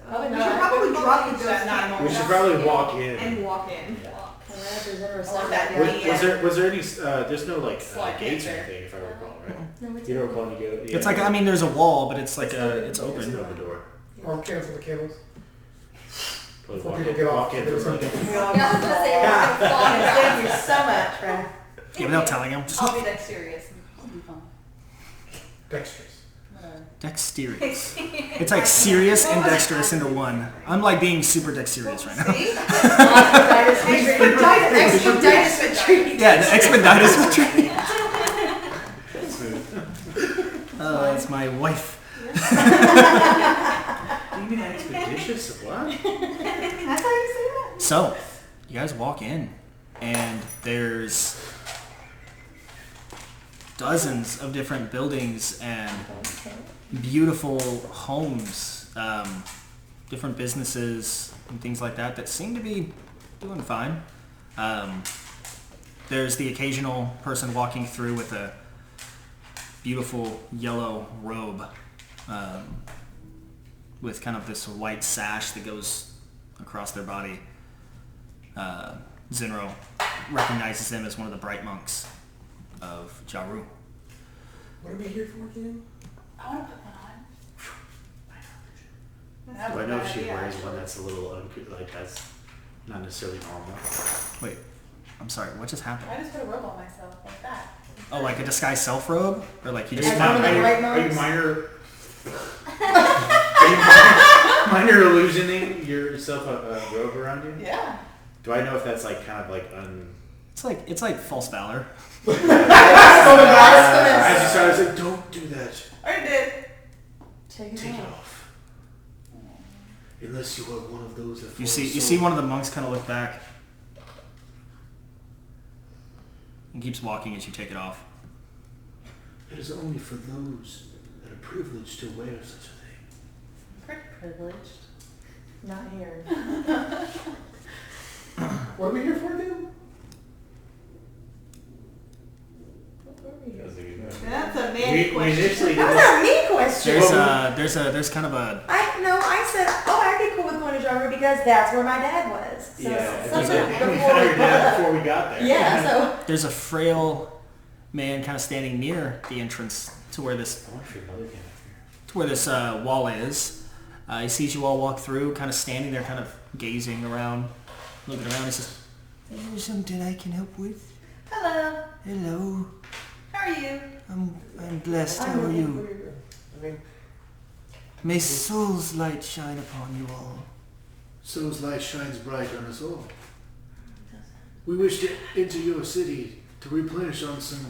[SPEAKER 3] should probably drop the ghost camel.
[SPEAKER 7] We should probably walk in.
[SPEAKER 3] And walk in.
[SPEAKER 7] Was there any? There's no like
[SPEAKER 1] Slide
[SPEAKER 7] gates or
[SPEAKER 1] there.
[SPEAKER 7] anything, if I recall, right?
[SPEAKER 8] No, it's
[SPEAKER 7] You don't recall any go? Yeah.
[SPEAKER 4] It's like there's a wall, but it's like it's
[SPEAKER 7] It's
[SPEAKER 4] open.
[SPEAKER 7] an open door.
[SPEAKER 5] I'll cancel the camels.
[SPEAKER 7] Probably
[SPEAKER 5] Before
[SPEAKER 7] walk
[SPEAKER 5] people
[SPEAKER 7] in.
[SPEAKER 5] get off.
[SPEAKER 7] Walk in.
[SPEAKER 5] There's
[SPEAKER 7] through
[SPEAKER 5] something.
[SPEAKER 8] Thank you so much, Brad.
[SPEAKER 4] Yeah, without telling him. Just
[SPEAKER 1] I'll be dexterous. I'll be fine.
[SPEAKER 5] Dexterous.
[SPEAKER 4] dexterous. It's like serious and dexterous into one. I'm like being super dexterous right now.
[SPEAKER 8] Expeditious retreat.
[SPEAKER 4] Yeah, the expeditious retreat. That's my wife.
[SPEAKER 7] You mean expeditious? What?
[SPEAKER 3] That's how you say that.
[SPEAKER 4] So, you guys walk in, and there's dozens of different buildings and beautiful homes, different businesses and things like that that seem to be doing fine. There's the occasional person walking through with a beautiful yellow robe with kind of this white sash that goes across their body. Zenro recognizes him as one of the bright monks of Jaru.
[SPEAKER 5] What are we here for again?
[SPEAKER 1] I want to put one on.
[SPEAKER 7] Do I know if she wears one that's a little like that's not necessarily normal?
[SPEAKER 4] Wait, I'm sorry, what just happened?
[SPEAKER 1] I just put a robe on myself like that.
[SPEAKER 4] Oh, like a disguised self-robe? Or like you
[SPEAKER 7] Are
[SPEAKER 4] just
[SPEAKER 7] you,
[SPEAKER 8] one of the right
[SPEAKER 7] minor?
[SPEAKER 8] monks?
[SPEAKER 7] Are you minor illusioning yourself a robe around you?
[SPEAKER 1] Yeah.
[SPEAKER 7] Do I know if that's like kind of like
[SPEAKER 4] It's like false valor.
[SPEAKER 2] I just started to say, don't do that.
[SPEAKER 1] I did.
[SPEAKER 8] Take
[SPEAKER 2] Take it off. Unless you are one of those that
[SPEAKER 4] You
[SPEAKER 2] follow
[SPEAKER 4] see
[SPEAKER 2] soul.
[SPEAKER 4] one of the monks kind of look back and keeps walking as you take it off.
[SPEAKER 2] It is only for those that are privileged to wear such a thing.
[SPEAKER 8] Privileged. Not here.
[SPEAKER 5] What are we here for again?
[SPEAKER 8] What were we here?
[SPEAKER 3] That's a
[SPEAKER 7] we
[SPEAKER 3] man question.
[SPEAKER 7] initially did
[SPEAKER 8] That
[SPEAKER 7] this.
[SPEAKER 8] was a me question.
[SPEAKER 4] There's kind of a
[SPEAKER 8] I said, I'd be cool with going to Jarvis because that's where my dad was. So,
[SPEAKER 7] Yeah,
[SPEAKER 8] so
[SPEAKER 7] we
[SPEAKER 8] before
[SPEAKER 7] found your dad before we got there.
[SPEAKER 8] yeah, so
[SPEAKER 4] there's a frail man kind of standing near the entrance to where this
[SPEAKER 7] I wonder if your mother came up here.
[SPEAKER 4] wall is. He sees you all walk through, kind of standing there, kind of gazing around, looking around. He says, "Is there something I can help with?"
[SPEAKER 1] Hello.
[SPEAKER 4] "Hello.
[SPEAKER 1] How are you?
[SPEAKER 4] I'm blessed. How are you?
[SPEAKER 5] I mean,
[SPEAKER 4] May Soul's light shine upon you all."
[SPEAKER 2] Soul's light shines bright on us all. We wish to enter your city to replenish on some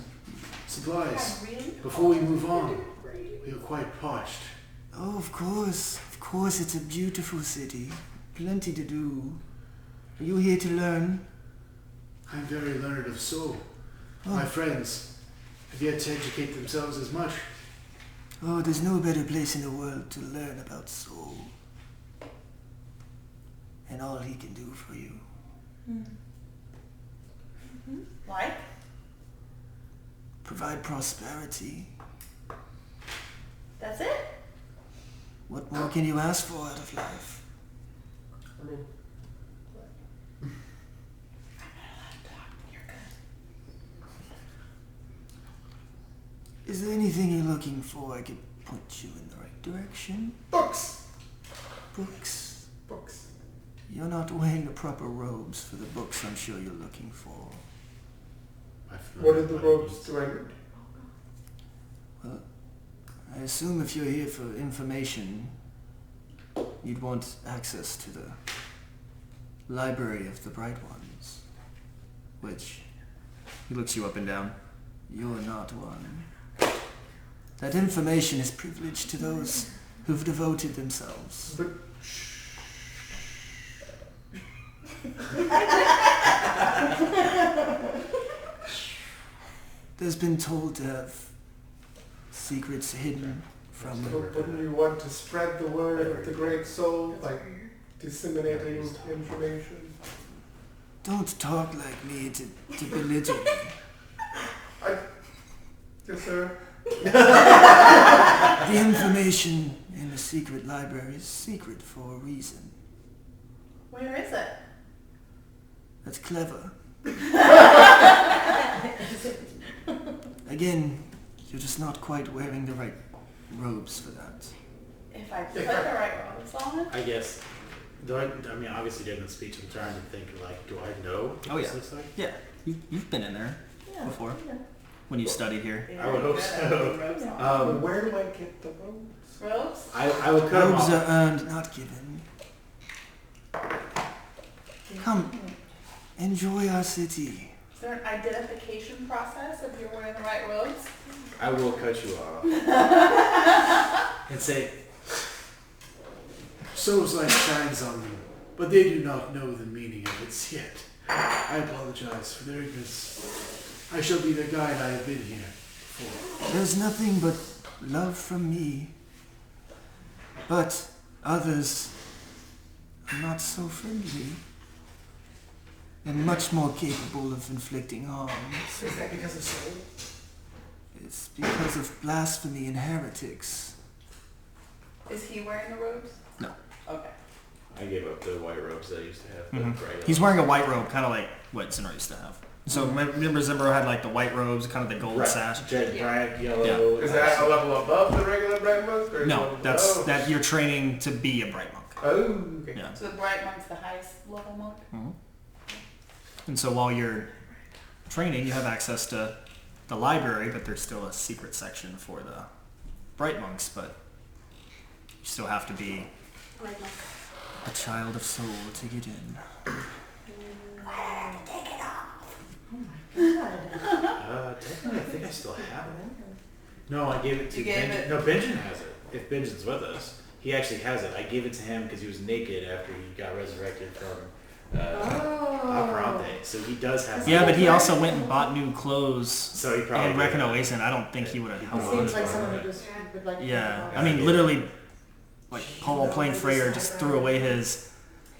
[SPEAKER 2] supplies. Before we move on, we are quite parched.
[SPEAKER 4] "Oh, of course. Of course, it's a beautiful city. Plenty to do. Are you here to learn?"
[SPEAKER 2] I'm very learned of soul.
[SPEAKER 4] Oh.
[SPEAKER 2] My friends have yet to educate themselves as much.
[SPEAKER 4] Oh, there's no better place in the world to learn about soul. And all he can do for you.
[SPEAKER 1] Like?
[SPEAKER 4] Provide prosperity.
[SPEAKER 1] That's it?
[SPEAKER 4] What more can you ask for out of life?
[SPEAKER 5] I mean,
[SPEAKER 4] Is there anything you're looking for? I could point you in the right direction.
[SPEAKER 5] books.
[SPEAKER 4] Books.
[SPEAKER 5] Books.
[SPEAKER 4] You're not wearing the proper robes for the books I'm sure you're looking for.
[SPEAKER 5] What are the robes do I need?
[SPEAKER 4] Well, I assume if you're here for information, you'd want access to the Library of the Bright Ones. Which, he looks you up and down, you're not one. That information is privileged to those who've devoted themselves.
[SPEAKER 5] But
[SPEAKER 4] There's been told to have secrets hidden from
[SPEAKER 5] wouldn't you want to spread the word of the great soul, like disseminating information?
[SPEAKER 4] Don't talk like me to belittle me.
[SPEAKER 5] Yes, sir.
[SPEAKER 4] The information in the secret library is secret for a reason.
[SPEAKER 1] Where is it?
[SPEAKER 4] That's clever. Again, you're just not quite wearing the right robes for that.
[SPEAKER 1] If I put the right robes on?
[SPEAKER 7] I guess. I mean, obviously during the speech, I'm trying to think, like, do I know what
[SPEAKER 4] Oh,
[SPEAKER 7] this
[SPEAKER 4] yeah.
[SPEAKER 7] looks like?
[SPEAKER 4] Yeah, you've been in there
[SPEAKER 1] Yeah.
[SPEAKER 4] before
[SPEAKER 1] Yeah.
[SPEAKER 4] when you studied here.
[SPEAKER 7] I would hope so.
[SPEAKER 1] Robes on.
[SPEAKER 5] But where do I get the robes?
[SPEAKER 1] Robes?
[SPEAKER 7] I will cut them
[SPEAKER 4] Robes
[SPEAKER 7] off.
[SPEAKER 4] are earned, not given. Come, enjoy our city.
[SPEAKER 1] Is there an identification process if you're wearing the right robes?
[SPEAKER 7] I will cut you off. And say,
[SPEAKER 2] Soul's light shines on them, but they do not know the meaning of it yet. I apologize for their ignorance. I shall be the guide I have been here for.
[SPEAKER 4] There's nothing but love from me. But others are not so friendly. And much more capable of inflicting harm.
[SPEAKER 5] Is that because of soul?
[SPEAKER 4] It's because of blasphemy and heretics.
[SPEAKER 1] Is he wearing the robes?
[SPEAKER 4] No.
[SPEAKER 1] Okay.
[SPEAKER 7] I gave up the white robes that I used to have.
[SPEAKER 4] Mhm.
[SPEAKER 7] The bright
[SPEAKER 4] He's
[SPEAKER 7] ones.
[SPEAKER 4] wearing a white robe, kind of like what Zinro used to have. So remember Zimbro had like the white robes, kind of the gold
[SPEAKER 7] Right.
[SPEAKER 4] sash.
[SPEAKER 7] Red,
[SPEAKER 1] Yeah.
[SPEAKER 7] bright, yellow.
[SPEAKER 5] Is that a level above the regular bright monk? Or is it a
[SPEAKER 4] No,
[SPEAKER 5] level
[SPEAKER 4] that's
[SPEAKER 5] below?
[SPEAKER 4] that you're training to be a bright monk.
[SPEAKER 5] Oh, okay.
[SPEAKER 4] Yeah.
[SPEAKER 1] So the bright monk's the highest level monk?
[SPEAKER 4] And so while you're training, you have access to the library, but there's still a secret section for the bright monks, but you still have to be
[SPEAKER 6] Like,
[SPEAKER 4] a child of soul to get in.
[SPEAKER 7] Technically, I think I still have it. No, I gave it to
[SPEAKER 1] You gave
[SPEAKER 7] Benjamin.
[SPEAKER 1] it-
[SPEAKER 7] No, Benjamin has it. If Benjamin's with us, he actually has it. I gave it to him because he was naked after he got resurrected from Operante. So he does have.
[SPEAKER 4] Yeah,
[SPEAKER 7] it.
[SPEAKER 4] but he also went and bought new clothes
[SPEAKER 7] So he probably
[SPEAKER 4] and
[SPEAKER 7] did.
[SPEAKER 4] Reckono Ace, and I don't think he would have
[SPEAKER 7] He
[SPEAKER 4] helped.
[SPEAKER 8] Seems
[SPEAKER 7] probably
[SPEAKER 8] like
[SPEAKER 7] would.
[SPEAKER 8] someone who just would like to
[SPEAKER 4] Yeah,
[SPEAKER 8] think
[SPEAKER 4] I mean,
[SPEAKER 7] Yeah.
[SPEAKER 4] literally, like Paul Plain Freyer just threw away his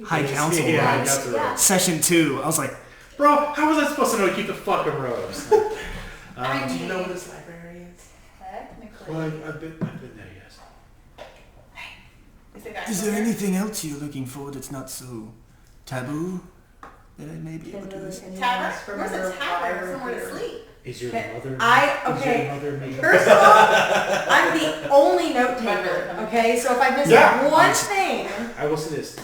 [SPEAKER 4] High Council
[SPEAKER 7] Yeah,
[SPEAKER 4] robes.
[SPEAKER 7] that's right.
[SPEAKER 4] Session 2, I was like,
[SPEAKER 7] Bro, how was I supposed to know to keep the fucking robes?
[SPEAKER 5] Do you know what this library is?
[SPEAKER 1] Technically.
[SPEAKER 2] Well, I've been there, yes.
[SPEAKER 1] Is the guy
[SPEAKER 4] is
[SPEAKER 1] still
[SPEAKER 4] there
[SPEAKER 1] here?
[SPEAKER 4] anything else you're looking for that's not so taboo that I may be able to assist?
[SPEAKER 1] Tavern? Where's a tavern? Somewhere to sleep.
[SPEAKER 2] Is your
[SPEAKER 8] Okay,
[SPEAKER 2] mother?
[SPEAKER 8] okay.
[SPEAKER 2] Is your mother maybe?
[SPEAKER 8] First of all, I'm the only note taker. Okay, so if I miss
[SPEAKER 7] Yeah.
[SPEAKER 8] one thing,
[SPEAKER 7] I will say this: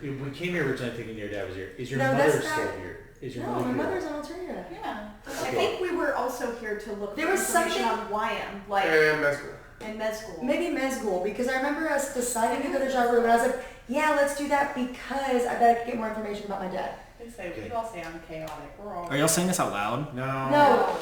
[SPEAKER 7] we came here originally thinking your dad was here. Is your
[SPEAKER 8] No,
[SPEAKER 7] mother
[SPEAKER 8] that's
[SPEAKER 7] still
[SPEAKER 8] not-
[SPEAKER 7] here? Is your
[SPEAKER 8] no,
[SPEAKER 7] mother
[SPEAKER 8] my
[SPEAKER 7] here?
[SPEAKER 8] mother's on Altaria.
[SPEAKER 1] Yeah.
[SPEAKER 3] I think we were also here to look
[SPEAKER 8] There
[SPEAKER 3] for
[SPEAKER 8] was
[SPEAKER 3] information
[SPEAKER 8] something-
[SPEAKER 3] on YM, like
[SPEAKER 5] And that's cool.
[SPEAKER 3] in med school.
[SPEAKER 8] Maybe med school, because I remember us deciding to go to Jaru, and I was like, yeah, let's do that because I bet I could get more information about my dad.
[SPEAKER 1] They say we all say I'm chaotic. We're all.
[SPEAKER 4] Are y'all saying this out loud?
[SPEAKER 7] No.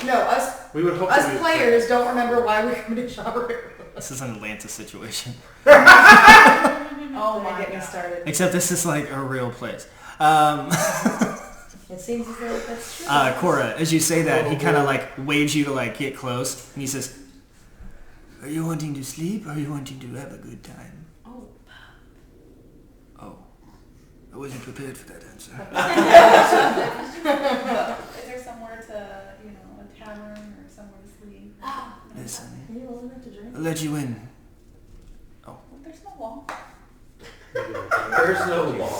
[SPEAKER 8] No, us
[SPEAKER 7] We would hope that we would
[SPEAKER 8] players don't remember why we come to Jaru.
[SPEAKER 4] This is an Atlanta situation.
[SPEAKER 1] Oh
[SPEAKER 8] Don't
[SPEAKER 1] my
[SPEAKER 8] get me
[SPEAKER 1] god.
[SPEAKER 8] started.
[SPEAKER 4] Except this is like a real place.
[SPEAKER 8] It seems as though that's true.
[SPEAKER 4] Cora, as you say that, he kind of like waves you to like get close, and he says, "Are you wanting to sleep, or are you wanting to have a good time?"
[SPEAKER 1] Oh.
[SPEAKER 4] Oh, I wasn't prepared for that answer.
[SPEAKER 1] Is there somewhere to, a tavern or somewhere to sleep?
[SPEAKER 4] Listen,
[SPEAKER 8] Are you old enough to drink?
[SPEAKER 4] I'll let you in.
[SPEAKER 1] Well, there's no wall.
[SPEAKER 9] There's no law.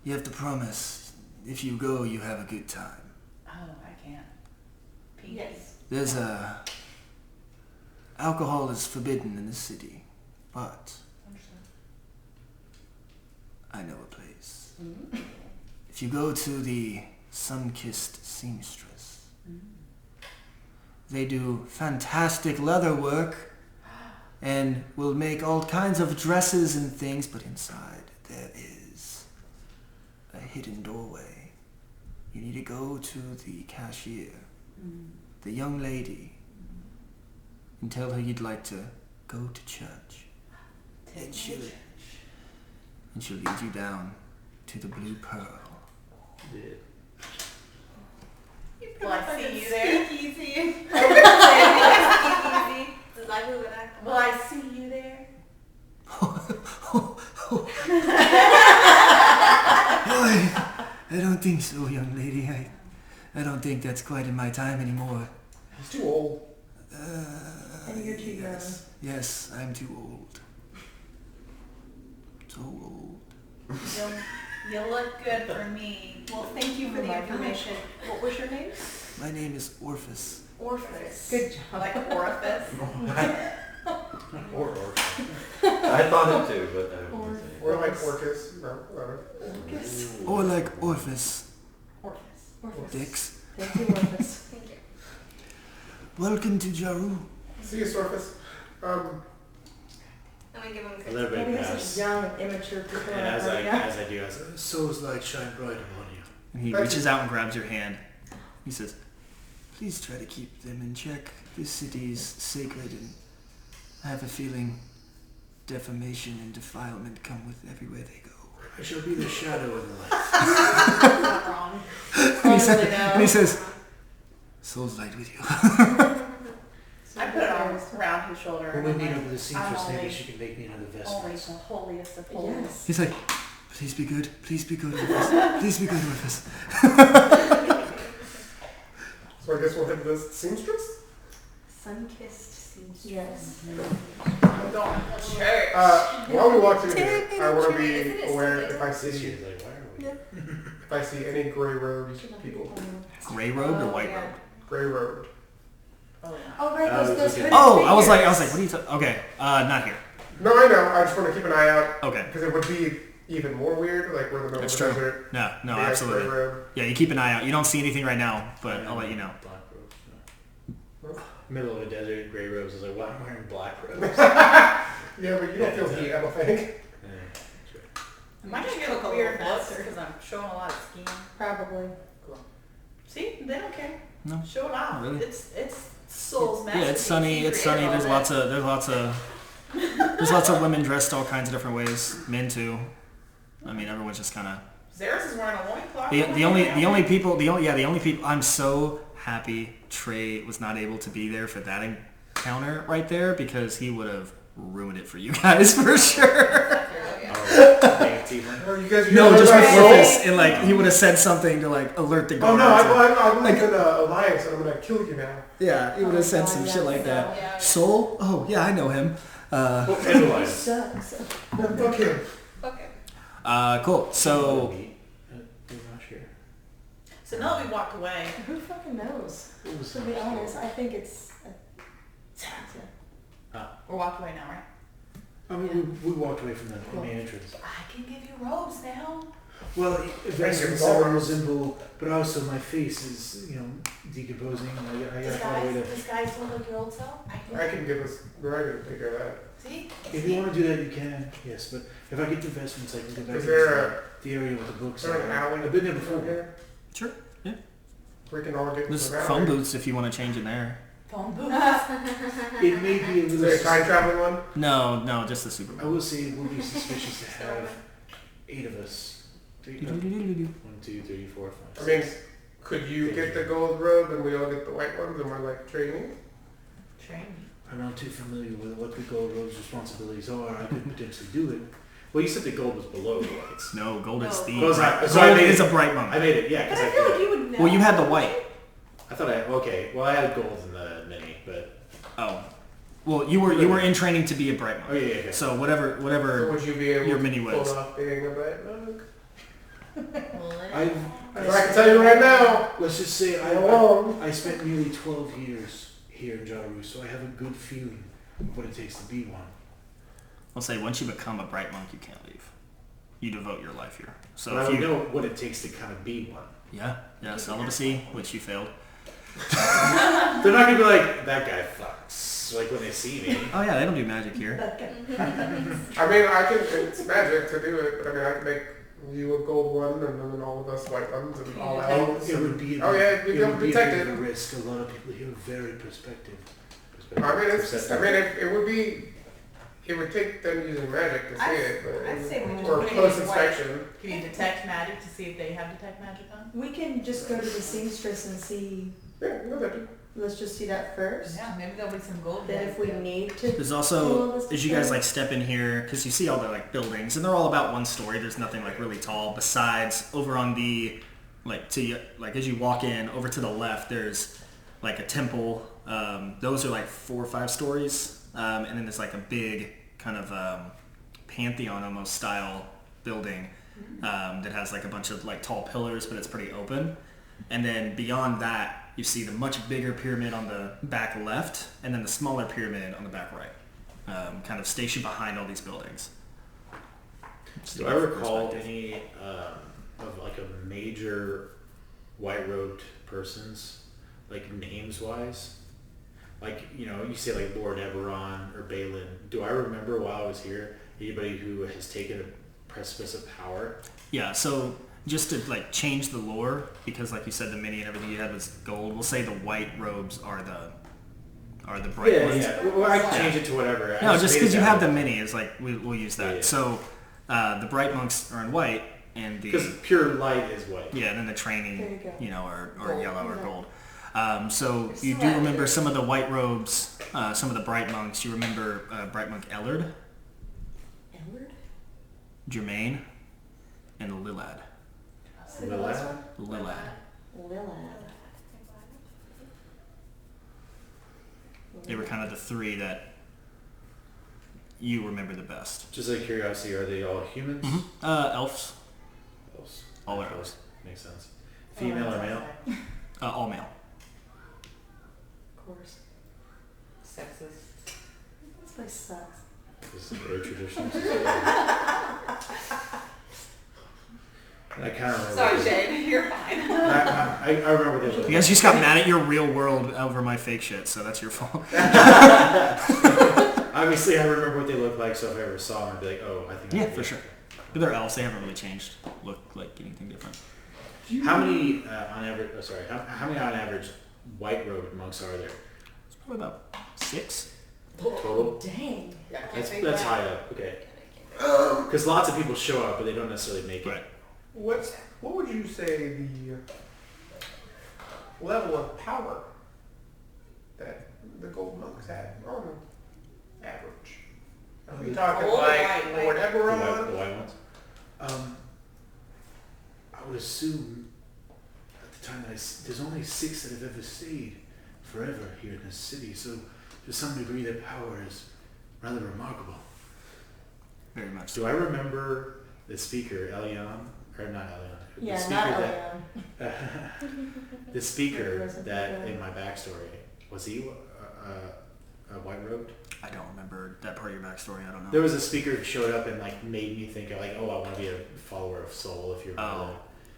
[SPEAKER 4] You have to promise, if you go, you have a good time.
[SPEAKER 1] Oh, I can't. Pee.
[SPEAKER 3] Yes.
[SPEAKER 4] There's alcohol is forbidden in the city, but I know a place. If you go to the Sun-Kissed Seamstress, they do fantastic leather work and will make all kinds of dresses and things, but inside there is a hidden doorway. You need to go to the cashier, the young lady, and tell her you'd like to go to church. And she'll lead you down to the Blue Pearl.
[SPEAKER 1] Will I see you there?
[SPEAKER 6] Easy. Exactly what I.
[SPEAKER 1] Will I see you there?
[SPEAKER 4] I don't think so, young lady. I don't think that's quite in my time anymore.
[SPEAKER 5] He's too old.
[SPEAKER 8] And you're too
[SPEAKER 4] Yes, yes, I'm too old. So old.
[SPEAKER 1] You'll look good for me.
[SPEAKER 3] Well, thank you for the information. What was your name?
[SPEAKER 4] My name is Orpheus.
[SPEAKER 3] Orpheus.
[SPEAKER 8] Good job.
[SPEAKER 1] Like orifice.
[SPEAKER 9] Or I thought it too, but I don't say it.
[SPEAKER 5] Or like Orcus. No, whatever.
[SPEAKER 4] Or like Orpheus.
[SPEAKER 8] Orpheus.
[SPEAKER 4] Dix.
[SPEAKER 8] Thank you, Orpheus.
[SPEAKER 6] Thank you.
[SPEAKER 4] Welcome to Jaru.
[SPEAKER 5] See you, Surface.
[SPEAKER 6] I'm gonna give him a
[SPEAKER 7] A
[SPEAKER 6] quick.
[SPEAKER 7] little
[SPEAKER 8] We
[SPEAKER 7] bit
[SPEAKER 8] have
[SPEAKER 7] pass.
[SPEAKER 8] such young, immature people in
[SPEAKER 7] And
[SPEAKER 8] our
[SPEAKER 7] as
[SPEAKER 8] party
[SPEAKER 7] I
[SPEAKER 8] now.
[SPEAKER 7] as I do, I say,
[SPEAKER 2] Soul's light shine bright upon you.
[SPEAKER 4] And he
[SPEAKER 5] Thank
[SPEAKER 4] reaches
[SPEAKER 5] you.
[SPEAKER 4] out and grabs your hand. He says, please try to keep them in check. This city is sacred, and I have a feeling defamation and defilement come with everywhere they go.
[SPEAKER 2] I shall be the shadow in the light.
[SPEAKER 1] Not wrong.
[SPEAKER 4] And he says, soul's light with you.
[SPEAKER 1] I put it on around his shoulder.
[SPEAKER 2] When we
[SPEAKER 1] and
[SPEAKER 2] meet
[SPEAKER 1] I'm
[SPEAKER 2] over the
[SPEAKER 1] like,
[SPEAKER 2] seamstress,
[SPEAKER 1] I'm
[SPEAKER 2] maybe
[SPEAKER 1] only-
[SPEAKER 2] she can make me another
[SPEAKER 1] Only
[SPEAKER 2] vest.
[SPEAKER 1] the holiest of holies.
[SPEAKER 8] Yes.
[SPEAKER 4] He's like, please be good. Please be good with us. Please be good with us.
[SPEAKER 5] So I guess we'll hit this seamstress.
[SPEAKER 3] Sun-kissed seems.
[SPEAKER 8] Yes.
[SPEAKER 1] I'm going to church.
[SPEAKER 5] While we walk through here,
[SPEAKER 6] Take me
[SPEAKER 5] I
[SPEAKER 6] to
[SPEAKER 5] want to
[SPEAKER 6] church. Isn't
[SPEAKER 5] be
[SPEAKER 6] it
[SPEAKER 5] aware
[SPEAKER 6] Sunday?
[SPEAKER 5] if I
[SPEAKER 7] this
[SPEAKER 5] see
[SPEAKER 7] year's like, why are we?
[SPEAKER 5] if I see any gray robed people.
[SPEAKER 4] Gray robed or white
[SPEAKER 8] yeah.
[SPEAKER 4] robed?
[SPEAKER 5] Gray robed.
[SPEAKER 1] Oh,
[SPEAKER 8] Oh, right,
[SPEAKER 7] Oh,
[SPEAKER 8] those
[SPEAKER 7] those
[SPEAKER 8] hooded
[SPEAKER 4] Oh, I was like,
[SPEAKER 8] figures.
[SPEAKER 4] what are you talking? Okay, not here.
[SPEAKER 5] No, I know. I just want to keep an eye out
[SPEAKER 4] Okay,
[SPEAKER 5] because it would be even more weird, like we're in the middle
[SPEAKER 4] That's
[SPEAKER 5] of the
[SPEAKER 4] true.
[SPEAKER 5] desert.
[SPEAKER 4] no,
[SPEAKER 5] be, like,
[SPEAKER 4] absolutely.
[SPEAKER 5] Gray robe.
[SPEAKER 4] Yeah, you keep an eye out. You don't see anything right now, but I'll let you know.
[SPEAKER 7] Black robes. No. Middle of a desert, gray robes. I was like, why am I wearing black robes?
[SPEAKER 5] Yeah, but you don't feel heat, I don't think.
[SPEAKER 1] Am I gonna get
[SPEAKER 3] Cook a
[SPEAKER 1] a weird
[SPEAKER 3] little
[SPEAKER 1] look
[SPEAKER 3] faster.
[SPEAKER 1] because I'm showing a lot of skin?
[SPEAKER 8] Probably.
[SPEAKER 1] See, they don't care.
[SPEAKER 4] No.
[SPEAKER 1] Show it off.
[SPEAKER 4] Really?
[SPEAKER 1] It's Soul's
[SPEAKER 4] Yeah, it's sunny. It's sunny. There's lots of women dressed all kinds of different ways. Men too. I mean, everyone's just kind of.
[SPEAKER 1] Zeros is wearing a loincloth.
[SPEAKER 4] The only people. I'm so happy Trey was not able to be there for that encounter right there, because he would have ruined it for you guys for sure.
[SPEAKER 5] Oh, you guys are
[SPEAKER 4] No,
[SPEAKER 5] doing
[SPEAKER 4] just
[SPEAKER 5] right.
[SPEAKER 4] before this, and like he would have said something to like alert the
[SPEAKER 5] Oh
[SPEAKER 4] guards.
[SPEAKER 5] no, I
[SPEAKER 4] Like-
[SPEAKER 5] believe in Alliance and I'm gonna kill you now.
[SPEAKER 4] Yeah, he would have said
[SPEAKER 8] Oh,
[SPEAKER 4] some
[SPEAKER 8] God,
[SPEAKER 4] shit
[SPEAKER 8] yeah,
[SPEAKER 4] like that.
[SPEAKER 1] Yeah.
[SPEAKER 4] Soul? Oh yeah, I know him.
[SPEAKER 7] Otherwise,
[SPEAKER 8] Sucks.
[SPEAKER 5] No, fuck him.
[SPEAKER 6] Okay.
[SPEAKER 4] Cool. So
[SPEAKER 1] So now that we walked away,
[SPEAKER 8] Who fucking knows?
[SPEAKER 2] What was
[SPEAKER 8] To
[SPEAKER 2] the
[SPEAKER 8] be
[SPEAKER 2] next
[SPEAKER 8] honest,
[SPEAKER 2] door?
[SPEAKER 8] I think it's.
[SPEAKER 1] we're walked away now, right?
[SPEAKER 2] I mean, we walked away from the main entrance.
[SPEAKER 1] I can give you robes now.
[SPEAKER 2] Well, investments
[SPEAKER 5] Thank you.
[SPEAKER 2] are resemble, but also my face is, decomposing. I gotta find a way to.
[SPEAKER 1] Disguise look like your old self.
[SPEAKER 5] I can give us. We're going to take care of that.
[SPEAKER 1] See?
[SPEAKER 2] If you want to do that, you can. Yes, but if I get investments, I can go back
[SPEAKER 5] Is
[SPEAKER 2] to
[SPEAKER 5] there
[SPEAKER 2] the area with the books.
[SPEAKER 5] Is there an alley?
[SPEAKER 2] I've been there before.
[SPEAKER 5] here?
[SPEAKER 4] Sure. Yeah.
[SPEAKER 5] We can all get
[SPEAKER 4] There's
[SPEAKER 5] to the
[SPEAKER 4] phone
[SPEAKER 5] alley.
[SPEAKER 4] booths if you want to change in there.
[SPEAKER 1] Phone booth.
[SPEAKER 2] It may be a
[SPEAKER 5] Is
[SPEAKER 2] little.
[SPEAKER 5] there a time traveling one?
[SPEAKER 4] No, just the
[SPEAKER 2] I
[SPEAKER 4] Superman.
[SPEAKER 2] will say it will be suspicious to have 8 of us. 1, 2, 3, 4, 5.
[SPEAKER 5] I mean, could you get the gold robe and we all get the white ones and we're like training?
[SPEAKER 1] Train.
[SPEAKER 2] I'm not too familiar with what the gold robe's responsibilities are. I could potentially do it.
[SPEAKER 7] Well, you said the gold was below the whites.
[SPEAKER 4] No, gold is the.
[SPEAKER 7] Well,
[SPEAKER 4] bright,
[SPEAKER 7] so I
[SPEAKER 4] gold
[SPEAKER 7] made
[SPEAKER 4] is
[SPEAKER 7] it-
[SPEAKER 4] a bright monk.
[SPEAKER 7] I made it, yeah,
[SPEAKER 3] But
[SPEAKER 7] because
[SPEAKER 3] I feel like you would know.
[SPEAKER 4] Well, you had the white.
[SPEAKER 7] I thought well, I had gold in the mini, but
[SPEAKER 4] Oh. Well, you were in training to be a bright
[SPEAKER 7] oh
[SPEAKER 4] monk.
[SPEAKER 7] yeah, yeah.
[SPEAKER 4] So
[SPEAKER 5] Or
[SPEAKER 4] whatever.
[SPEAKER 5] would you be able
[SPEAKER 4] Your
[SPEAKER 5] to
[SPEAKER 4] mini
[SPEAKER 5] pull
[SPEAKER 4] ways.
[SPEAKER 5] off being a bright monk?
[SPEAKER 2] I
[SPEAKER 5] can tell you right now.
[SPEAKER 2] Let's just say
[SPEAKER 5] Hello.
[SPEAKER 2] I spent nearly 12 years here in Jaru, so I have a good feeling of what it takes to be one.
[SPEAKER 4] I'll say once you become a bright monk, you can't leave. You devote your life here. So
[SPEAKER 7] But I
[SPEAKER 4] if
[SPEAKER 7] would
[SPEAKER 4] you
[SPEAKER 7] know what it takes to kind of be one.
[SPEAKER 4] yeah, celibacy, which you failed.
[SPEAKER 7] They're not gonna be like that guy fucks like when they see me.
[SPEAKER 4] Oh yeah, they don't do magic here.
[SPEAKER 5] I mean, it's magic to do it, but I mean, I can make you a gold one and then all of us white ones and all elves.
[SPEAKER 2] It would be
[SPEAKER 5] Oh, yeah, we'd be able to
[SPEAKER 2] a
[SPEAKER 5] detect
[SPEAKER 2] bit
[SPEAKER 5] it.
[SPEAKER 2] of a risk. A lot of people here are very perspective.
[SPEAKER 5] I mean, it would be. It would take them using magic to see it, but
[SPEAKER 1] I'd say we just
[SPEAKER 5] or
[SPEAKER 1] put it
[SPEAKER 5] close
[SPEAKER 1] in white.
[SPEAKER 5] inspection.
[SPEAKER 1] Can you detect magic to see if they have detect magic on?
[SPEAKER 8] We can just go to the seamstress and see.
[SPEAKER 5] Yeah, no, that.
[SPEAKER 8] Let's just see that first.
[SPEAKER 1] Yeah, maybe there'll be some gold.
[SPEAKER 8] Then if we need to.
[SPEAKER 4] There's also, as you guys like step in here, because you see all the like buildings, and they're all about one story. There's nothing like really tall. Besides, over on the as you walk in, over to the left, there's like a temple. Those are like 4 or 5 stories, and then there's like a big kind of pantheon almost style building that has like a bunch of like tall pillars, but it's pretty open. And then beyond that, you see the much bigger pyramid on the back left, and then the smaller pyramid on the back right, kind of stationed behind all these buildings.
[SPEAKER 7] Do I recall any of like a major white robed persons, like names wise? Like, you say like Lord Eberron or Balin. Do I remember while I was here anybody who has taken a precipice of power?
[SPEAKER 4] Yeah, so just to like change the lore, because like you said, the mini and everything you had was gold. We'll say the white robes are the bright ones.
[SPEAKER 7] Yeah. Well, I can change it to whatever.
[SPEAKER 4] No, just because you have the
[SPEAKER 7] them.
[SPEAKER 4] mini is like we'll use that.
[SPEAKER 7] Yeah.
[SPEAKER 4] So the bright monks are in white, and the
[SPEAKER 7] Because pure light is white.
[SPEAKER 4] yeah, and then the training,
[SPEAKER 8] There you go.
[SPEAKER 4] or
[SPEAKER 8] Gold.
[SPEAKER 4] yellow or
[SPEAKER 8] Yeah.
[SPEAKER 4] gold. So you do remember some of the white robes, some of the bright monks. You remember bright monk Ellard,
[SPEAKER 8] Edward?
[SPEAKER 4] Jermaine, and Lilad.
[SPEAKER 7] Lilad?
[SPEAKER 4] Lilad.
[SPEAKER 8] Lilad.
[SPEAKER 4] They were kind of the 3 that you remember the best.
[SPEAKER 7] Just out of curiosity, are they all humans?
[SPEAKER 4] Elves,
[SPEAKER 7] Elves.
[SPEAKER 4] all are elves.
[SPEAKER 7] Makes sense. Female or male?
[SPEAKER 4] All male.
[SPEAKER 8] Of course.
[SPEAKER 1] Sexist.
[SPEAKER 8] This place sucks.
[SPEAKER 7] This is very traditional. I kind of remember.
[SPEAKER 1] Sorry, Shane. You're fine.
[SPEAKER 7] I remember they looked
[SPEAKER 4] You guys just got mad at your real world over my fake shit, so that's your fault.
[SPEAKER 7] Obviously, I remember what they looked like, so if I ever saw them, I'd be like, oh, I think.
[SPEAKER 4] Yeah, for sure. But they're elves. They haven't really changed. Look like anything different.
[SPEAKER 7] How many on average? Oh, sorry. How many on average white robed monks are there
[SPEAKER 4] It's probably about 6.
[SPEAKER 7] total?
[SPEAKER 8] Dang.
[SPEAKER 7] That's high up. Okay. Because lots of people show up, but they don't necessarily make it.
[SPEAKER 4] Right.
[SPEAKER 5] What would you say the level of power that the gold monks had on average? Are we talking
[SPEAKER 1] Gold or
[SPEAKER 5] like
[SPEAKER 1] white?
[SPEAKER 5] Lord
[SPEAKER 7] The
[SPEAKER 5] Eberron?
[SPEAKER 7] white ones.
[SPEAKER 2] I would assume at the time that there's only 6 that have ever stayed forever here in this city, so to some degree their power is rather remarkable.
[SPEAKER 4] Very much.
[SPEAKER 7] Do I remember the speaker, Elion? or not Elion.
[SPEAKER 8] Yeah,
[SPEAKER 7] the
[SPEAKER 8] not
[SPEAKER 7] speaker
[SPEAKER 8] Elion.
[SPEAKER 7] the speaker
[SPEAKER 8] Wasn't
[SPEAKER 7] that
[SPEAKER 8] good.
[SPEAKER 7] in my backstory, was he white robed?
[SPEAKER 4] I don't remember that part of your backstory. I don't know.
[SPEAKER 7] There was a speaker who showed up and like made me think like, oh, I want to be a follower of Soul. If you're,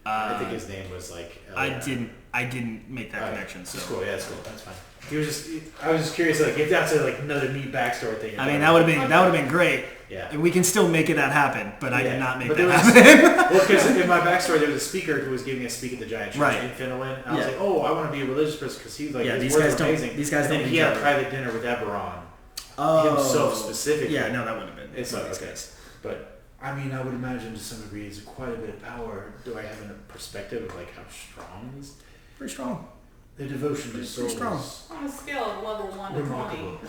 [SPEAKER 7] I think his name was like.
[SPEAKER 4] I didn't make that connection. So
[SPEAKER 7] that's cool. Yeah, that's cool. That's fine. I was just curious, like if that's like another neat backstory thing.
[SPEAKER 4] I mean, that would have been great.
[SPEAKER 7] Yeah.
[SPEAKER 4] And we can still make that happen, but I did not make that
[SPEAKER 7] happen. Well, because in my backstory, there was a speaker who was giving a speak at the Giant Church in Finland. And I was like, oh, I want to be a religious person because he's like,
[SPEAKER 4] these guys
[SPEAKER 7] amazing.
[SPEAKER 4] These guys don't.
[SPEAKER 7] And he had a private dinner with Eberron.
[SPEAKER 4] Oh.
[SPEAKER 7] Himself specifically.
[SPEAKER 4] Yeah, no, that would have been.
[SPEAKER 7] It's not okay. But I mean, I would imagine to some degree it's quite a bit of power. Do I have a perspective of like how strong it is?
[SPEAKER 4] Pretty strong.
[SPEAKER 2] The devotion to Soul
[SPEAKER 4] strong.
[SPEAKER 2] is
[SPEAKER 1] On a scale of level 1 to 20.
[SPEAKER 2] remarkable.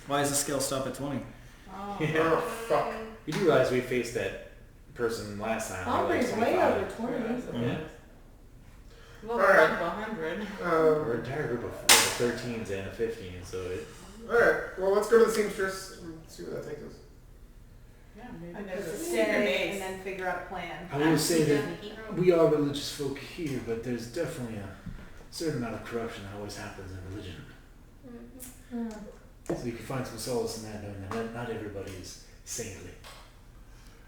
[SPEAKER 4] Why does the scale stop at 20?
[SPEAKER 1] Oh.
[SPEAKER 7] Yeah.
[SPEAKER 5] Oh, fuck.
[SPEAKER 7] You do realize we faced that person last time.
[SPEAKER 8] Aubrey's
[SPEAKER 7] like
[SPEAKER 8] way
[SPEAKER 7] 25.
[SPEAKER 8] over 20.
[SPEAKER 7] Yeah.
[SPEAKER 1] Level
[SPEAKER 5] Alright.
[SPEAKER 1] 1 to 100.
[SPEAKER 7] We're an entire group of 13s and a 15, so it.
[SPEAKER 5] Alright, well, let's go to the seamstress and see where that takes us.
[SPEAKER 1] Yeah, maybe
[SPEAKER 3] I know
[SPEAKER 1] there's a
[SPEAKER 3] it's
[SPEAKER 1] standard
[SPEAKER 3] and
[SPEAKER 1] base.
[SPEAKER 3] then figure out a plan.
[SPEAKER 2] I will say that we are religious folk here, but there's definitely a certain amount of corruption that always happens in religion. So you can find some solace in that, knowing that not everybody is saintly.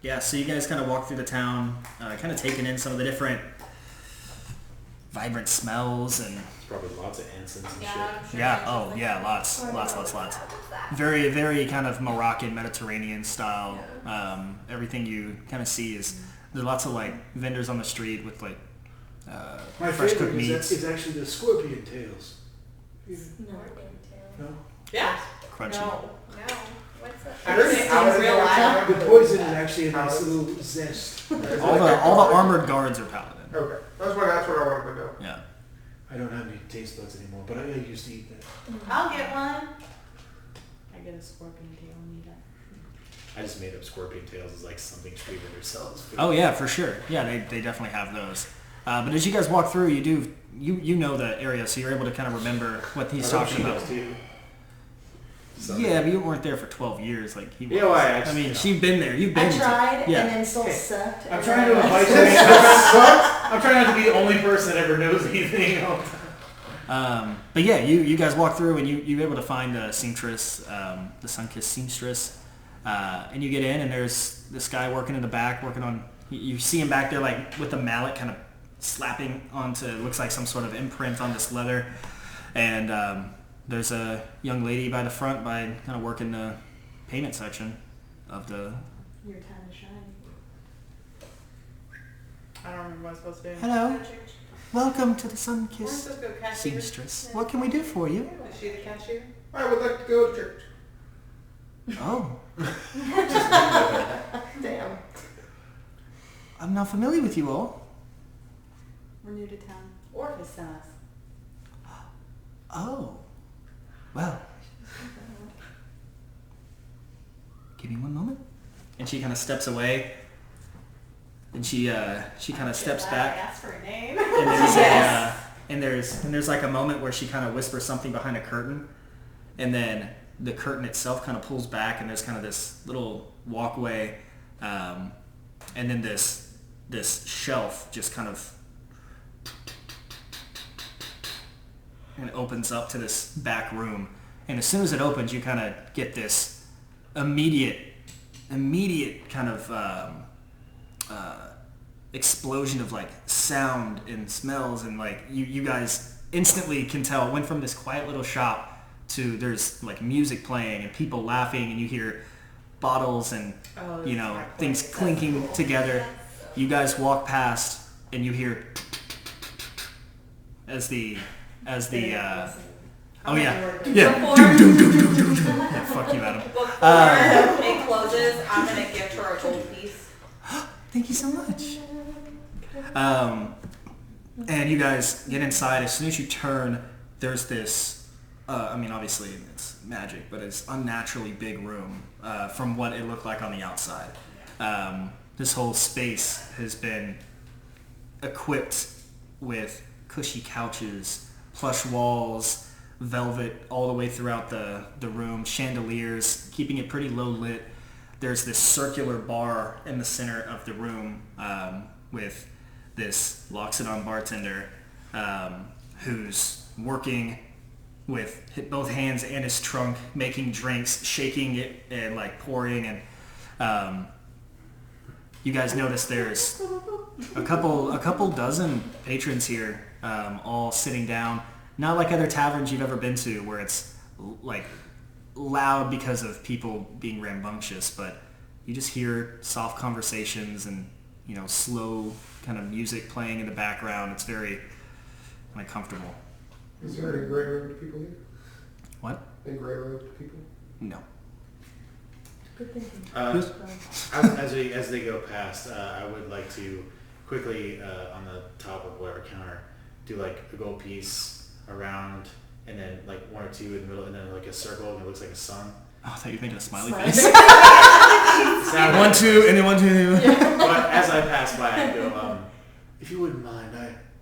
[SPEAKER 4] Yeah, so you guys kind of walk through the town, kind of taking in some of the different vibrant smells and.
[SPEAKER 7] There's probably lots of incense and shit.
[SPEAKER 4] Yeah. Oh, yeah. Lots. Very, very kind of Moroccan, Mediterranean style. Everything you kind of see is there's lots of like vendors on the street with like
[SPEAKER 2] My
[SPEAKER 4] fresh cooked
[SPEAKER 2] favorite
[SPEAKER 4] meats,
[SPEAKER 2] is actually the scorpion tails. No?
[SPEAKER 1] Yeah.
[SPEAKER 4] crunchy.
[SPEAKER 1] No.
[SPEAKER 6] No. What's that?
[SPEAKER 5] I heard
[SPEAKER 1] It's
[SPEAKER 5] Alice
[SPEAKER 1] real
[SPEAKER 5] over
[SPEAKER 1] life.
[SPEAKER 5] time.
[SPEAKER 2] The poison is actually a nice little zest.
[SPEAKER 4] All the armored guards are paladin.
[SPEAKER 5] Okay, that's what I wanted to know.
[SPEAKER 4] Yeah.
[SPEAKER 2] I don't have any taste buds anymore, but I used to eat that.
[SPEAKER 1] I'll get one. I get a scorpion tail and eat it.
[SPEAKER 7] I just made up scorpion tails as like something Streetvender sells.
[SPEAKER 4] Oh yeah, for sure. Yeah, they definitely have those. But as you guys walk through, you know the area, so you're able to kind of remember what he's talking about. Yeah, but you weren't there for 12 years, like he was.
[SPEAKER 7] Yeah, why?
[SPEAKER 4] I mean, she's been there. You've been.
[SPEAKER 8] I tried,
[SPEAKER 4] Yeah.
[SPEAKER 8] and then Soul sucked.
[SPEAKER 7] I'm
[SPEAKER 8] and
[SPEAKER 7] trying to
[SPEAKER 8] then-
[SPEAKER 7] invite you. I'm trying not to be the only person that ever knows anything all the time.
[SPEAKER 4] But yeah, you guys walk through and you're able to find the seamstress, the sun-kissed seamstress, and you get in and there's this guy working in the back, working on. You see him back there like with a mallet, kind of slapping onto. It looks like some sort of imprint on this leather, and there's a young lady by the front, kind of working the payment section of the.
[SPEAKER 3] Your time to shine.
[SPEAKER 1] I don't remember what I'm supposed to do.
[SPEAKER 4] Hello, welcome to the
[SPEAKER 1] We're
[SPEAKER 4] sun-kissed
[SPEAKER 1] supposed to go cashier.
[SPEAKER 4] seamstress. What can we do for you?
[SPEAKER 1] Is she the cashier?
[SPEAKER 5] I would like to go to church.
[SPEAKER 4] Oh,
[SPEAKER 8] Damn.
[SPEAKER 4] I'm not familiar with you all.
[SPEAKER 3] We're new to town.
[SPEAKER 1] Orpheus sent us.
[SPEAKER 4] Oh, well. Give me one moment. And she kind of steps away. And she kind of steps back.
[SPEAKER 3] Ask for a name.
[SPEAKER 4] And there's and there's like a moment where she kind of whispers something behind a curtain, and then the curtain itself kind of pulls back, and there's kind of this little walkway, and then this shelf just kind of and it opens up to this back room. And as soon as it opens, you kind of get this immediate kind of explosion of like sound and smells, and like you guys instantly can tell it went from this quiet little shop to there's like music playing and people laughing, and you hear bottles and things clinking together. You guys walk past and you hear as the oh yeah. Yeah, fuck you, Adam.
[SPEAKER 1] Before it closes, I'm going to gift her a gold piece.
[SPEAKER 4] Thank you so much. And you guys get inside. As soon as you turn, there's this, obviously it's magic, but it's unnaturally big room from what it looked like on the outside. This whole space has been equipped with cushy couches, plush walls, velvet all the way throughout the room, chandeliers, keeping it pretty low lit. there's this circular bar in the center of the room with this Loxodon bartender who's working with both hands and his trunk, making drinks, shaking it and like pouring. And you guys notice there's a couple dozen patrons here, all sitting down. Not like other taverns you've ever been to where it's like loud because of people being rambunctious, but you just hear soft conversations and, you know, slow kind of music playing in the background. It's very kind of comfortable.
[SPEAKER 5] Is there any gray-robed people here?
[SPEAKER 4] What?
[SPEAKER 5] Any gray-robed people?
[SPEAKER 4] No.
[SPEAKER 8] Good thinking.
[SPEAKER 7] As they go past, I would like to quickly on the top of whatever counter do like a gold piece around, and then like one or two in the middle, and then like a circle, and it looks like a sun.
[SPEAKER 4] Oh, I thought you were making a smiley face. 1, 2, and then 1, 2, and then 1.
[SPEAKER 7] But as I pass by, I go,
[SPEAKER 2] If you wouldn't mind,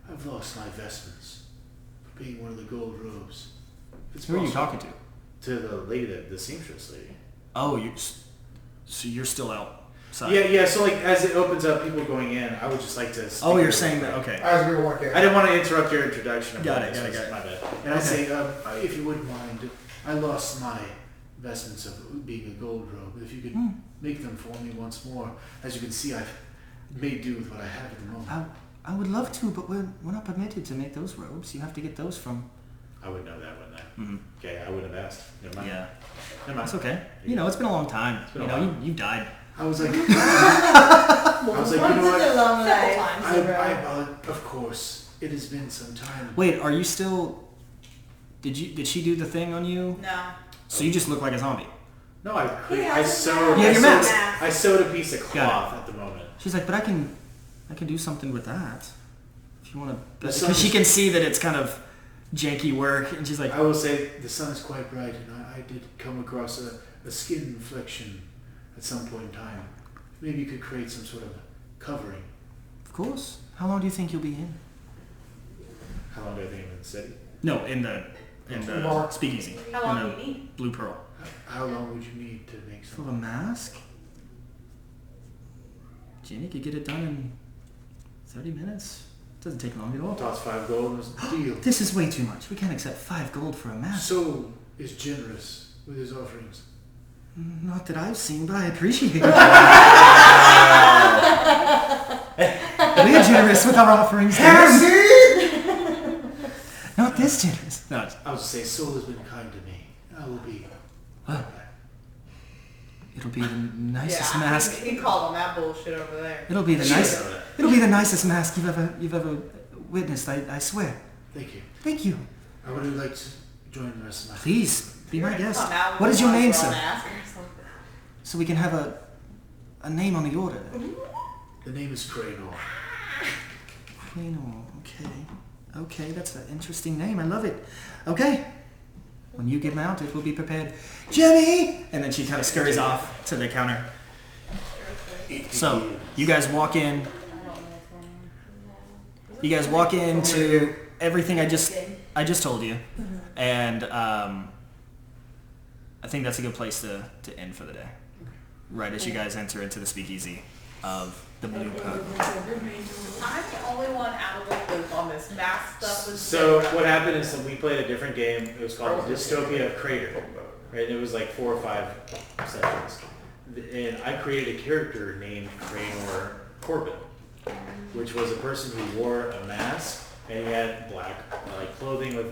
[SPEAKER 2] I've lost my vestments for being one of the gold robes. It's
[SPEAKER 4] Who are you
[SPEAKER 2] possible.
[SPEAKER 4] talking to?
[SPEAKER 7] to the lady, the seamstress lady.
[SPEAKER 4] Oh, so you're still outside.
[SPEAKER 7] Yeah. So like as it opens up, people going in, I would just like to.
[SPEAKER 4] Oh, you're
[SPEAKER 7] speak
[SPEAKER 4] saying
[SPEAKER 7] real
[SPEAKER 4] that.
[SPEAKER 7] quick.
[SPEAKER 4] Okay.
[SPEAKER 5] As we walk in.
[SPEAKER 7] I didn't want to interrupt your introduction.
[SPEAKER 4] Got it.
[SPEAKER 7] My bad.
[SPEAKER 2] And I say, if you wouldn't mind, I lost my vestments of being a gold robe. If you could make them for me once more. As you can see, I've made do with what I have at the moment.
[SPEAKER 4] I would love to, but we're not permitted to make those robes. You have to get those from.
[SPEAKER 7] I would know that, wouldn't I?
[SPEAKER 4] Mm-hmm.
[SPEAKER 7] Okay, I wouldn't have asked. Never mind.
[SPEAKER 4] Yeah,
[SPEAKER 7] Never mind.
[SPEAKER 4] that's okay. You know, it's been a long time.
[SPEAKER 7] been
[SPEAKER 4] You
[SPEAKER 7] a
[SPEAKER 4] know,
[SPEAKER 7] while.
[SPEAKER 4] you died.
[SPEAKER 2] I was like,
[SPEAKER 8] Once
[SPEAKER 2] you know what?
[SPEAKER 8] in a long life.
[SPEAKER 2] Of course, it has been some time.
[SPEAKER 4] Wait, are you still? Did she do the thing on you?
[SPEAKER 1] No.
[SPEAKER 4] So you just look like a zombie.
[SPEAKER 7] No, I
[SPEAKER 8] has a
[SPEAKER 7] sewed.
[SPEAKER 4] You have your mask.
[SPEAKER 7] I sewed a piece of
[SPEAKER 4] Got
[SPEAKER 7] cloth at the moment.
[SPEAKER 4] She's like, but I can do something with that. If you want to,
[SPEAKER 2] The sun
[SPEAKER 4] because she
[SPEAKER 2] is-
[SPEAKER 4] can see that it's kind of janky work, and she's like,
[SPEAKER 2] I will say the sun is quite bright, and I did come across a skin inflection at some point in time. Maybe you could create some sort of covering.
[SPEAKER 4] of course. How long do you think you'll be in?
[SPEAKER 7] How long do I think I'm in the city?
[SPEAKER 4] No, in the
[SPEAKER 5] Bar.
[SPEAKER 4] speakeasy.
[SPEAKER 1] How long
[SPEAKER 4] in
[SPEAKER 1] do
[SPEAKER 4] the
[SPEAKER 1] you need?
[SPEAKER 4] Blue Pearl.
[SPEAKER 2] How long would you need to make
[SPEAKER 4] For a
[SPEAKER 2] some?
[SPEAKER 4] mask? Jenny could get it done in 30 minutes. Doesn't take long at all.
[SPEAKER 7] Toss 5 gold.
[SPEAKER 2] Deal.
[SPEAKER 4] This is way too much. We can't accept 5 gold for a mask.
[SPEAKER 2] Soul is generous with his offerings.
[SPEAKER 4] Not that I've seen, but I appreciate it. We're generous with our offerings. Not this generous. No,
[SPEAKER 2] I would say Soul has been kind to me. I will be.
[SPEAKER 4] well, it'll be the nicest
[SPEAKER 1] Yeah,
[SPEAKER 4] mask.
[SPEAKER 1] he called on that bullshit over there.
[SPEAKER 4] It'll be the nicest. It'll be the nicest mask you've ever witnessed. I swear.
[SPEAKER 2] Thank you.
[SPEAKER 4] Thank you.
[SPEAKER 2] I would like to join the rest of my.
[SPEAKER 4] Please be my guest.
[SPEAKER 1] Come out with
[SPEAKER 4] What is your
[SPEAKER 1] one
[SPEAKER 4] name,
[SPEAKER 1] for
[SPEAKER 4] sir?
[SPEAKER 1] a mask or something.
[SPEAKER 4] So we can have a name on the order.
[SPEAKER 2] The name is Cranor.
[SPEAKER 4] Cranor. Okay. Okay, that's an interesting name. I love it. Okay. When you get mounted, we'll be prepared. Jimmy! And then she kind of scurries off to the counter. So, you guys walk in. You guys walk into everything I just told you. And I think that's a good place to end for the day. Right as you guys enter into the speakeasy of the Blue Pub.
[SPEAKER 1] I'm the only one out of the loop on this mask stuff. Was
[SPEAKER 7] So
[SPEAKER 1] different.
[SPEAKER 7] what happened is that we played a different game. It was called Dystopia of Crater. Right? It was like 4 or 5 sessions. And I created a character named Cranor Corbin, which was a person who wore a mask and he had black clothing with